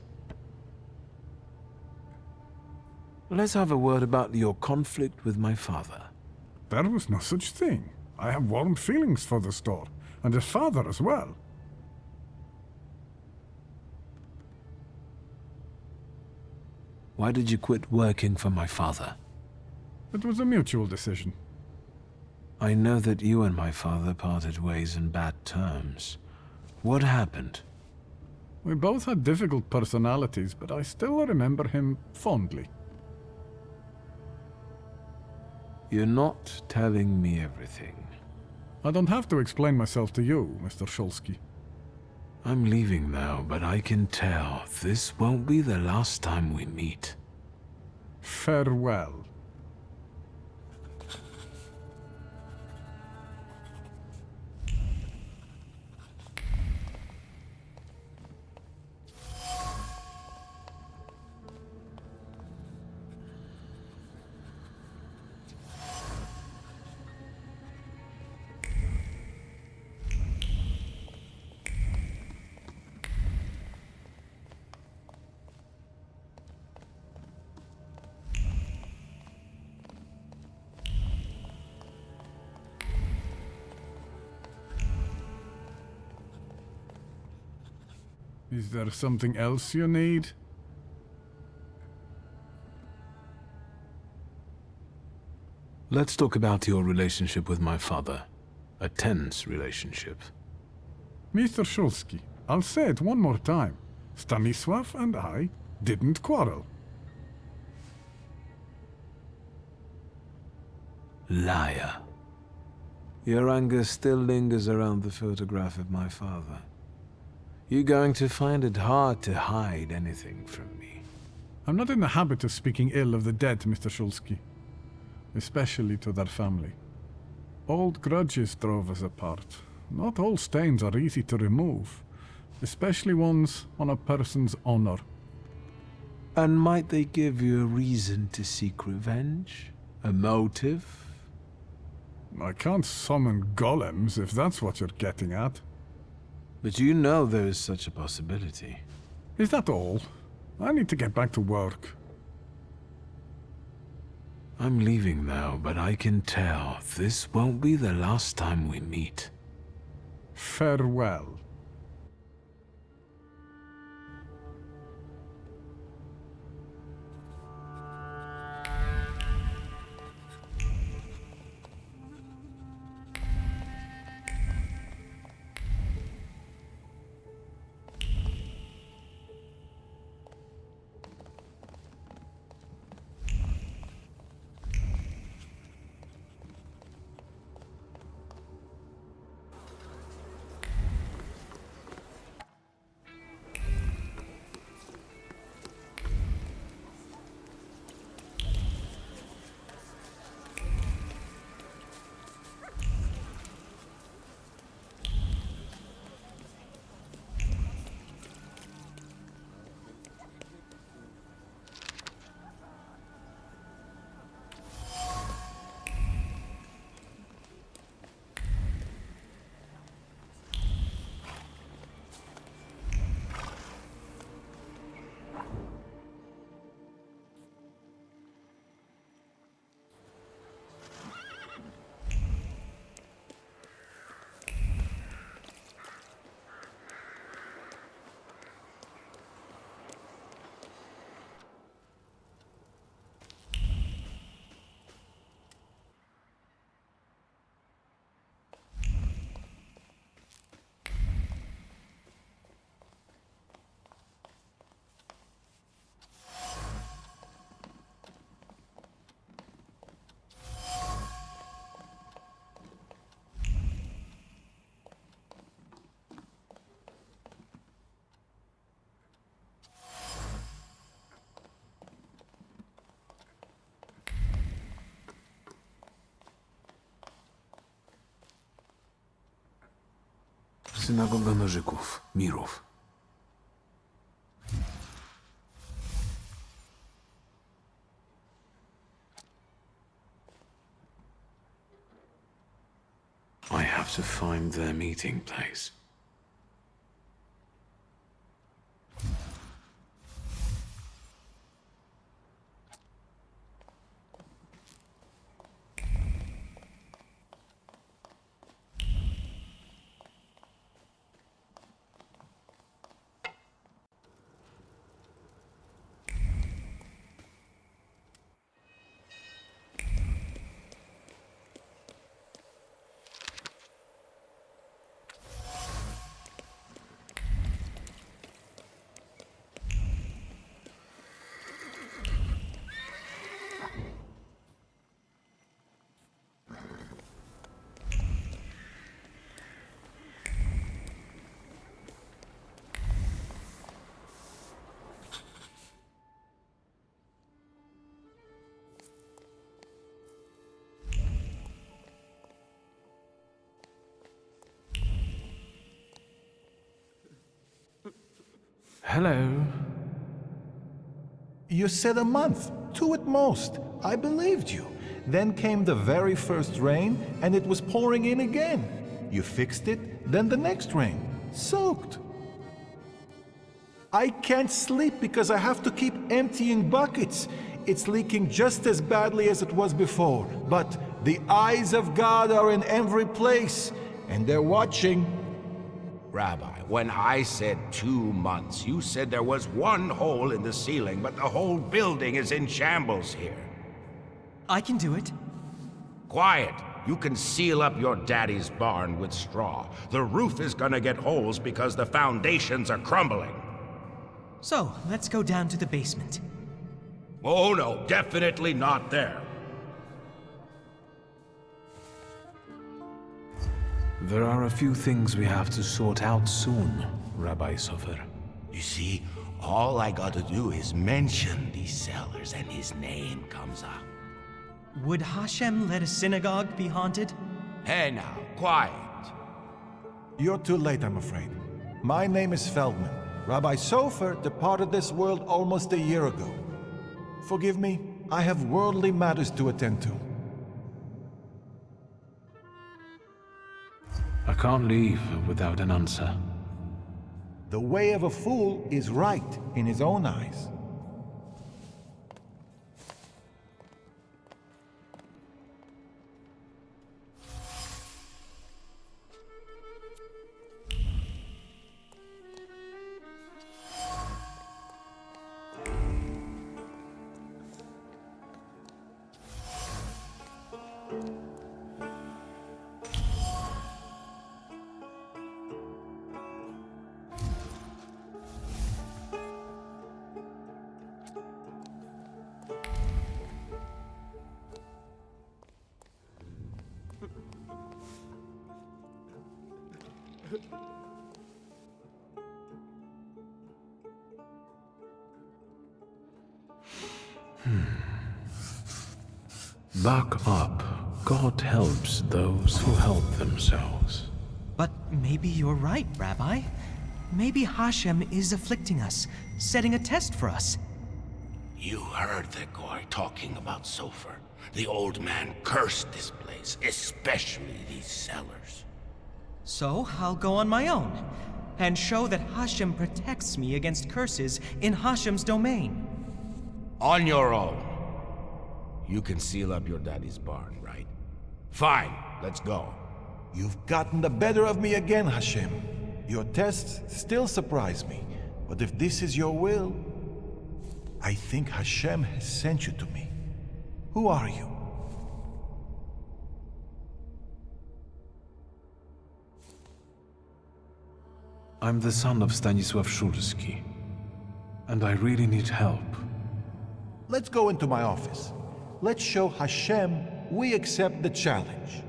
Let's have a word about your conflict with my father. There was no such thing. I have warm feelings for the store, and his father as well. Why did you quit working for my father? It was a mutual decision. I know that you and my father parted ways in bad terms. What happened? We both had difficult personalities, but I still remember him fondly. You're not telling me everything. I don't have to explain myself to you, Mr. Shulsky. I'm leaving now, but I can tell this won't be the last time we meet. Farewell. Is there something else you need? Let's talk about your relationship with my father. A tense relationship. Mr. Shulsky, I'll say it one more time. Stanisław and I didn't quarrel. Liar. Your anger still lingers around the photograph of my father. You're going to find it hard to hide anything from me. I'm not in the habit of speaking ill of the dead, Mr. Shulsky. Especially to their family. Old grudges drove us apart. Not all stains are easy to remove, especially ones on a person's honor. And might they give you a reason to seek revenge? A motive? I can't summon golems if that's what you're getting at. But you know there is such a possibility. Is that all? I need to get back to work. I'm leaving now, but I can tell this won't be the last time we meet. Farewell. Synagoga Nożyków, Mirów. I have to find their meeting place. Hello. You said a month, 2 at most. I believed you. Then came the very first rain, and it was pouring in again. You fixed it, then the next rain. Soaked. I can't sleep because I have to keep emptying buckets. It's leaking just as badly as it was before. But the eyes of God are in every place, and they're watching. Rabbi, when I said 2 months, you said there was one hole in the ceiling, but the whole building is in shambles here. I can do it. Quiet! You can seal up your daddy's barn with straw. The roof is gonna get holes because the foundations are crumbling. So, let's go down to the basement. Oh no, definitely not there. There are a few things we have to sort out soon, Rabbi Sofer. You see, all I gotta do is mention these cellars and his name comes up. Would Hashem let a synagogue be haunted? Hey now, quiet. You're too late, I'm afraid. My name is Feldman. Rabbi Sofer departed this world almost a year ago. Forgive me, I have worldly matters to attend to. I can't leave without an answer. The way of a fool is right in his own eyes. Buck up. God helps those who help themselves. But maybe you're right, Rabbi. Maybe Hashem is afflicting us, setting a test for us. You heard the guy talking about Sofer. The old man cursed this place, especially these cellars. So I'll go on my own, and show that Hashem protects me against curses in Hashem's domain. On your own. You can seal up your daddy's barn, right? Fine, let's go. You've gotten the better of me again, Hashem. Your tests still surprise me, but if this is your will, I think Hashem has sent you to me. Who are you? I'm the son of Stanisław Szulski, and I really need help. Let's go into my office. Let's show Hashem we accept the challenge.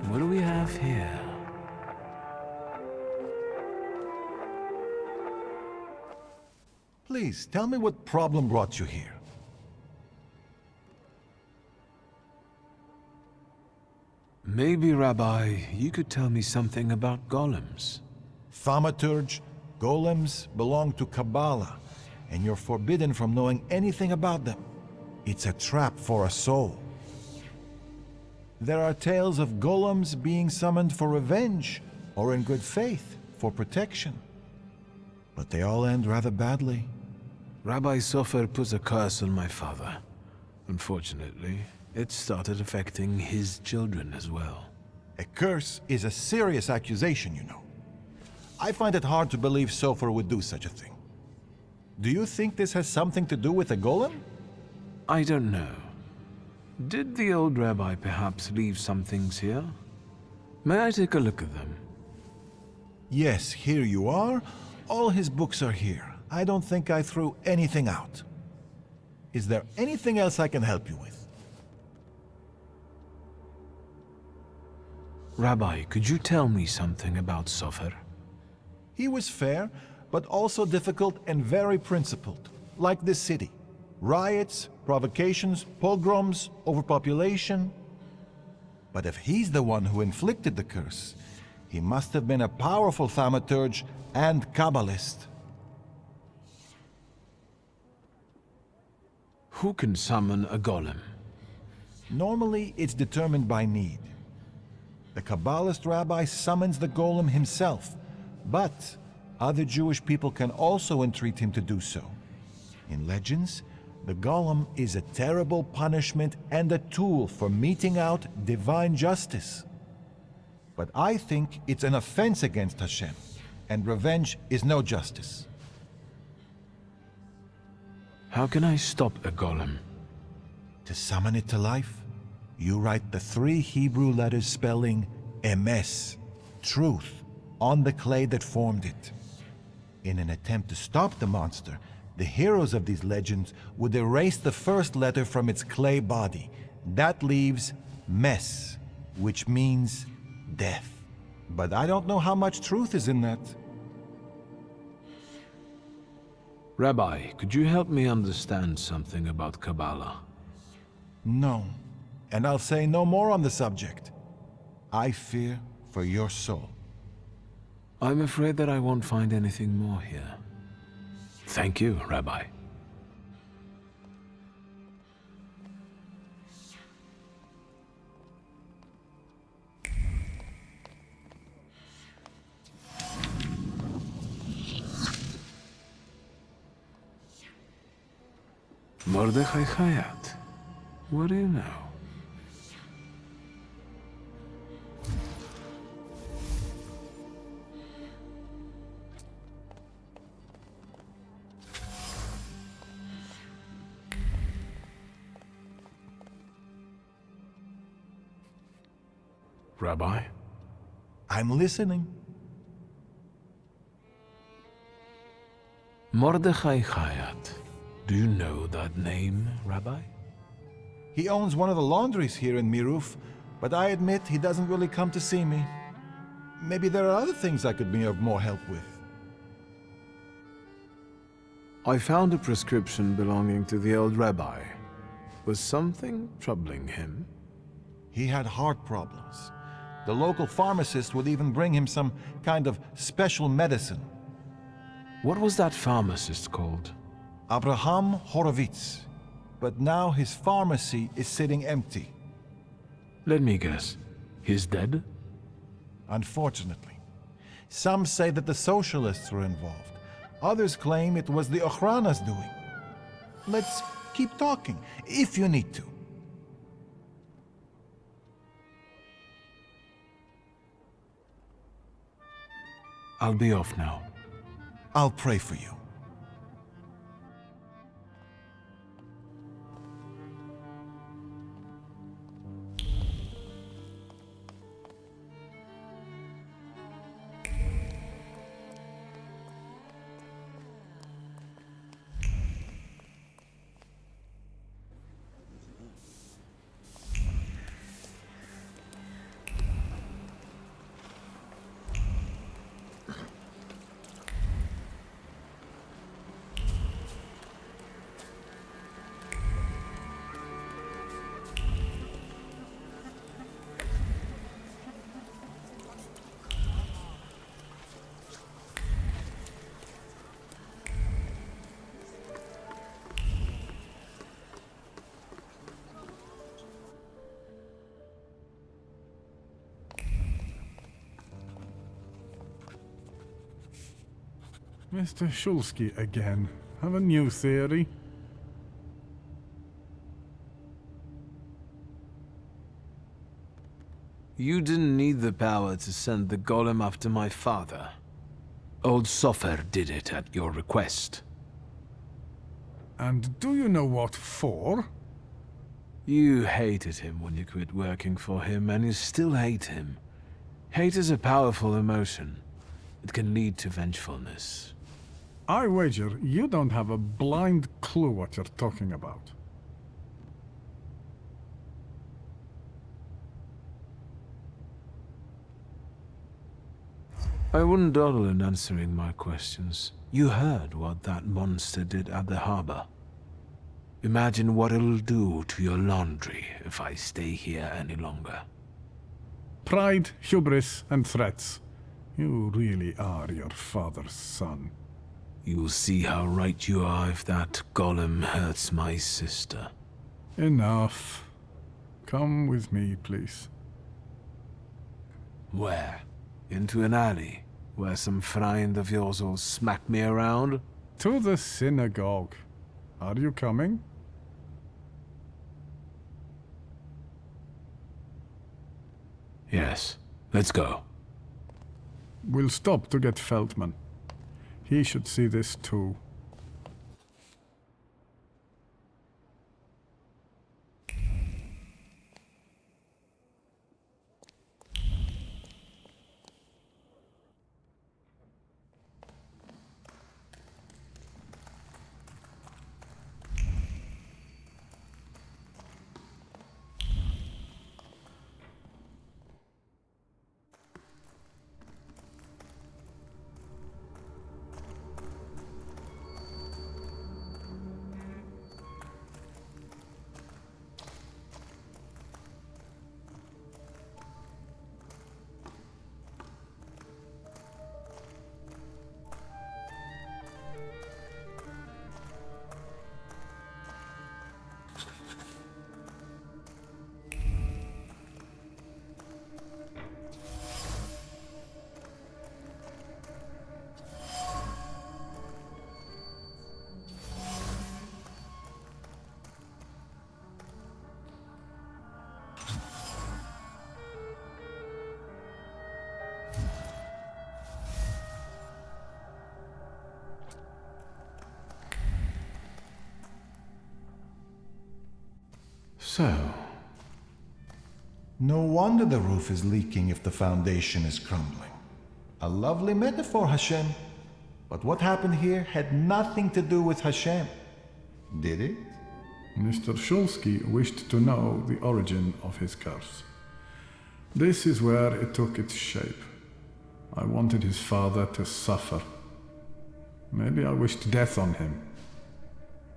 What do we have here? Please, tell me what problem brought you here. Maybe, Rabbi, you could tell me something about golems. Thaumaturge, golems belong to Kabbalah, and you're forbidden from knowing anything about them. It's a trap for a soul. There are tales of golems being summoned for revenge, or in good faith, for protection. But they all end rather badly. Rabbi Sofer put a curse on my father. Unfortunately, it started affecting his children as well. A curse is a serious accusation, you know. I find it hard to believe Sofer would do such a thing. Do you think this has something to do with a golem? I don't know. Did the old rabbi perhaps leave some things here? May I take a look at them? Yes, here you are. All his books are here. I don't think I threw anything out. Is there anything else I can help you with? Rabbi, could you tell me something about Sofer? He was fair, but also difficult and very principled, like this city. Riots, provocations, pogroms, overpopulation. But if he's the one who inflicted the curse, he must have been a powerful thaumaturge and Kabbalist. Who can summon a golem? Normally, it's determined by need. The Kabbalist rabbi summons the golem himself, but other Jewish people can also entreat him to do so. In legends, the golem is a terrible punishment and a tool for meting out divine justice. But I think it's an offense against Hashem, and revenge is no justice. How can I stop a golem? To summon it to life? you write the 3 Hebrew letters spelling emes, truth, on the clay that formed it. In an attempt to stop the monster, the heroes of these legends would erase the first letter from its clay body. That leaves mes, which means death. But I don't know how much truth is in that. Rabbi, could you help me understand something about Kabbalah? No, and I'll say no more on the subject. I fear for your soul. I'm afraid that I won't find anything more here. Thank you, Rabbi. Mordechai Hayat. What do you know? Rabbi? I'm listening. Mordechai Hayat. Do you know that name, Rabbi? He owns one of the laundries here in Miruf, but I admit he doesn't really come to see me. Maybe there are other things I could be of more help with. I found a prescription belonging to the old rabbi. Was something troubling him? He had heart problems. The local pharmacist would even bring him some kind of special medicine. What was that pharmacist called? Abraham Horowitz. But now his pharmacy is sitting empty. Let me guess. He's dead? Unfortunately. Some say that the socialists were involved. Others claim it was the Ochrana's doing. Let's keep talking, if you need to. I'll be off now. I'll pray for you. Mr. Shulsky again. Have a new theory? You didn't need the power to send the golem after my father. Old Sofer did it at your request. And do you know what for? You hated him when you quit working for him, and you still hate him. Hate is a powerful emotion. It can lead to vengefulness. I wager you don't have a blind clue what you're talking about. I wouldn't dawdle in answering my questions. You heard what that monster did at the harbor. Imagine what it'll do to your laundry if I stay here any longer. Pride, hubris, and threats. You really are your father's son. You'll see how right you are if that golem hurts my sister. Enough. Come with me, please. Where? Into an alley, where some friend of yours will smack me around? To the synagogue. Are you coming? Yes. Let's go. We'll stop to get Feldman. He should see this too. So, no wonder the roof is leaking if the foundation is crumbling. A lovely metaphor, Hashem. But what happened here had nothing to do with Hashem. Did it? Mr. Shulsky wished to know the origin of his curse. This is where it took its shape. I wanted his father to suffer. Maybe I wished death on him.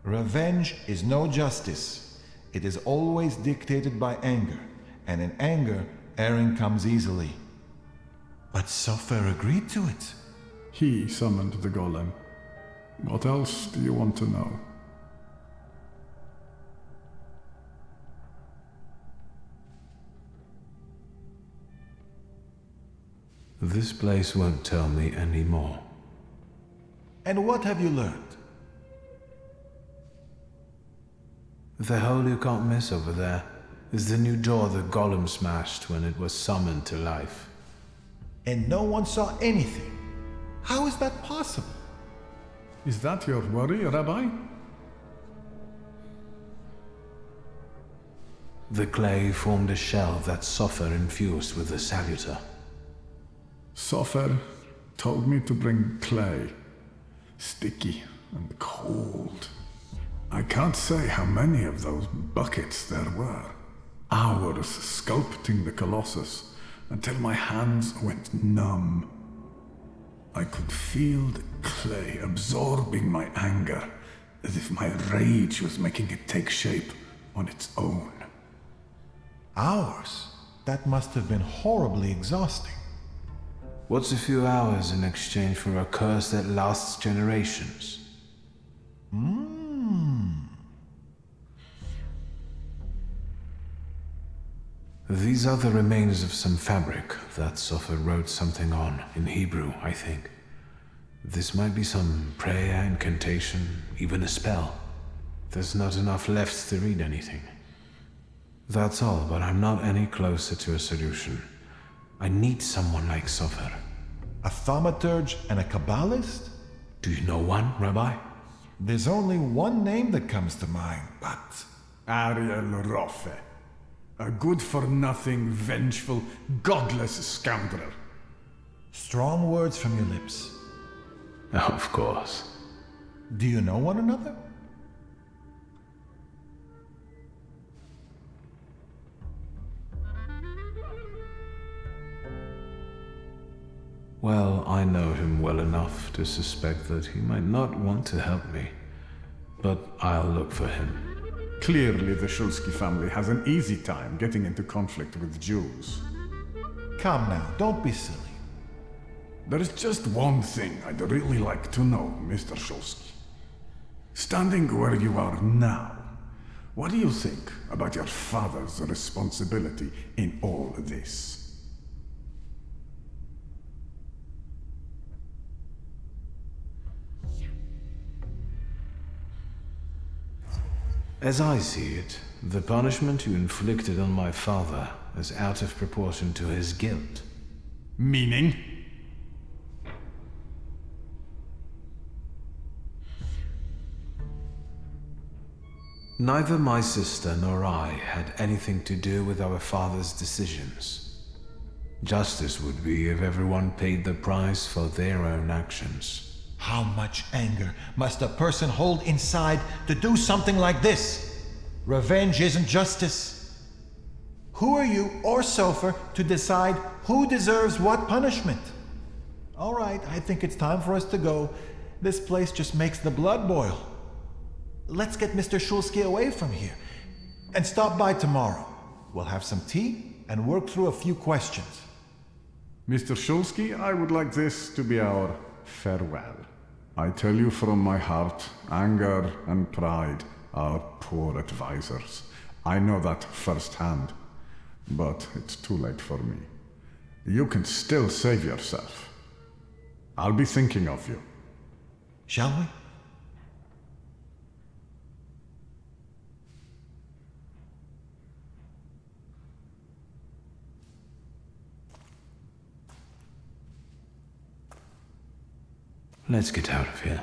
Revenge is no justice. It is always dictated by anger, and in anger, erring comes easily. But Sofer agreed to it. He summoned the golem. What else do you want to know? this place won't tell me any more. And what have you learned? The hole you can't miss over there is the new door the golem smashed when it was summoned to life. And no one saw anything. How is that possible? Is that your worry, Rabbi? The clay formed a shell that Sofer infused with the salutor. Sofer told me to bring clay. Sticky and cold. I can't say how many of those buckets there were. Hours sculpting the Colossus until my hands went numb. I could feel the clay absorbing my anger, as if my rage was making it take shape on its own. Hours? That must have been horribly exhausting. What's a few hours in exchange for a curse that lasts generations? These are the remains of some fabric that Sofer wrote something on, in Hebrew, I think. This might be some prayer, incantation, even a spell. There's not enough left to read anything. That's all, but I'm not any closer to a solution. I need someone like Sofer. A thaumaturge and a Kabbalist? Do you know one, Rabbi? There's only one name that comes to mind, but... Ariel Roffe. A good-for-nothing, vengeful, godless scoundrel. Strong words from your lips. Of course. Do you know one another? Well, I know him well enough to suspect that he might not want to help me. But I'll look for him. Clearly, the Shulsky family has an easy time getting into conflict with Jews. Come now, don't be silly. There's just one thing I'd really like to know, Mr. Shulsky. Standing where you are now, what do you think about your father's responsibility in all this? As I see it, the punishment you inflicted on my father is out of proportion to his guilt. Meaning? Neither my sister nor I had anything to do with our father's decisions. Justice would be if everyone paid the price for their own actions. How much anger must a person hold inside to do something like this? Revenge isn't justice. Who are you or Sofer to decide who deserves what punishment? All right, I think it's time for us to go. This place just makes the blood boil. Let's get Mr. Shulsky away from here and stop by tomorrow. We'll have some tea and work through a few questions. Mr. Shulsky, I would like this to be our farewell. I tell you from my heart, anger and pride are poor advisors. I know that firsthand, but it's too late for me. You can still save yourself. I'll be thinking of you. Shall we? Let's get out of here.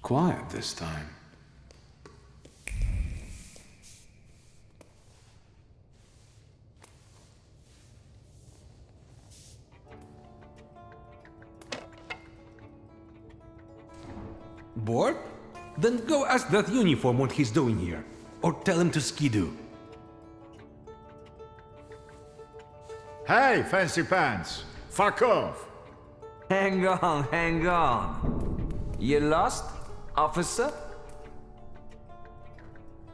quiet this time. Bored? Then go ask that uniform what he's doing here. Or tell him to skidoo. Hey, fancy pants! Fuck off! Hang on, hang on. You lost, officer?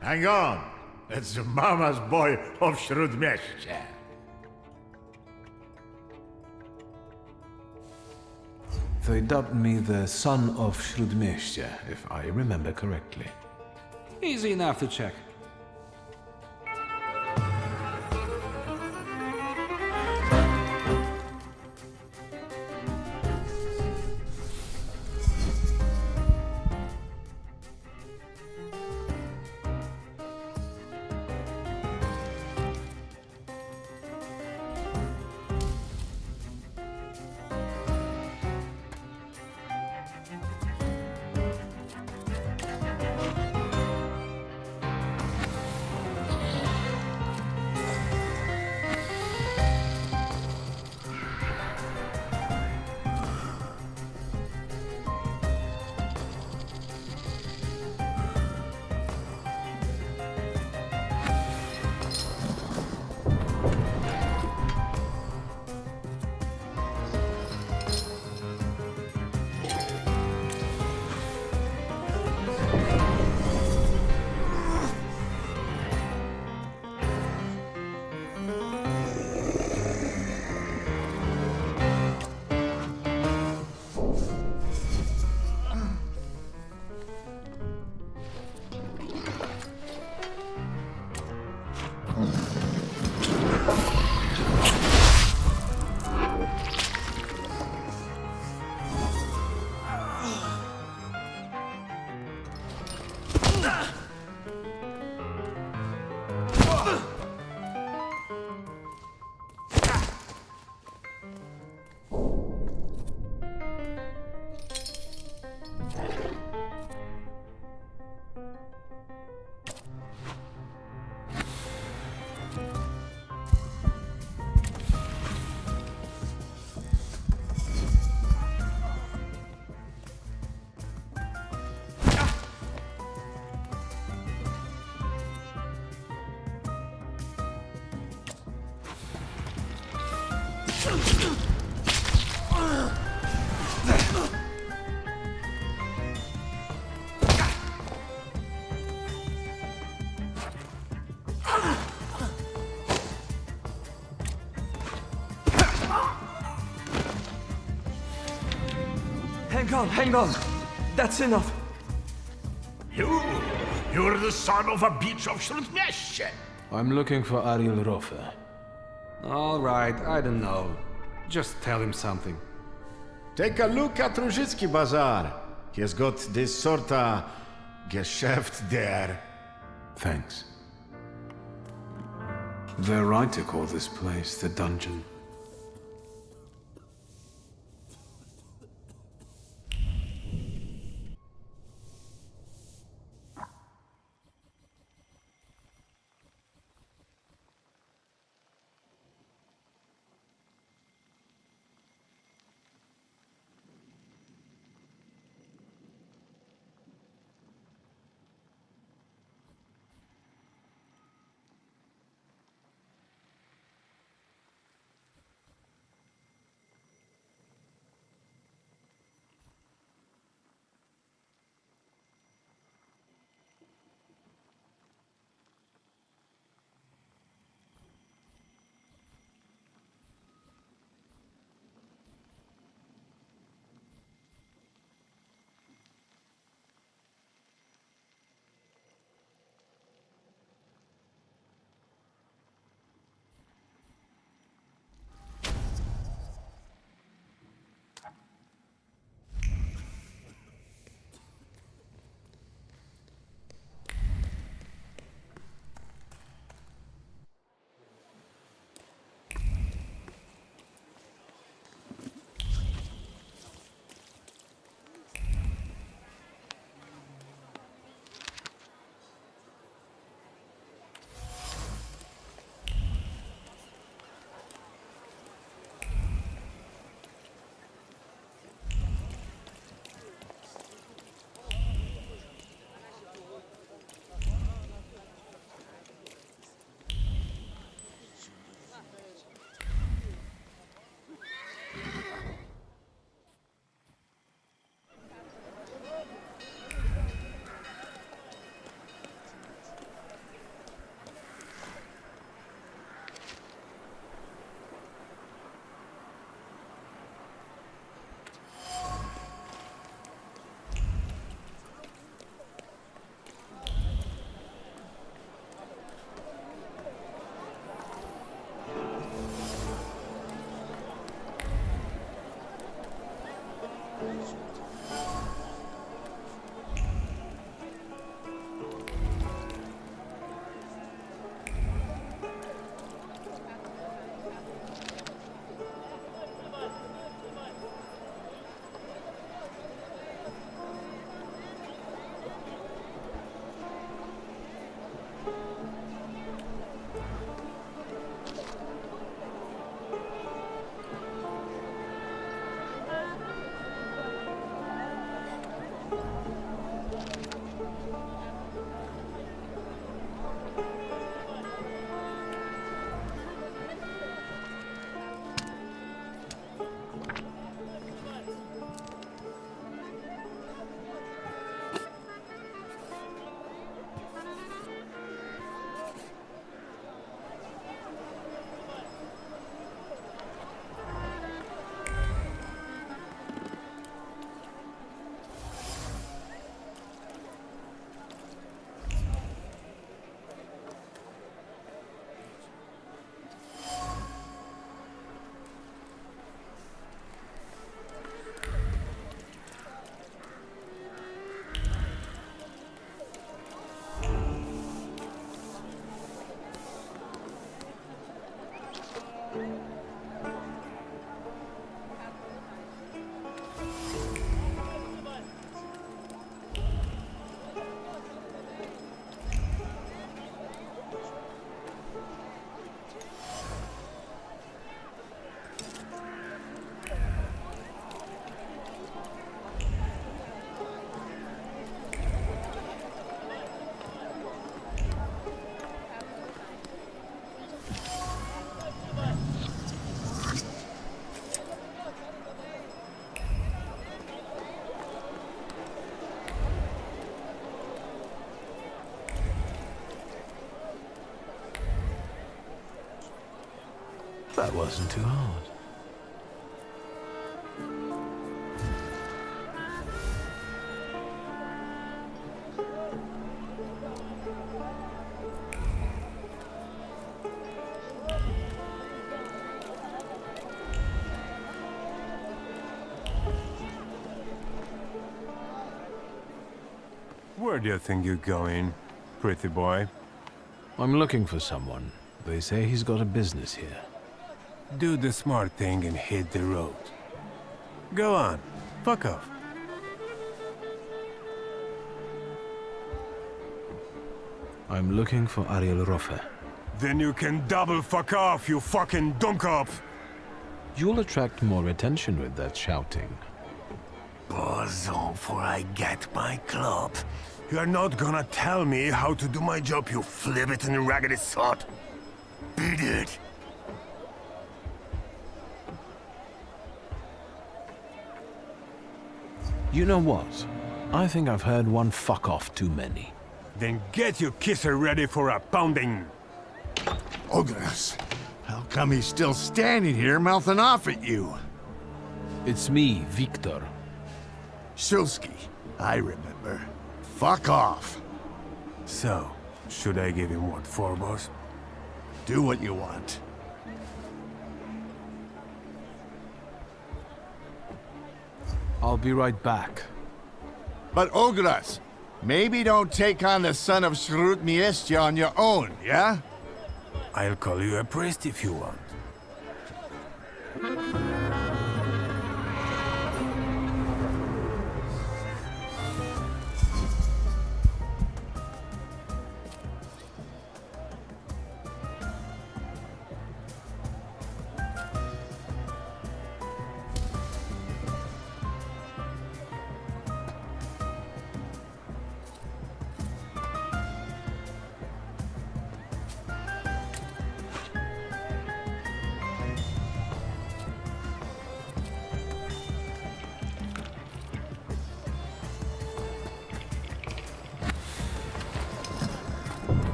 Hang on! It's the mama's boy of Śródmieście. They dubbed me the son of Śródmieście, if I remember correctly. Easy enough to check. Hang on. That's enough. You're the son of a bitch of Śródmieście. I'm looking for Ariel Rofe. Alright, I don't know. Just tell him something. Take a look at Różycki Bazaar. He has got this sorta Geschäft there. Thanks. They're right to call this place the dungeon. That wasn't too hard. Where do you think you're going, pretty boy? I'm looking for someone. They say he's got a business here. Do the smart thing and hit the road. Go on, fuck off. I'm looking for Ariel Rofe. Then you can double fuck off, you fucking dummkopf! You'll attract more attention with that shouting. Buzz on before I get my club. You're not gonna tell me how to do my job, you flibbit and raggedy sod. Beat it! You know what? I think I've heard one fuck off too many. Then get your kisser ready for a pounding. Ogres, how come he's still standing here mouthing off at you? It's me, Wiktor. Shulsky, I remember. Fuck off. So, should I give him what for, boss? Do what you want. I'll be right back. But Ogres, maybe don't take on the son of Shrut on your own, yeah? I'll call you a priest if you want.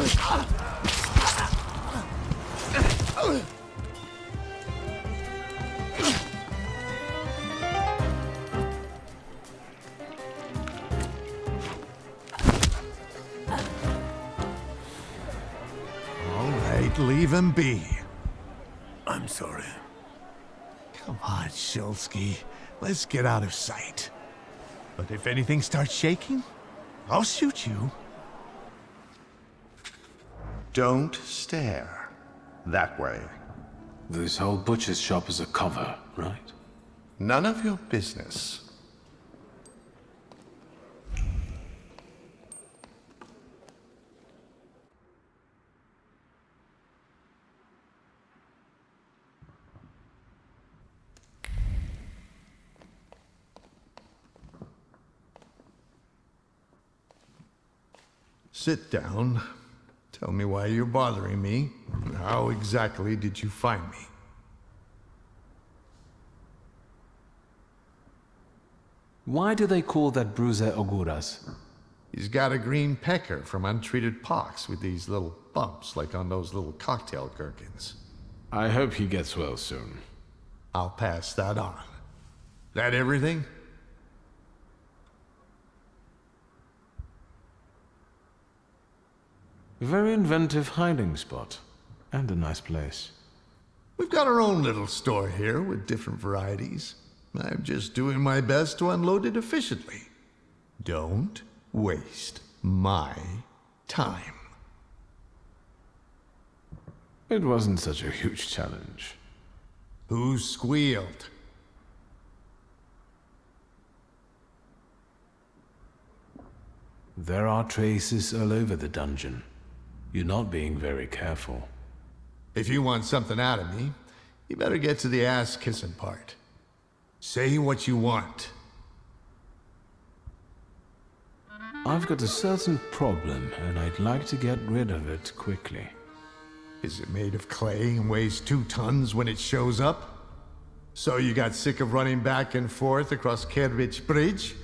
All right, leave him be. I'm sorry. Come on, Shulsky. Let's get out of sight. But if anything starts shaking, I'll shoot you. Don't stare. That way. This whole butcher's shop is a cover, right? None of your business. Sit down. Tell me why you're bothering me. How exactly did you find me? Why do they call that bruiser Oguras? He's got a green pecker from untreated pox with these little bumps like on those little cocktail gherkins. I hope he gets well soon. I'll pass that on. That everything? A very inventive hiding spot. And a nice place. We've got our own little store here with different varieties. I'm just doing my best to unload it efficiently. Don't waste my time. It wasn't such a huge challenge. Who squealed? There are traces all over the dungeon. You're not being very careful. If you want something out of me, you better get to the ass-kissing part. Say what you want. I've got a certain problem, and I'd like to get rid of it quickly. Is it made of clay and weighs 2 tons when it shows up? So you got sick of running back and forth across Kerridge Bridge?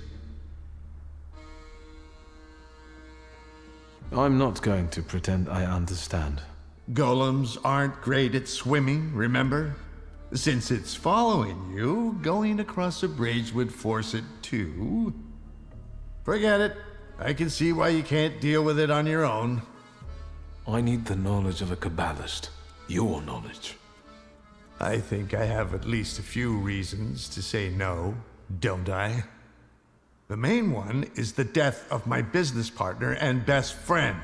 I'm not going to pretend I understand. Golems aren't great at swimming, remember? Since it's following you, going across a bridge would force it to. Forget it. I can see why you can't deal with it on your own. I need the knowledge of a Kabbalist. Your knowledge. I think I have at least a few reasons to say no, don't I? The main one is the death of my business partner and best friend.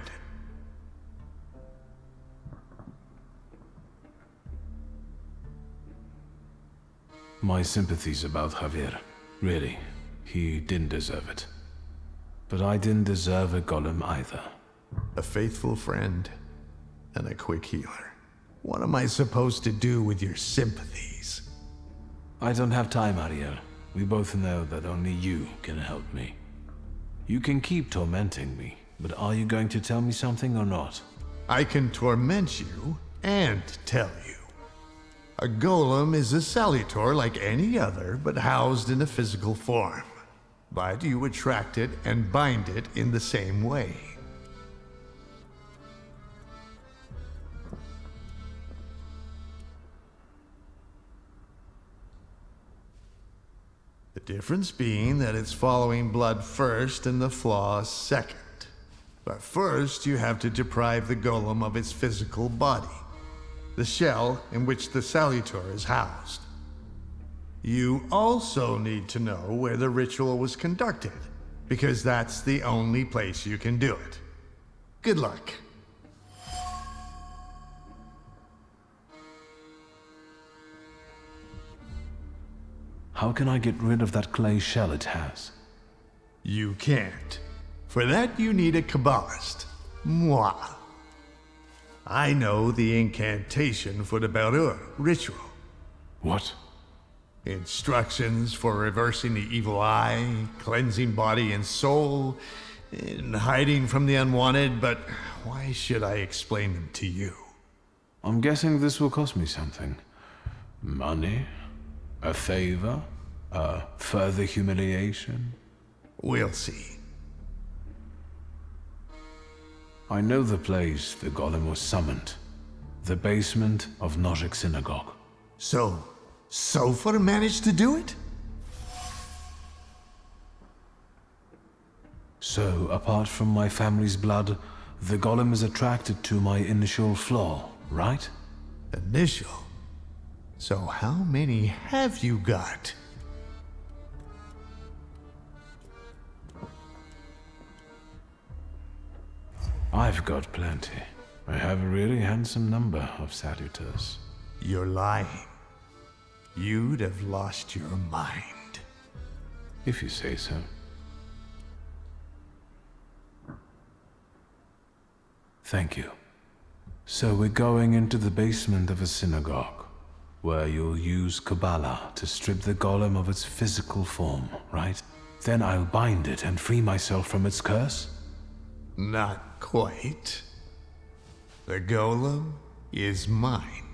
My sympathies about Javier. Really, he didn't deserve it. But I didn't deserve a golem either. A faithful friend and a quick healer. What am I supposed to do with your sympathies? I don't have time, Ariel. We both know that only you can help me. You can keep tormenting me, but are you going to tell me something or not? I can torment you and tell you. A golem is a salutor like any other, but housed in a physical form. But you attract it and bind it in the same way. The difference being that it's following blood first and the flaw second. But first you have to deprive the golem of its physical body, the shell in which the salutor is housed. You also need to know where the ritual was conducted, because that's the only place you can do it. Good luck. How can I get rid of that clay shell it has? You can't. For that you need a Kabbalist. Moi. I know the incantation for the Berur ritual. What? Instructions for reversing the evil eye, cleansing body and soul, and hiding from the unwanted, but why should I explain them to you? I'm guessing this will cost me something. Money? A favor? A further humiliation? We'll see. I know the place the golem was summoned. The basement of Nozhik Synagogue. So, Sofer managed to do it? So, apart from my family's blood, the golem is attracted to my initial flaw, right? Initial? So how many have you got? I've got plenty. I have a really handsome number of salutors. You're lying. You'd have lost your mind. If you say so. Thank you. So we're going into the basement of a synagogue, where you'll use Kabbalah to strip the golem of its physical form, right? Then I'll bind it and free myself from its curse? Not quite. The golem is mine.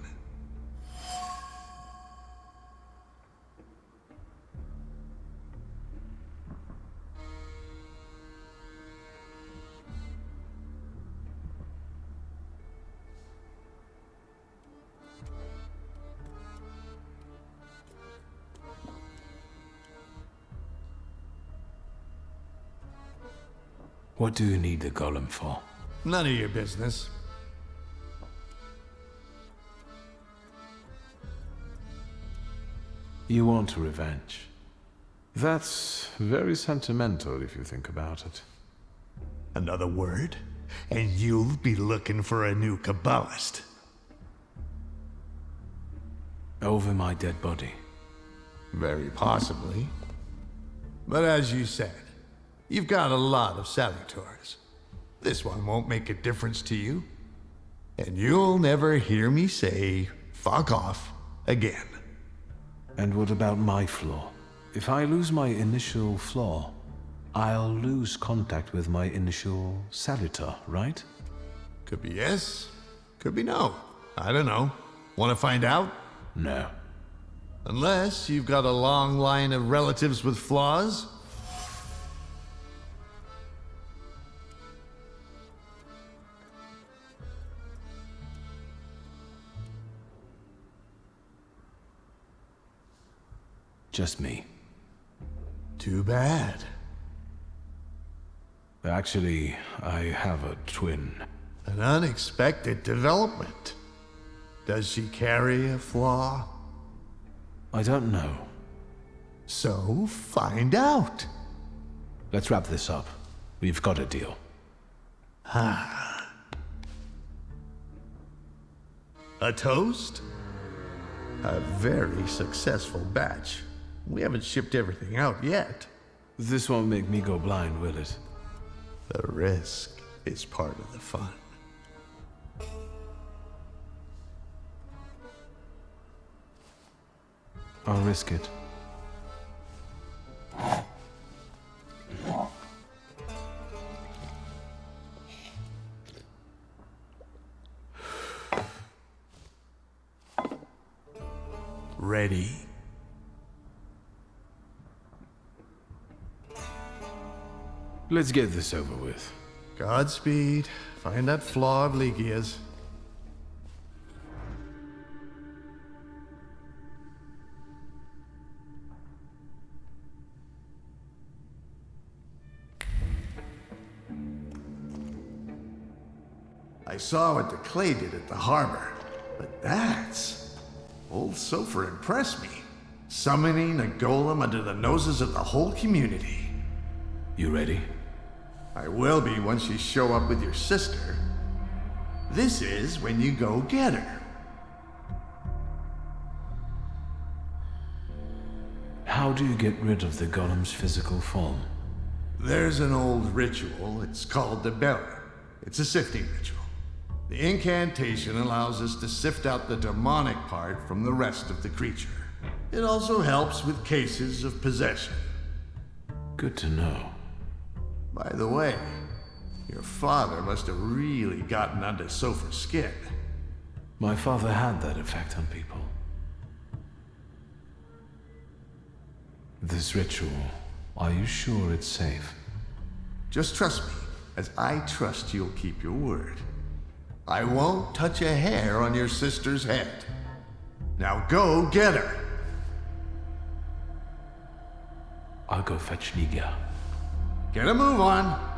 What do you need the golem for? None of your business. You want revenge. That's very sentimental if you think about it. Another word, and you'll be looking for a new Kabbalist. Over my dead body. Very possibly. But as you said, you've got a lot of salutors. This one won't make a difference to you. And you'll never hear me say, fuck off, again. And what about my flaw? If I lose my initial flaw, I'll lose contact with my initial salutor, right? Could be yes, could be no. I don't know. Want to find out? No. Unless you've got a long line of relatives with flaws? Just me. Too bad. Actually, I have a twin. An unexpected development. Does she carry a flaw? I don't know. So, find out. Let's wrap this up. We've got a deal. Ah. A toast? A very successful batch. We haven't shipped everything out yet. This won't make me go blind, will it? The risk is part of the fun. I'll risk it. Ready? Let's get this over with. Godspeed. Find that flaw of Ligia's. I saw what the clay did at the harbor, but that's... Old Sofer impressed me. Summoning a golem under the noses of the whole community. You ready? I will be once you show up with your sister. This is when you go get her. How do you get rid of the golem's physical form? There's an old ritual. It's called the Beller. It's a sifting ritual. The incantation allows us to sift out the demonic part from the rest of the creature. It also helps with cases of possession. Good to know. By the way, your father must have really gotten under Sofer's skin. My father had that effect on people. This ritual, are you sure it's safe? Just trust me. as I trust you'll keep your word. I won't touch a hair on your sister's head. Now go get her! I'll go fetch Ligia. Get a move on!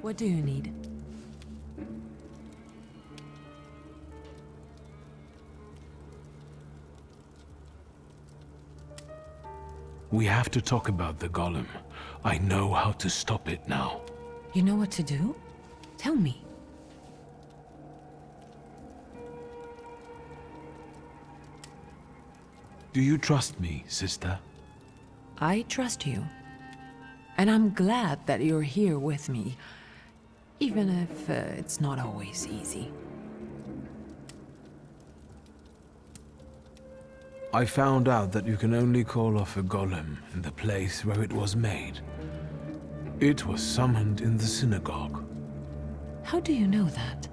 What do you need? We have to talk about the golem. I know how to stop it now. You know what to do? Tell me. Do you trust me, sister? I trust you. And I'm glad that you're here with me. Even if it's not always easy. I found out that you can only call off a golem in the place where it was made. It was summoned in the synagogue. How do you know that?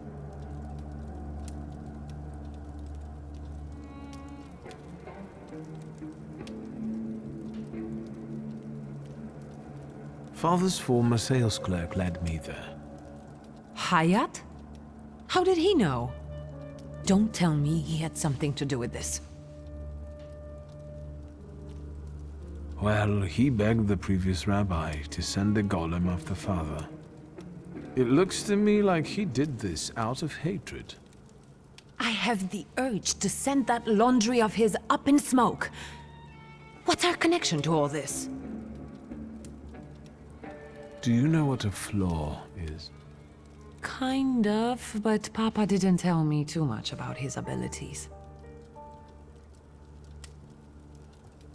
Father's former sales clerk led me there. Hayat? How did he know? Don't tell me he had something to do with this. Well, he begged the previous rabbi to send a golem after father. It looks to me like he did this out of hatred. I have the urge to send that laundry of his up in smoke. What's our connection to all this? Do you know what a flaw is? Kind of, but Papa didn't tell me too much about his abilities.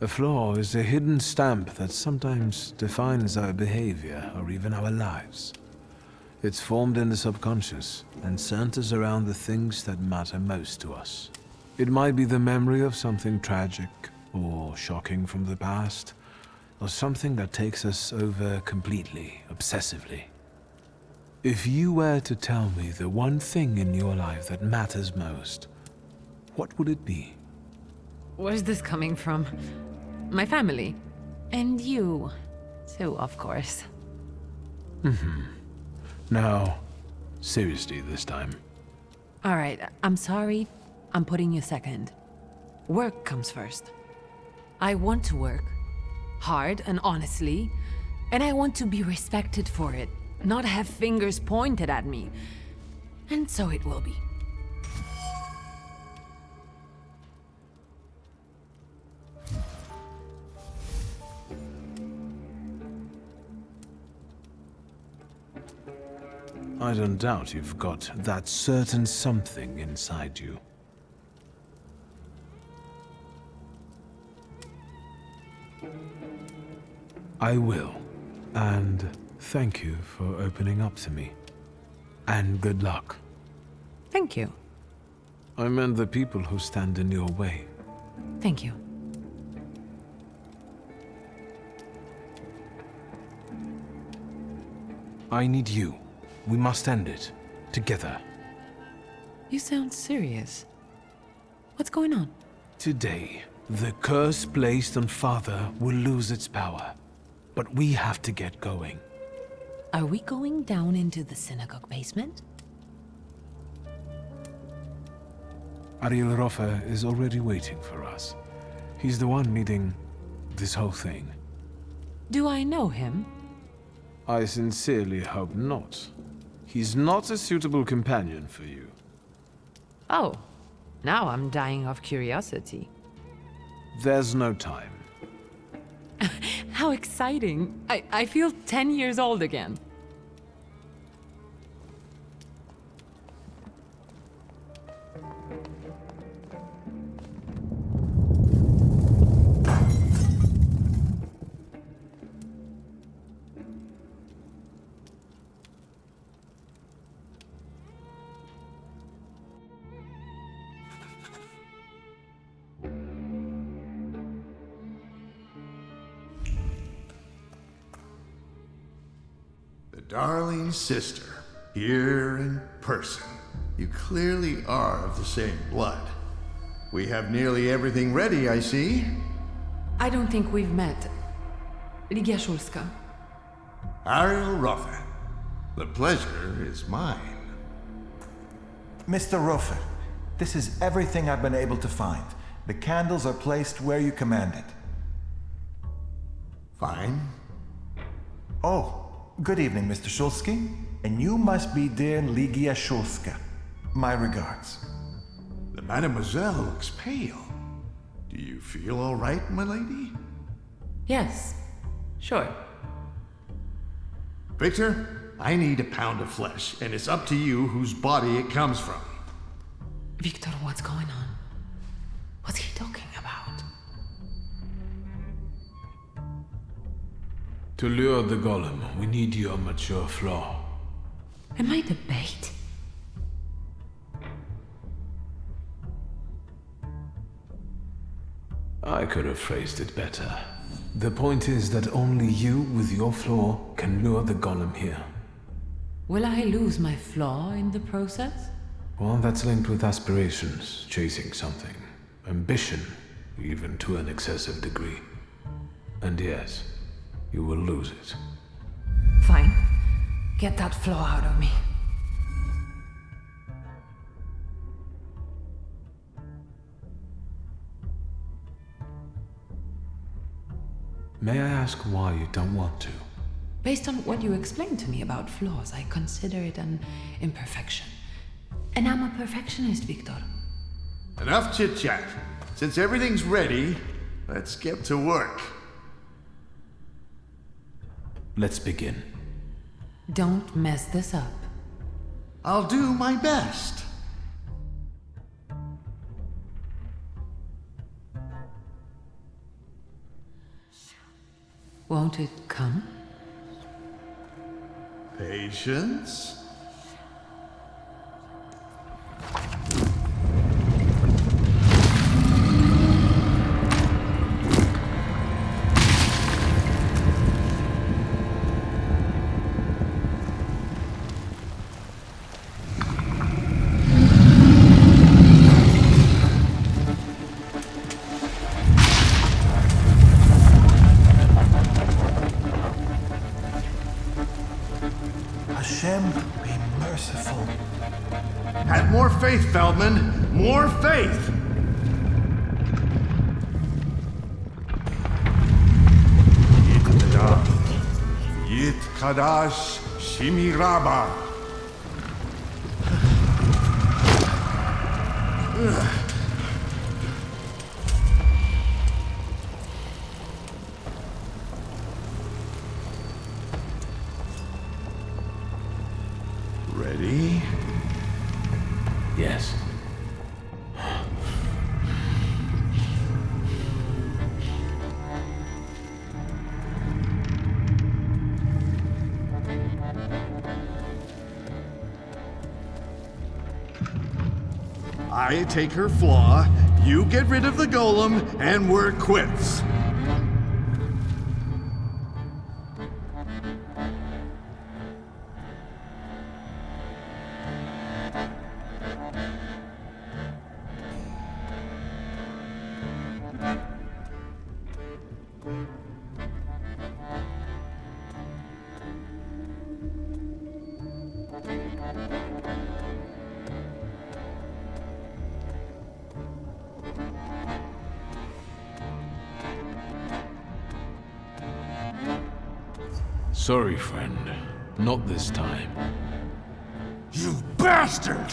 A flaw is a hidden stamp that sometimes defines our behavior or even our lives. It's formed in the subconscious and centers around the things that matter most to us. It might be the memory of something tragic or shocking from the past, or something that takes us over completely, obsessively. If you were to tell me the one thing in your life that matters most, what would it be? Where's this coming from? My family. And you, too, of course. Now, seriously this time. All right, I'm sorry. I'm putting you second. Work comes first. I want to work. Hard and honestly. And I want to be respected for it. Not have fingers pointed at me. And so it will be. I don't doubt you've got that certain something inside you. I will. And thank you for opening up to me. And good luck. Thank you. I meant the people who stand in your way. Thank you. I need you. We must end it. Together. You sound serious. What's going on? Today, the curse placed on Father will lose its power. But we have to get going. Are we going down into the synagogue basement? Ariel Roffa is already waiting for us. He's the one leading this whole thing. Do I know him? I sincerely hope not. He's not a suitable companion for you. Oh, now I'm dying of curiosity. There's no time. How exciting! I feel 10 years old again. Darling sister, here in person. You clearly are of the same blood. We have nearly everything ready, I see. I don't think we've met. Ligia Szulska. Ariel Roffa. The pleasure is mine. Mr. Roffa, this is everything I've been able to find. The candles are placed where you commanded. Fine. Oh. Good evening, Mr. Szulski. And you must be dear Ligia Szulska. My regards. The mademoiselle looks pale. Do you feel all right, my lady? Yes, sure. Wiktor, I need a pound of flesh, and it's up to you whose body it comes from. Wiktor, what's going on? What's he talking about? To lure the golem, we need your mature flaw. Am I the bait? I could have phrased it better. The point is that only you with your flaw can lure the golem here. Will I lose my flaw in the process? Well, that's linked with aspirations, chasing something. Ambition, even to an excessive degree. And yes, you will lose it. Fine. Get that flaw out of me. May I ask why you don't want to? Based on what you explained to me about flaws, I consider it an imperfection. And I'm a perfectionist, Wiktor. Enough chit-chat. Since everything's ready, let's get to work. Let's begin. Don't mess this up. I'll do my best. Won't it come? Patience. Hashem, be merciful. Have more faith, Feldman. More faith. Yit Kadash Shimiraba. Ready? Yes. I take her flaw, you get rid of the golem, and we're quits. Sorry, friend. Not this time. You bastard!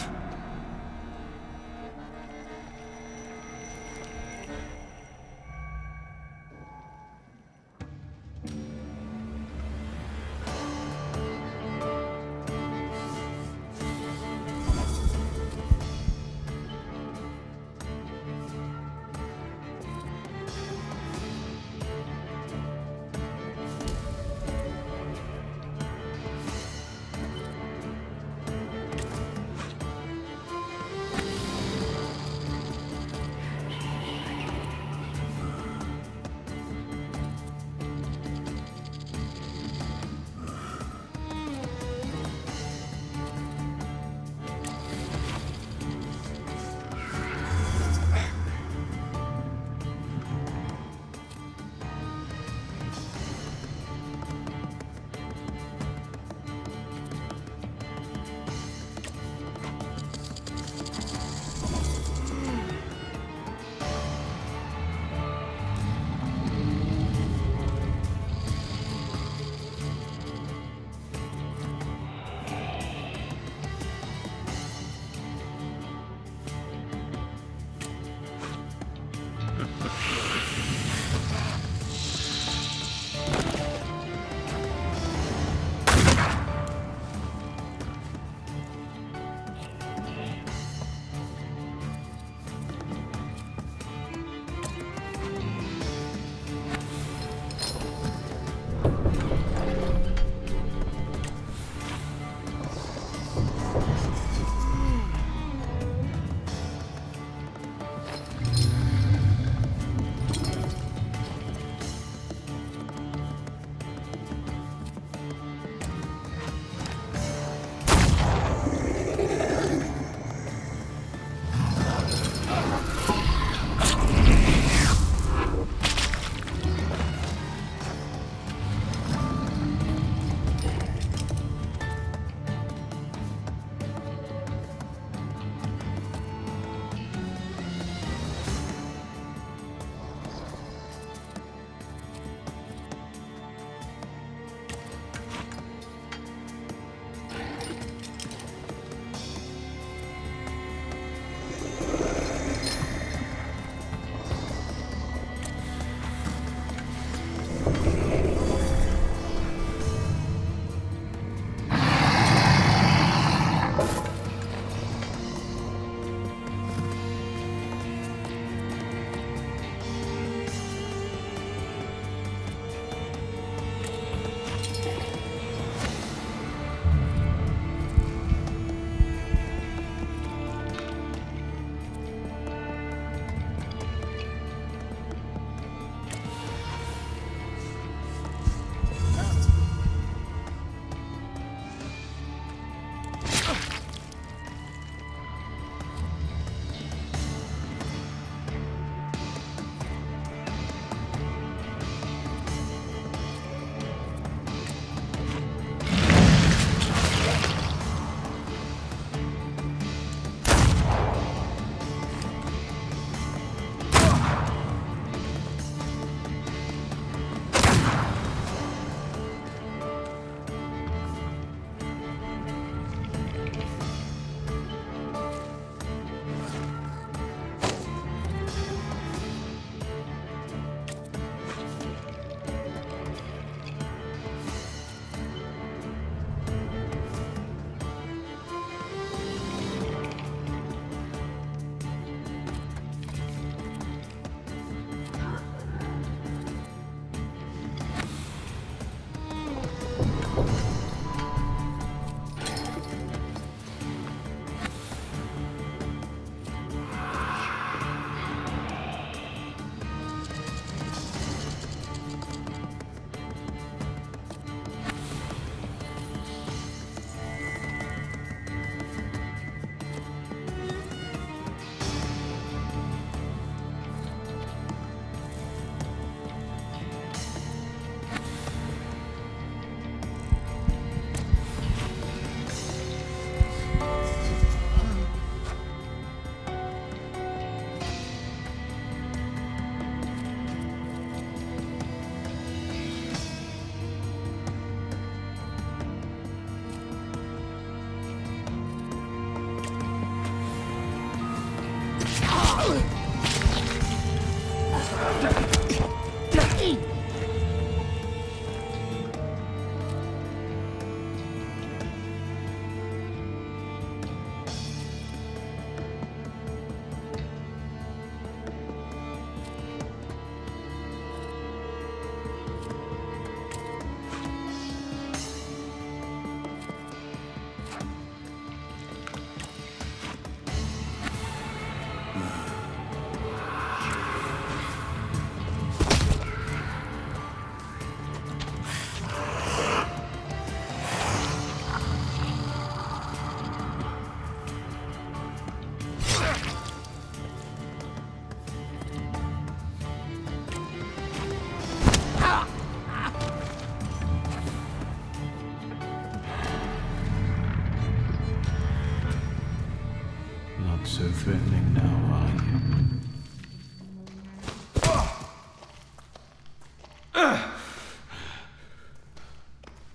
Not so threatening now, are you?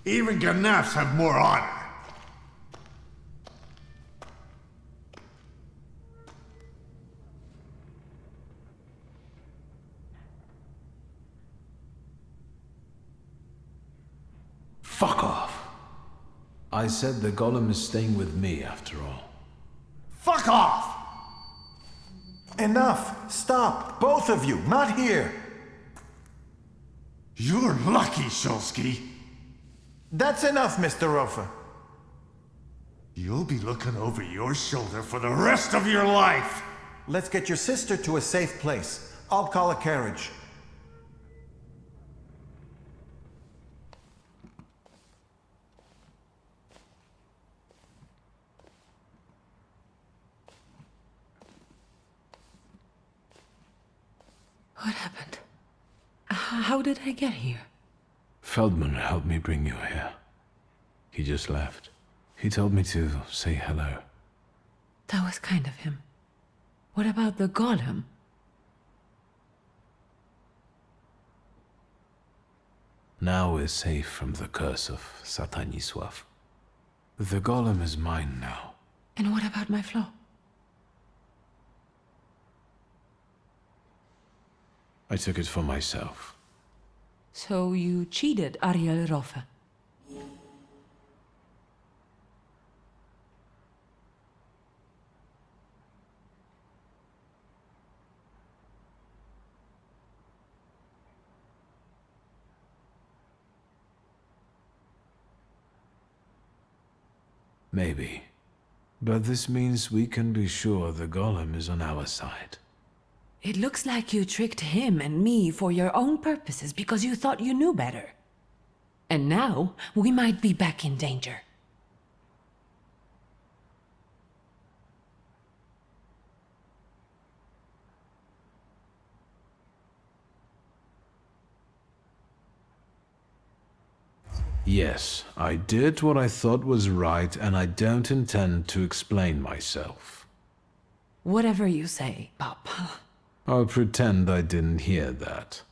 Even Ganafs have more honor. Fuck off. I said the golem is staying with me after all. Fuck off! Enough! Stop! Both of you! Not here! You're lucky, Shulsky. That's enough, Mr. Rofa. You'll be looking over your shoulder for the rest of your life! Let's get your sister to a safe place. I'll call a carriage. What happened? How did I get here? Feldman helped me bring you here. He just left. He told me to say hello. That was kind of him. What about the golem? Now we're safe from the curse of Satanisław. The golem is mine now. And what about my flaw? I took it for myself. So you cheated Ariel Rofa. Maybe. But this means we can be sure the golem is on our side. It looks like you tricked him and me for your own purposes because you thought you knew better. And now, we might be back in danger. Yes, I did what I thought was right, and I don't intend to explain myself. Whatever you say, Pop. I'll pretend I didn't hear that.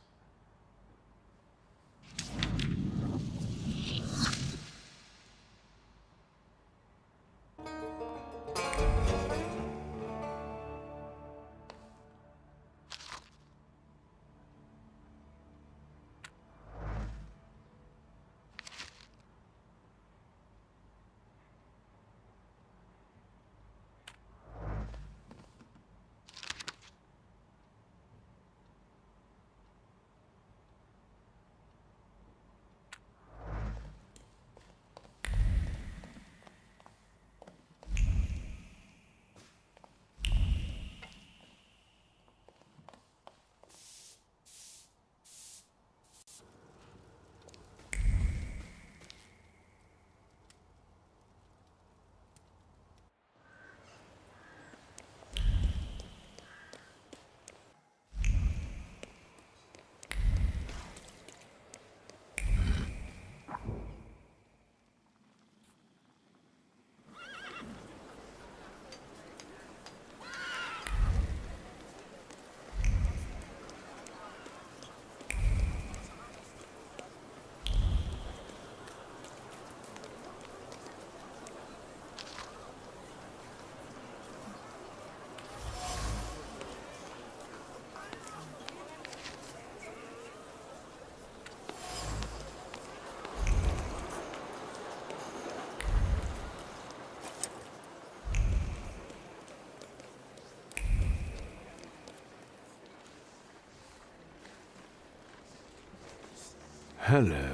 Hello.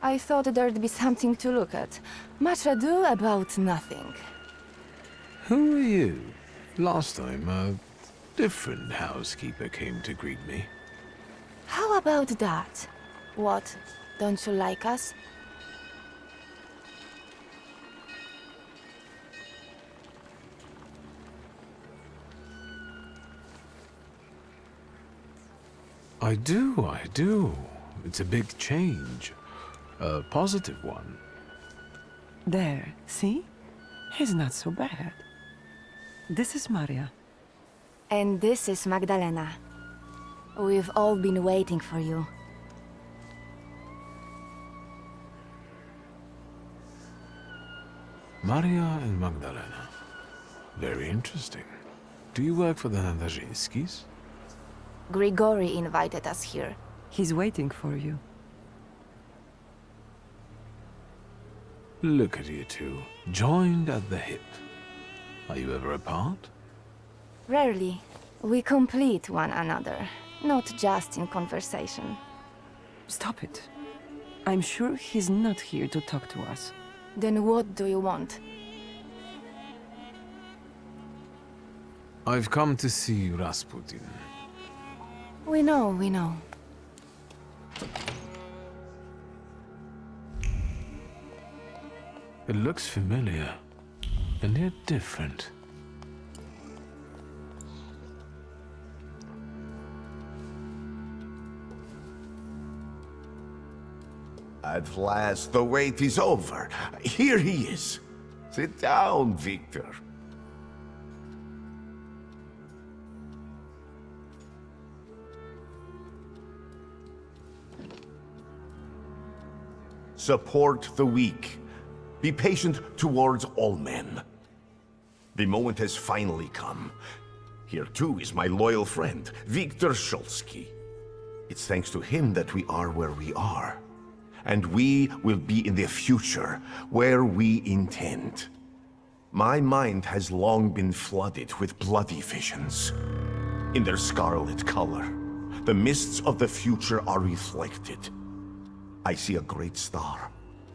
I thought there'd be something to look at. Much ado about nothing. Who are you? Last time, a different housekeeper came to greet me. How about that? What? Don't you like us? I do. It's a big change. A positive one. There, see? He's not so bad. This is Maria. And this is Magdalena. We've all been waiting for you. Maria and Magdalena. Very interesting. Do you work for the Nandarzinskis? Grigori invited us here. He's waiting for you. Look at you two, joined at the hip. Are you ever apart? Rarely. We complete one another, not just in conversation. Stop it. I'm sure he's not here to talk to us. Then what do you want? I've come to see Rasputin. We know. It looks familiar, and yet different. At last, the wait is over. Here he is. Sit down, Wiktor. Support the weak. Be patient towards all men. The moment has finally come. Here too is my loyal friend, Wiktor Szulski. It's thanks to him that we are where we are. And we will be in the future, where we intend. My mind has long been flooded with bloody visions. In their scarlet color, the mists of the future are reflected. I see a great star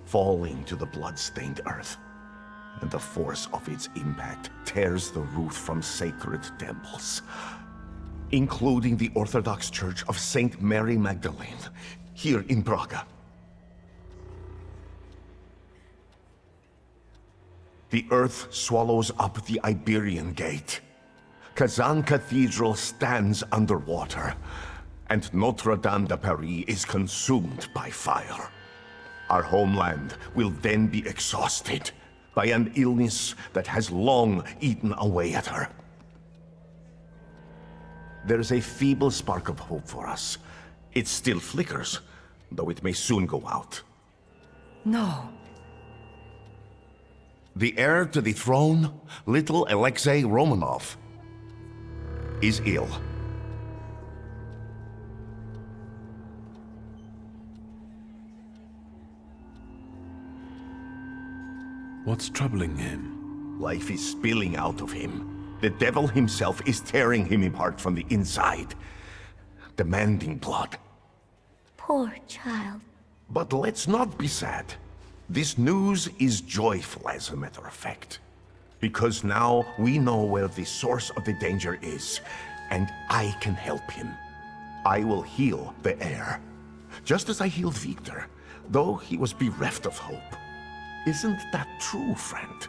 falling to the blood-stained earth, and the force of its impact tears the roof from sacred temples, including the Orthodox Church of Saint Mary Magdalene, here in Praga. The earth swallows up the Iberian Gate. Kazan Cathedral stands underwater, and Notre Dame de Paris is consumed by fire. Our homeland will then be exhausted by an illness that has long eaten away at her. There's a feeble spark of hope for us. It still flickers, though it may soon go out. No. The heir to the throne, little Alexei Romanov, is ill. What's troubling him? Life is spilling out of him. The devil himself is tearing him apart from the inside, demanding blood. Poor child. But let's not be sad. This news is joyful, as a matter of fact. Because now we know where the source of the danger is, and I can help him. I will heal the heir, just as I healed Wiktor, though he was bereft of hope. Isn't that true, friend?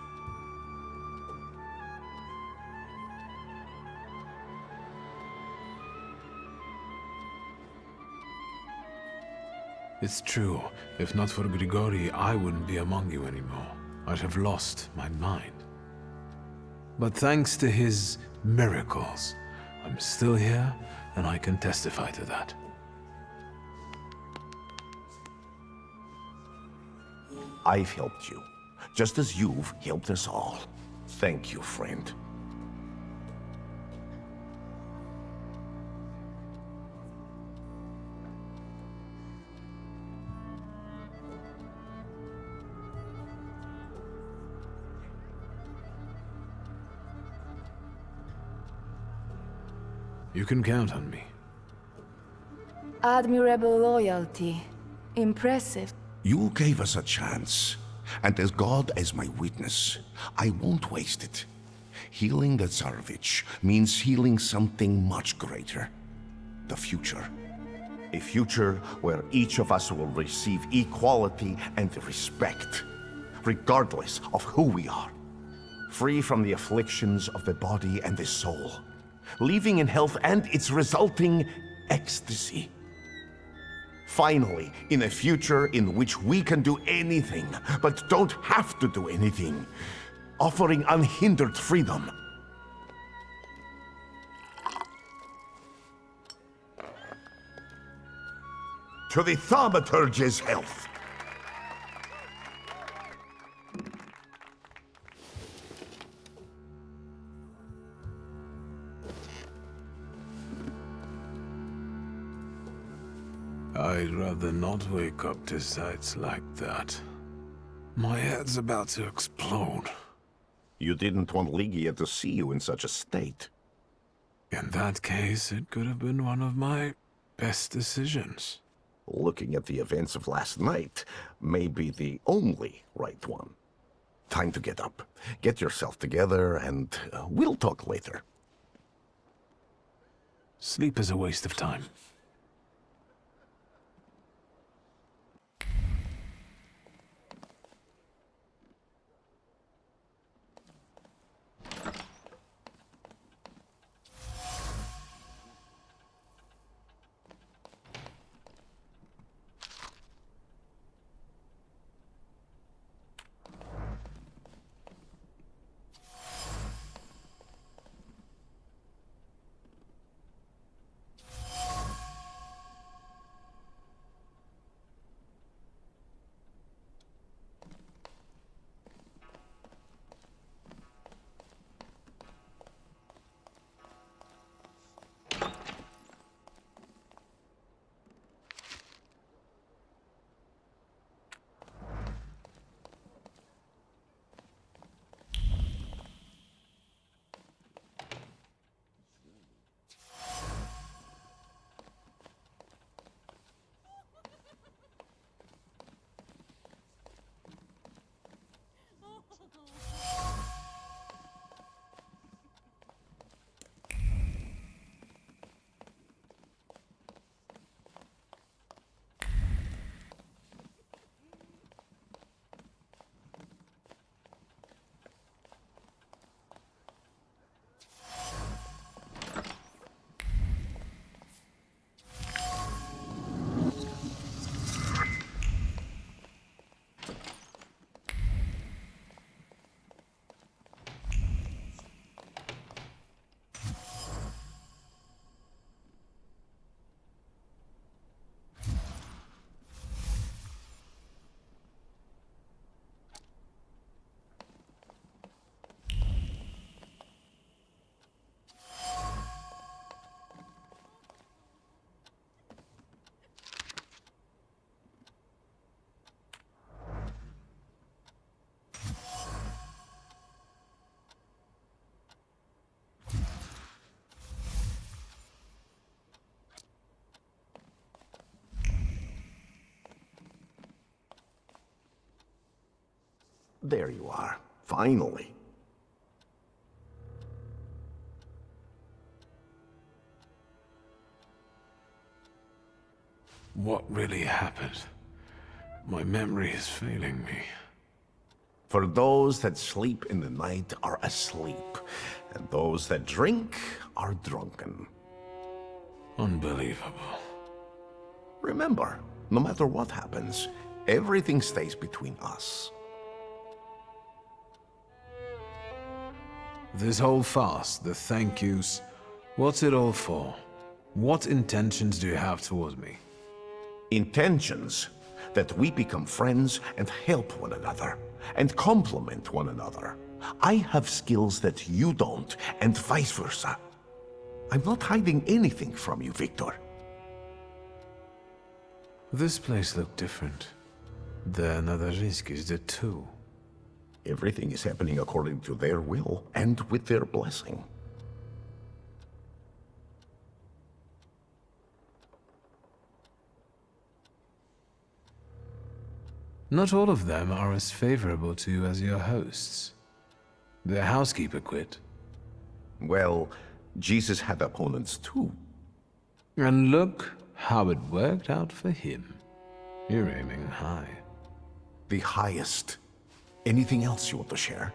It's true. If not for Grigori, I wouldn't be among you anymore. I'd have lost my mind. But thanks to his miracles, I'm still here, and I can testify to that. I've helped you, just as you've helped us all. Thank you, friend. You can count on me. Admirable loyalty. Impressive. You gave us a chance, and as God as my witness, I won't waste it. Healing the Tsarevich means healing something much greater. The future. A future where each of us will receive equality and respect, regardless of who we are. Free from the afflictions of the body and the soul, living in health and its resulting ecstasy. Finally, in a future in which we can do anything, but don't have to do anything, offering unhindered freedom. To the Thaumaturge's health. I'd rather not wake up to sights like that. My head's about to explode. You didn't want Ligia to see you in such a state. In that case, it could have been one of my best decisions. Looking at the events of last night may be the only right one. Time to get up. Get yourself together, and we'll talk later. Sleep is a waste of time. There you are, finally. What really happened? My memory is failing me. For those that sleep in the night are asleep, and those that drink are drunken. Unbelievable. Remember, no matter what happens, everything stays between us. This whole farce, the thank yous, what's it all for? What intentions do you have toward me? Intentions that we become friends and help one another, and complement one another. I have skills that you don't, and vice versa. I'm not hiding anything from you, Wiktor. This place looked different. The Nadarzinskis did too. Everything is happening according to their will, and with their blessing. Not all of them are as favorable to you as your hosts. Their housekeeper quit. Well, Jesus had opponents too. And look how it worked out for him. You're aiming high. The highest. Anything else you want to share?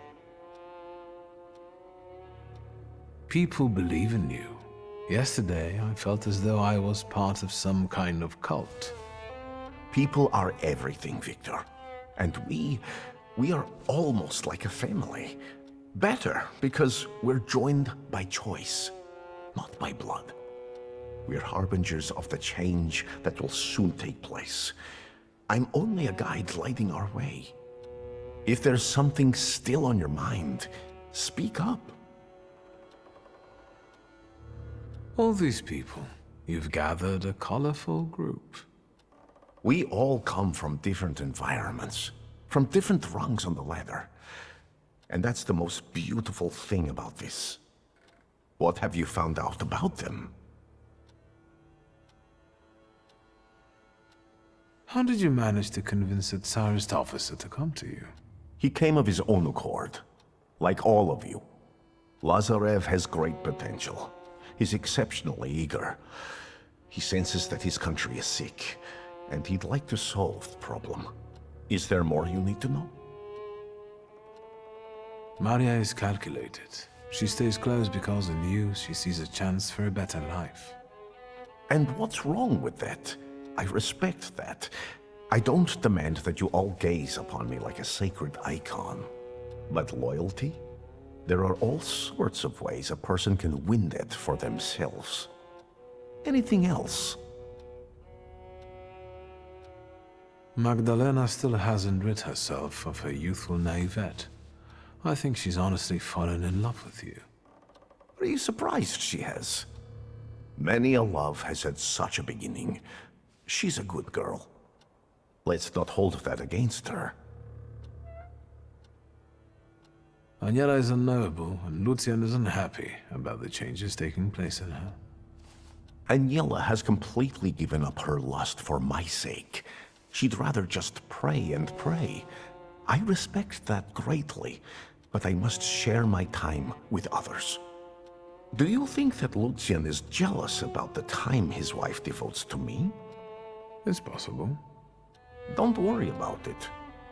People believe in you. Yesterday, I felt as though I was part of some kind of cult. People are everything, Wiktor. And we are almost like a family. Better, because we're joined by choice, not by blood. We're harbingers of the change that will soon take place. I'm only a guide lighting our way. If there's something still on your mind, speak up. All these people, you've gathered a colorful group. We all come from different environments, from different rungs on the ladder. And that's the most beautiful thing about this. What have you found out about them? How did you manage to convince the Tsarist officer to come to you? He came of his own accord, like all of you. Lazarev has great potential. He's exceptionally eager. He senses that his country is sick, and he'd like to solve the problem. Is there more you need to know? Maria is calculated. She stays close because in you she sees a chance for a better life. And what's wrong with that? I respect that. I don't demand that you all gaze upon me like a sacred icon. But loyalty? There are all sorts of ways a person can win that for themselves. Anything else? Magdalena still hasn't rid herself of her youthful naivete. I think she's honestly fallen in love with you. Are you surprised she has? Many a love has had such a beginning. She's a good girl. Let's not hold that against her. Aniela is unknowable, and Lucian is unhappy about the changes taking place in her. Aniela has completely given up her lust for my sake. She'd rather just pray and pray. I respect that greatly, but I must share my time with others. Do you think that Lucian is jealous about the time his wife devotes to me? It's possible. Don't worry about it.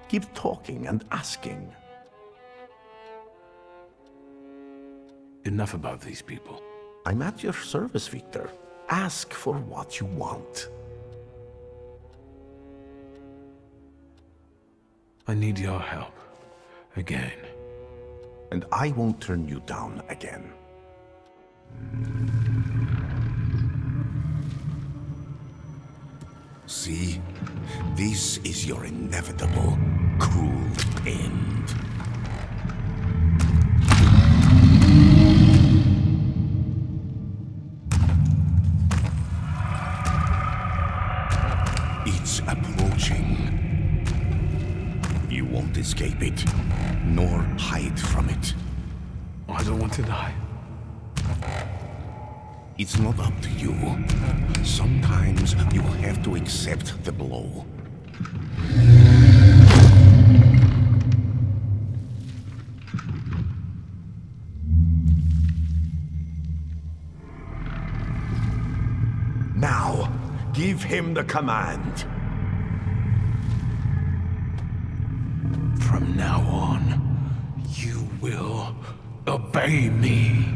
Keep talking and asking. Enough about these people. I'm at your service, Wiktor. Ask for what you want. I need your help. Again. And I won't turn you down again. See? This is your inevitable, cruel end. It's approaching. You won't escape it, nor hide from it. I don't want to die. It's not up to you. Sometimes you have to accept the blow. Now, give him the command. From now on, you will obey me.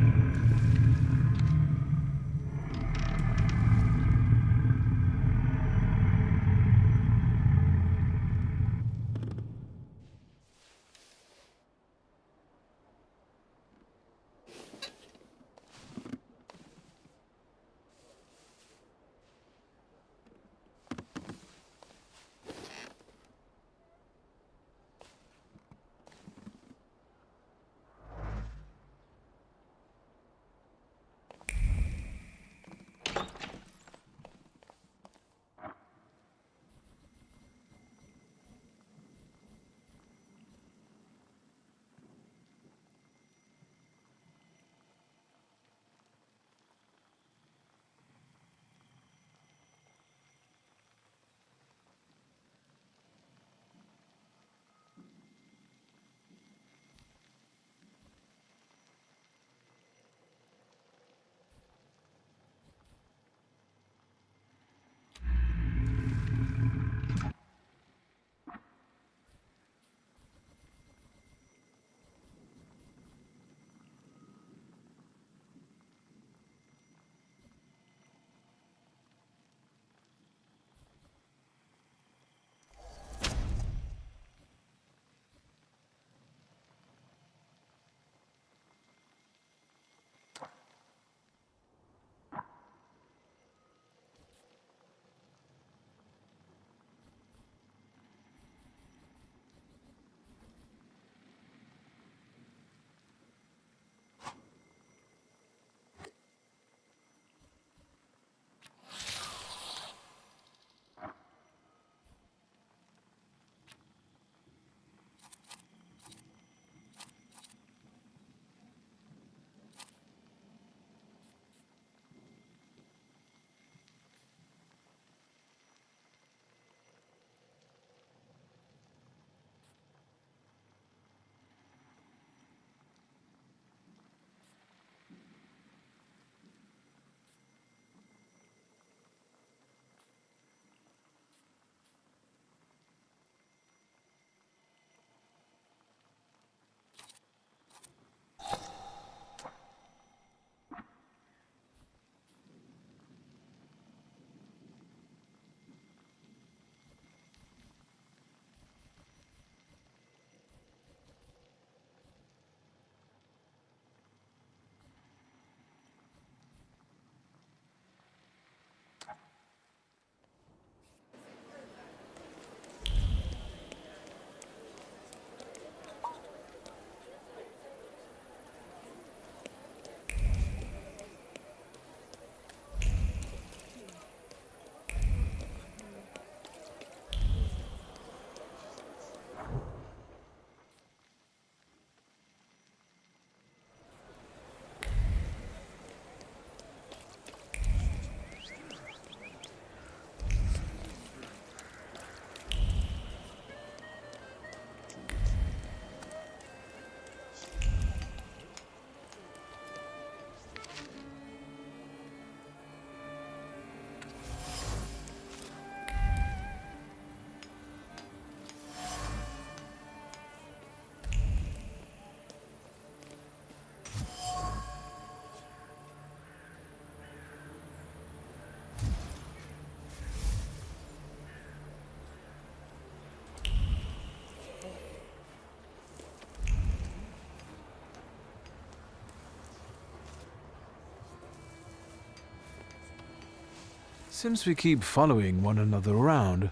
Since we keep following one another around,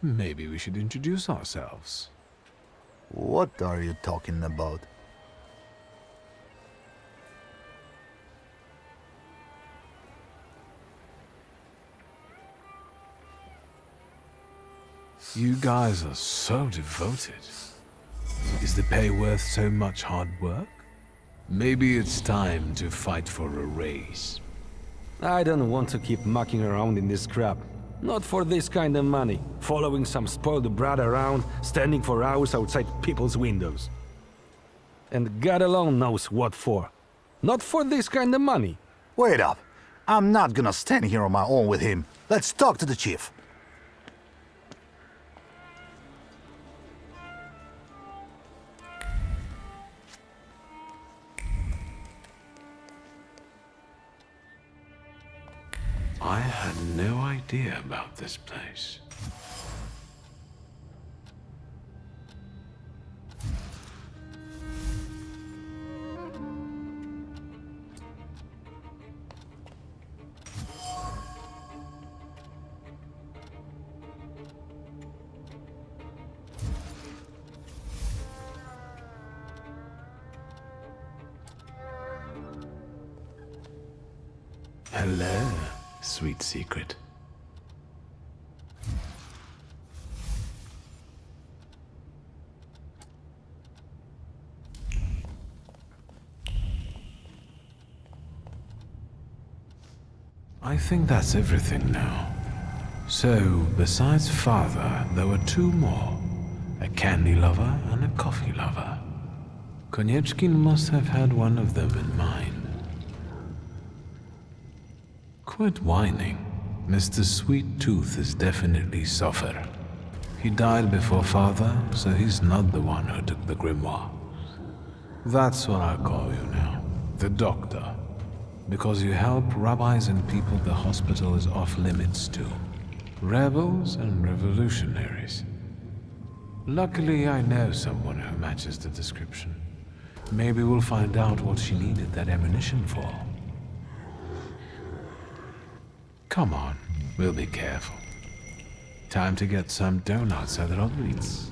maybe we should introduce ourselves. What are you talking about? You guys are so devoted. Is the pay worth so much hard work? Maybe it's time to fight for a raise. I don't want to keep mucking around in this crap. Not for this kind of money. Following some spoiled brat around, standing for hours outside people's windows. And God alone knows what for. Not for this kind of money. Wait up. I'm not gonna stand here on my own with him. Let's talk to the chief. I had no idea about this place. Hello, sweet secret. I think that's everything now. So, besides father, there were two more. A candy lover and a coffee lover. Konieczkin must have had one of them in mind. Quit whining. Mr. Sweet Tooth is definitely Soffer. He died before father, so he's not the one who took the grimoire. That's what I call you now. The doctor. Because you help rabbis and people the hospital is off limits to. Rebels and revolutionaries. Luckily, I know someone who matches the description. Maybe we'll find out what she needed that ammunition for. Come on, we'll be careful. Time to get some donuts at Rodriguez.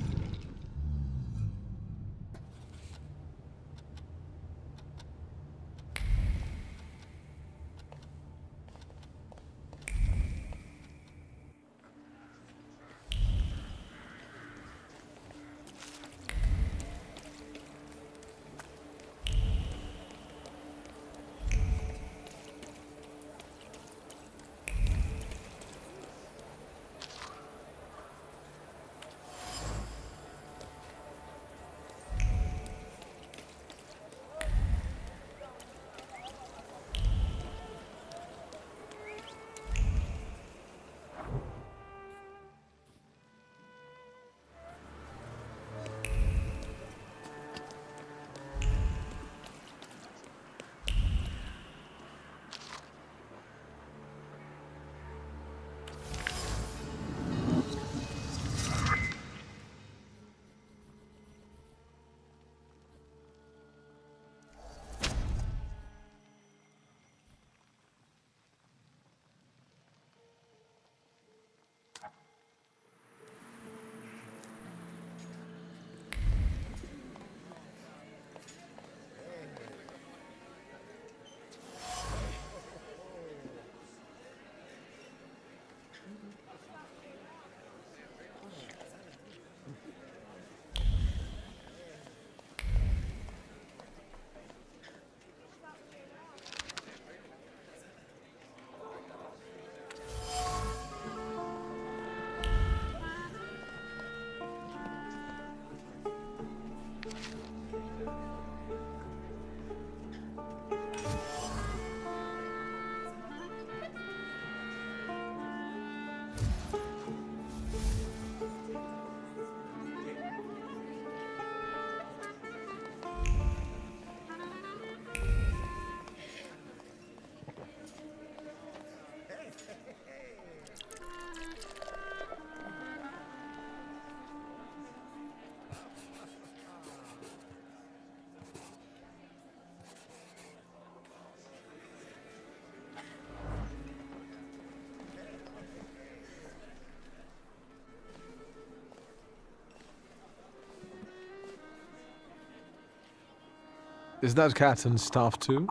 Is that Captain's staff too?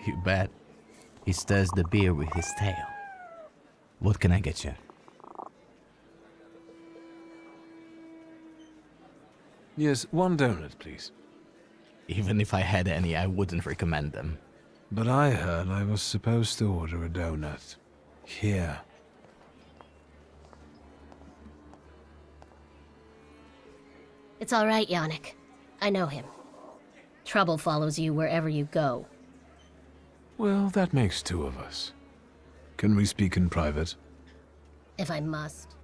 You bet. He stirs the beer with his tail. What can I get you? Yes, one donut, please. Even if I had any, I wouldn't recommend them. But I heard I was supposed to order a donut. Here. It's all right, Yannick. I know him. Trouble follows you wherever you go. Well, that makes two of us. Can we speak in private? If I must.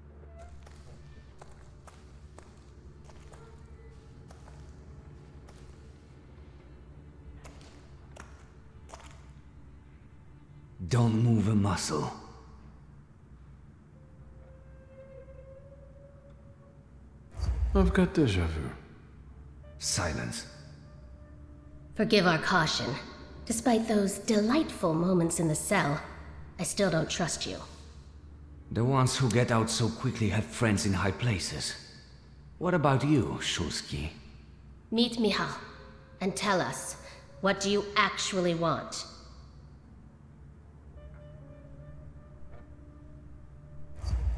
Don't move a muscle. I've got déjà vu. Silence. Forgive our caution. Despite those delightful moments in the cell, I still don't trust you. The ones who get out so quickly have friends in high places. What about you, Shulsky? Meet Michal, and tell us, what do you actually want?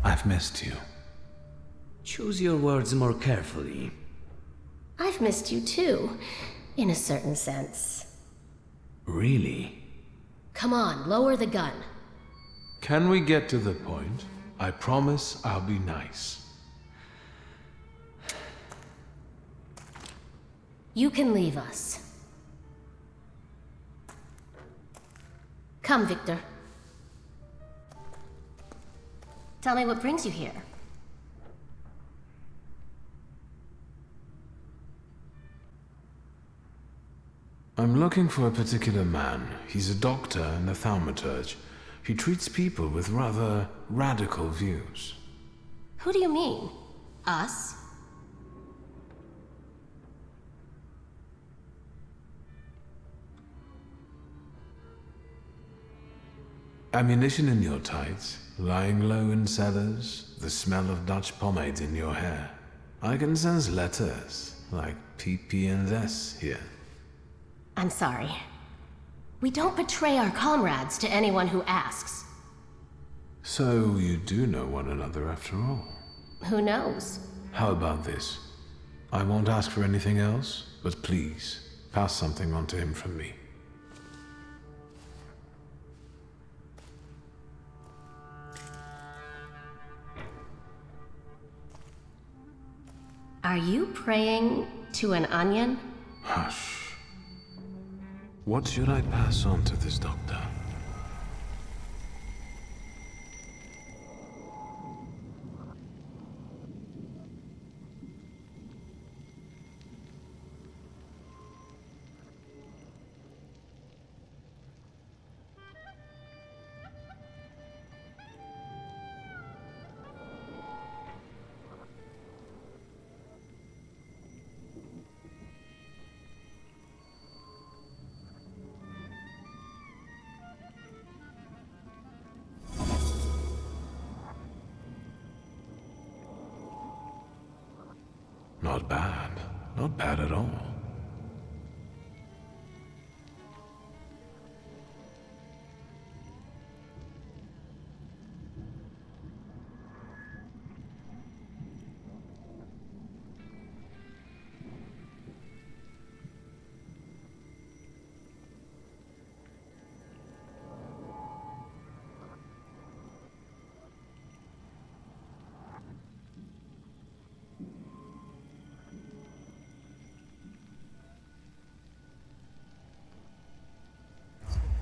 I've missed you. Choose your words more carefully. I've missed you too, in a certain sense. Really? Come on, lower the gun. Can we get to the point? I promise I'll be nice. You can leave us. Come, Wiktor. Tell me what brings you here. I'm looking for a particular man. He's a doctor and a thaumaturge. He treats people with rather radical views. Who do you mean? Us? Ammunition in your tights, lying low in cellars, the smell of Dutch pomade in your hair. I can sense letters, like PP and S here. I'm sorry. We don't betray our comrades to anyone who asks. So you do know one another after all. Who knows? How about this? I won't ask for anything else, but please, pass something on to him from me. Are you praying to an onion? Hush. What should I pass on to this doctor? Not bad. Not bad at all.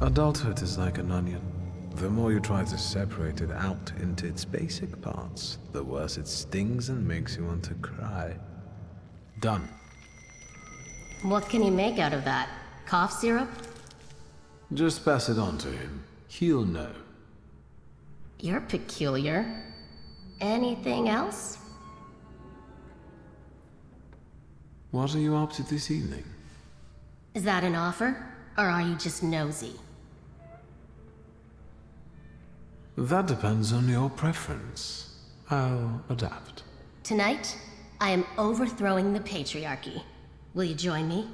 Adulthood is like an onion. The more you try to separate it out into its basic parts, the worse it stings and makes you want to cry. Done. What can you make out of that? Cough syrup? Just pass it on to him. He'll know. You're peculiar. Anything else? What are you up to this evening? Is that an offer? Or are you just nosy? That depends on your preference. I'll adapt. Tonight, I am overthrowing the patriarchy. Will you join me?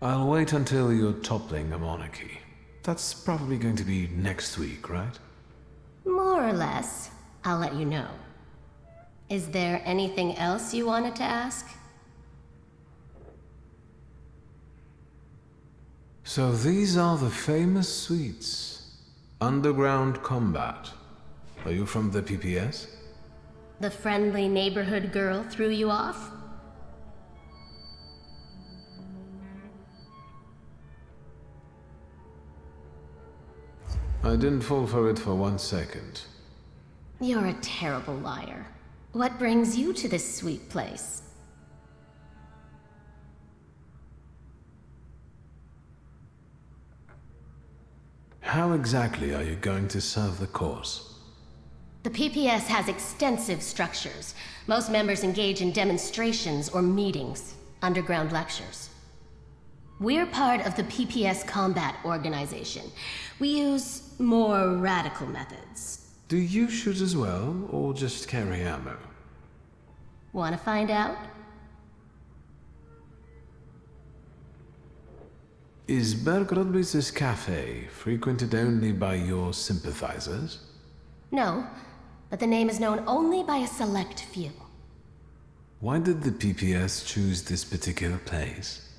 I'll wait until you're toppling a monarchy. That's probably going to be next week, right? More or less. I'll let you know. Is there anything else you wanted to ask? So these are the famous suites. Underground combat. Are you from the PPS? The friendly neighborhood girl threw you off? I didn't fall for it for 1 second. You're a terrible liar. What brings you to this sweet place? How exactly are you going to serve the cause? The PPS has extensive structures. Most members engage in demonstrations or meetings, underground lectures. We're part of the PPS Combat Organization. We use more radical methods. Do you shoot as well, or just carry ammo? Want to find out? Is Bergrodby's cafe frequented only by your sympathizers? No, but the name is known only by a select few. Why did the PPS choose this particular place?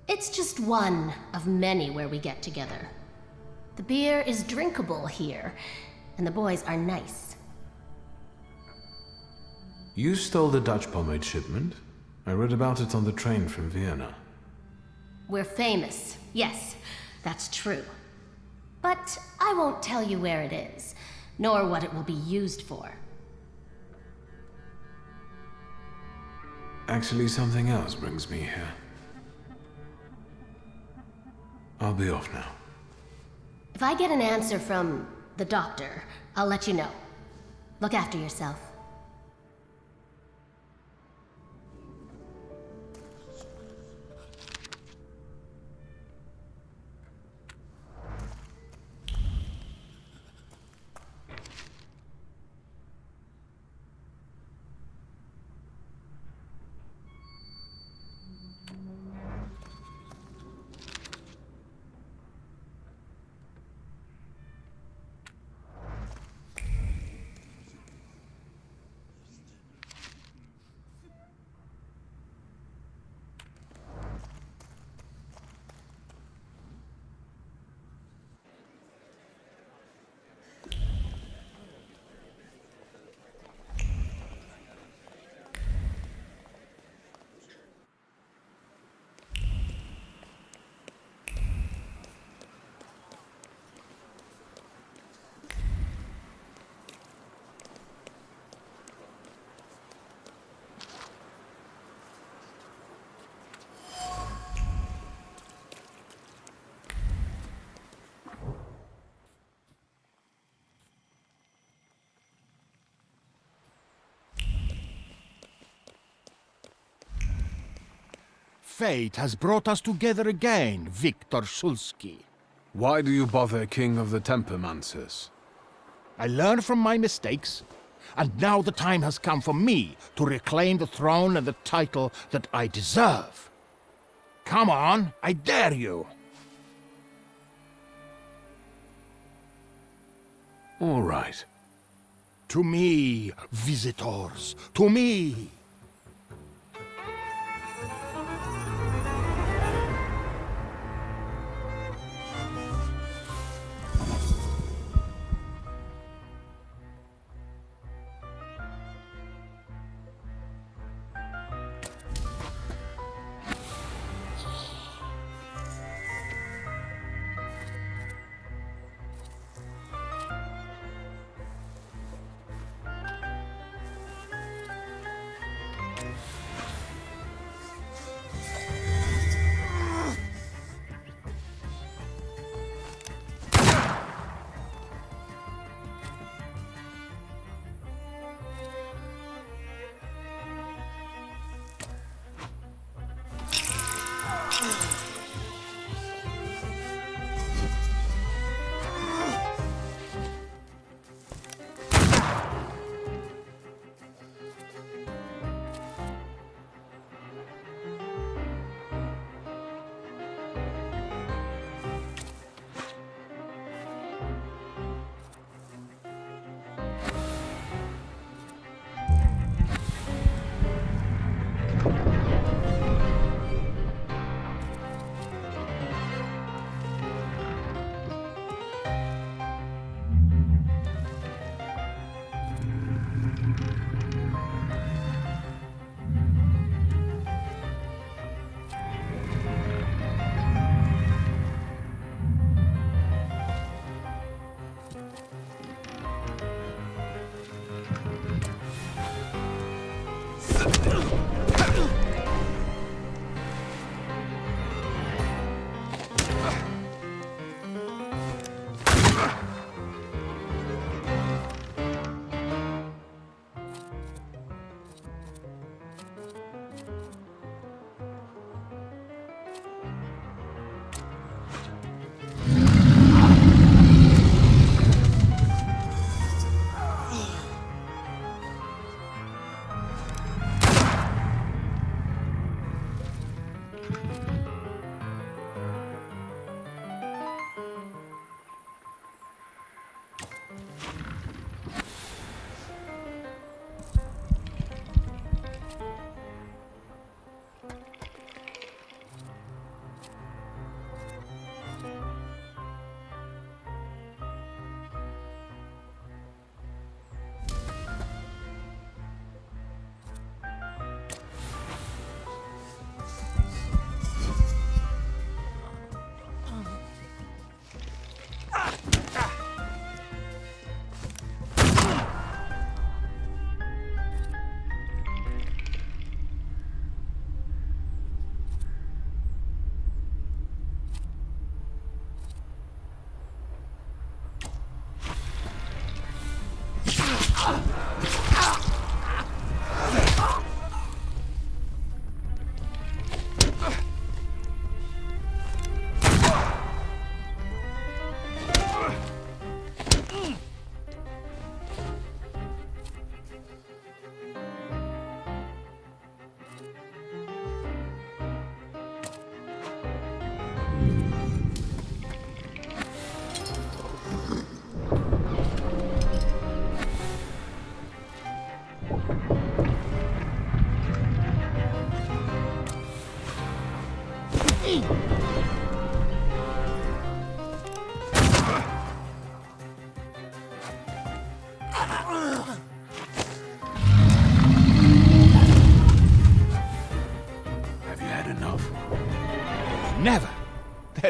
It's just one of many where we get together. The beer is drinkable here, and the boys are nice. You stole the Dutch pomade shipment? I read about it on the train from Vienna. We're famous. Yes, that's true. But I won't tell you where it is, nor what it will be used for. Actually, something else brings me here. I'll be off now. If I get an answer from the doctor, I'll let you know. Look after yourself. Fate has brought us together again, Wiktor Szulski. Why do you bother King of the Tempermancers? I learned from my mistakes, and now the time has come for me to reclaim the throne and the title that I deserve. Come on, I dare you. All right. To me, visitors, to me.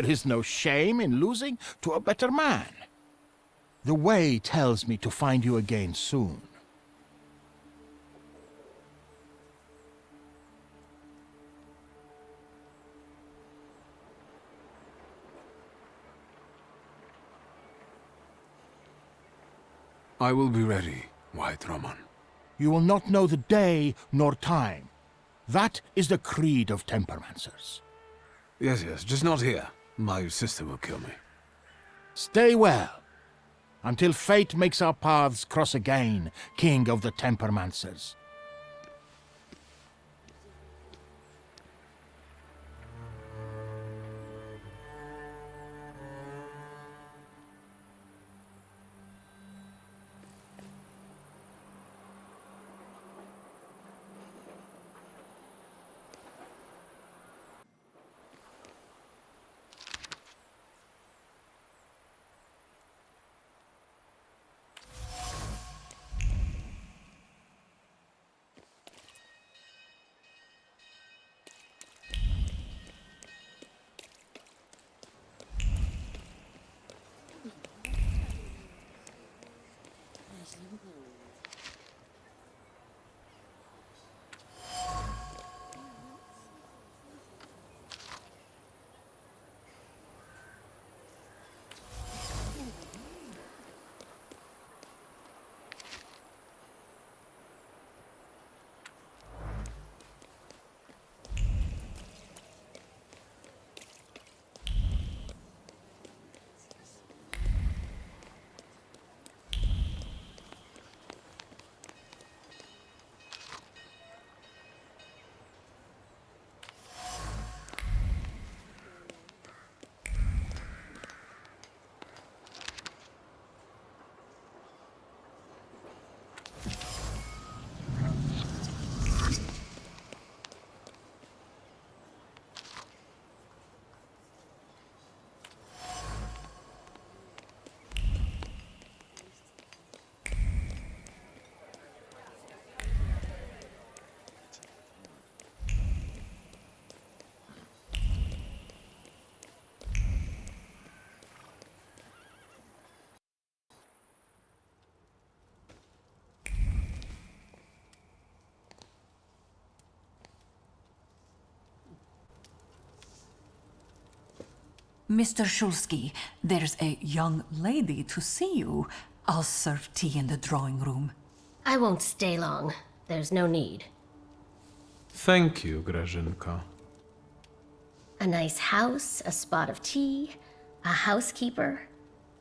There is no shame in losing to a better man. The way tells me to find you again soon. I will be ready, White Roman. You will not know the day nor time. That is the creed of Tempermancers. Yes, just not here. My sister will kill me. Stay well, until fate makes our paths cross again, King of the Tempermancers. Mr. Shulsky, there's a young lady to see you. I'll serve tea in the drawing room. I won't stay long. There's no need. Thank you, Grażynka. A nice house, a spot of tea, a housekeeper.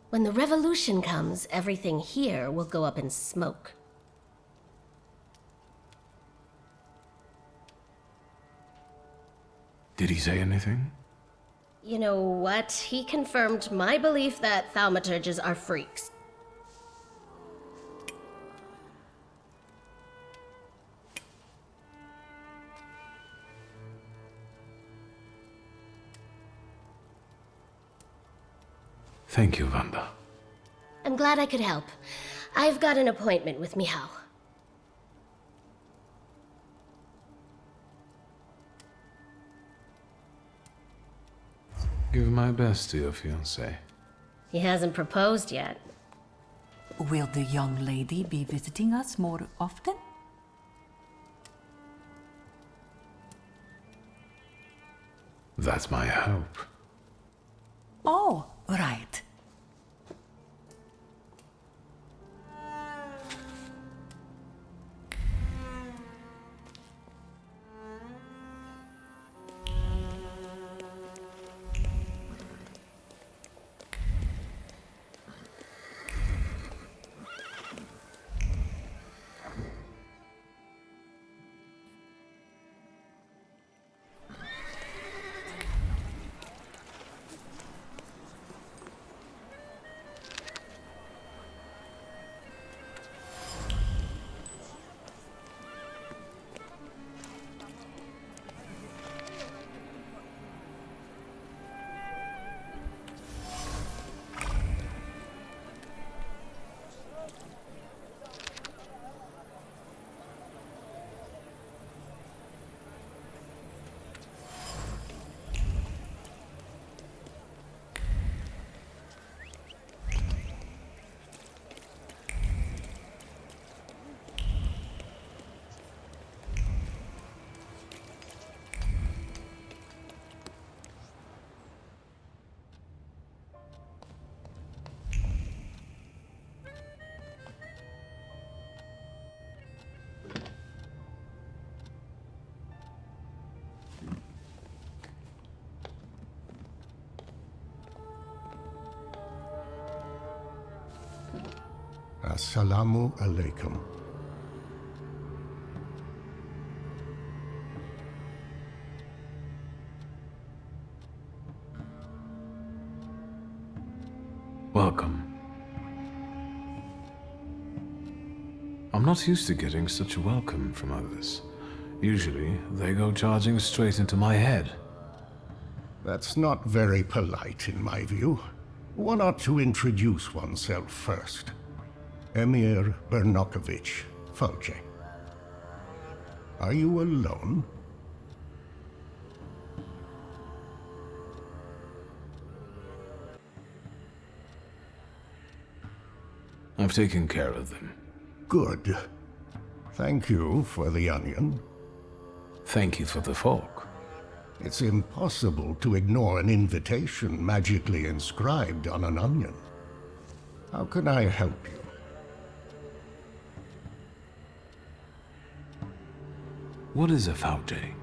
When the revolution comes, everything here will go up in smoke. Did he say anything? You know what? He confirmed my belief that thaumaturges are freaks. Thank you, Wanda. I'm glad I could help. I've got an appointment with Michał. Give my best to your fiancé. He hasn't proposed yet. Will the young lady be visiting us more often? That's my hope. Oh, right. Assalamu alaikum. Welcome. I'm not used to getting such a welcome from others. Usually, they go charging straight into my head. That's not very polite, in my view. One ought to introduce oneself first. Emir Bernakovich, Fulge. Are you alone? I've taken care of them. Good. Thank you for the onion. Thank you for the fork. It's impossible to ignore an invitation magically inscribed on an onion. How can I help you? What is a Fulge?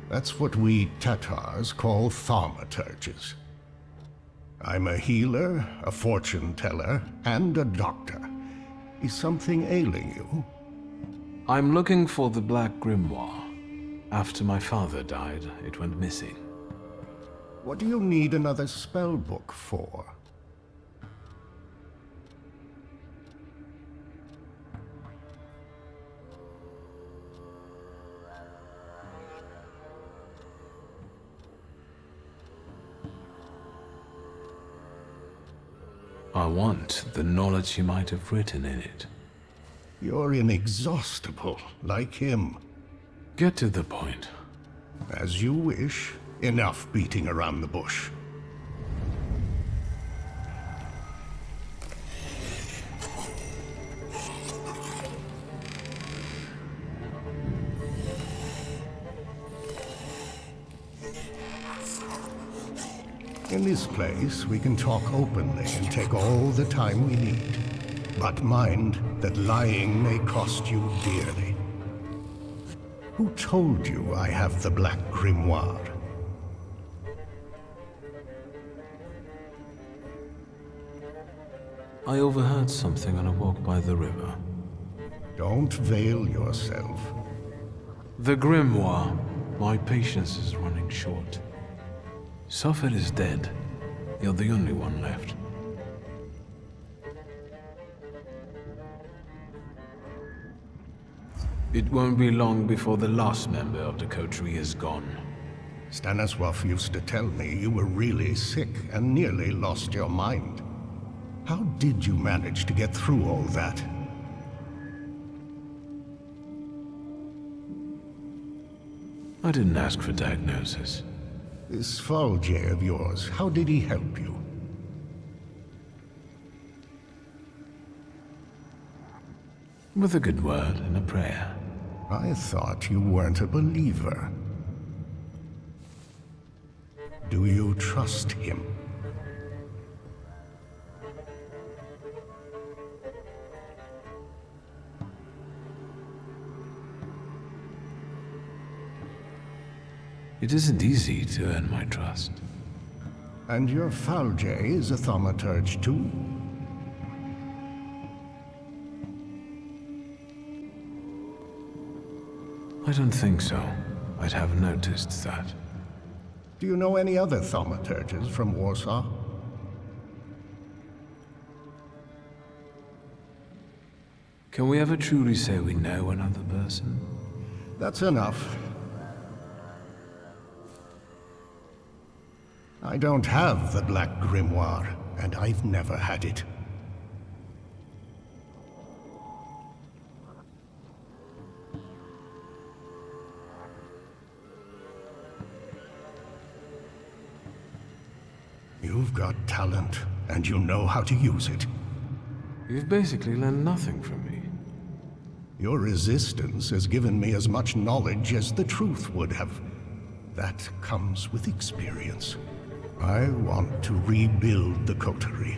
That's what we Tatars call thaumaturges. I'm a healer, a fortune teller, and a doctor. Is something ailing you? I'm looking for the Black Grimoire. After my father died, it went missing. What do you need another spell book for? I want the knowledge he might have written in it. You're inexhaustible, like him. Get to the point. As you wish. Enough beating around the bush. In this place, we can talk openly and take all the time we need. But mind that lying may cost you dearly. Who told you I have the Black Grimoire? I overheard something on a walk by the river. Don't veil yourself. The Grimoire. My patience is running short. Sofet is dead. You're the only one left. It won't be long before the last member of the coterie is gone. Stanisław used to tell me you were really sick and nearly lost your mind. How did you manage to get through all that? I didn't ask for diagnosis. This Fulge of yours, how did he help you? With a good word and a prayer. I thought you weren't a believer. Do you trust him? It isn't easy to earn my trust. And your Fulge is a thaumaturge too? I don't think so. I'd have noticed that. Do you know any other thaumaturges from Warsaw? Can we ever truly say we know another person? That's enough. I don't have the Black Grimoire, and I've never had it. You've got talent, and you know how to use it. You've basically learned nothing from me. Your resistance has given me as much knowledge as the truth would have. That comes with experience. I want to rebuild the coterie,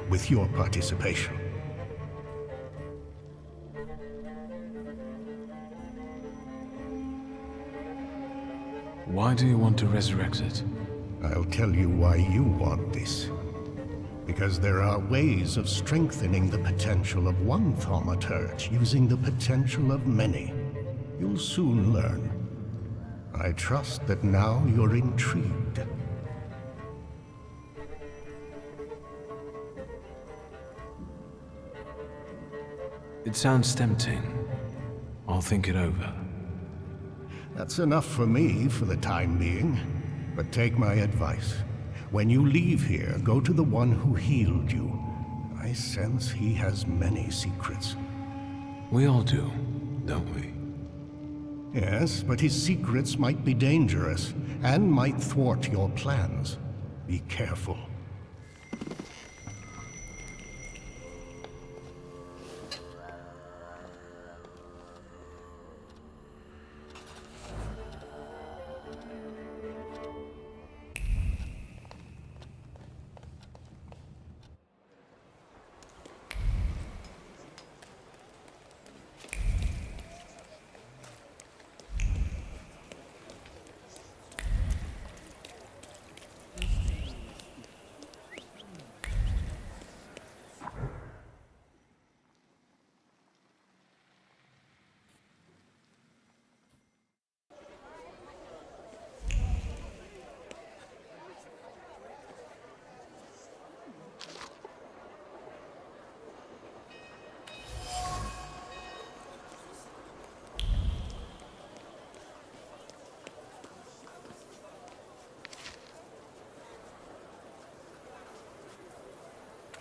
with your participation. Why do you want to resurrect it? I'll tell you why you want this. Because there are ways of strengthening the potential of one thaumaturge using the potential of many. You'll soon learn. I trust that now you're intrigued. It sounds tempting. I'll think it over. That's enough for me for the time being. But take my advice. When you leave here, go to the one who healed you. I sense he has many secrets. We all do, don't we? Yes, but his secrets might be dangerous, and might thwart your plans. Be careful.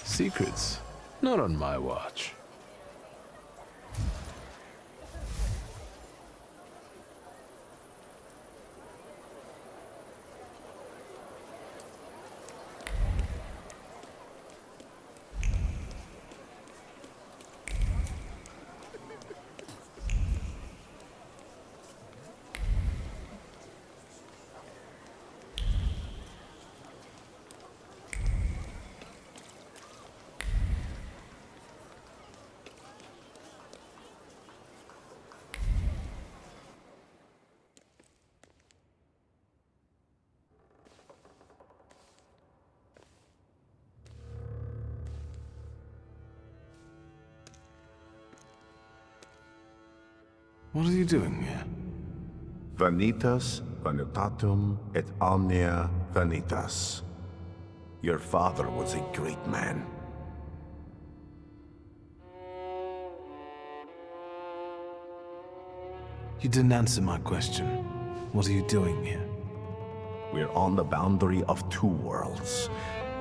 Secrets? Not on my watch. What are you doing here? Vanitas, vanitatum, et omnia vanitas. Your father was a great man. You didn't answer my question. What are you doing here? We're on the boundary of two worlds,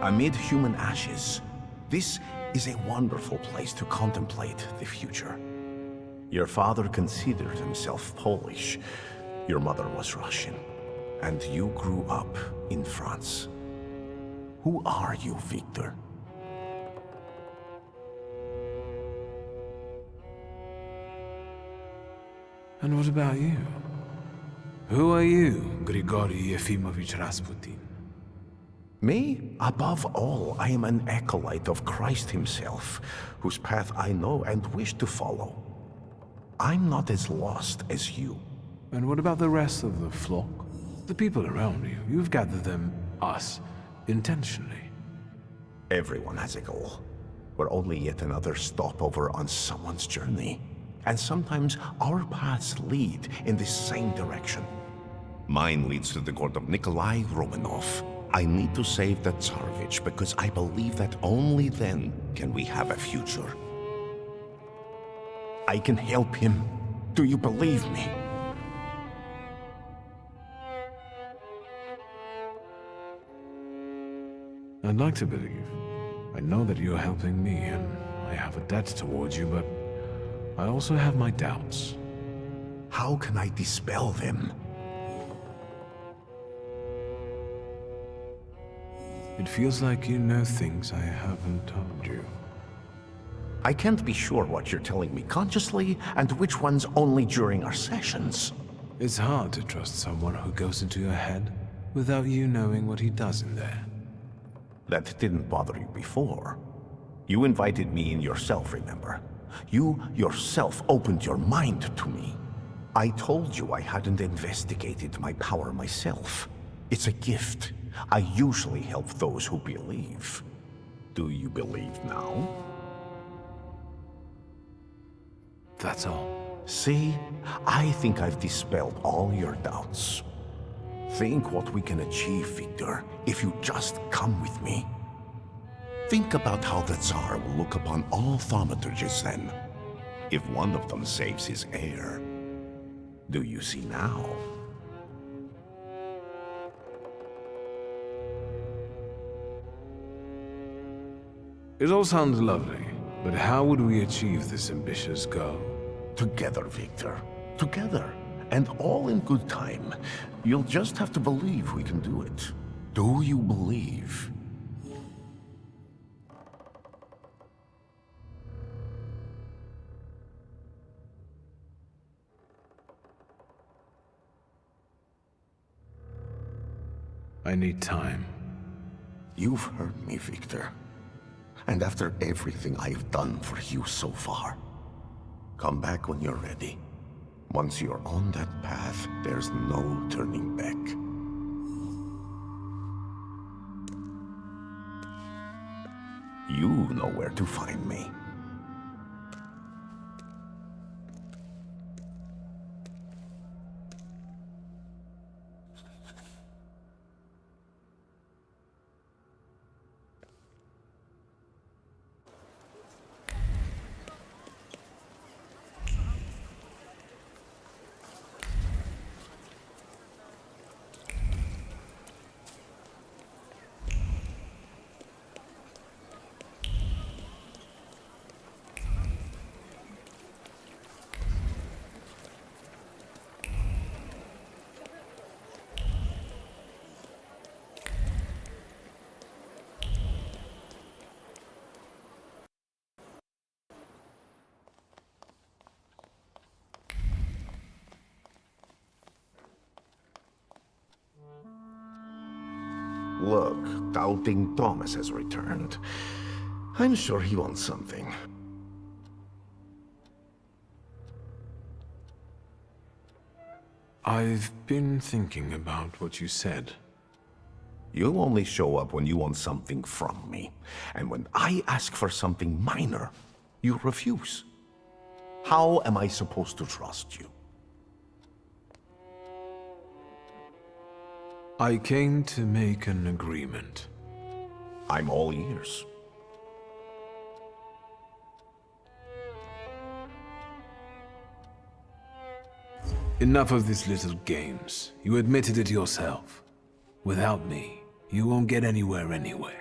amid human ashes. This is a wonderful place to contemplate the future. Your father considered himself Polish. Your mother was Russian. And you grew up in France. Who are you, Wiktor? And what about you? Who are you, Grigory Yefimovich Rasputin? Me? Above all, I am an acolyte of Christ himself, whose path I know and wish to follow. I'm not as lost as you. And what about the rest of the flock? The people around you. You've gathered them, us, intentionally. Everyone has a goal. We're only yet another stopover on someone's journey. And sometimes our paths lead in the same direction. Mine leads to the court of Nikolai Romanov. I need to save the Tsarevich because I believe that only then can we have a future. I can help him. Do you believe me? I'd like to believe. I know that you're helping me, and I have a debt towards you, but I also have my doubts. How can I dispel them? It feels like you know things I haven't told you. I can't be sure what you're telling me consciously, and which ones only during our sessions. It's hard to trust someone who goes into your head without you knowing what he does in there. That didn't bother you before. You invited me in yourself, remember? You yourself opened your mind to me. I told you I hadn't investigated my power myself. It's a gift. I usually help those who believe. Do you believe now? That's all. See, I think I've dispelled all your doubts. Think what we can achieve, Wiktor, if you just come with me. Think about how the Tsar will look upon all thaumaturges then, if one of them saves his heir. Do you see now? It all sounds lovely, but how would we achieve this ambitious goal? Together, Wiktor. Together. And all in good time. You'll just have to believe we can do it. Do you believe? I need time. You've heard me, Wiktor. And after everything I've done for you so far, come back when you're ready. Once you're on that path, there's no turning back. You know where to find me. Look, Doubting Thomas has returned. I'm sure he wants something. I've been thinking about what you said. You only show up when you want something from me. And when I ask for something minor, you refuse. How am I supposed to trust you? I came to make an agreement. I'm all ears. Enough of these little games. You admitted it yourself. Without me, you won't get anywhere anyway.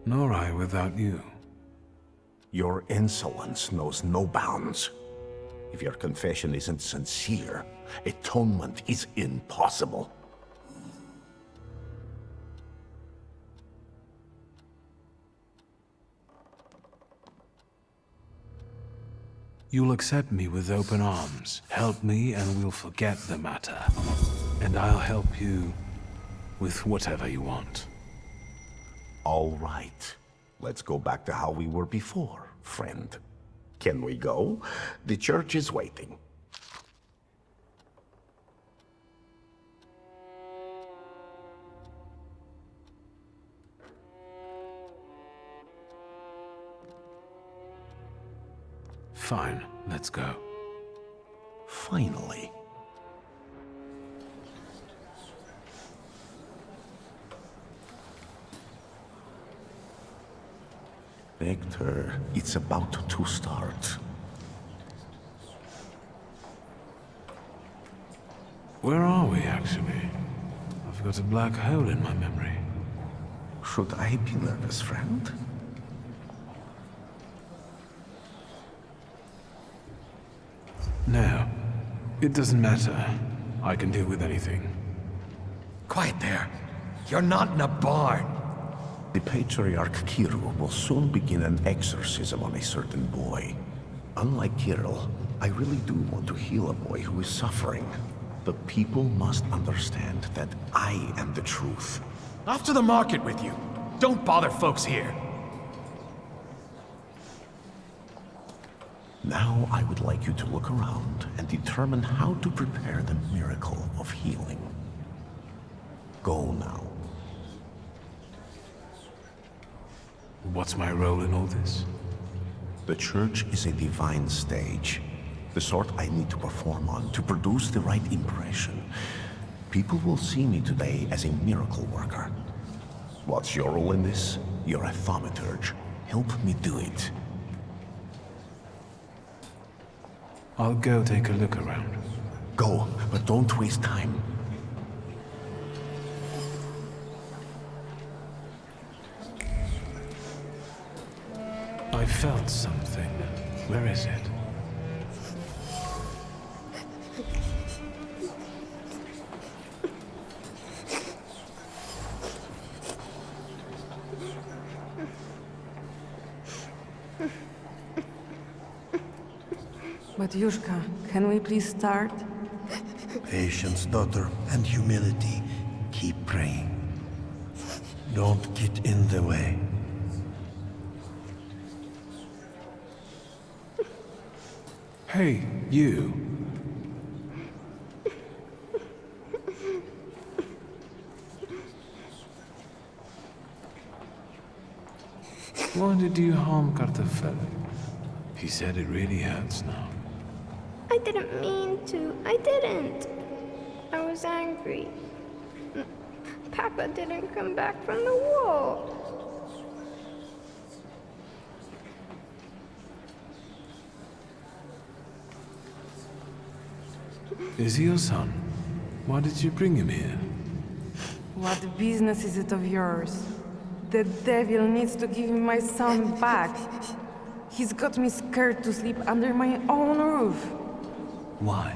Nor I without you. Your insolence knows no bounds. If your confession isn't sincere, atonement is impossible. You'll accept me with open arms, help me, and we'll forget the matter. And I'll help you with whatever you want. All right. Let's go back to how we were before, friend. Can we go? The church is waiting. Fine, let's go. Finally. Wiktor, it's about to start. Where are we, actually? I've got a black hole in my memory. Should I be nervous, friend? No, it doesn't matter. I can deal with anything. Quiet there. You're not in a barn. The Patriarch Kirill will soon begin an exorcism on a certain boy. Unlike Kirill, I really do want to heal a boy who is suffering. The people must understand that I am the truth. Off to the market with you. Don't bother folks here. Now I would like you to look around and determine how to prepare the miracle of healing. Go now. What's my role in all this? The church is a divine stage. The sort I need to perform on to produce the right impression. People will see me today as a miracle worker. What's your role in this? You're a thaumaturge. Help me do it. I'll go take a look around. Go, but don't waste time. I felt something. Where is it? But Yushka, can we please start? Patience, daughter, and humility. Keep praying. Don't get in the way. Hey, you. Why did you harm Kartafel? He said it really hurts now. I didn't mean to. I didn't. I was angry. Papa didn't come back from the war. Is he your son? Why did you bring him here? What business is it of yours? The devil needs to give me my son back. He's got me scared to sleep under my own roof. Why?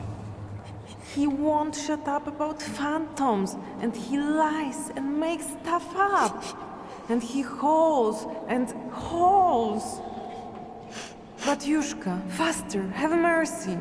He won't shut up about phantoms, and he lies and makes stuff up. And he hauls and hauls. But Yushka, faster, have mercy.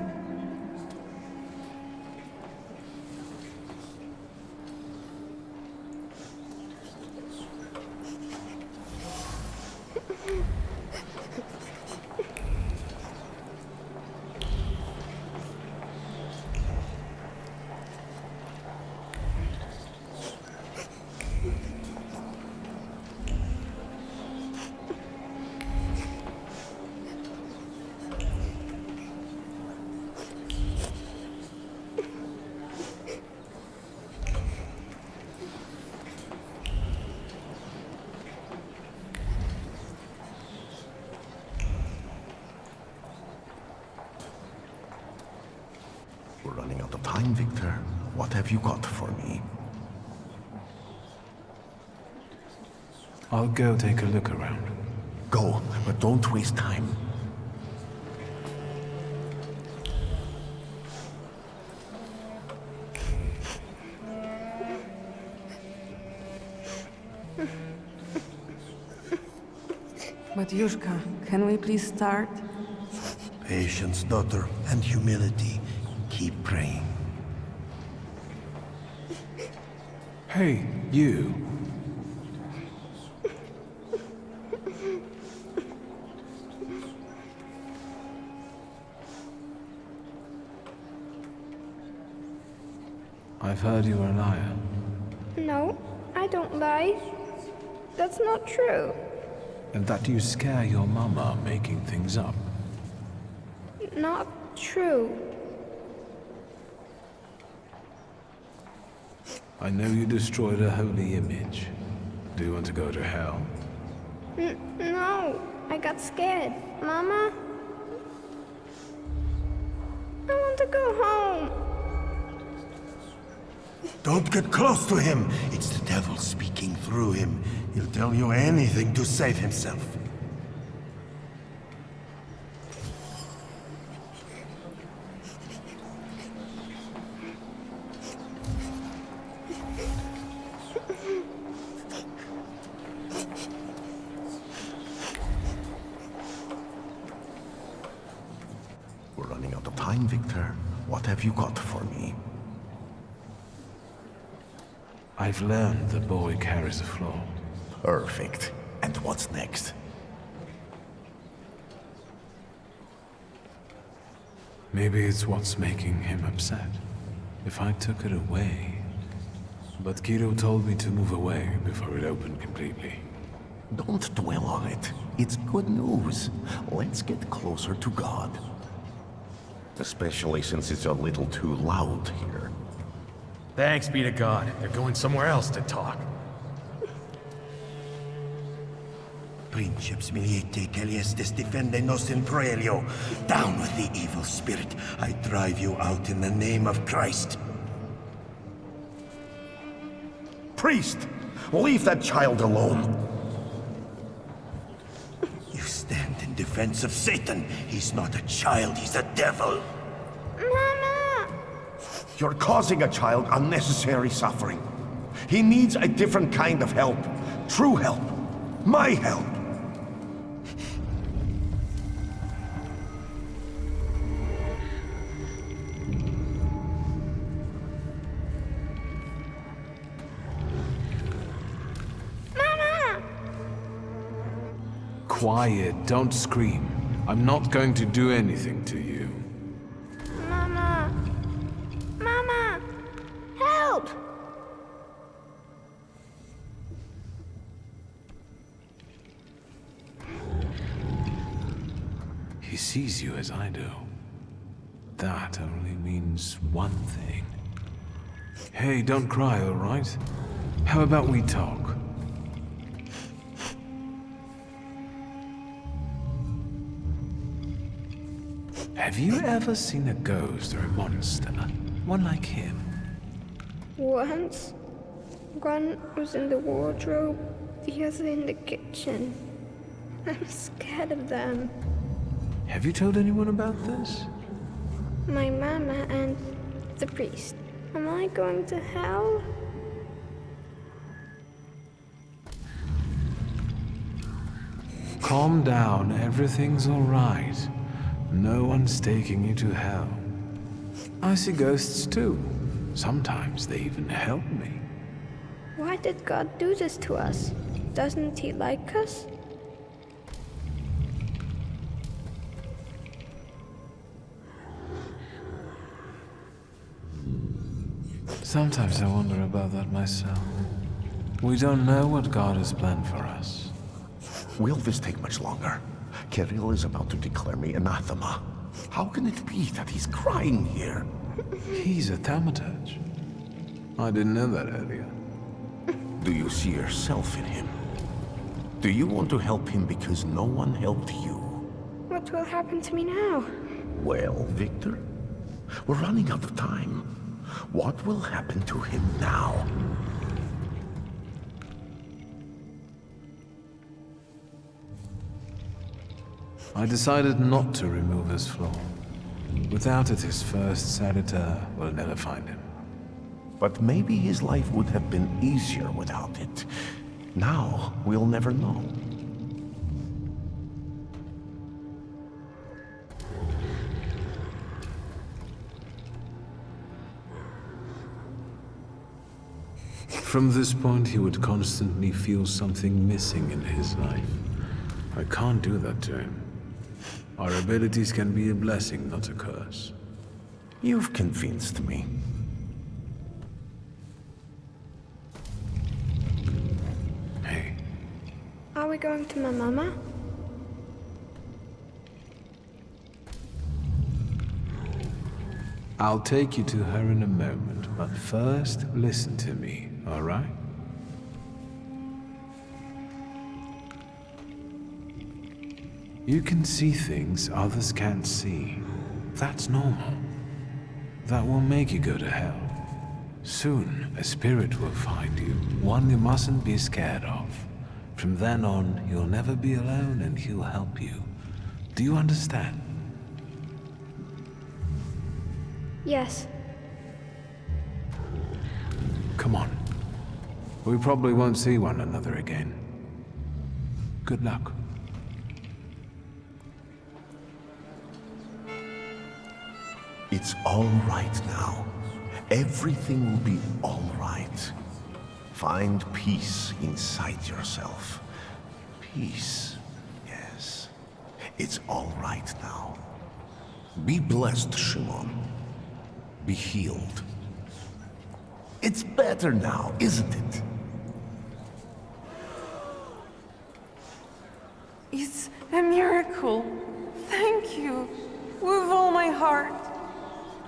We're running out of time, Wiktor. What have you got for me? I'll go take a look around. Go, but don't waste time. But Yushka, can we please start? Patience, daughter, and humility. Keep praying. Hey, you. I've heard you were a liar. No, I don't lie. That's not true. And that you scare your mama making things up. Not true. I know you destroyed a holy image. Do you want to go to hell? No, I got scared. Mama? I want to go home. Don't get close to him. It's the devil speaking through him. He'll tell you anything to save himself. We're running out of time, Wiktor. What have you got for me? I've learned the boy carries a flaw. Perfect. And what's next? Maybe it's what's making him upset. If I took it away... But Kiro told me to move away before it opened completely. Don't dwell on it. It's good news. Let's get closer to God. Especially since it's a little too loud here. Thanks be to God. They're going somewhere else to talk. Princeps miliete caliestes defendenos in proelio. Down with the evil spirit. I drive you out in the name of Christ. Priest! Leave that child alone! You stand in defense of Satan. He's not a child, he's a devil. Mama! You're causing a child unnecessary suffering. He needs a different kind of help. True help. My help. Quiet, don't scream. I'm not going to do anything to you. Mama! Mama! Help! He sees you as I do. That only means one thing. Hey, don't cry, all right? How about we talk? Have you ever seen a ghost or a monster? One like him? Once, one was in the wardrobe, the other in the kitchen. I'm scared of them. Have you told anyone about this? My mama and the priest. Am I going to hell? Calm down, everything's all right. No one's taking you to hell. I see ghosts too. Sometimes they even help me. Why did God do this to us? Doesn't he like us? Sometimes I wonder about that myself. We don't know what God has planned for us. Will this take much longer? Kirill is about to declare me anathema. How can it be that he's crying here? He's a thaumaturge. I didn't know that earlier. Do you see yourself in him? Do you want to help him because no one helped you? What will happen to me now? Well, Wiktor, we're running out of time. What will happen to him now? I decided not to remove his flaw. Without it, his first salutor will never find him. But maybe his life would have been easier without it. Now, we'll never know. From this point, he would constantly feel something missing in his life. I can't do that to him. Our abilities can be a blessing, not a curse. You've convinced me. Hey. Are we going to my mama? I'll take you to her in a moment, but first, listen to me, all right? You can see things others can't see. That's normal. That will make you go to hell. Soon, a spirit will find you, one you mustn't be scared of. From then on, you'll never be alone and he'll help you. Do you understand? Yes. Come on. We probably won't see one another again. Good luck. It's all right now. Everything will be all right. Find peace inside yourself. Peace, yes. It's all right now. Be blessed, Shimon. Be healed. It's better now, isn't it? It's a miracle. Thank you. With all my heart.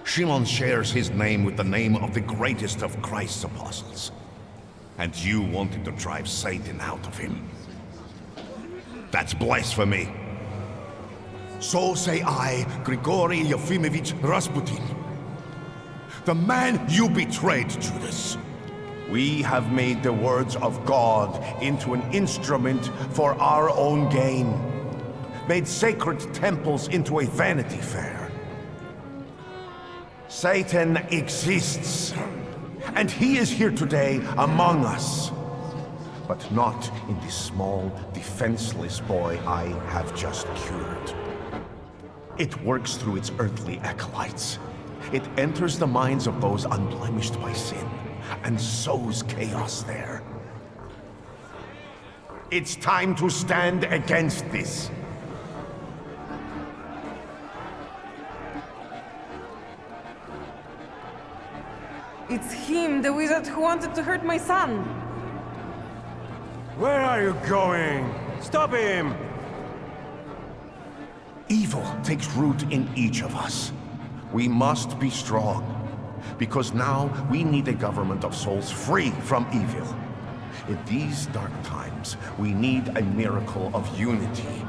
Shimon shares his name with the name of the greatest of Christ's apostles. And you wanted to drive Satan out of him. That's blasphemy. So say I, Grigory Yefimovich Rasputin. The man you betrayed, Judas. We have made the words of God into an instrument for our own gain. Made sacred temples into a vanity fair. Satan exists, and he is here today among us. But not in the small, defenseless boy I have just cured. It works through its earthly acolytes. It enters the minds of those unblemished by sin, and sows chaos there. It's time to stand against this. It's him, the wizard who wanted to hurt my son. Where are you going? Stop him! Evil takes root in each of us. We must be strong, because now we need a government of souls free from evil. In these dark times, we need a miracle of unity.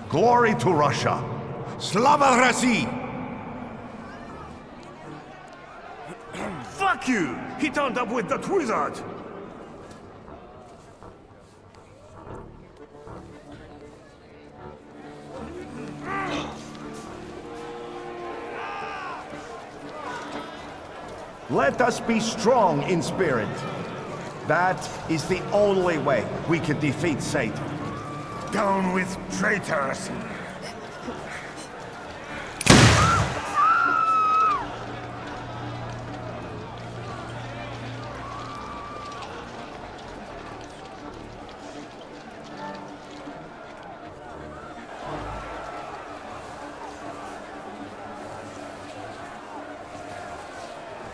Glory to Russia! Slava России! Fuck you! He turned up with that wizard! Let us be strong in spirit. That is the only way we can defeat Satan. Down with traitors!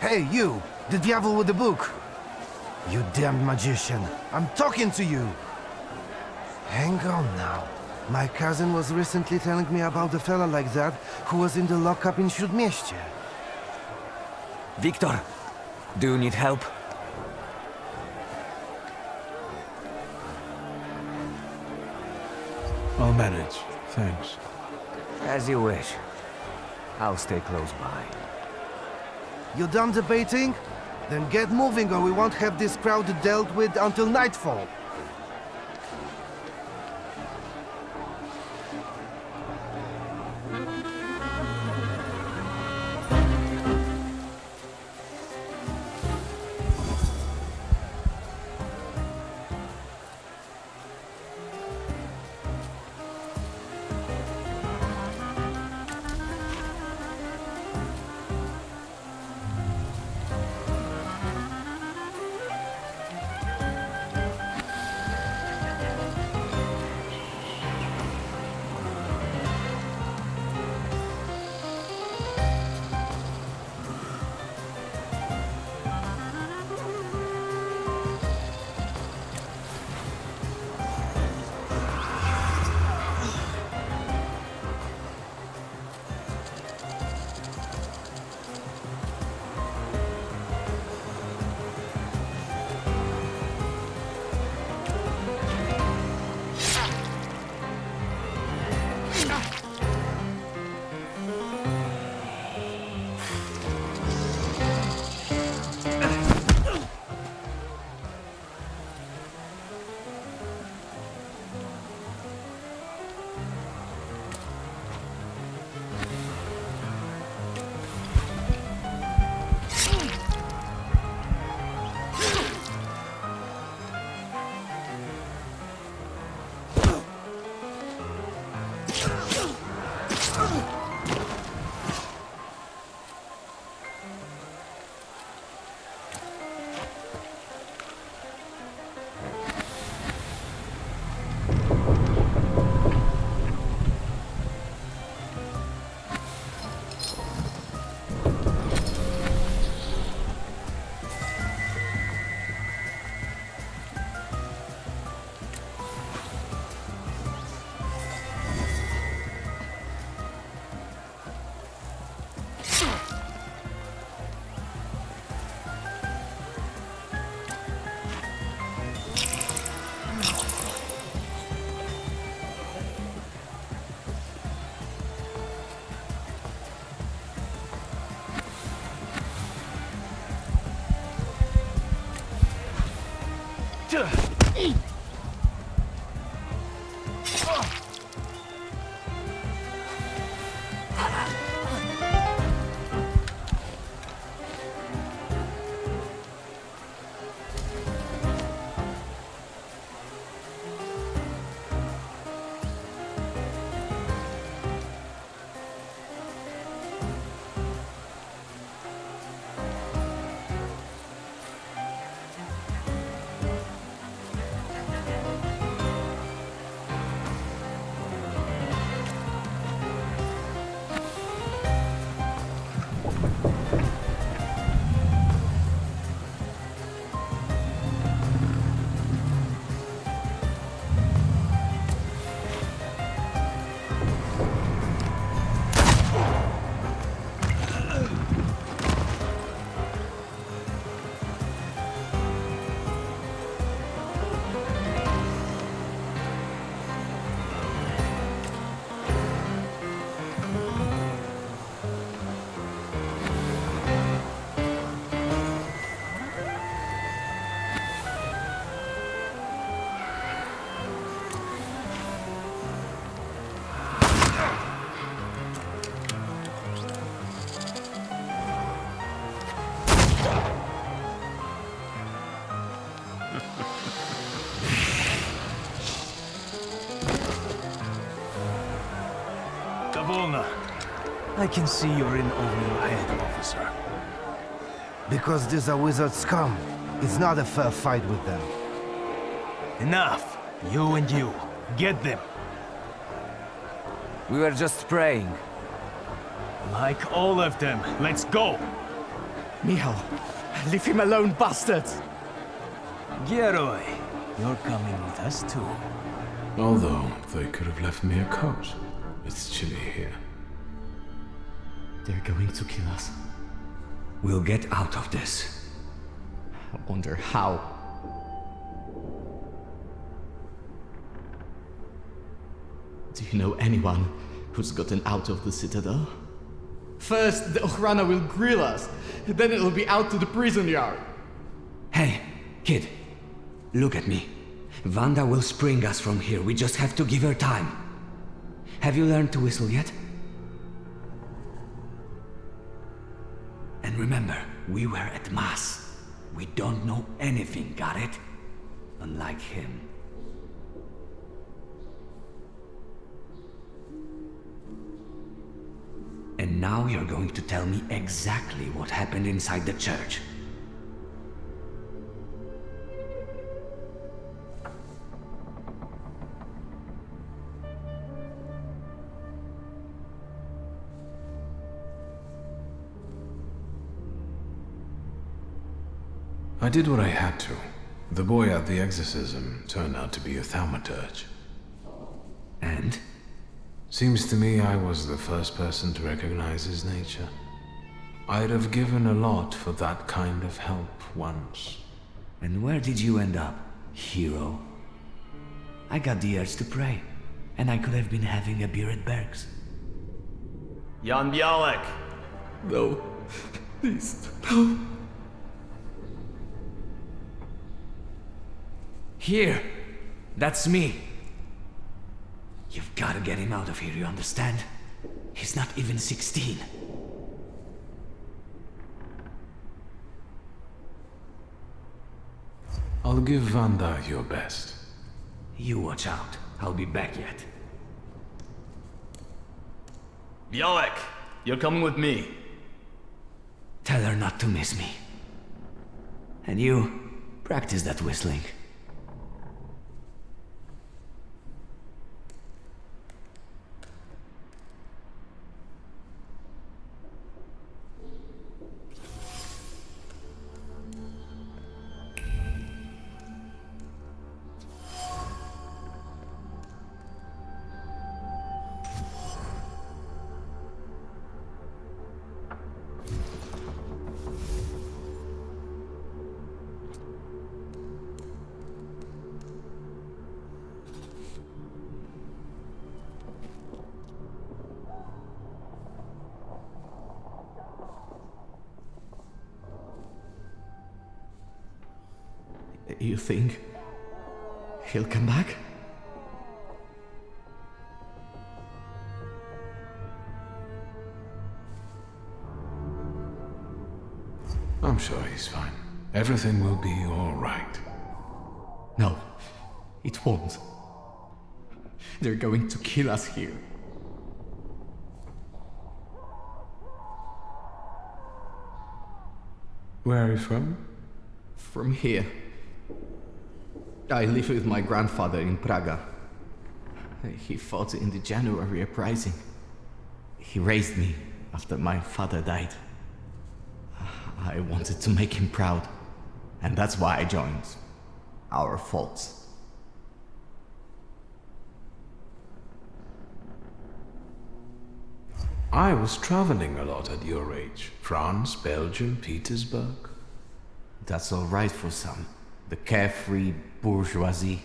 Hey, you! The devil with the book! You damned magician! I'm talking to you! Hang on now. My cousin was recently telling me about a fella like that who was in the lockup in Śródmieście. Wiktor, do you need help? I'll manage, thanks. As you wish. I'll stay close by. You done debating? Then get moving or we won't have this crowd dealt with until nightfall. I can see you're in over your head, officer. Because these are wizard scum. It's not a fair fight with them. Enough! You and you. Get them. We were just praying. Like all of them. Let's go! Michal, leave him alone, bastards! Geroy, you're coming with us too. Although, they could have left me a coat. It's chilly here. They're going to kill us. We'll get out of this. I wonder how. Do you know anyone who's gotten out of the Citadel? First, the Ochrana will grill us, then it'll be out to the prison yard. Hey, kid. Look at me. Vanda will spring us from here. We just have to give her time. Have you learned to whistle yet? And remember, we were at Mass. We don't know anything, got it? Unlike him. And now you're going to tell me exactly what happened inside the church. I did what I had to. The boy at the exorcism turned out to be a thaumaturge. And? Seems to me I was the first person to recognize his nature. I'd have given a lot for that kind of help once. And where did you end up, hero? I got the urge to pray, and I could have been having a beer at Berg's. Jan Bialek! No. Please, no. Here! That's me! You've got to get him out of here, you understand? He's not even 16. I'll give Vanda your best. You watch out. I'll be back yet. Bialek, you're coming with me. Tell her not to miss me. And you, practice that whistling. You think He'll come back? I'm sure he's fine. Everything will be all right. No, it won't. They're going to kill us here. Where are you from? From here. I live with my grandfather in Praga. He fought in the January uprising. He raised me after my father died. I wanted to make him proud, and that's why I joined our faults. I was traveling a lot at your age. France, Belgium, Petersburg. That's all right for some. The carefree bourgeoisie.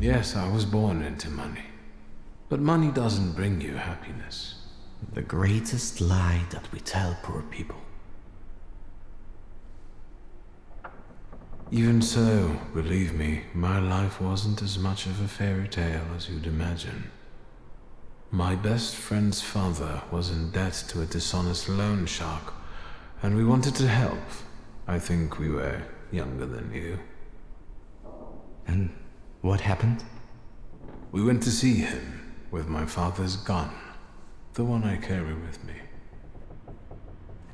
Yes, I was born into money. But money doesn't bring you happiness. The greatest lie that we tell poor people. Even so, believe me, my life wasn't as much of a fairy tale as you'd imagine. My best friend's father was in debt to a dishonest loan shark, and we wanted to help. I think we were younger than you. And what happened? We went to see him with my father's gun, the one I carry with me.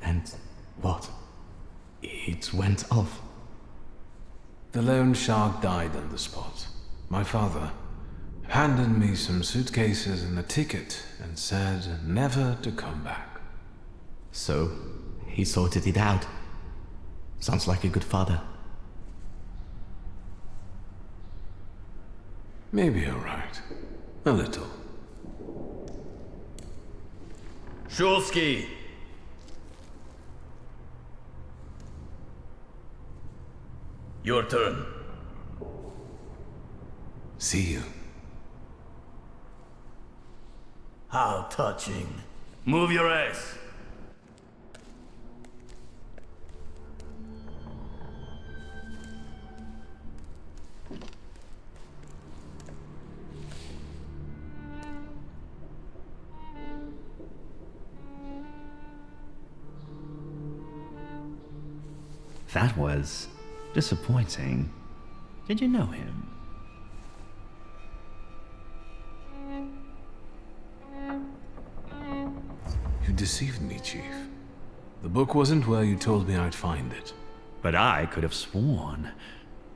And what? It went off. The loan shark died on the spot. My father handed me some suitcases and a ticket and said never to come back. So, he sorted it out. Sounds like a good father. Maybe you're right. A little. Shulsky! Your turn. See you. How touching. Move your ass. That was disappointing. Did you know him? You deceived me, Chief. The book wasn't where you told me I'd find it. But I could have sworn.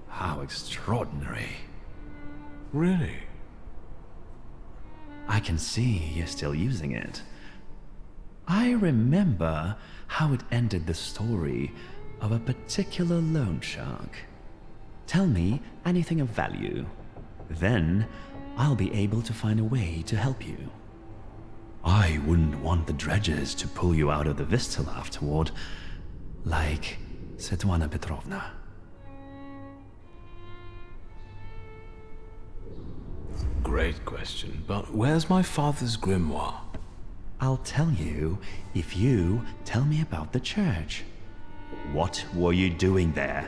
How extraordinary. Really? I can see you're still using it. I remember how it ended the story of a particular loan shark. Tell me anything of value. Then I'll be able to find a way to help you. I wouldn't want the dredgers to pull you out of the Vistula afterward, like Svetlana Petrovna. Great question, but where's my father's grimoire? I'll tell you if you tell me about the church. What were you doing there?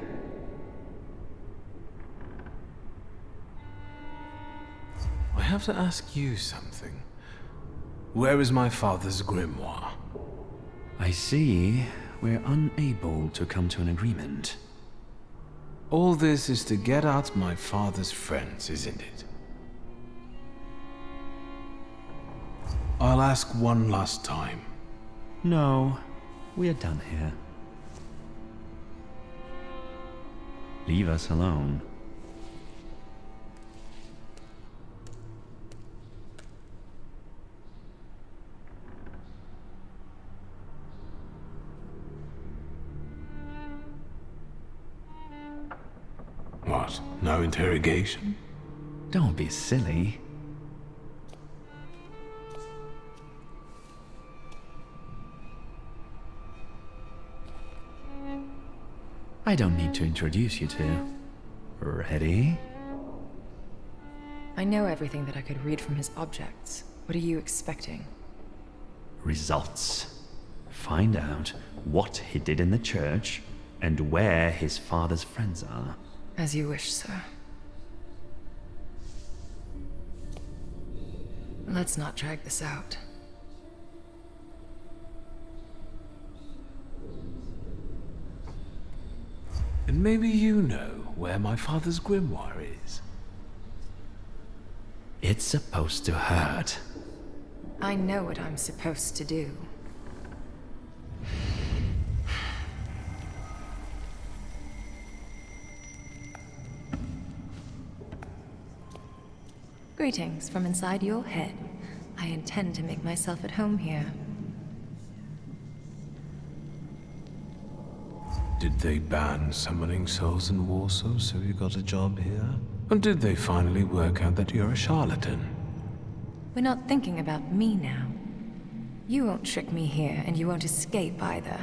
I have to ask you something. Where is my father's grimoire? I see we're unable to come to an agreement. All this is to get at my father's friends, isn't it? I'll ask one last time. No, we're done here. Leave us alone. What? No interrogation? Don't be silly. I don't need to introduce you to. Ready? I know everything that I could read from his objects. What are you expecting? Results. Find out what he did in the church, and where his father's friends are. As you wish, sir. Let's not drag this out. And maybe you know where my father's grimoire is. It's supposed to hurt. I know what I'm supposed to do. Greetings from inside your head. I intend to make myself at home here. Did they ban summoning souls in Warsaw, so you got a job here? Or did they finally work out that you're a charlatan? We're not thinking about me now. You won't trick me here, and you won't escape either.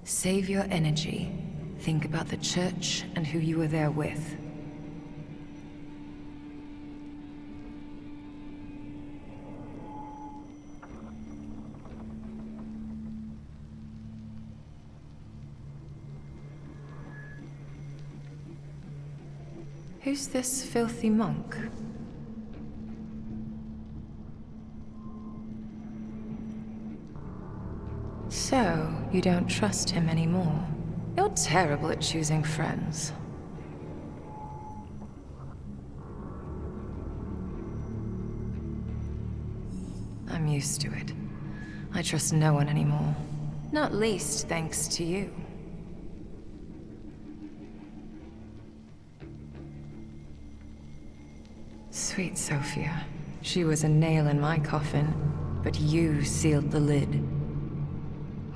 Save your energy. Think about the church and who you were there with. Who's this filthy monk? So, you don't trust him anymore. You're terrible at choosing friends. I'm used to it. I trust no one anymore. Not least thanks to you. Sweet Sophia. She was a nail in my coffin, but you sealed the lid.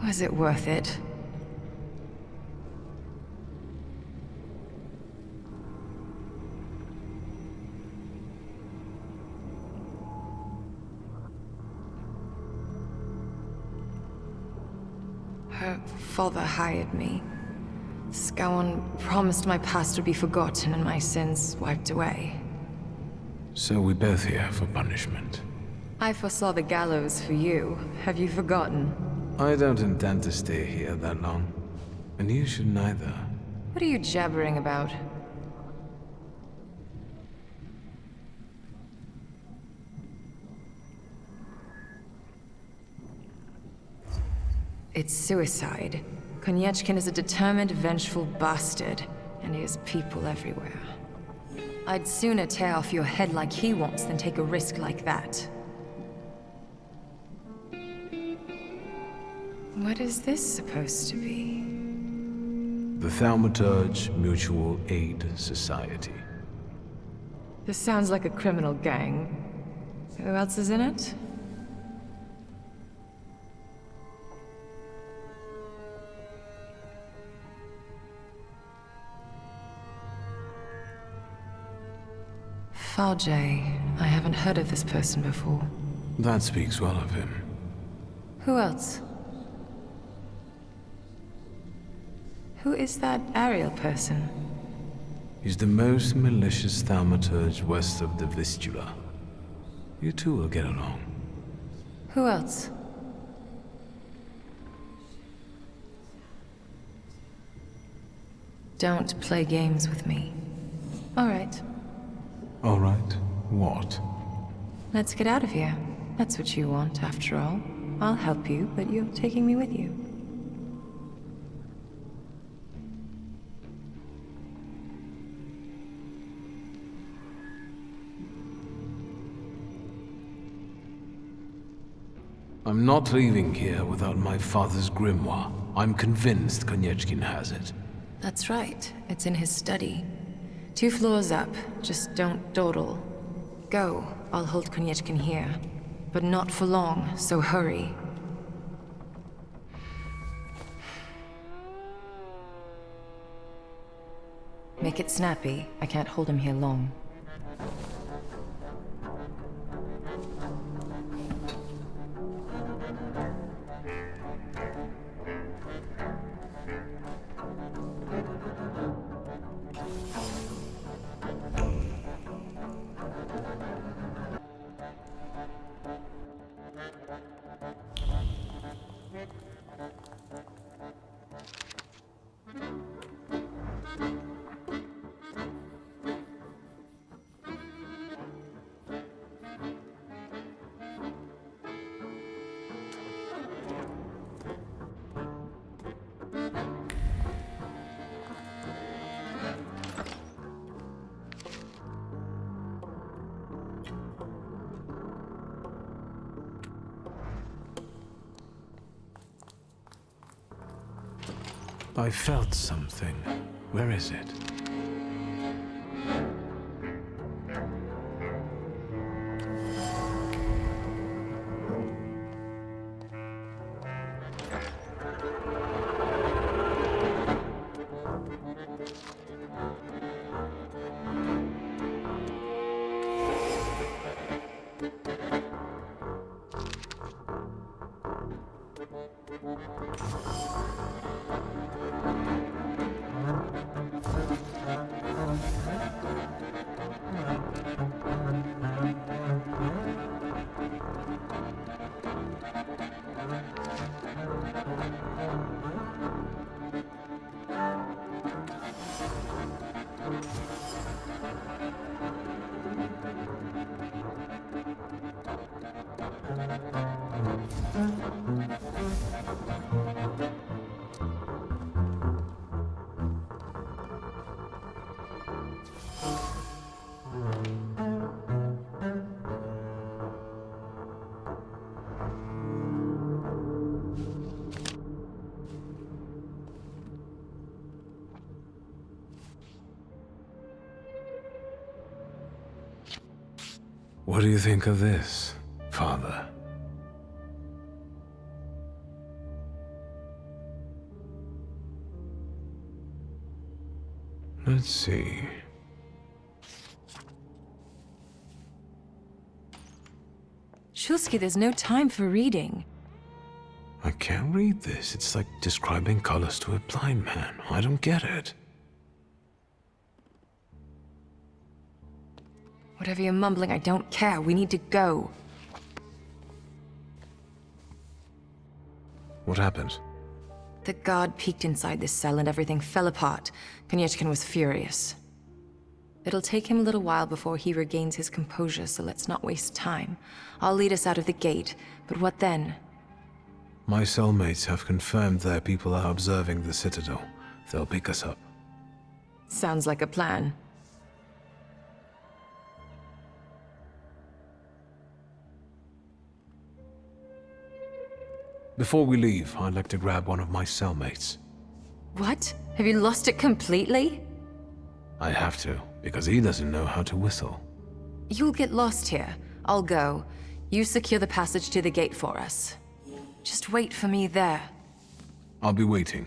Was it worth it? Her father hired me. Scowan promised my past would be forgotten and my sins wiped away. So we both here for punishment. I foresaw the gallows for you. Have you forgotten? I don't intend to stay here that long. And you should neither. What are you jabbering about? It's suicide. Konieczkin is a determined, vengeful bastard, and he has people everywhere. I'd sooner tear off your head like he wants than take a risk like that. What is this supposed to be? The Thaumaturge Mutual Aid Society. This sounds like a criminal gang. Who else is in it? Fauj. I haven't heard of this person before. That speaks well of him. Who else? Who is that Ariel person? He's the most malicious thaumaturge west of the Vistula. You two will get along. Who else? Don't play games with me. All right. All right. What? Let's get out of here. That's what you want, after all. I'll help you, but you're taking me with you. I'm not leaving here without my father's grimoire. I'm convinced Konieczkin has it. That's right. It's in his study. 2 floors up. Just don't dawdle. Go. I'll hold Konieczkin here. But not for long, so hurry. Make it snappy. I can't hold him here long. I felt something. Where is it? What do you think of this, Father? Let's see. Shulsky, there's no time for reading. I can't read this. It's like describing colors to a blind man. I don't get it. Whatever you're mumbling, I don't care. We need to go. What happened? The guard peeked inside this cell and everything fell apart. Konyechkin was furious. It'll take him a little while before he regains his composure, so let's not waste time. I'll lead us out of the gate, but what then? My cellmates have confirmed their people are observing the Citadel. They'll pick us up. Sounds like a plan. Before we leave, I'd like to grab one of my cellmates. What? Have you lost it completely? I have to, because he doesn't know how to whistle. You'll get lost here. I'll go. You secure the passage to the gate for us. Just wait for me there. I'll be waiting.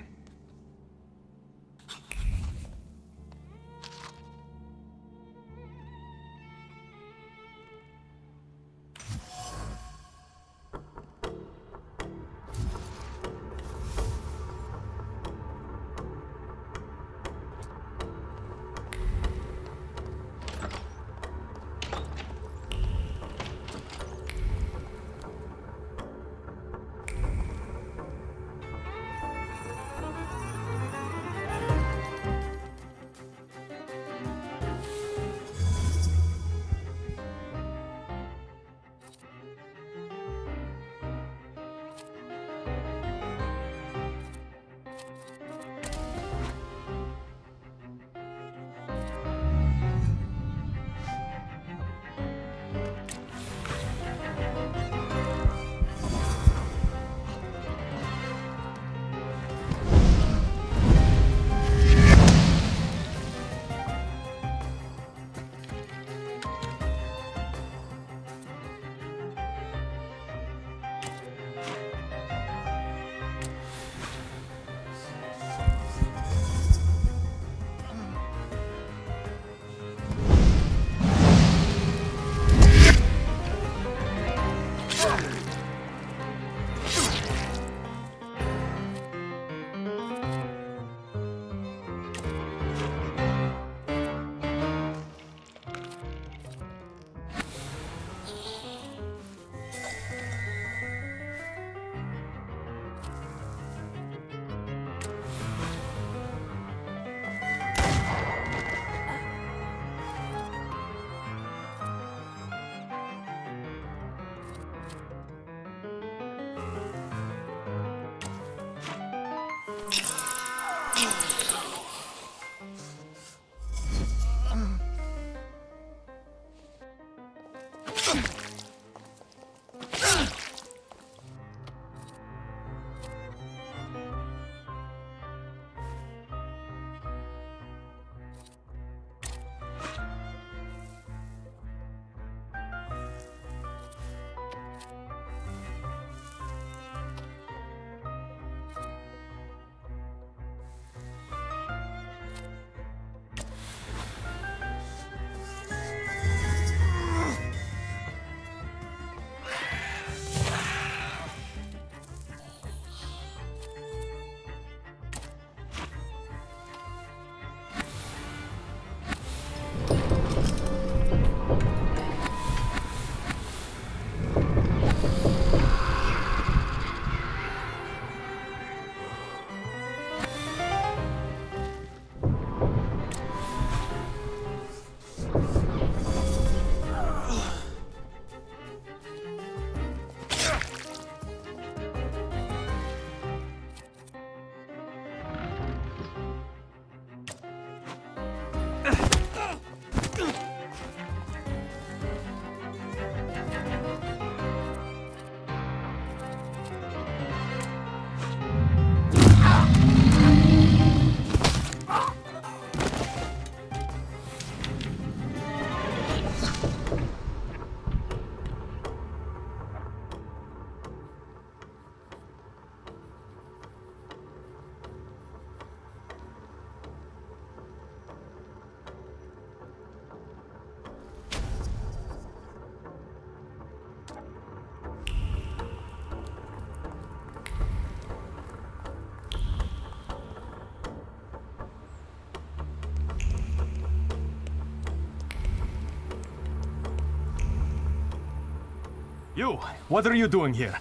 You! What are you doing here?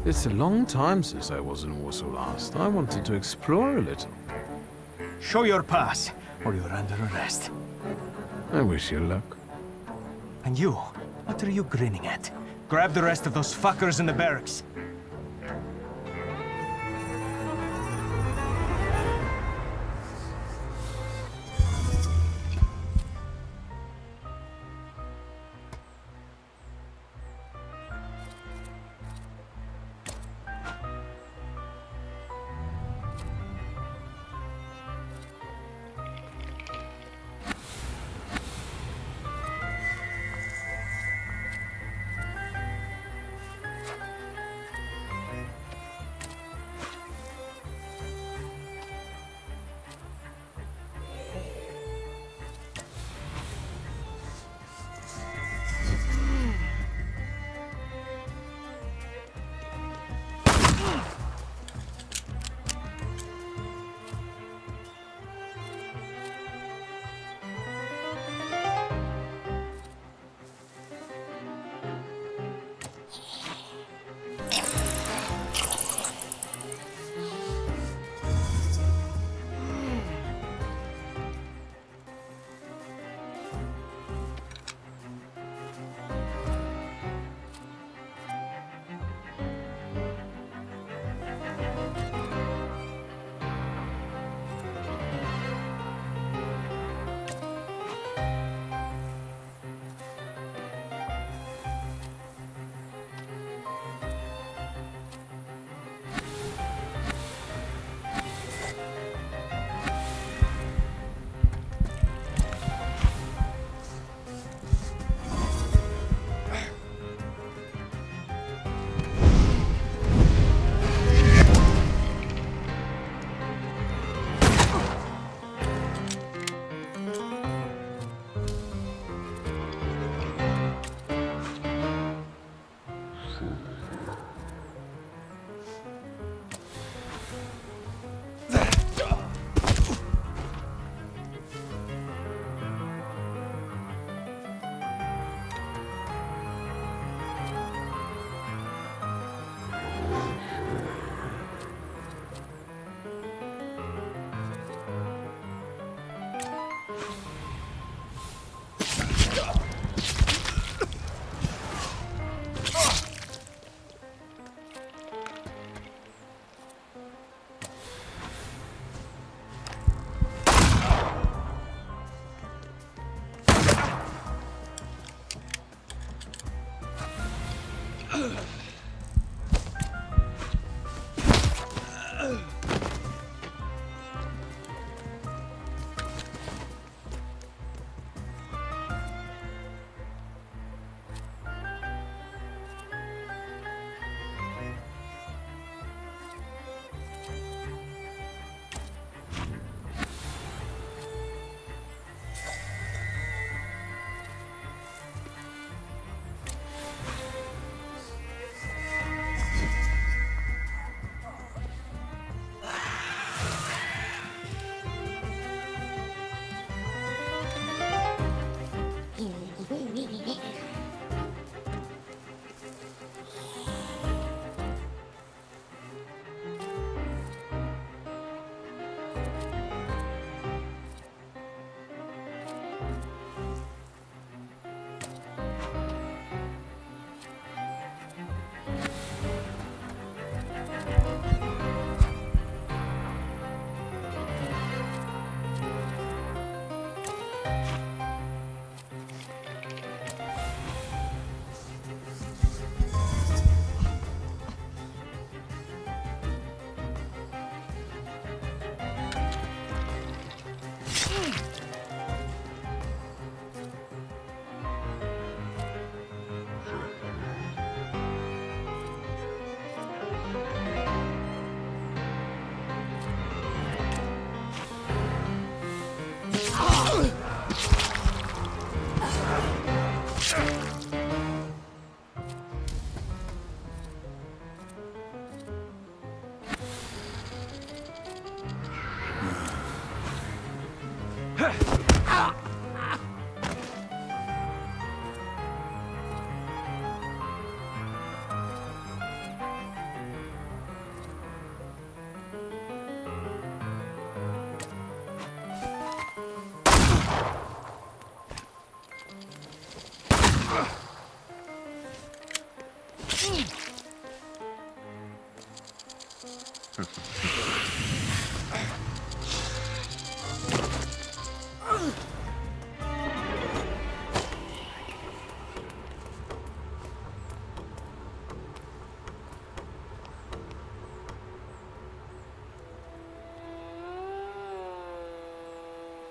It's a long time since I was in Warsaw last. I wanted to explore a little. Show your pass, or you're under arrest. I wish you luck. And you, what are you grinning at? Grab the rest of those fuckers in the barracks.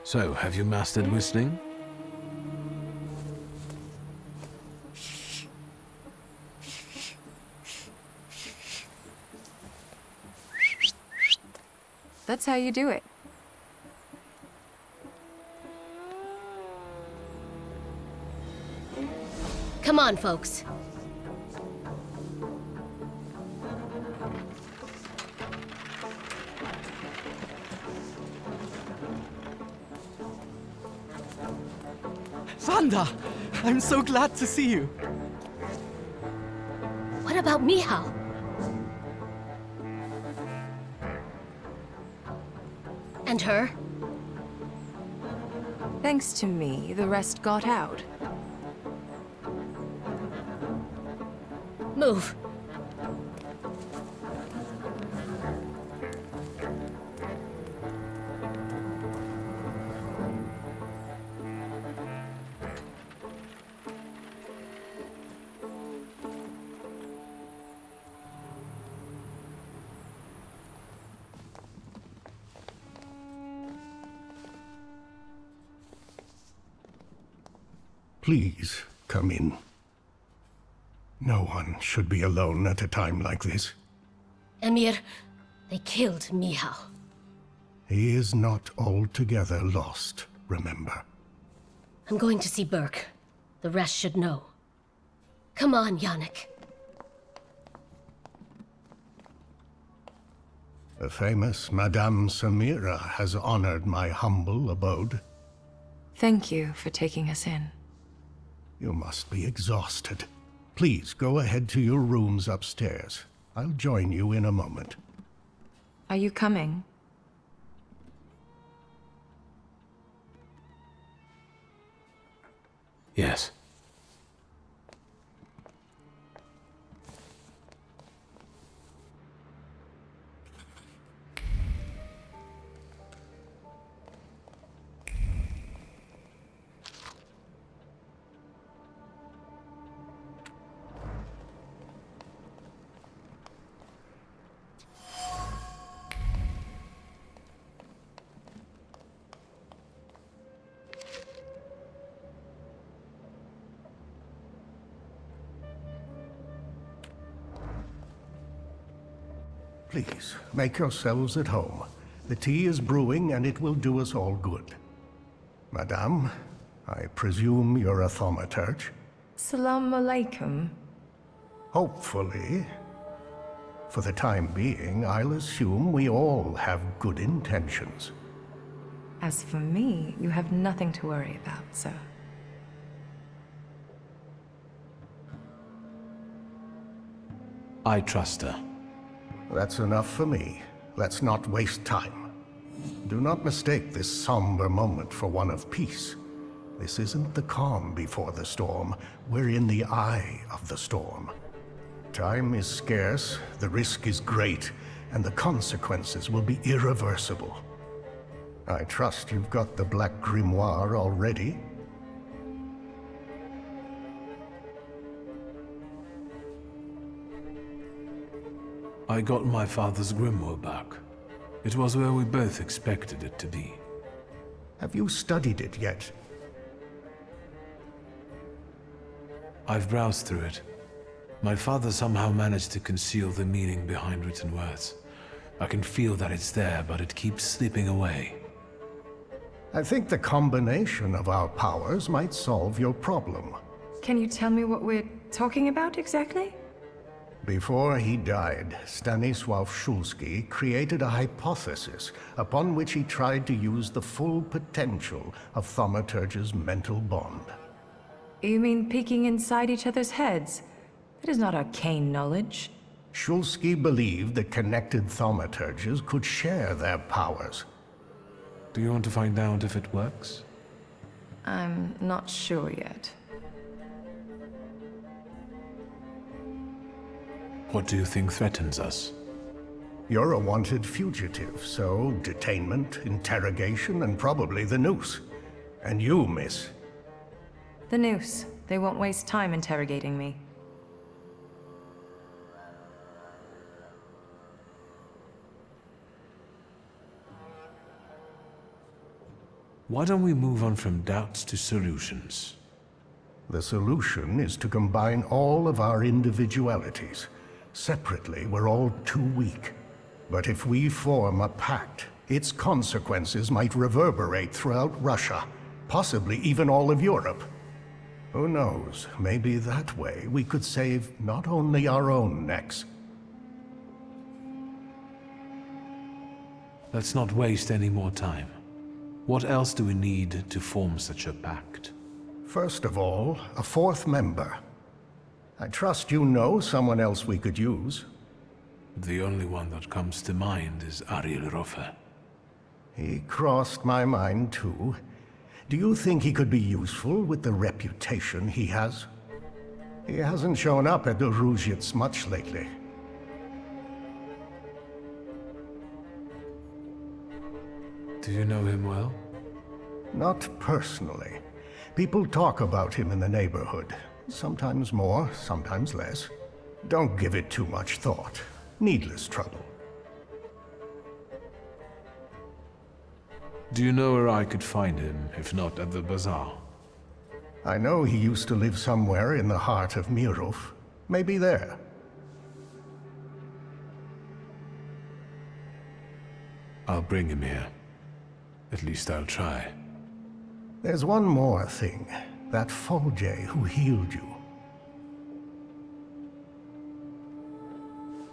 So, have you mastered whistling? That's how you do it. Come on, folks. Wanda! I'm so glad to see you. What about Michał? And her? Thanks to me, the rest got out. Move. Please, come in. No one should be alone at a time like this. Emir, they killed Michał. He is not altogether lost, remember. I'm going to see Burke. The rest should know. Come on, Yannick. The famous Madame Samira has honored my humble abode. Thank you for taking us in. You must be exhausted. Please go ahead to your rooms upstairs. I'll join you in a moment. Are you coming? Yes. Please, make yourselves at home. The tea is brewing and it will do us all good. Madame, I presume you're a thaumaturge? Salam alaikum. Hopefully. For the time being, I'll assume we all have good intentions. As for me, you have nothing to worry about, sir. I trust her. That's enough for me. Let's not waste time. Do not mistake this somber moment for one of peace. This isn't the calm before the storm. We're in the eye of the storm. Time is scarce, the risk is great, and the consequences will be irreversible. I trust you've got the Black Grimoire already. I got my father's grimoire back. It was where we both expected it to be. Have you studied it yet? I've browsed through it. My father somehow managed to conceal the meaning behind written words. I can feel that it's there, but it keeps slipping away. I think the combination of our powers might solve your problem. Can you tell me what we're talking about exactly? Before he died, Stanisław Szulski created a hypothesis upon which he tried to use the full potential of Thaumaturge's mental bond. You mean peeking inside each other's heads? That is not arcane knowledge. Szulski believed that connected Thaumaturges could share their powers. Do you want to find out if it works? I'm not sure yet. What do you think threatens us? You're a wanted fugitive, so detainment, interrogation, and probably the noose. And you, miss. The noose. They won't waste time interrogating me. Why don't we move on from doubts to solutions? The solution is to combine all of our individualities. Separately, we're all too weak. But if we form a pact, its consequences might reverberate throughout Russia, possibly even all of Europe. Who knows, maybe that way we could save not only our own necks. Let's not waste any more time. What else do we need to form such a pact? First of all, a fourth member. I trust you know someone else we could use. The only one that comes to mind is Ariel Rofe. He crossed my mind too. Do you think he could be useful with the reputation he has? He hasn't shown up at the Ruzhits much lately. Do you know him well? Not personally. People talk about him in the neighborhood. Sometimes more, sometimes less. Don't give it too much thought. Needless trouble. Do you know where I could find him, if not at the bazaar? I know he used to live somewhere in the heart of Mirov. Maybe there. I'll bring him here. At least I'll try. There's one more thing. That Folje who healed you.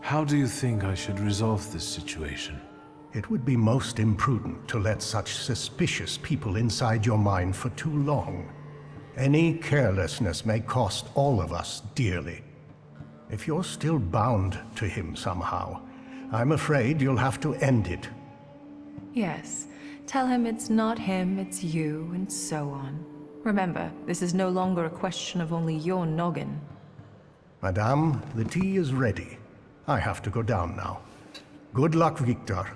How do you think I should resolve this situation? It would be most imprudent to let such suspicious people inside your mind for too long. Any carelessness may cost all of us dearly. If you're still bound to him somehow, I'm afraid you'll have to end it. Yes. Tell him it's not him, it's you, and so on. Remember, this is no longer a question of only your noggin. Madame, the tea is ready. I have to go down now. Good luck, Wiktor.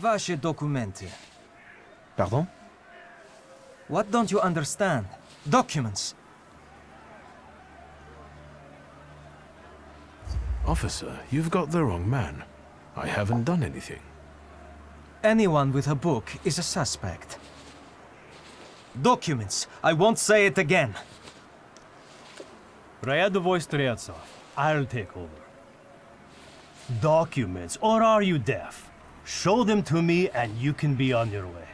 Ваши документы. Pardon? What don't you understand? Documents. Officer, you've got the wrong man. I haven't done anything. Anyone with a book is a suspect. Documents. I won't say it again. Рядовой Стрельцов, I'll take over. Documents, or are you deaf? Show them to me and you can be on your way.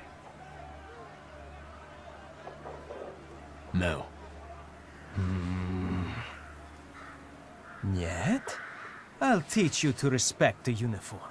No. Yet? I'll teach you to respect the uniform.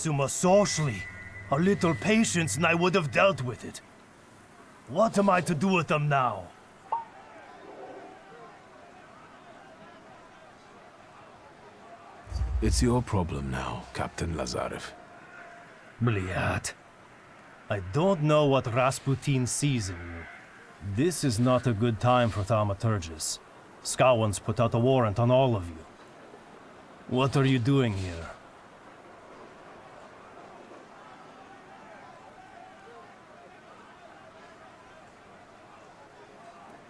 Summa socially. A little patience and I would have dealt with it. What am I to do with them now? It's your problem now, Captain Lazarev. Bliat. I don't know what Rasputin sees in you. This is not a good time for thaumaturges. Skowron's put out a warrant on all of you. What are you doing here?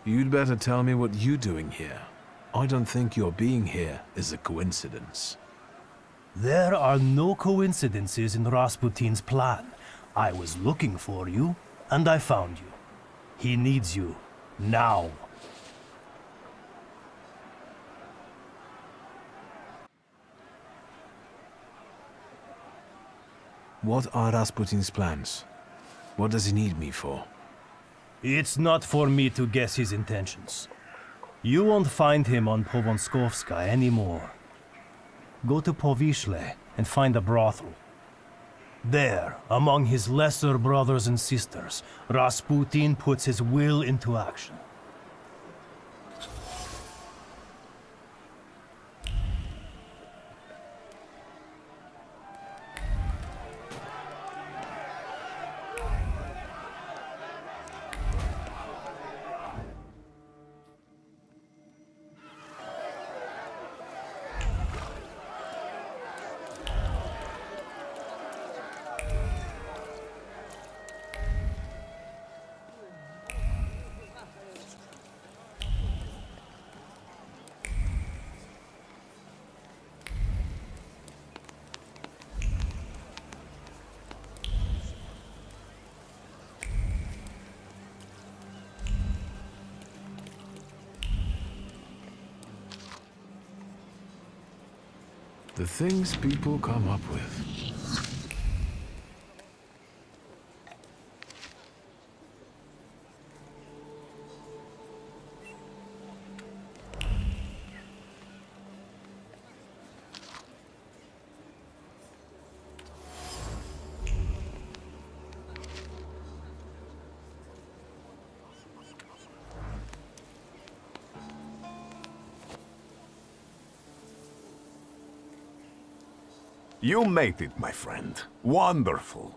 You'd better tell me what you're doing here. I don't think your being here is a coincidence. There are no coincidences in Rasputin's plan. I was looking for you, and I found you. He needs you. Now. What are Rasputin's plans? What does he need me for? It's not for me to guess his intentions. You won't find him on Povonskovska anymore. Go to Povishle and find a brothel. There, among his lesser brothers and sisters, Rasputin puts his will into action. The things people come up with. You made it, my friend. Wonderful.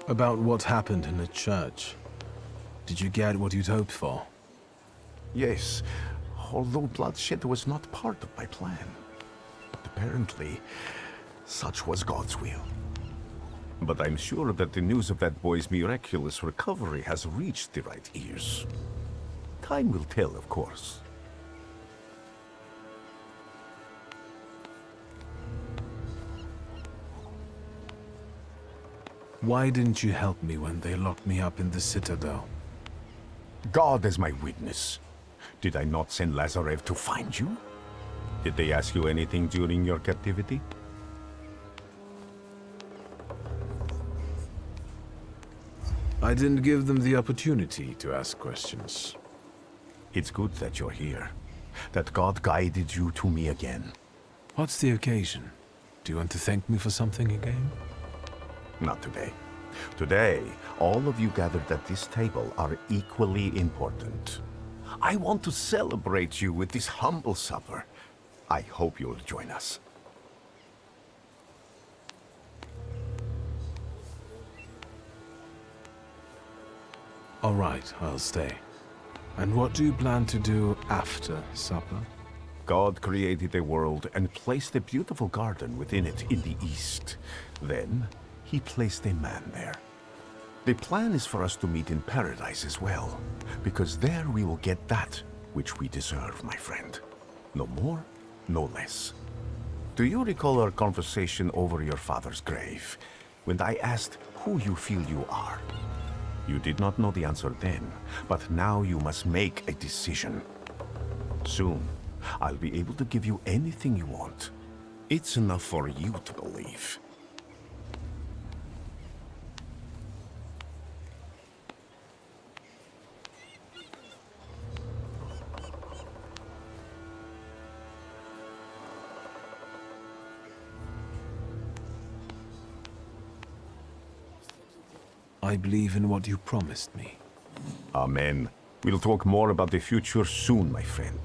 About what happened in the church. Did you get what you'd hoped for? Yes, although bloodshed was not part of my plan. Apparently, such was God's will. But I'm sure that the news of that boy's miraculous recovery has reached the right ears. Time will tell, of course. Why didn't you help me when they locked me up in the Citadel? God is my witness. Did I not send Lazarev to find you? Did they ask you anything during your captivity? I didn't give them the opportunity to ask questions. It's good that you're here. That God guided you to me again. What's the occasion? Do you want to thank me for something again? Not today. Today, all of you gathered at this table are equally important. I want to celebrate you with this humble supper. I hope you'll join us. All right, I'll stay. And what do you plan to do after supper? God created a world and placed a beautiful garden within it in the east. Then, he placed a man there. The plan is for us to meet in paradise as well, because there we will get that which we deserve, my friend. No more, no less. Do you recall our conversation over your father's grave, when I asked who you feel you are? You did not know the answer then, but now you must make a decision. Soon, I'll be able to give you anything you want. It's enough for you to believe. I believe in what you promised me. Amen. We'll talk more about the future soon, my friend.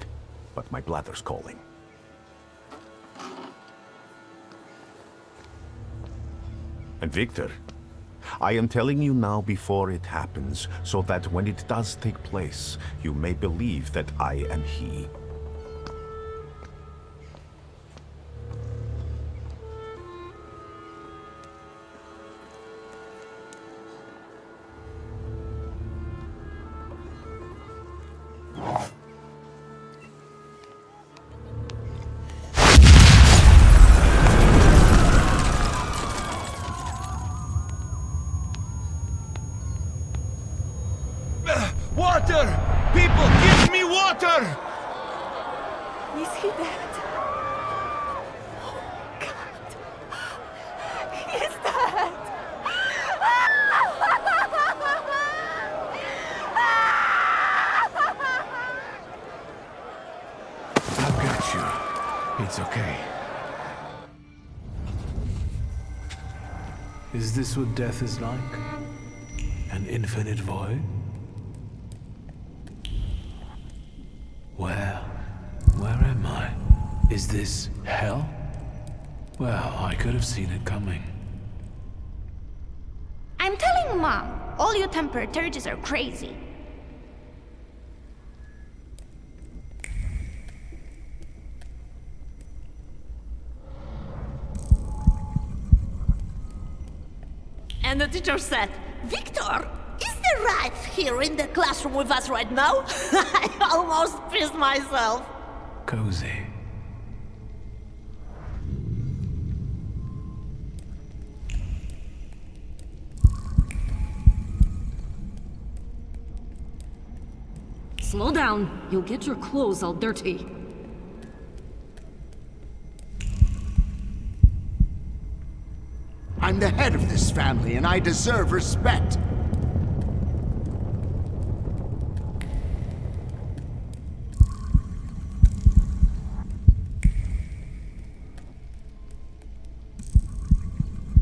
But my bladder's calling. And Wiktor, I am telling you now before it happens, so that when it does take place, you may believe that I am he. Water! People, give me water! Is he dead? Oh, God. He's dead! I've got you. It's okay. Is this what death is like? An infinite void? Where am I? Is this hell? Well, I could have seen it coming. I'm telling Mom, all you thaumaturges are crazy. And the teacher said, Wiktor, is there right here in the classroom with us right now? I almost pissed myself. Cozy. Slow down. You'll get your clothes all dirty. I'm the head of this family, and I deserve respect.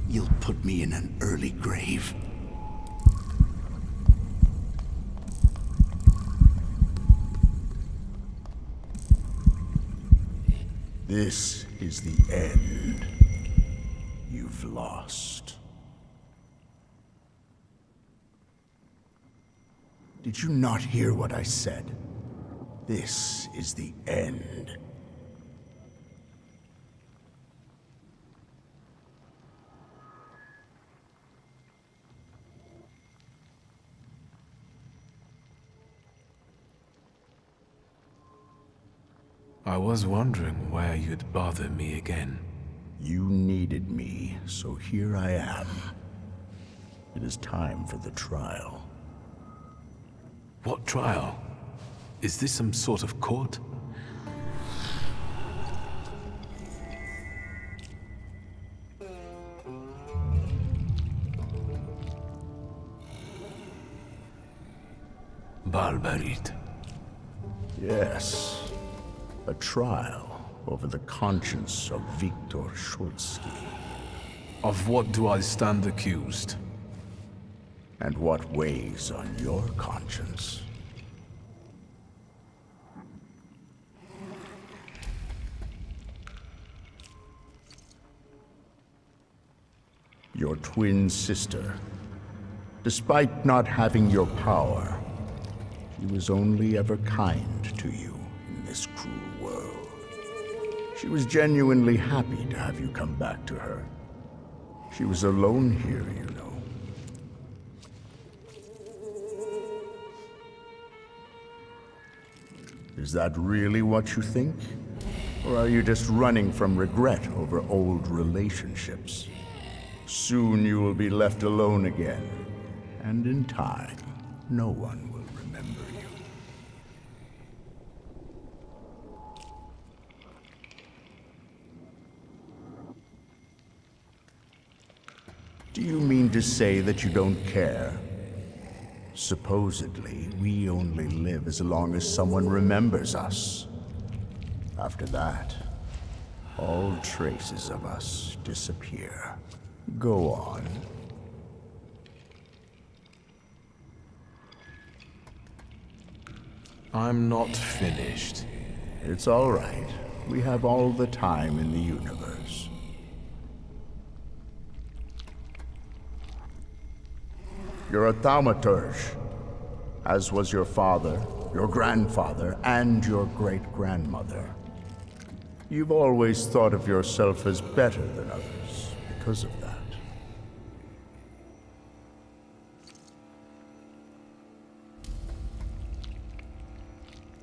You'll put me in an early grave. This is the end. You've lost. Did you not hear what I said? This is the end. I was wondering where you'd bother me again. You needed me, so here I am. It is time for the trial. What trial? Is this some sort of court? Barbarit. Yes. A trial over the conscience of Wiktor Szulski. Of what do I stand accused? And what weighs on your conscience? Your twin sister. Despite not having your power, she was only ever kind to you in this cruel world. She was genuinely happy to have you come back to her. She was alone here, you know. Is that really what you think? Or are you just running from regret over old relationships? Soon you will be left alone again, and in time, no one will remember you. Do you mean to say that you don't care? Supposedly, we only live as long as someone remembers us. After that, all traces of us disappear. Go on. I'm not finished. It's all right. We have all the time in the universe. You're a thaumaturge, as was your father, your grandfather, and your great-grandmother. You've always thought of yourself as better than others because of that.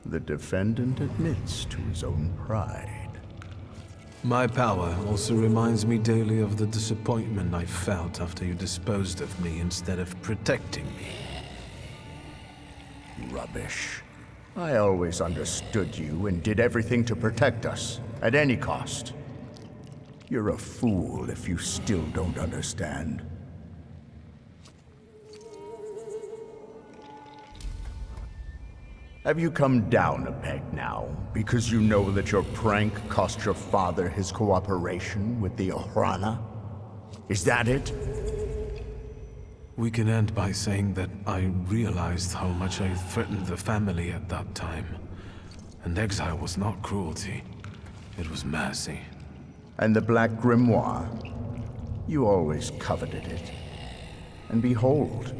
The defendant admits to his own pride. My power also reminds me daily of the disappointment I felt after you disposed of me instead of protecting me. Rubbish. I always understood you and did everything to protect us, at any cost. You're a fool if you still don't understand. Have you come down a peg now, because you know that your prank cost your father his cooperation with the Ohrana? Is that it? We can end by saying that I realized how much I threatened the family at that time. And exile was not cruelty. It was mercy. And the Black Grimoire? You always coveted it. And behold,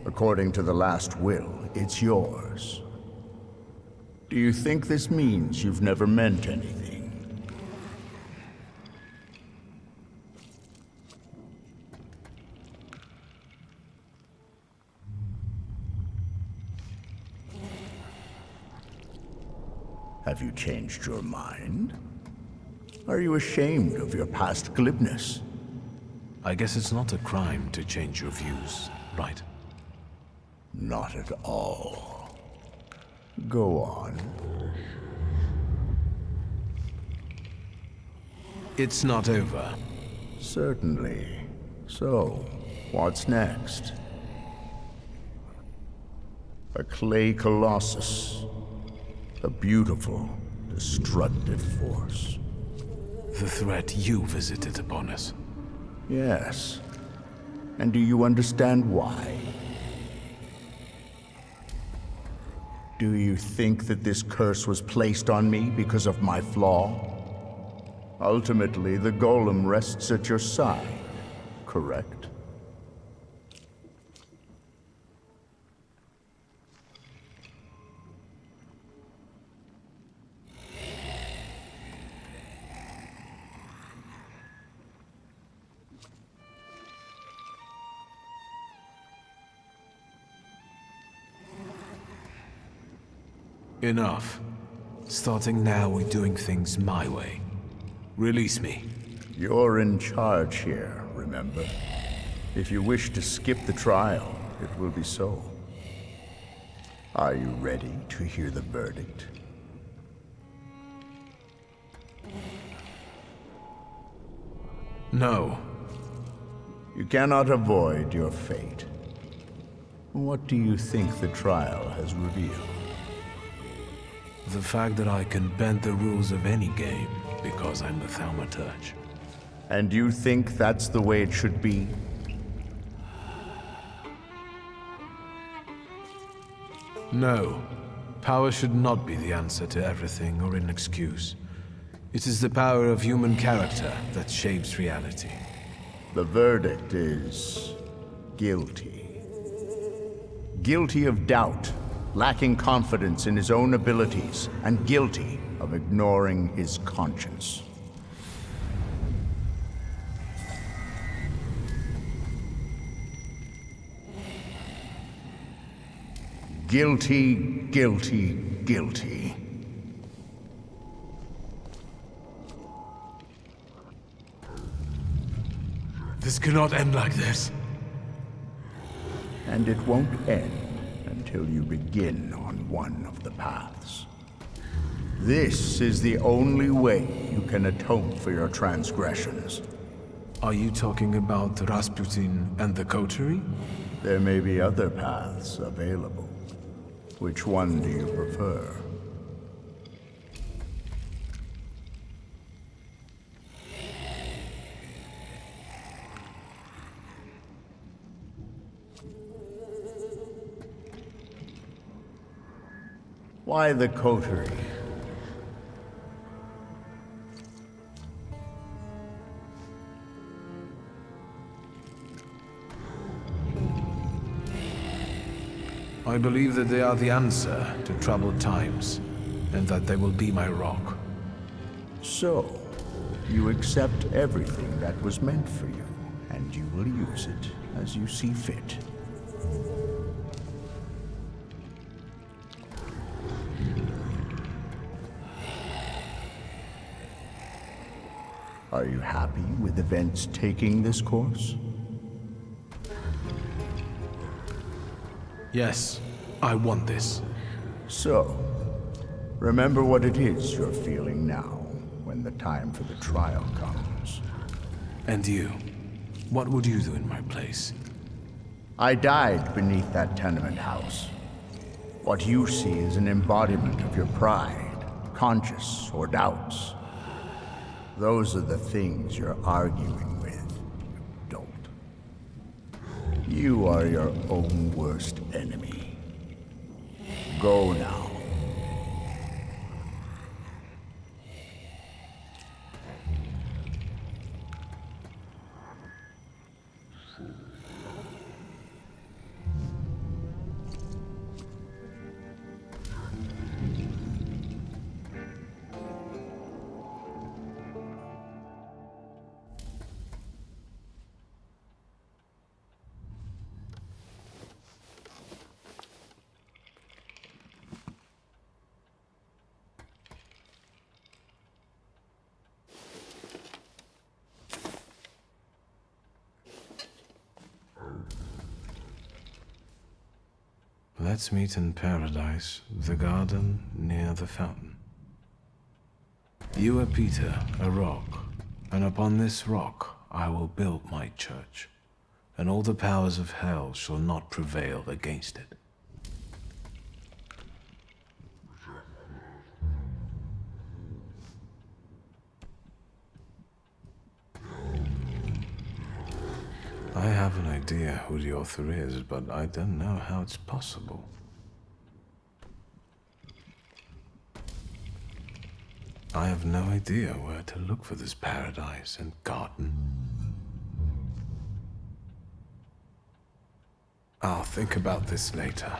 according to the last will, it's yours. Do you think this means you've never meant anything? Have you changed your mind? Are you ashamed of your past glibness? I guess it's not a crime to change your views, right? Not at all. Go on. It's not over. Certainly. So, what's next? A clay colossus. A beautiful, destructive force. The threat you visited upon us. Yes. And do you understand why? Do you think that this curse was placed on me because of my flaw? Ultimately, the golem rests at your side, correct? Enough. Starting now, we're doing things my way. Release me. You're in charge here, remember? If you wish to skip the trial, it will be so. Are you ready to hear the verdict? No. You cannot avoid your fate. What do you think the trial has revealed? The fact that I can bend the rules of any game because I'm the Thaumaturge. And you think that's the way it should be? No. Power should not be the answer to everything or an excuse. It is the power of human character that shapes reality. The verdict is guilty. Guilty of doubt, lacking confidence in his own abilities, and guilty of ignoring his conscience. Guilty, guilty, guilty. This cannot end like this. And it won't end until you begin on one of the paths. This is the only way you can atone for your transgressions. Are you talking about Rasputin and the coterie? There may be other paths available. Which one do you prefer? Why the coterie? I believe that they are the answer to troubled times, and that they will be my rock. So, you accept everything that was meant for you, and you will use it as you see fit. Are you happy with events taking this course? Yes, I want this. So, remember what it is you're feeling now, when the time for the trial comes. And you? What would you do in my place? I died beneath that tenement house. What you see is an embodiment of your pride, conscience, or doubts. Those are the things you're arguing with, you dolt. You are your own worst enemy. Go now. Let's meet in paradise, the garden near the fountain. You are Peter, a rock, and upon this rock I will build my church, and all the powers of hell shall not prevail against it. I have an idea who the author is, but I don't know how it's possible. I have no idea where to look for this paradise and garden. I'll think about this later.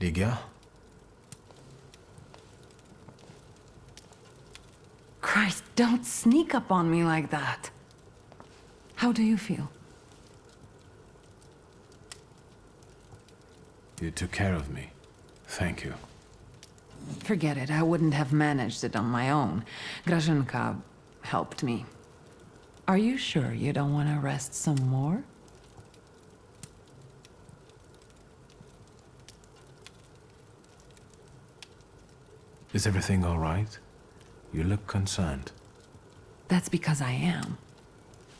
Ligia? Christ, don't sneak up on me like that. How do you feel? You took care of me. Thank you. Forget it, I wouldn't have managed it on my own. Grażynka helped me. Are you sure you don't want to rest some more? Is everything all right? You look concerned. That's because I am.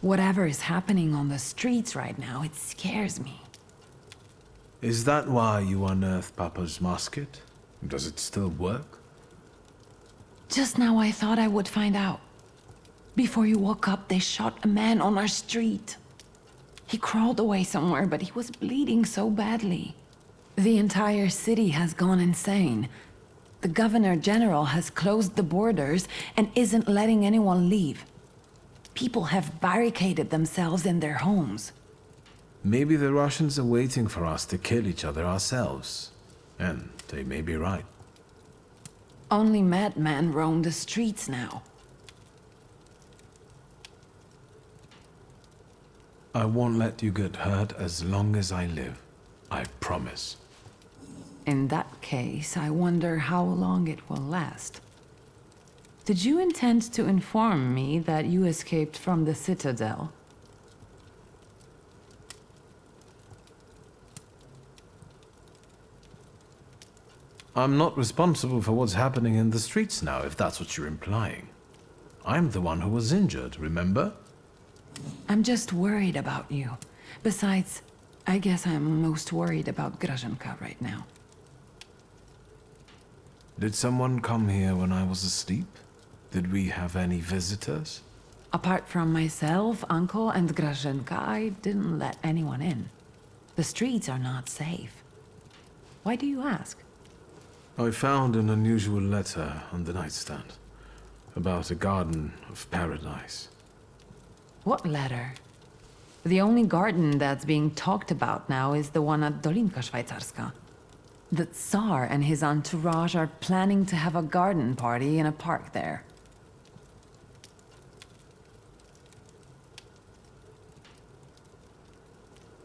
Whatever is happening on the streets right now, it scares me. Is that why you unearthed Papa's musket? Does it still work? Just now I thought I would find out. Before you woke up, they shot a man on our street. He crawled away somewhere, but he was bleeding so badly. The entire city has gone insane. The Governor General has closed the borders and isn't letting anyone leave. People have barricaded themselves in their homes. Maybe the Russians are waiting for us to kill each other ourselves. And they may be right. Only madmen roam the streets now. I won't let you get hurt as long as I live. I promise. In that case, I wonder how long it will last. Did you intend to inform me that you escaped from the Citadel? I'm not responsible for what's happening in the streets now, if that's what you're implying. I'm the one who was injured, remember? I'm just worried about you. Besides, I guess I'm most worried about Grażynka right now. Did someone come here when I was asleep? Did we have any visitors? Apart from myself, Uncle, and Grażynka, I didn't let anyone in. The streets are not safe. Why do you ask? I found an unusual letter on the nightstand about a garden of paradise. What letter? The only garden that's being talked about now is the one at Dolinka Szwajcarska. The Tsar and his entourage are planning to have a garden party in a park there.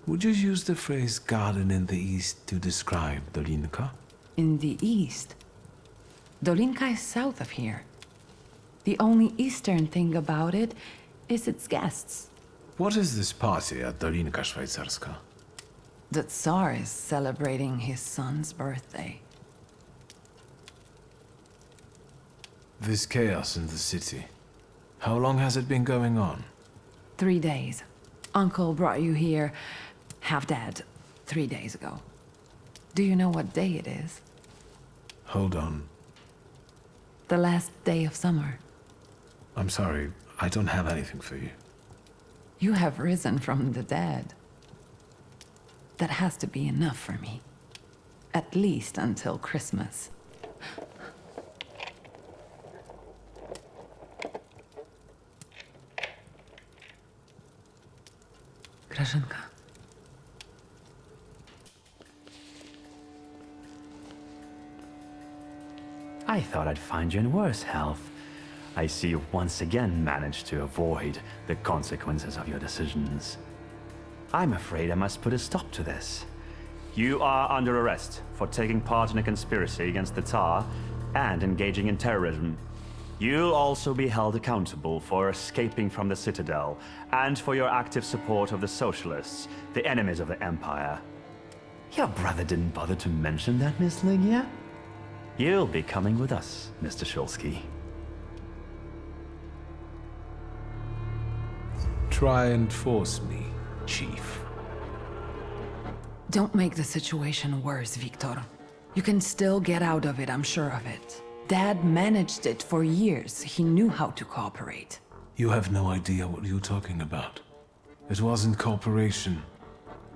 Would you use the phrase garden in the east to describe Dolinka? In the east? Dolinka is south of here. The only eastern thing about it is its guests. What is this party at Dolinka Szwajcarska? The Tsar is celebrating his son's birthday. This chaos in the city. How long has it been going on? 3 days. Uncle brought you here, half dead, 3 days ago. Do you know what day it is? Hold on. The last day of summer. I'm sorry, I don't have anything for you. You have risen from the dead. That has to be enough for me. At least until Christmas. Grażynka. I thought I'd find you in worse health. I see you've once again managed to avoid the consequences of your decisions. I'm afraid I must put a stop to this. You are under arrest for taking part in a conspiracy against the Tsar and engaging in terrorism. You'll also be held accountable for escaping from the Citadel and for your active support of the Socialists, the enemies of the Empire. Your brother didn't bother to mention that, Miss Ligia? You'll be coming with us, Mr. Shulsky. Try and force me, Chief. Don't make the situation worse, Wiktor. You can still get out of it, I'm sure of it. Dad managed it for years. He knew how to cooperate. You have no idea what you're talking about. It wasn't cooperation.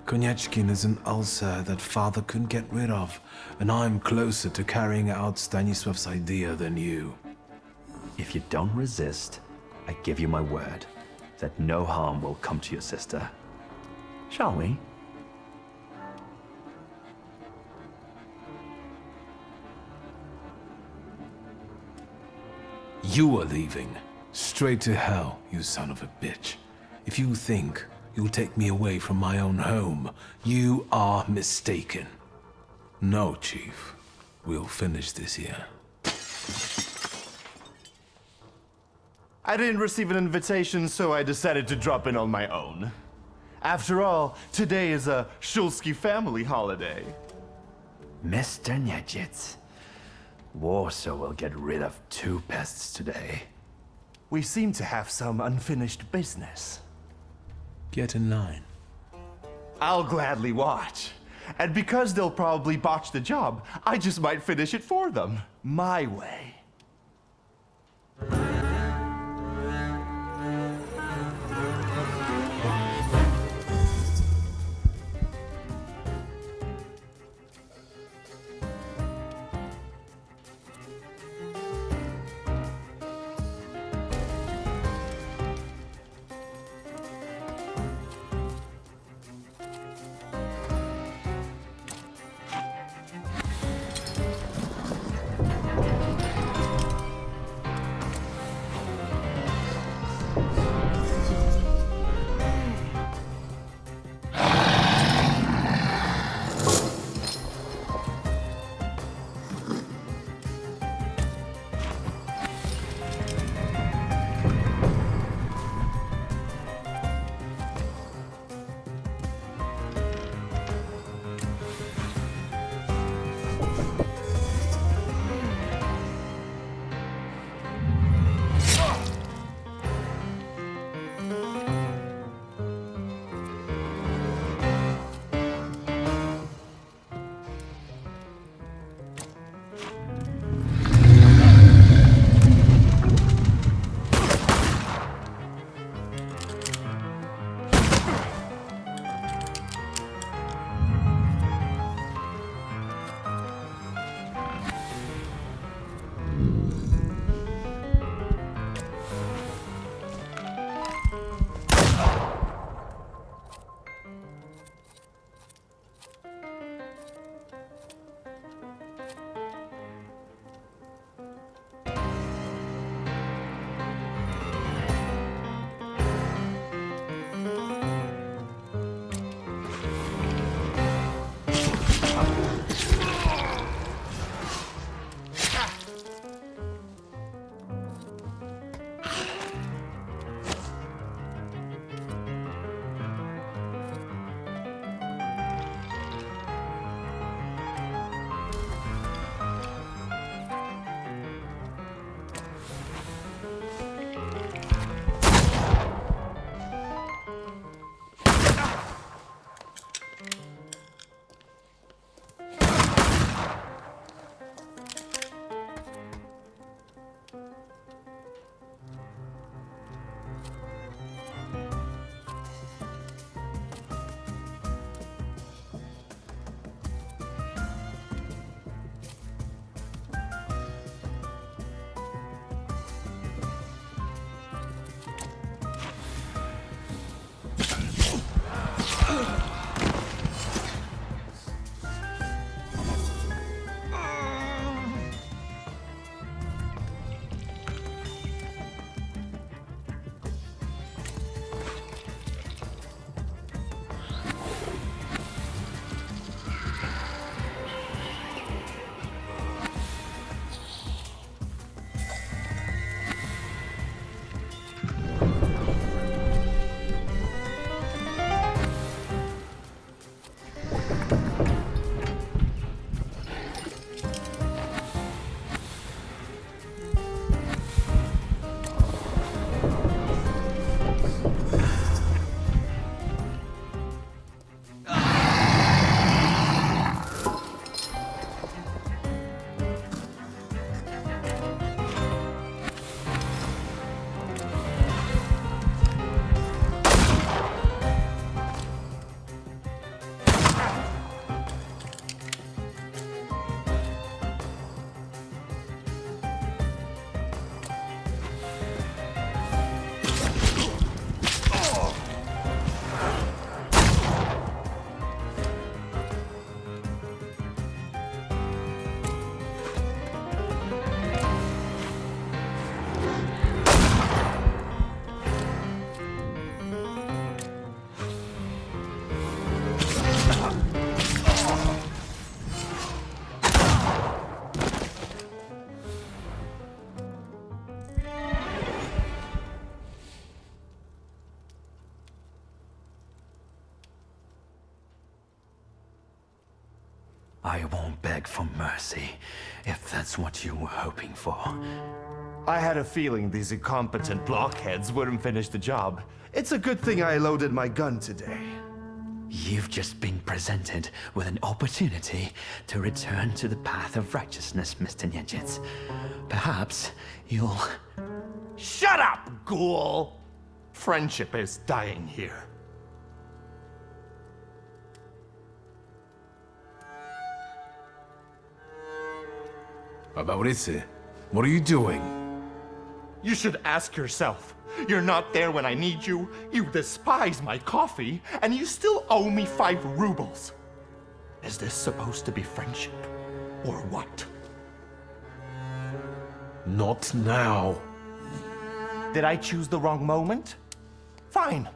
Konieczkin is an ulcer that father couldn't get rid of, and I'm closer to carrying out Stanisław's idea than you. If you don't resist, I give you my word that no harm will come to your sister. Shall we? You are leaving. Straight to hell, you son of a bitch. If you think you'll take me away from my own home, you are mistaken. No, Chief. We'll finish this here. I didn't receive an invitation, so I decided to drop in on my own. After all, today is a Shulsky family holiday. Mr. Niedziec, Warsaw will get rid of 2 pests today. We seem to have some unfinished business. Get in line. I'll gladly watch. And because they'll probably botch the job, I just might finish it for them. My way. I won't beg for mercy, if that's what you were hoping for. I had a feeling these incompetent blockheads wouldn't finish the job. It's a good thing I loaded my gun today. You've just been presented with an opportunity to return to the path of righteousness, Mr. Niedjitz. Perhaps you'll... Shut up, ghoul! Friendship is dying here. Abauritse, what are you doing? You should ask yourself. You're not there when I need you, you despise my coffee, and you still owe me 5 rubles. Is this supposed to be friendship? Or what? Not now. Did I choose the wrong moment? Fine.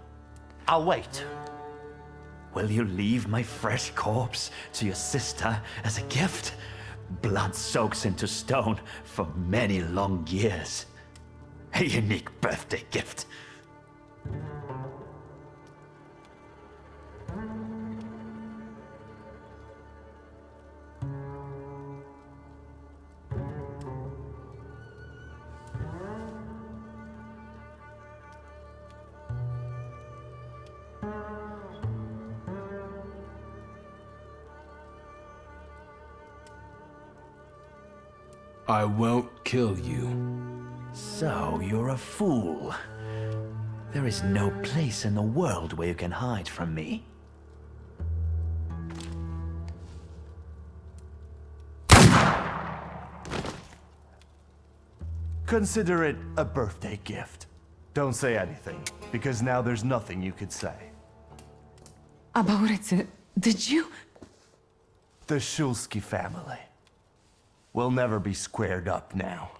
I'll wait. Will you leave my fresh corpse to your sister as a gift? Blood soaks into stone for many long years. A unique birthday gift. I won't kill you. So you're a fool. There is no place in the world where you can hide from me. Consider it a birthday gift. Don't say anything, because now there's nothing you could say. Abauritse, did you? The Shulsky family. We'll never be squared up now.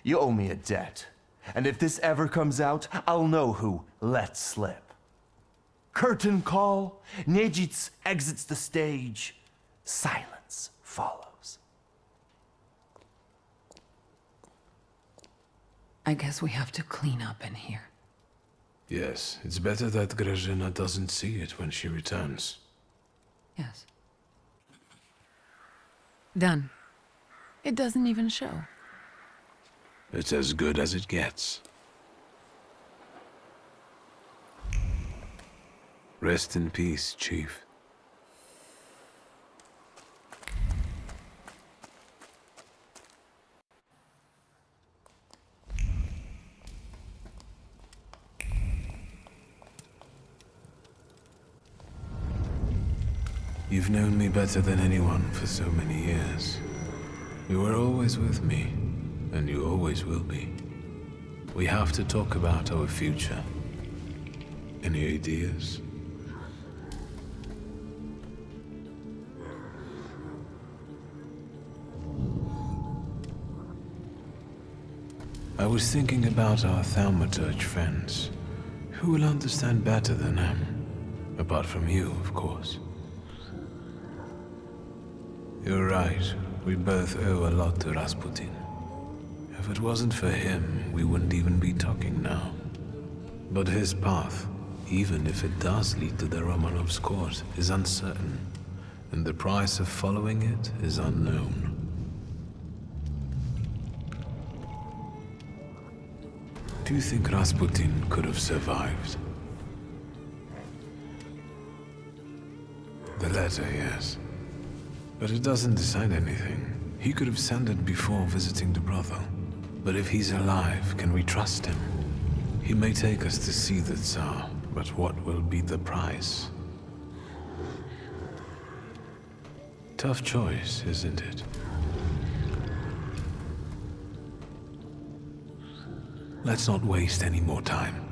You owe me a debt. And if this ever comes out, I'll know who let slip. Curtain call, Niedjitz exits the stage. Silence follows. I guess we have to clean up in here. Yes, it's better that Grażyna doesn't see it when she returns. Yes. Done. It doesn't even show. It's as good as it gets. Rest in peace, Chief. You've known me better than anyone for so many years. You were always with me, and you always will be. We have to talk about our future. Any ideas? I was thinking about our thaumaturge friends. Who will understand better than them? Apart from you, of course. You're right. We both owe a lot to Rasputin. If it wasn't for him, we wouldn't even be talking now. But his path, even if it does lead to the Romanovs' court, is uncertain, and the price of following it is unknown. Do you think Rasputin could have survived? The letter, yes. But it doesn't decide anything. He could have sent it before visiting the brothel. But if he's alive, can we trust him? He may take us to see the Tsar, but what will be the price? Tough choice, isn't it? Let's not waste any more time.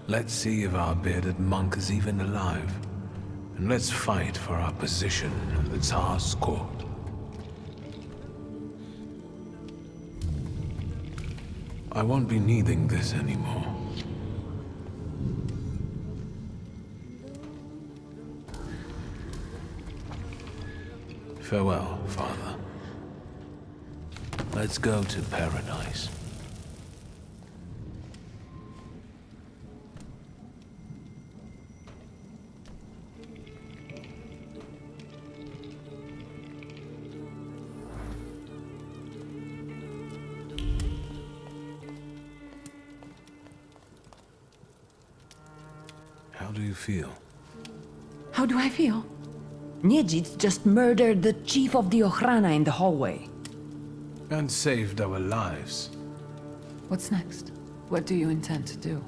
Let's see if our bearded monk is even alive. And let's fight for our position in the Tsar's court. I won't be needing this anymore. Farewell, Father. Let's go to paradise. do you feel? How do I feel? Niedzit just murdered the chief of the Ochrana in the hallway. And saved our lives. What's next? What do you intend to do?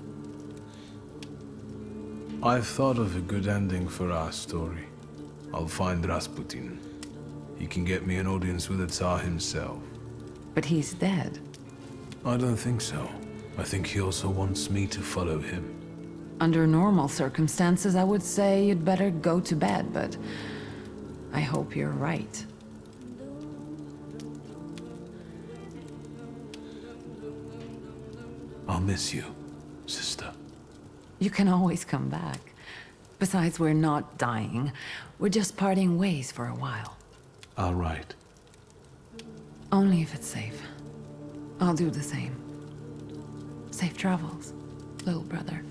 I've thought of a good ending for our story. I'll find Rasputin. He can get me an audience with the Tsar himself. But he's dead. I don't think so. I think he also wants me to follow him. Under normal circumstances, I would say you'd better go to bed, but I hope you're right. I'll miss you, sister. You can always come back. Besides, we're not dying. We're just parting ways for a while. All right. Only if it's safe. I'll do the same. Safe travels, little brother.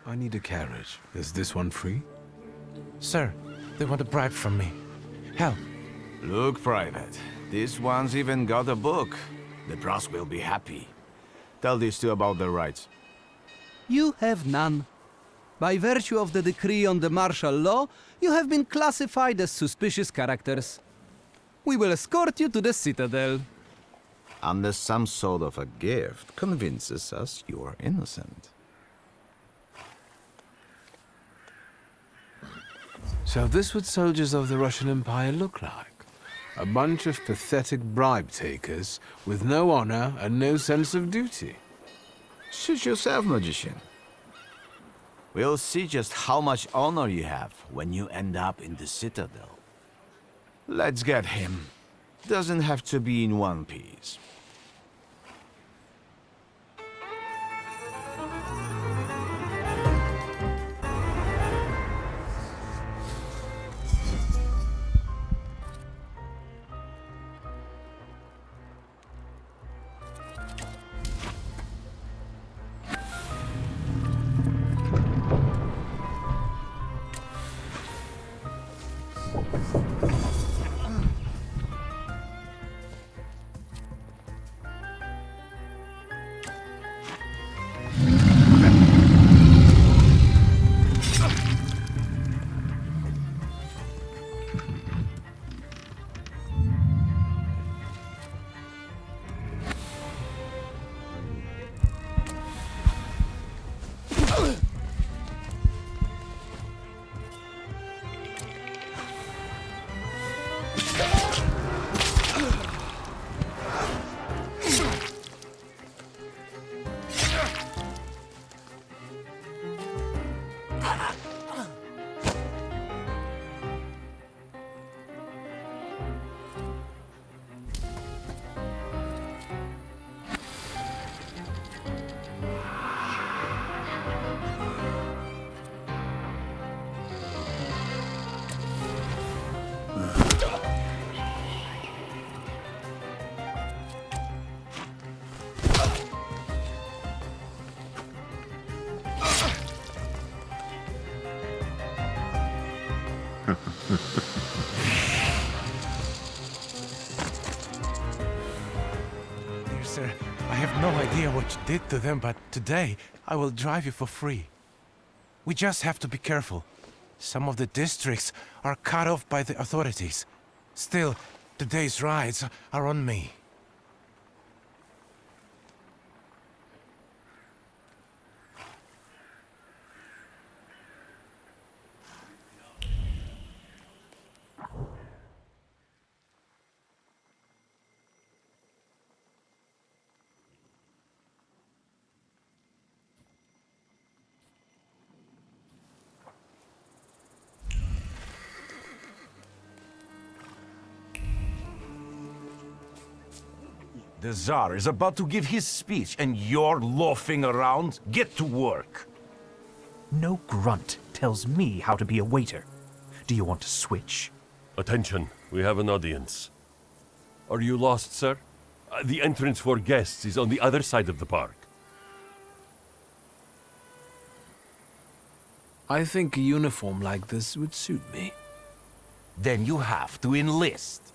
I need a carriage. Is this one free? Sir, they want a bribe from me. Help. Look, Private. This one's even got a book. The boss will be happy. Tell these two about their rights. You have none. By virtue of the decree on the martial law, you have been classified as suspicious characters. We will escort you to the Citadel. Unless some sort of a gift convinces us you are innocent. So this what soldiers of the Russian Empire look like. A bunch of pathetic bribe takers with no honor and no sense of duty. Suit yourself, magician. We'll see just how much honor you have when you end up in the Citadel. Let's get him. Doesn't have to be in one piece. Dear sir, I have no idea what you did to them, but today I will drive you for free. We just have to be careful. Some of the districts are cut off by the authorities. Still, today's rides are on me. The Tsar is about to give his speech, and you're loafing around? Get to work! No grunt tells me how to be a waiter. Do you want to switch? Attention, we have an audience. Are you lost, sir? The entrance for guests is on the other side of the park. I think a uniform like this would suit me. Then you have to enlist.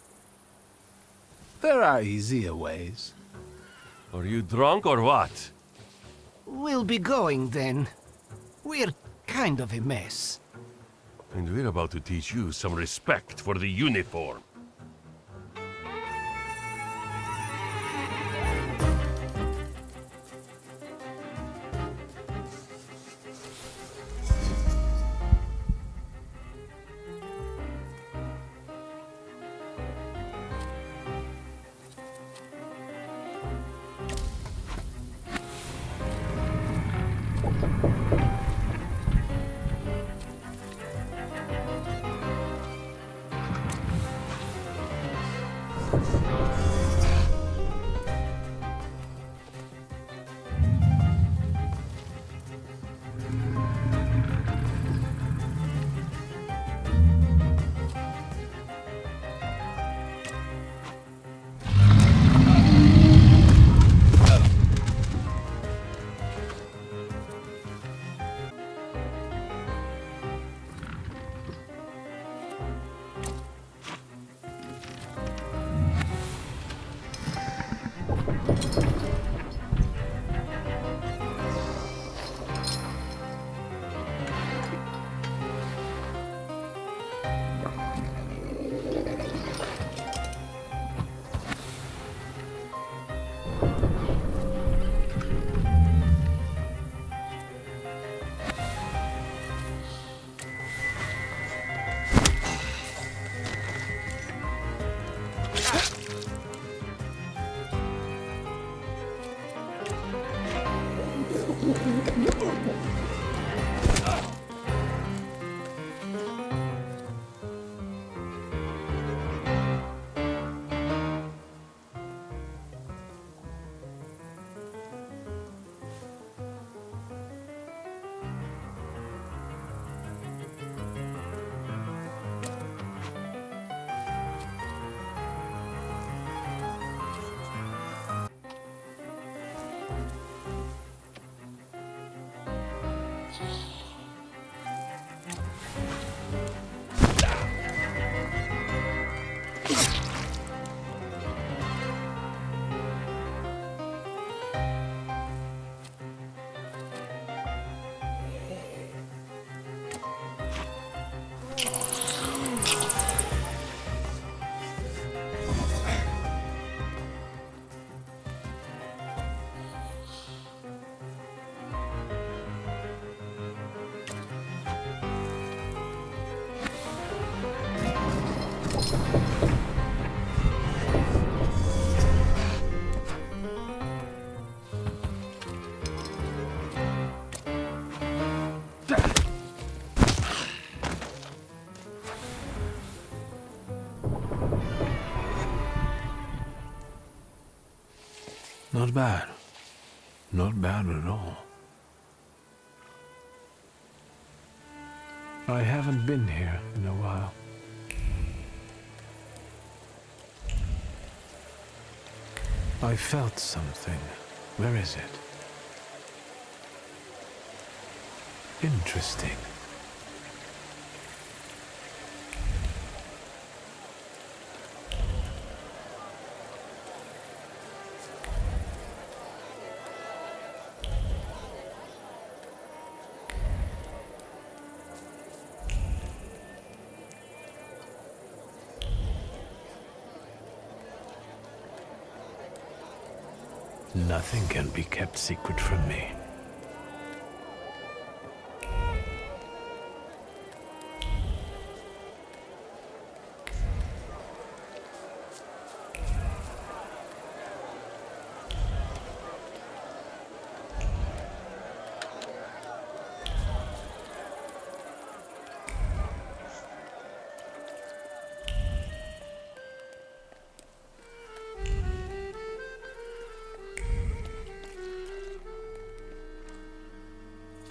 There are easier ways. Are you drunk or what? We'll be going then. We're kind of a mess. And we're about to teach you some respect for the uniform. Not bad. Not bad at all. I haven't been here in a while. I felt something. Where is it? Interesting. Nothing can be kept secret from me.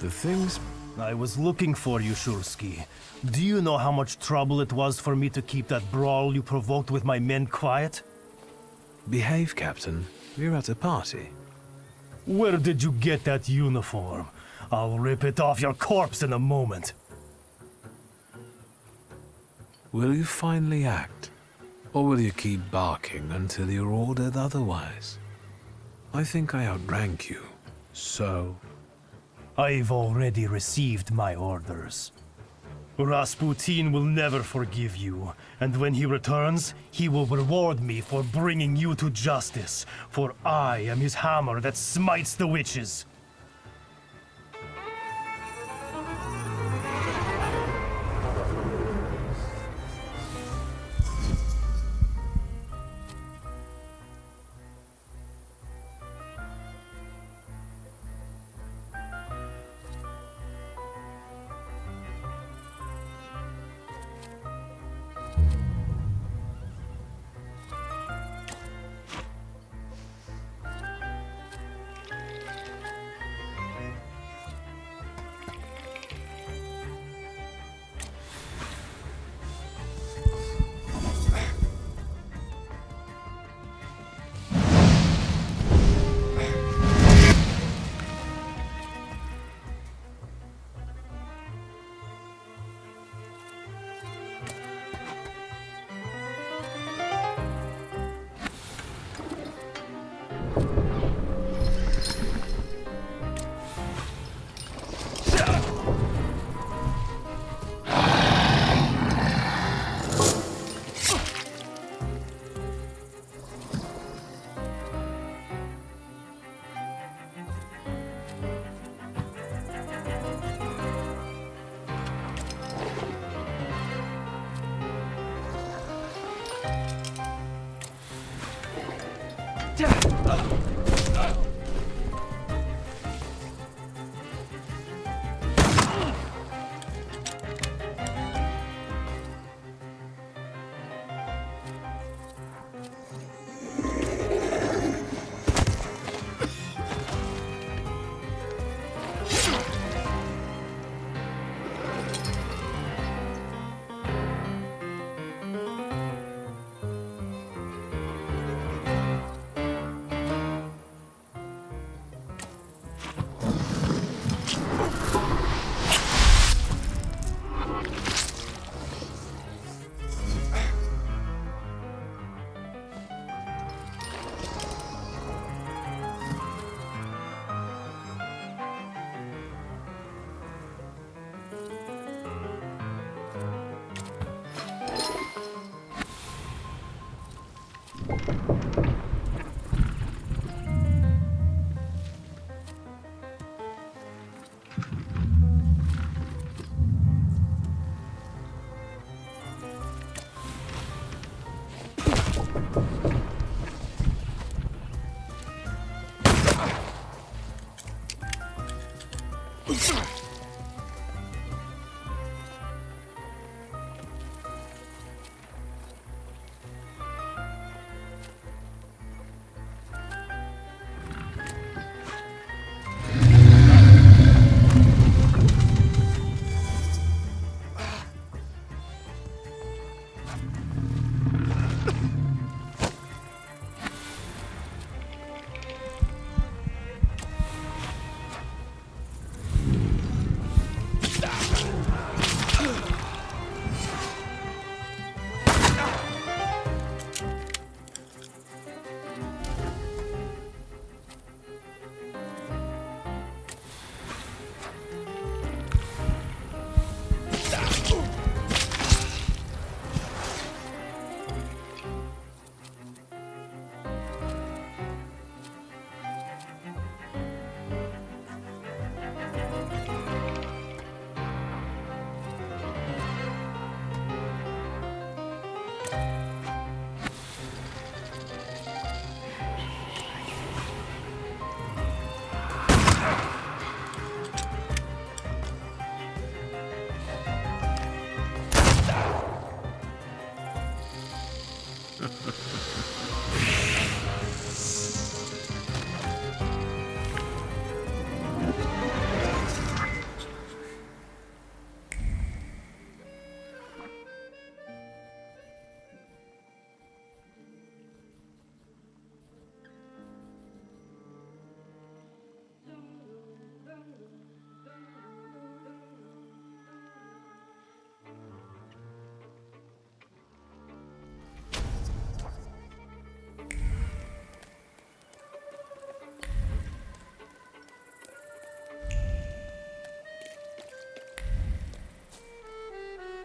The things... I was looking for you, Shulsky. Do you know how much trouble it was for me to keep that brawl you provoked with my men quiet? Behave, Captain. We're at a party. Where did you get that uniform? I'll rip it off your corpse in a moment. Will you finally act? Or will you keep barking until you're ordered otherwise? I think I outrank you, so... I've already received my orders. Rasputin will never forgive you, and when he returns, he will reward me for bringing you to justice, for I am his hammer that smites the witches.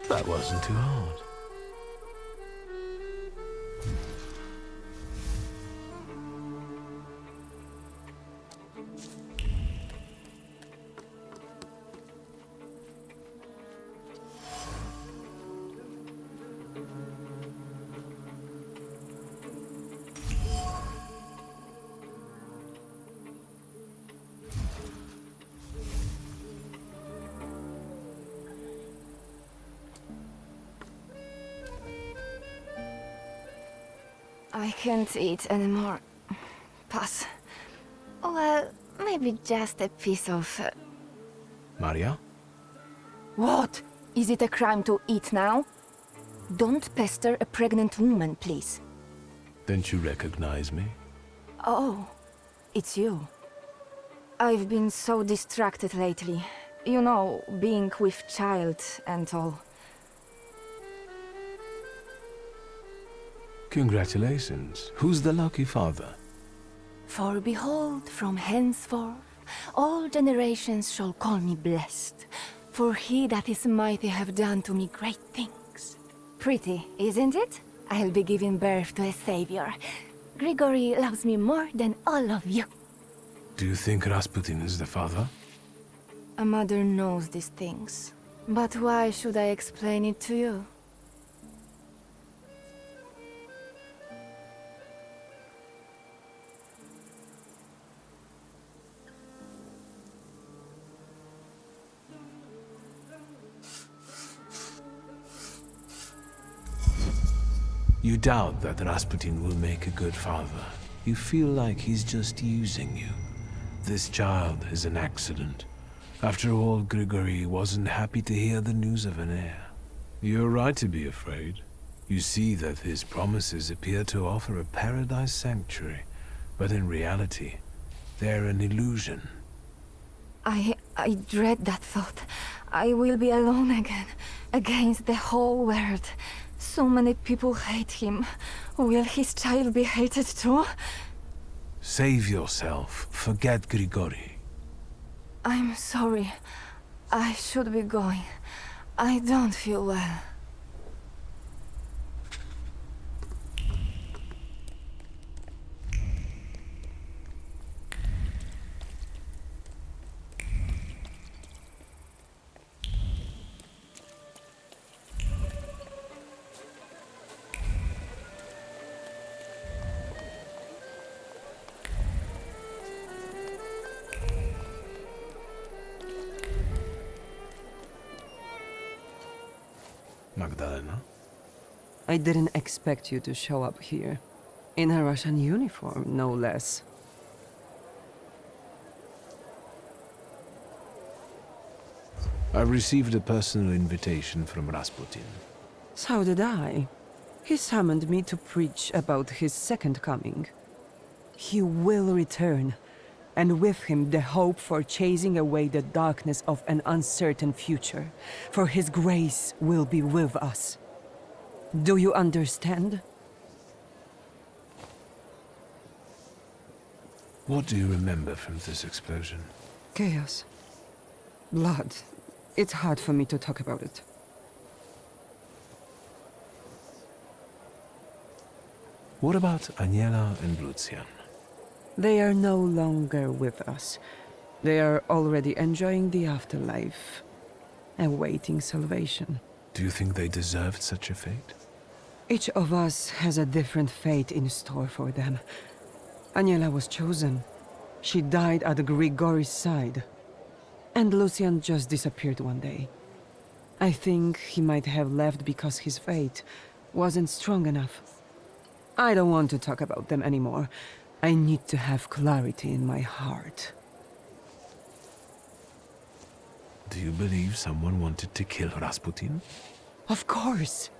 That wasn't too hard. I can't eat anymore. Pass. Well, maybe just a piece of... Maria? What? Is it a crime to eat now? Don't pester a pregnant woman, please. Don't you recognize me? Oh, it's you. I've been so distracted lately. You know, being with child and all. Congratulations. Who's the lucky father? For behold, from henceforth, all generations shall call me blessed. For he that is mighty have done to me great things. Pretty, isn't it? I'll be giving birth to a savior. Grigory loves me more than all of you. Do you think Rasputin is the father? A mother knows these things. But why should I explain it to you? You doubt that Rasputin will make a good father. You feel like he's just using you. This child is an accident. After all, Grigory wasn't happy to hear the news of an heir. You're right to be afraid. You see that his promises appear to offer a paradise sanctuary, but in reality, they're an illusion. I dread that thought. I will be alone again, against the whole world. So many people hate him. Will his child be hated too? Save yourself. Forget Grigory. I'm sorry. I should be going. I don't feel well. Magdalena? I didn't expect you to show up here. In a Russian uniform, no less. I received a personal invitation from Rasputin. So did I. He summoned me to preach about his second coming. He will return, and with him the hope for chasing away the darkness of an uncertain future. For his grace will be with us. Do you understand? What do you remember from this explosion? Chaos. Blood. It's hard for me to talk about it. What about Aniela and Lucian? They are no longer with us. They are already enjoying the afterlife, awaiting salvation. Do you think they deserved such a fate? Each of us has a different fate in store for them. Aniela was chosen. She died at Grigory's side. And Lucian just disappeared one day. I think he might have left because his fate wasn't strong enough. I don't want to talk about them anymore. I need to have clarity in my heart. Do you believe someone wanted to kill Rasputin? Of course.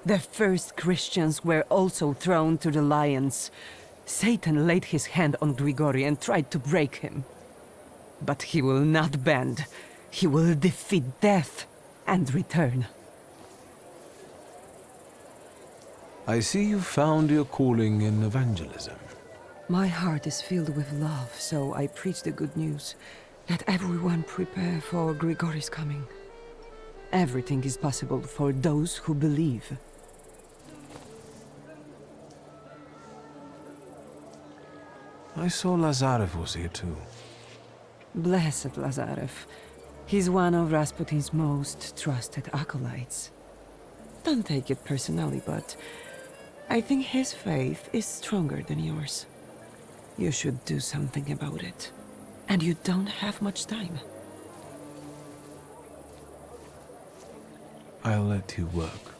The first Christians were also thrown to the lions. Satan laid his hand on Grigory and tried to break him. But he will not bend. He will defeat death and return. I see you found your calling in evangelism. My heart is filled with love, so I preach the good news. Let everyone prepare for Grigory's coming. Everything is possible for those who believe. I saw Lazarev was here too. Blessed Lazarev. He's one of Rasputin's most trusted acolytes. Don't take it personally, but I think his faith is stronger than yours. You should do something about it. And you don't have much time. I'll let you work.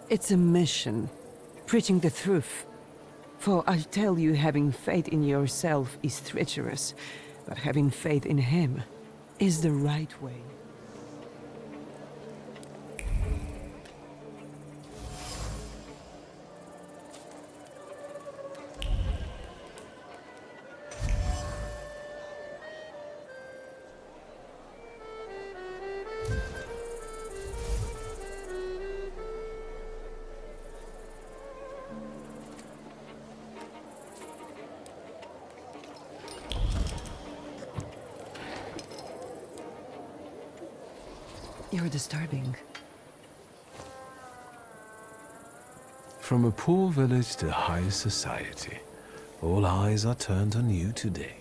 It's a mission, preaching the truth. For I tell you, having faith in yourself is treacherous, but having faith in him is the right way. You're disturbing. From a poor village to high society, all eyes are turned on you today.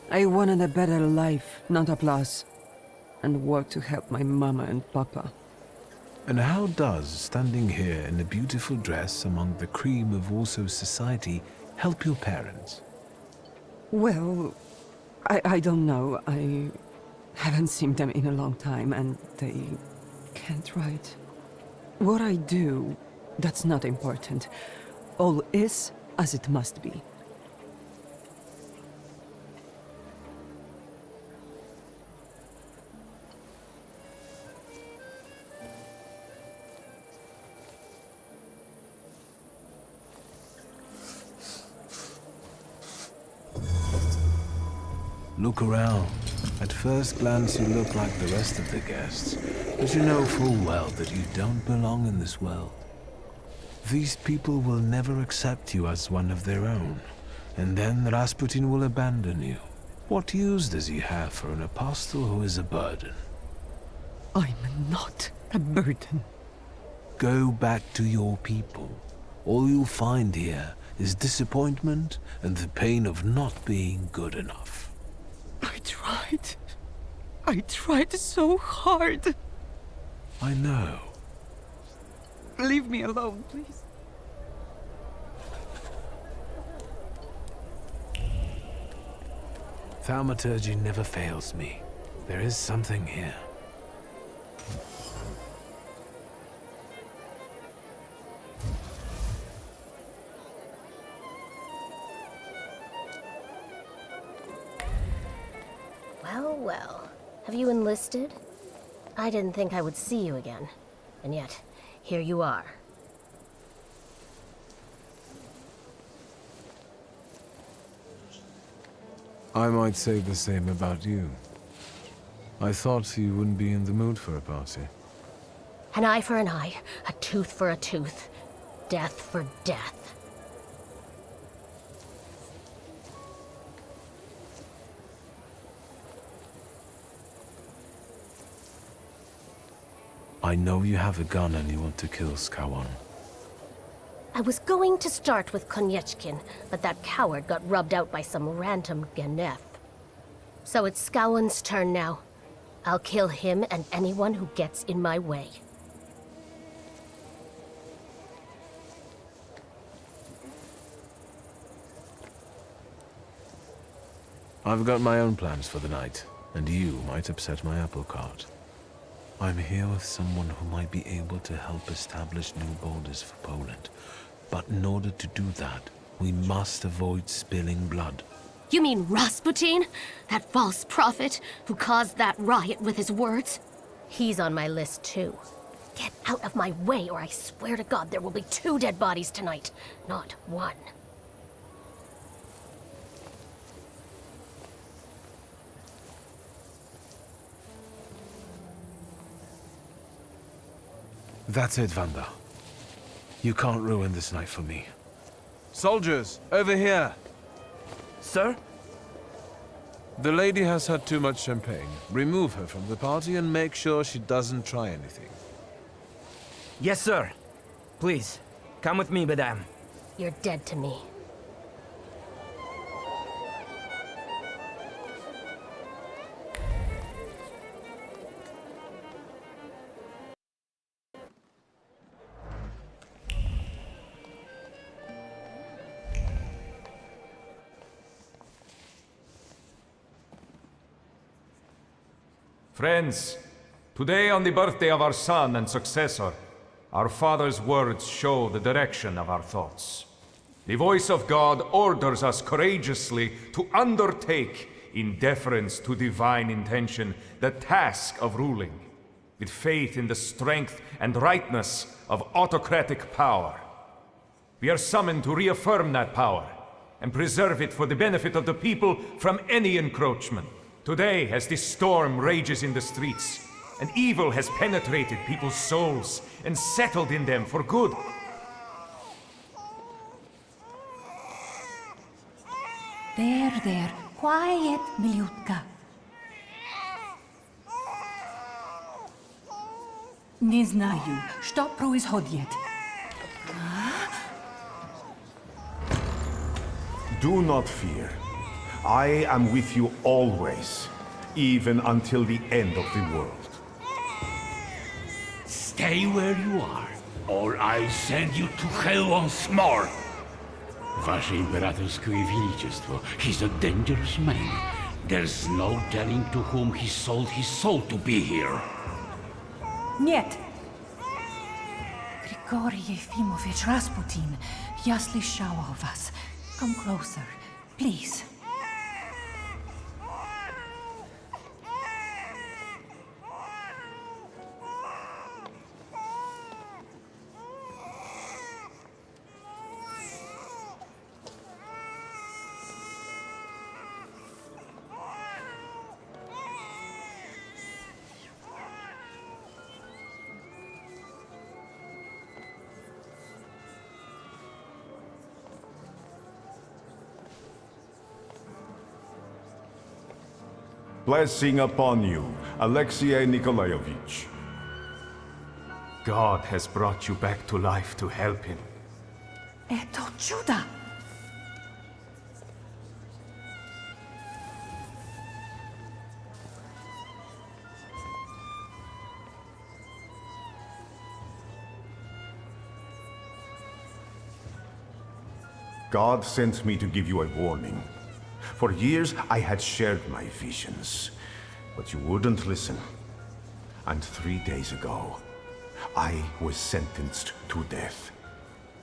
I wanted a better life, not applause. And work to help my mama and papa. And how does standing here in a beautiful dress among the cream of Warsaw society help your parents? Well, I don't know. I haven't seen them in a long time, and they can't write. What I do, that's not important. All is as it must be. Look around. At first glance you look like the rest of the guests, but you know full well that you don't belong in this world. These people will never accept you as one of their own, and then Rasputin will abandon you. What use does he have for an apostle who is a burden? I'm not a burden. Go back to your people. All you'll find here is disappointment and the pain of not being good enough. I tried so hard. I know. Leave me alone, please. Thaumaturge never fails me. There is something here. Well, have you enlisted? I didn't think I would see you again. And yet, here you are. I might say the same about you. I thought you wouldn't be in the mood for a party. An eye for an eye, a tooth for a tooth, death for death. I know you have a gun and you want to kill Skawan. I was going to start with Koniechkin, but that coward got rubbed out by some random Genef. So it's Skawan's turn now. I'll kill him and anyone who gets in my way. I've got my own plans for the night, and you might upset my apple cart. I'm here with someone who might be able to help establish new borders for Poland. But in order to do that, we must avoid spilling blood. You mean Rasputin? That false prophet who caused that riot with his words? He's on my list too. Get out of my way or I swear to God there will be 2 dead bodies tonight, not 1. That's it, Vanda. You can't ruin this night for me. Soldiers, over here! Sir? The lady has had too much champagne. Remove her from the party and make sure she doesn't try anything. Yes, sir. Please, come with me, madame. You're dead to me. Friends, today on the birthday of our son and successor, our Father's words show the direction of our thoughts. The voice of God orders us courageously to undertake, in deference to divine intention, the task of ruling, with faith in the strength and rightness of autocratic power. We are summoned to reaffirm that power and preserve it for the benefit of the people from any encroachment. Today, as this storm rages in the streets, and evil has penetrated people's souls and settled in them for good. There. Quiet, Milutka. Не знаю, что происходит. Do not fear. I am with you always, even until the end of the world. Stay where you are, or I send you to hell once more. Wasze Imperatorskoe Величество, he's a dangerous man. There's no telling to whom he sold his soul to be here. Нет. Grigori Yefimovich Rasputin, я слышала о вас. Come closer, please. Blessing upon you, Alexei Nikolaevich. God has brought you back to life to help him. Это чудо! God sent me to give you a warning. For years, I had shared my visions, but you wouldn't listen. And 3 days ago, I was sentenced to death.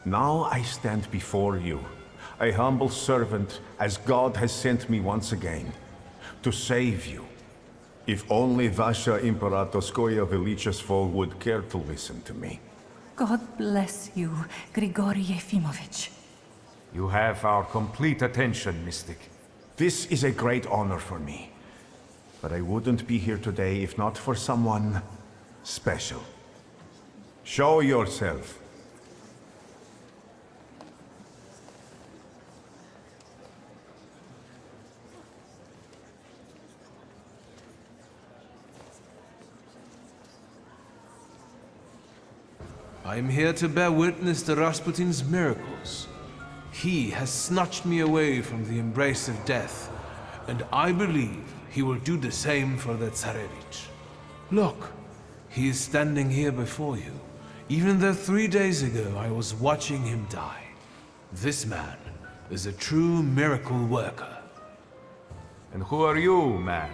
Now I stand before you, a humble servant, as God has sent me once again, to save you. If only Vasha Imperatorskoye Velichestvo would care to listen to me. God bless you, Grigori Yefimovich. You have our complete attention, Mystic. This is a great honor for me. But I wouldn't be here today if not for someone special. Show yourself. I am here to bear witness to Rasputin's miracles. He has snatched me away from the embrace of death, and I believe he will do the same for the Tsarevich. Look, he is standing here before you, even though 3 days ago I was watching him die. This man is a true miracle worker. And who are you, man?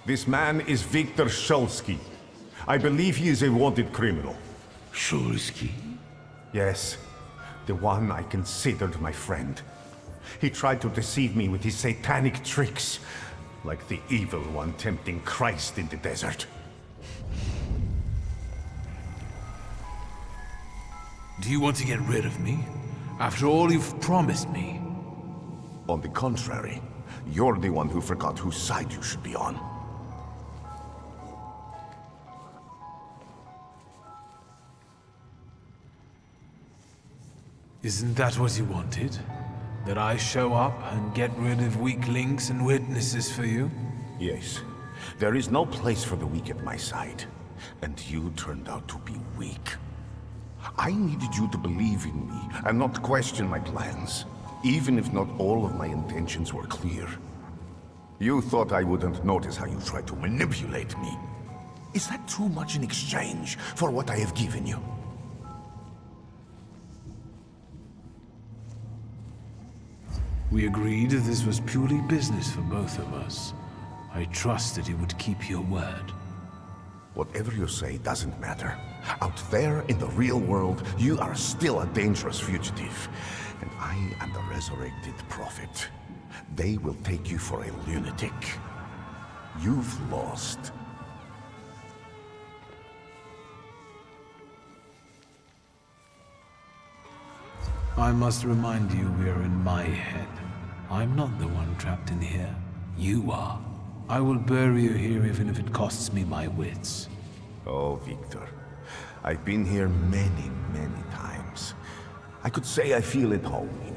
This man is Wiktor Shulsky. I believe he is a wanted criminal. Shulsky? Yes, the one I considered my friend. He tried to deceive me with his satanic tricks, like the evil one tempting Christ in the desert. Do you want to get rid of me? After all you've promised me? On the contrary, you're the one who forgot whose side you should be on. Isn't that what you wanted? That I show up and get rid of weak links and witnesses for you? Yes. There is no place for the weak at my side. And you turned out to be weak. I needed you to believe in me and not question my plans, even if not all of my intentions were clear. You thought I wouldn't notice how you tried to manipulate me. Is that too much in exchange for what I have given you? We agreed that this was purely business for both of us. I trusted you would keep your word. Whatever you say doesn't matter. Out there in the real world, you are still a dangerous fugitive. And I am the resurrected prophet. They will take you for a lunatic. You've lost. I must remind you we are in my head. I'm not the one trapped in here. You are. I will bury you here even if it costs me my wits. Oh, Wiktor. I've been here many, many times. I could say I feel at home here.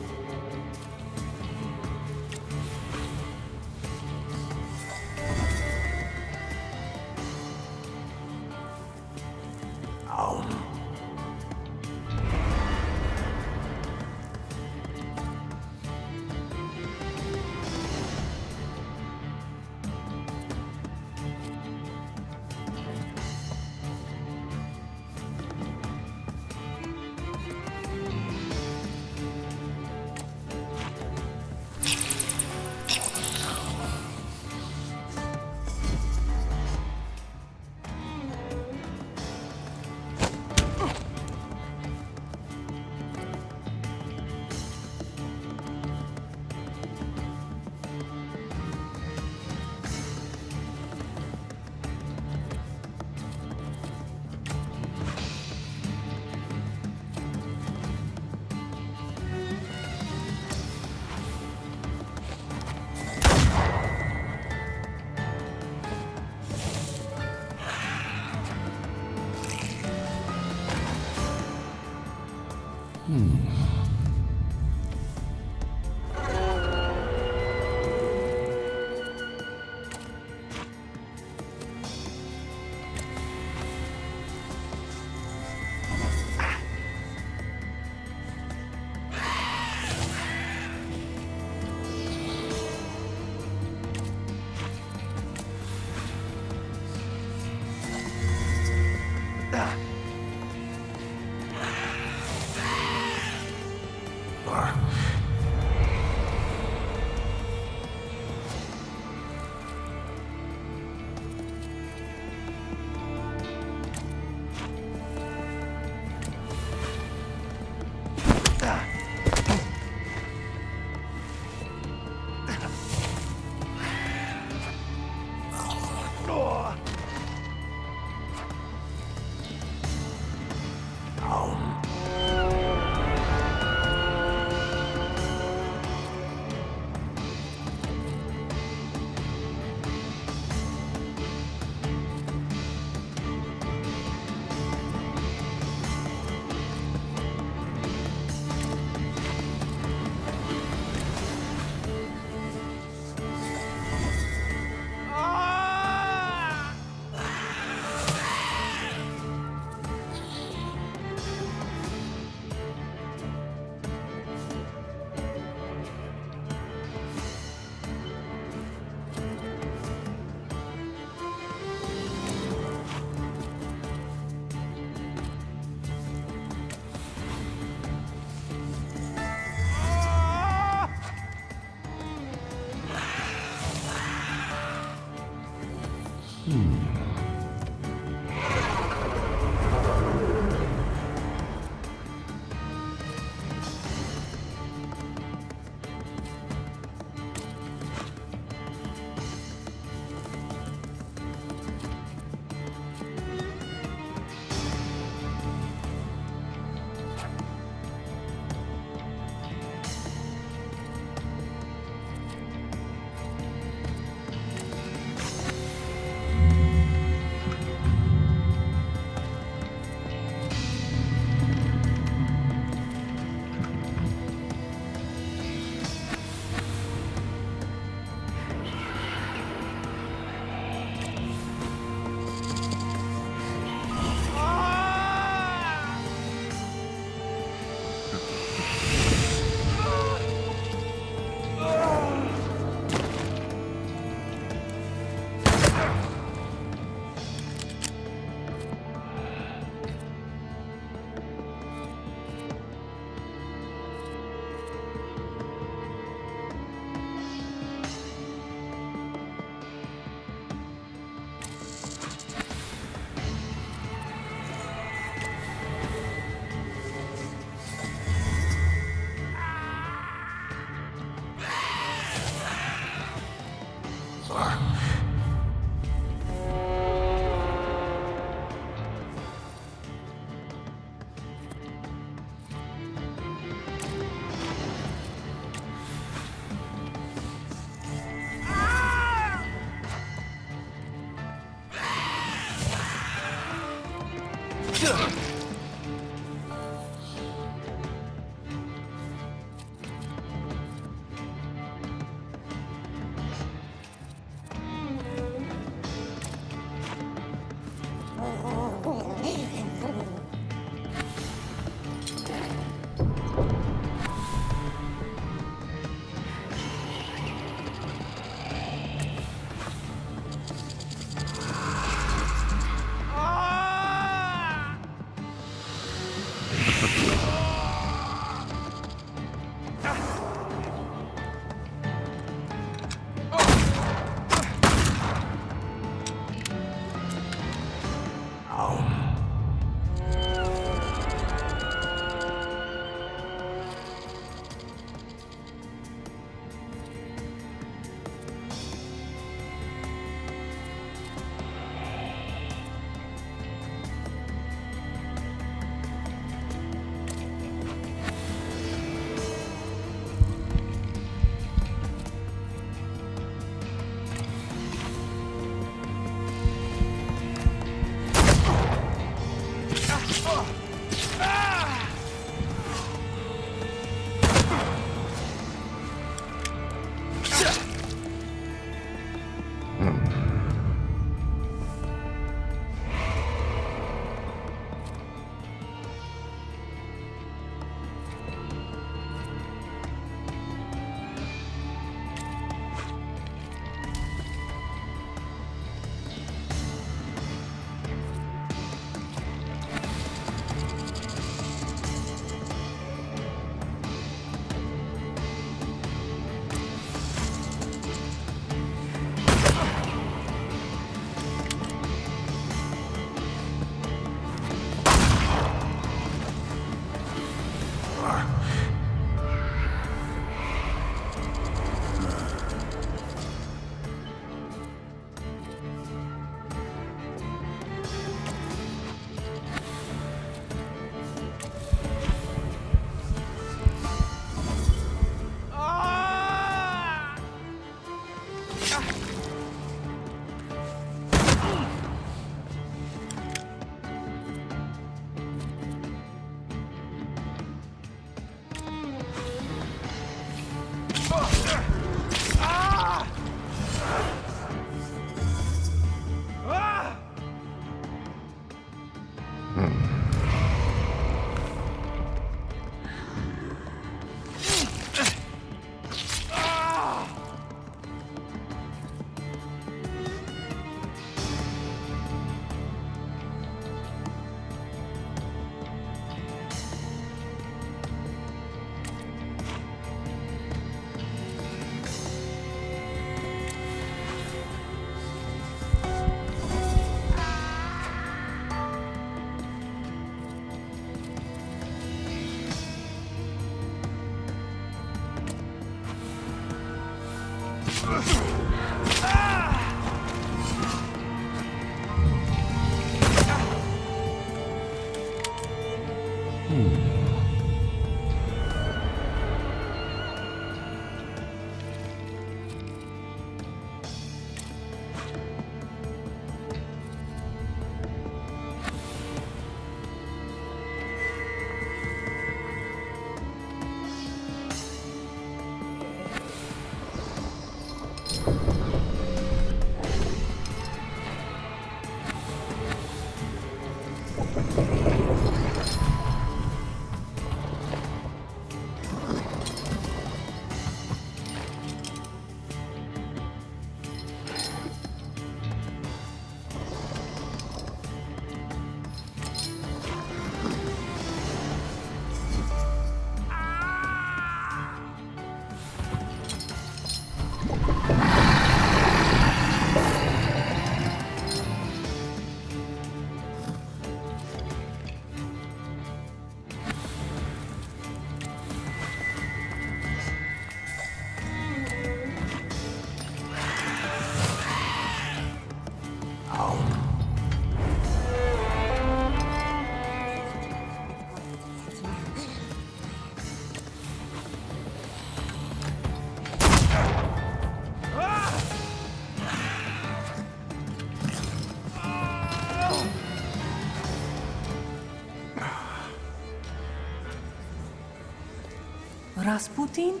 Rasputin?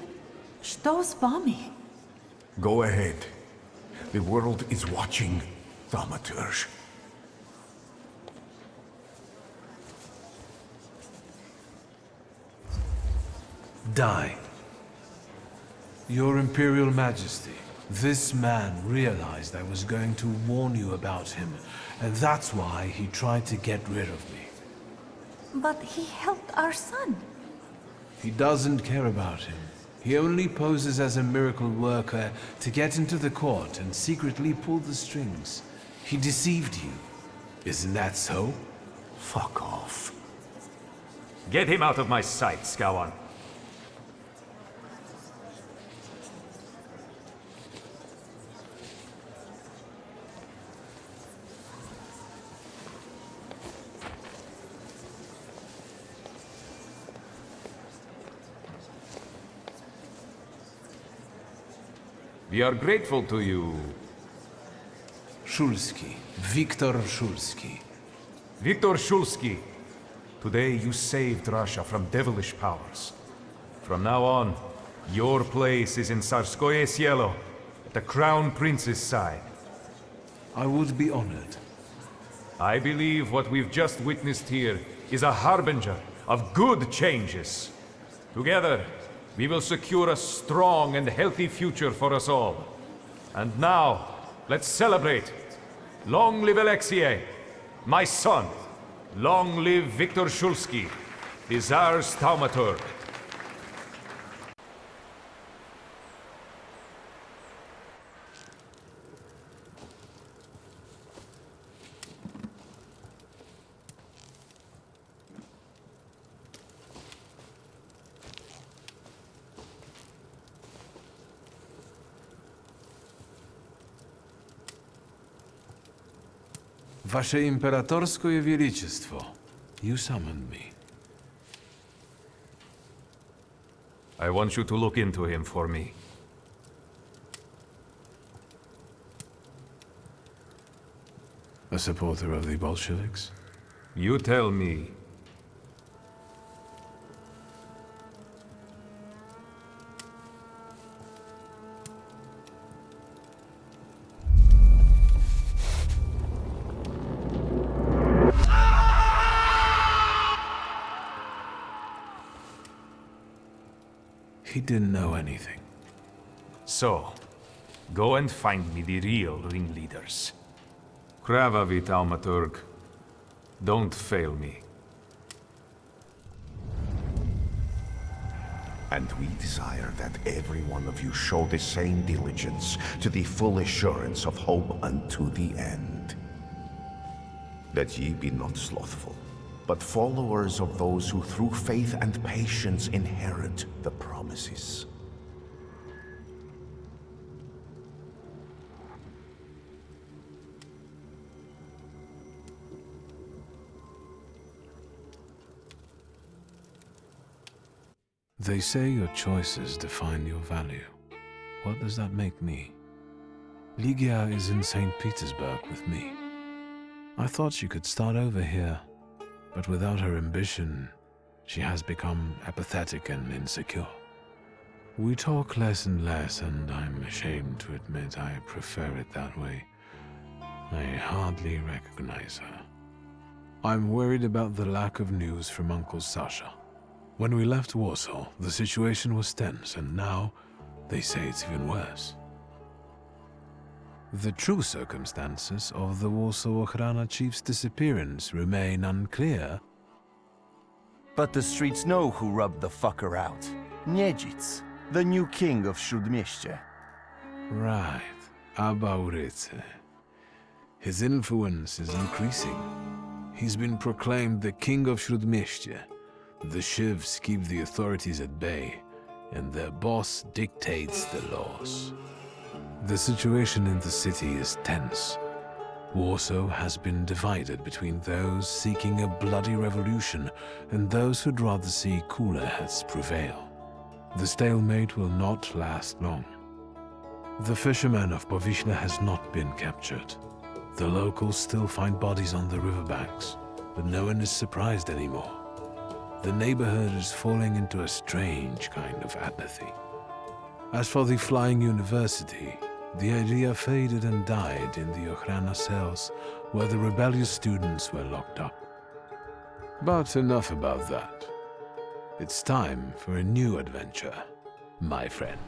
Что с вами? Go ahead. The world is watching, Thaumaturge. Die. Your Imperial Majesty, this man realized I was going to warn you about him, and that's why he tried to get rid of me. But he helped our son. He doesn't care about him. He only poses as a miracle worker to get into the court and secretly pull the strings. He deceived you. Isn't that so? Fuck off. Get him out of my sight, Skawan. We are grateful to you. Szulski. Wiktor Szulski. Wiktor Szulski. Today you saved Russia from devilish powers. From now on, your place is in Tsarskoye Sielo, at the Crown Prince's side. I would be honored. I believe what we've just witnessed here is a harbinger of good changes. Together, we will secure a strong and healthy future for us all. And now, let's celebrate. Long live Alexei, my son. Long live Wiktor Szulski, the Tsar's Thaumaturge. Wasze Imperatorskoje Wielичество, you summoned me. I want you to look into him for me. A supporter of the Bolsheviks? You tell me. he didn't know anything. So, go and find me the real ringleaders. Kravavi, Thaumaturge. Don't fail me. And we desire that every one of you show the same diligence to the full assurance of hope unto the end. That ye be not slothful, but followers of those who through faith and patience inherit the promises. They say your choices define your value. What does that make me? Ligia is in St. Petersburg with me. I thought she could start over here, but without her ambition, she has become apathetic and insecure. We talk less and less, and I'm ashamed to admit I prefer it that way. I hardly recognize her. I'm worried about the lack of news from Uncle Sasha. When we left Warsaw, the situation was tense, and now they say it's even worse. The true circumstances of the Warsaw Ochrana chief's disappearance remain unclear. But the streets know who rubbed the fucker out. Niedzic, the new king of Śródmieście. Right, Abauryce. His influence is increasing. He's been proclaimed the king of Śródmieście. The Shivs keep the authorities at bay, and their boss dictates the laws. The situation in the city is tense. Warsaw has been divided between those seeking a bloody revolution and those who'd rather see cooler heads prevail. The stalemate will not last long. The fisherman of Powiśle has not been captured. The locals still find bodies on the riverbanks, but no one is surprised anymore. The neighborhood is falling into a strange kind of apathy. As for the Flying University, the idea faded and died in the Ochrana cells, where the rebellious students were locked up. But enough about that. It's time for a new adventure, my friend.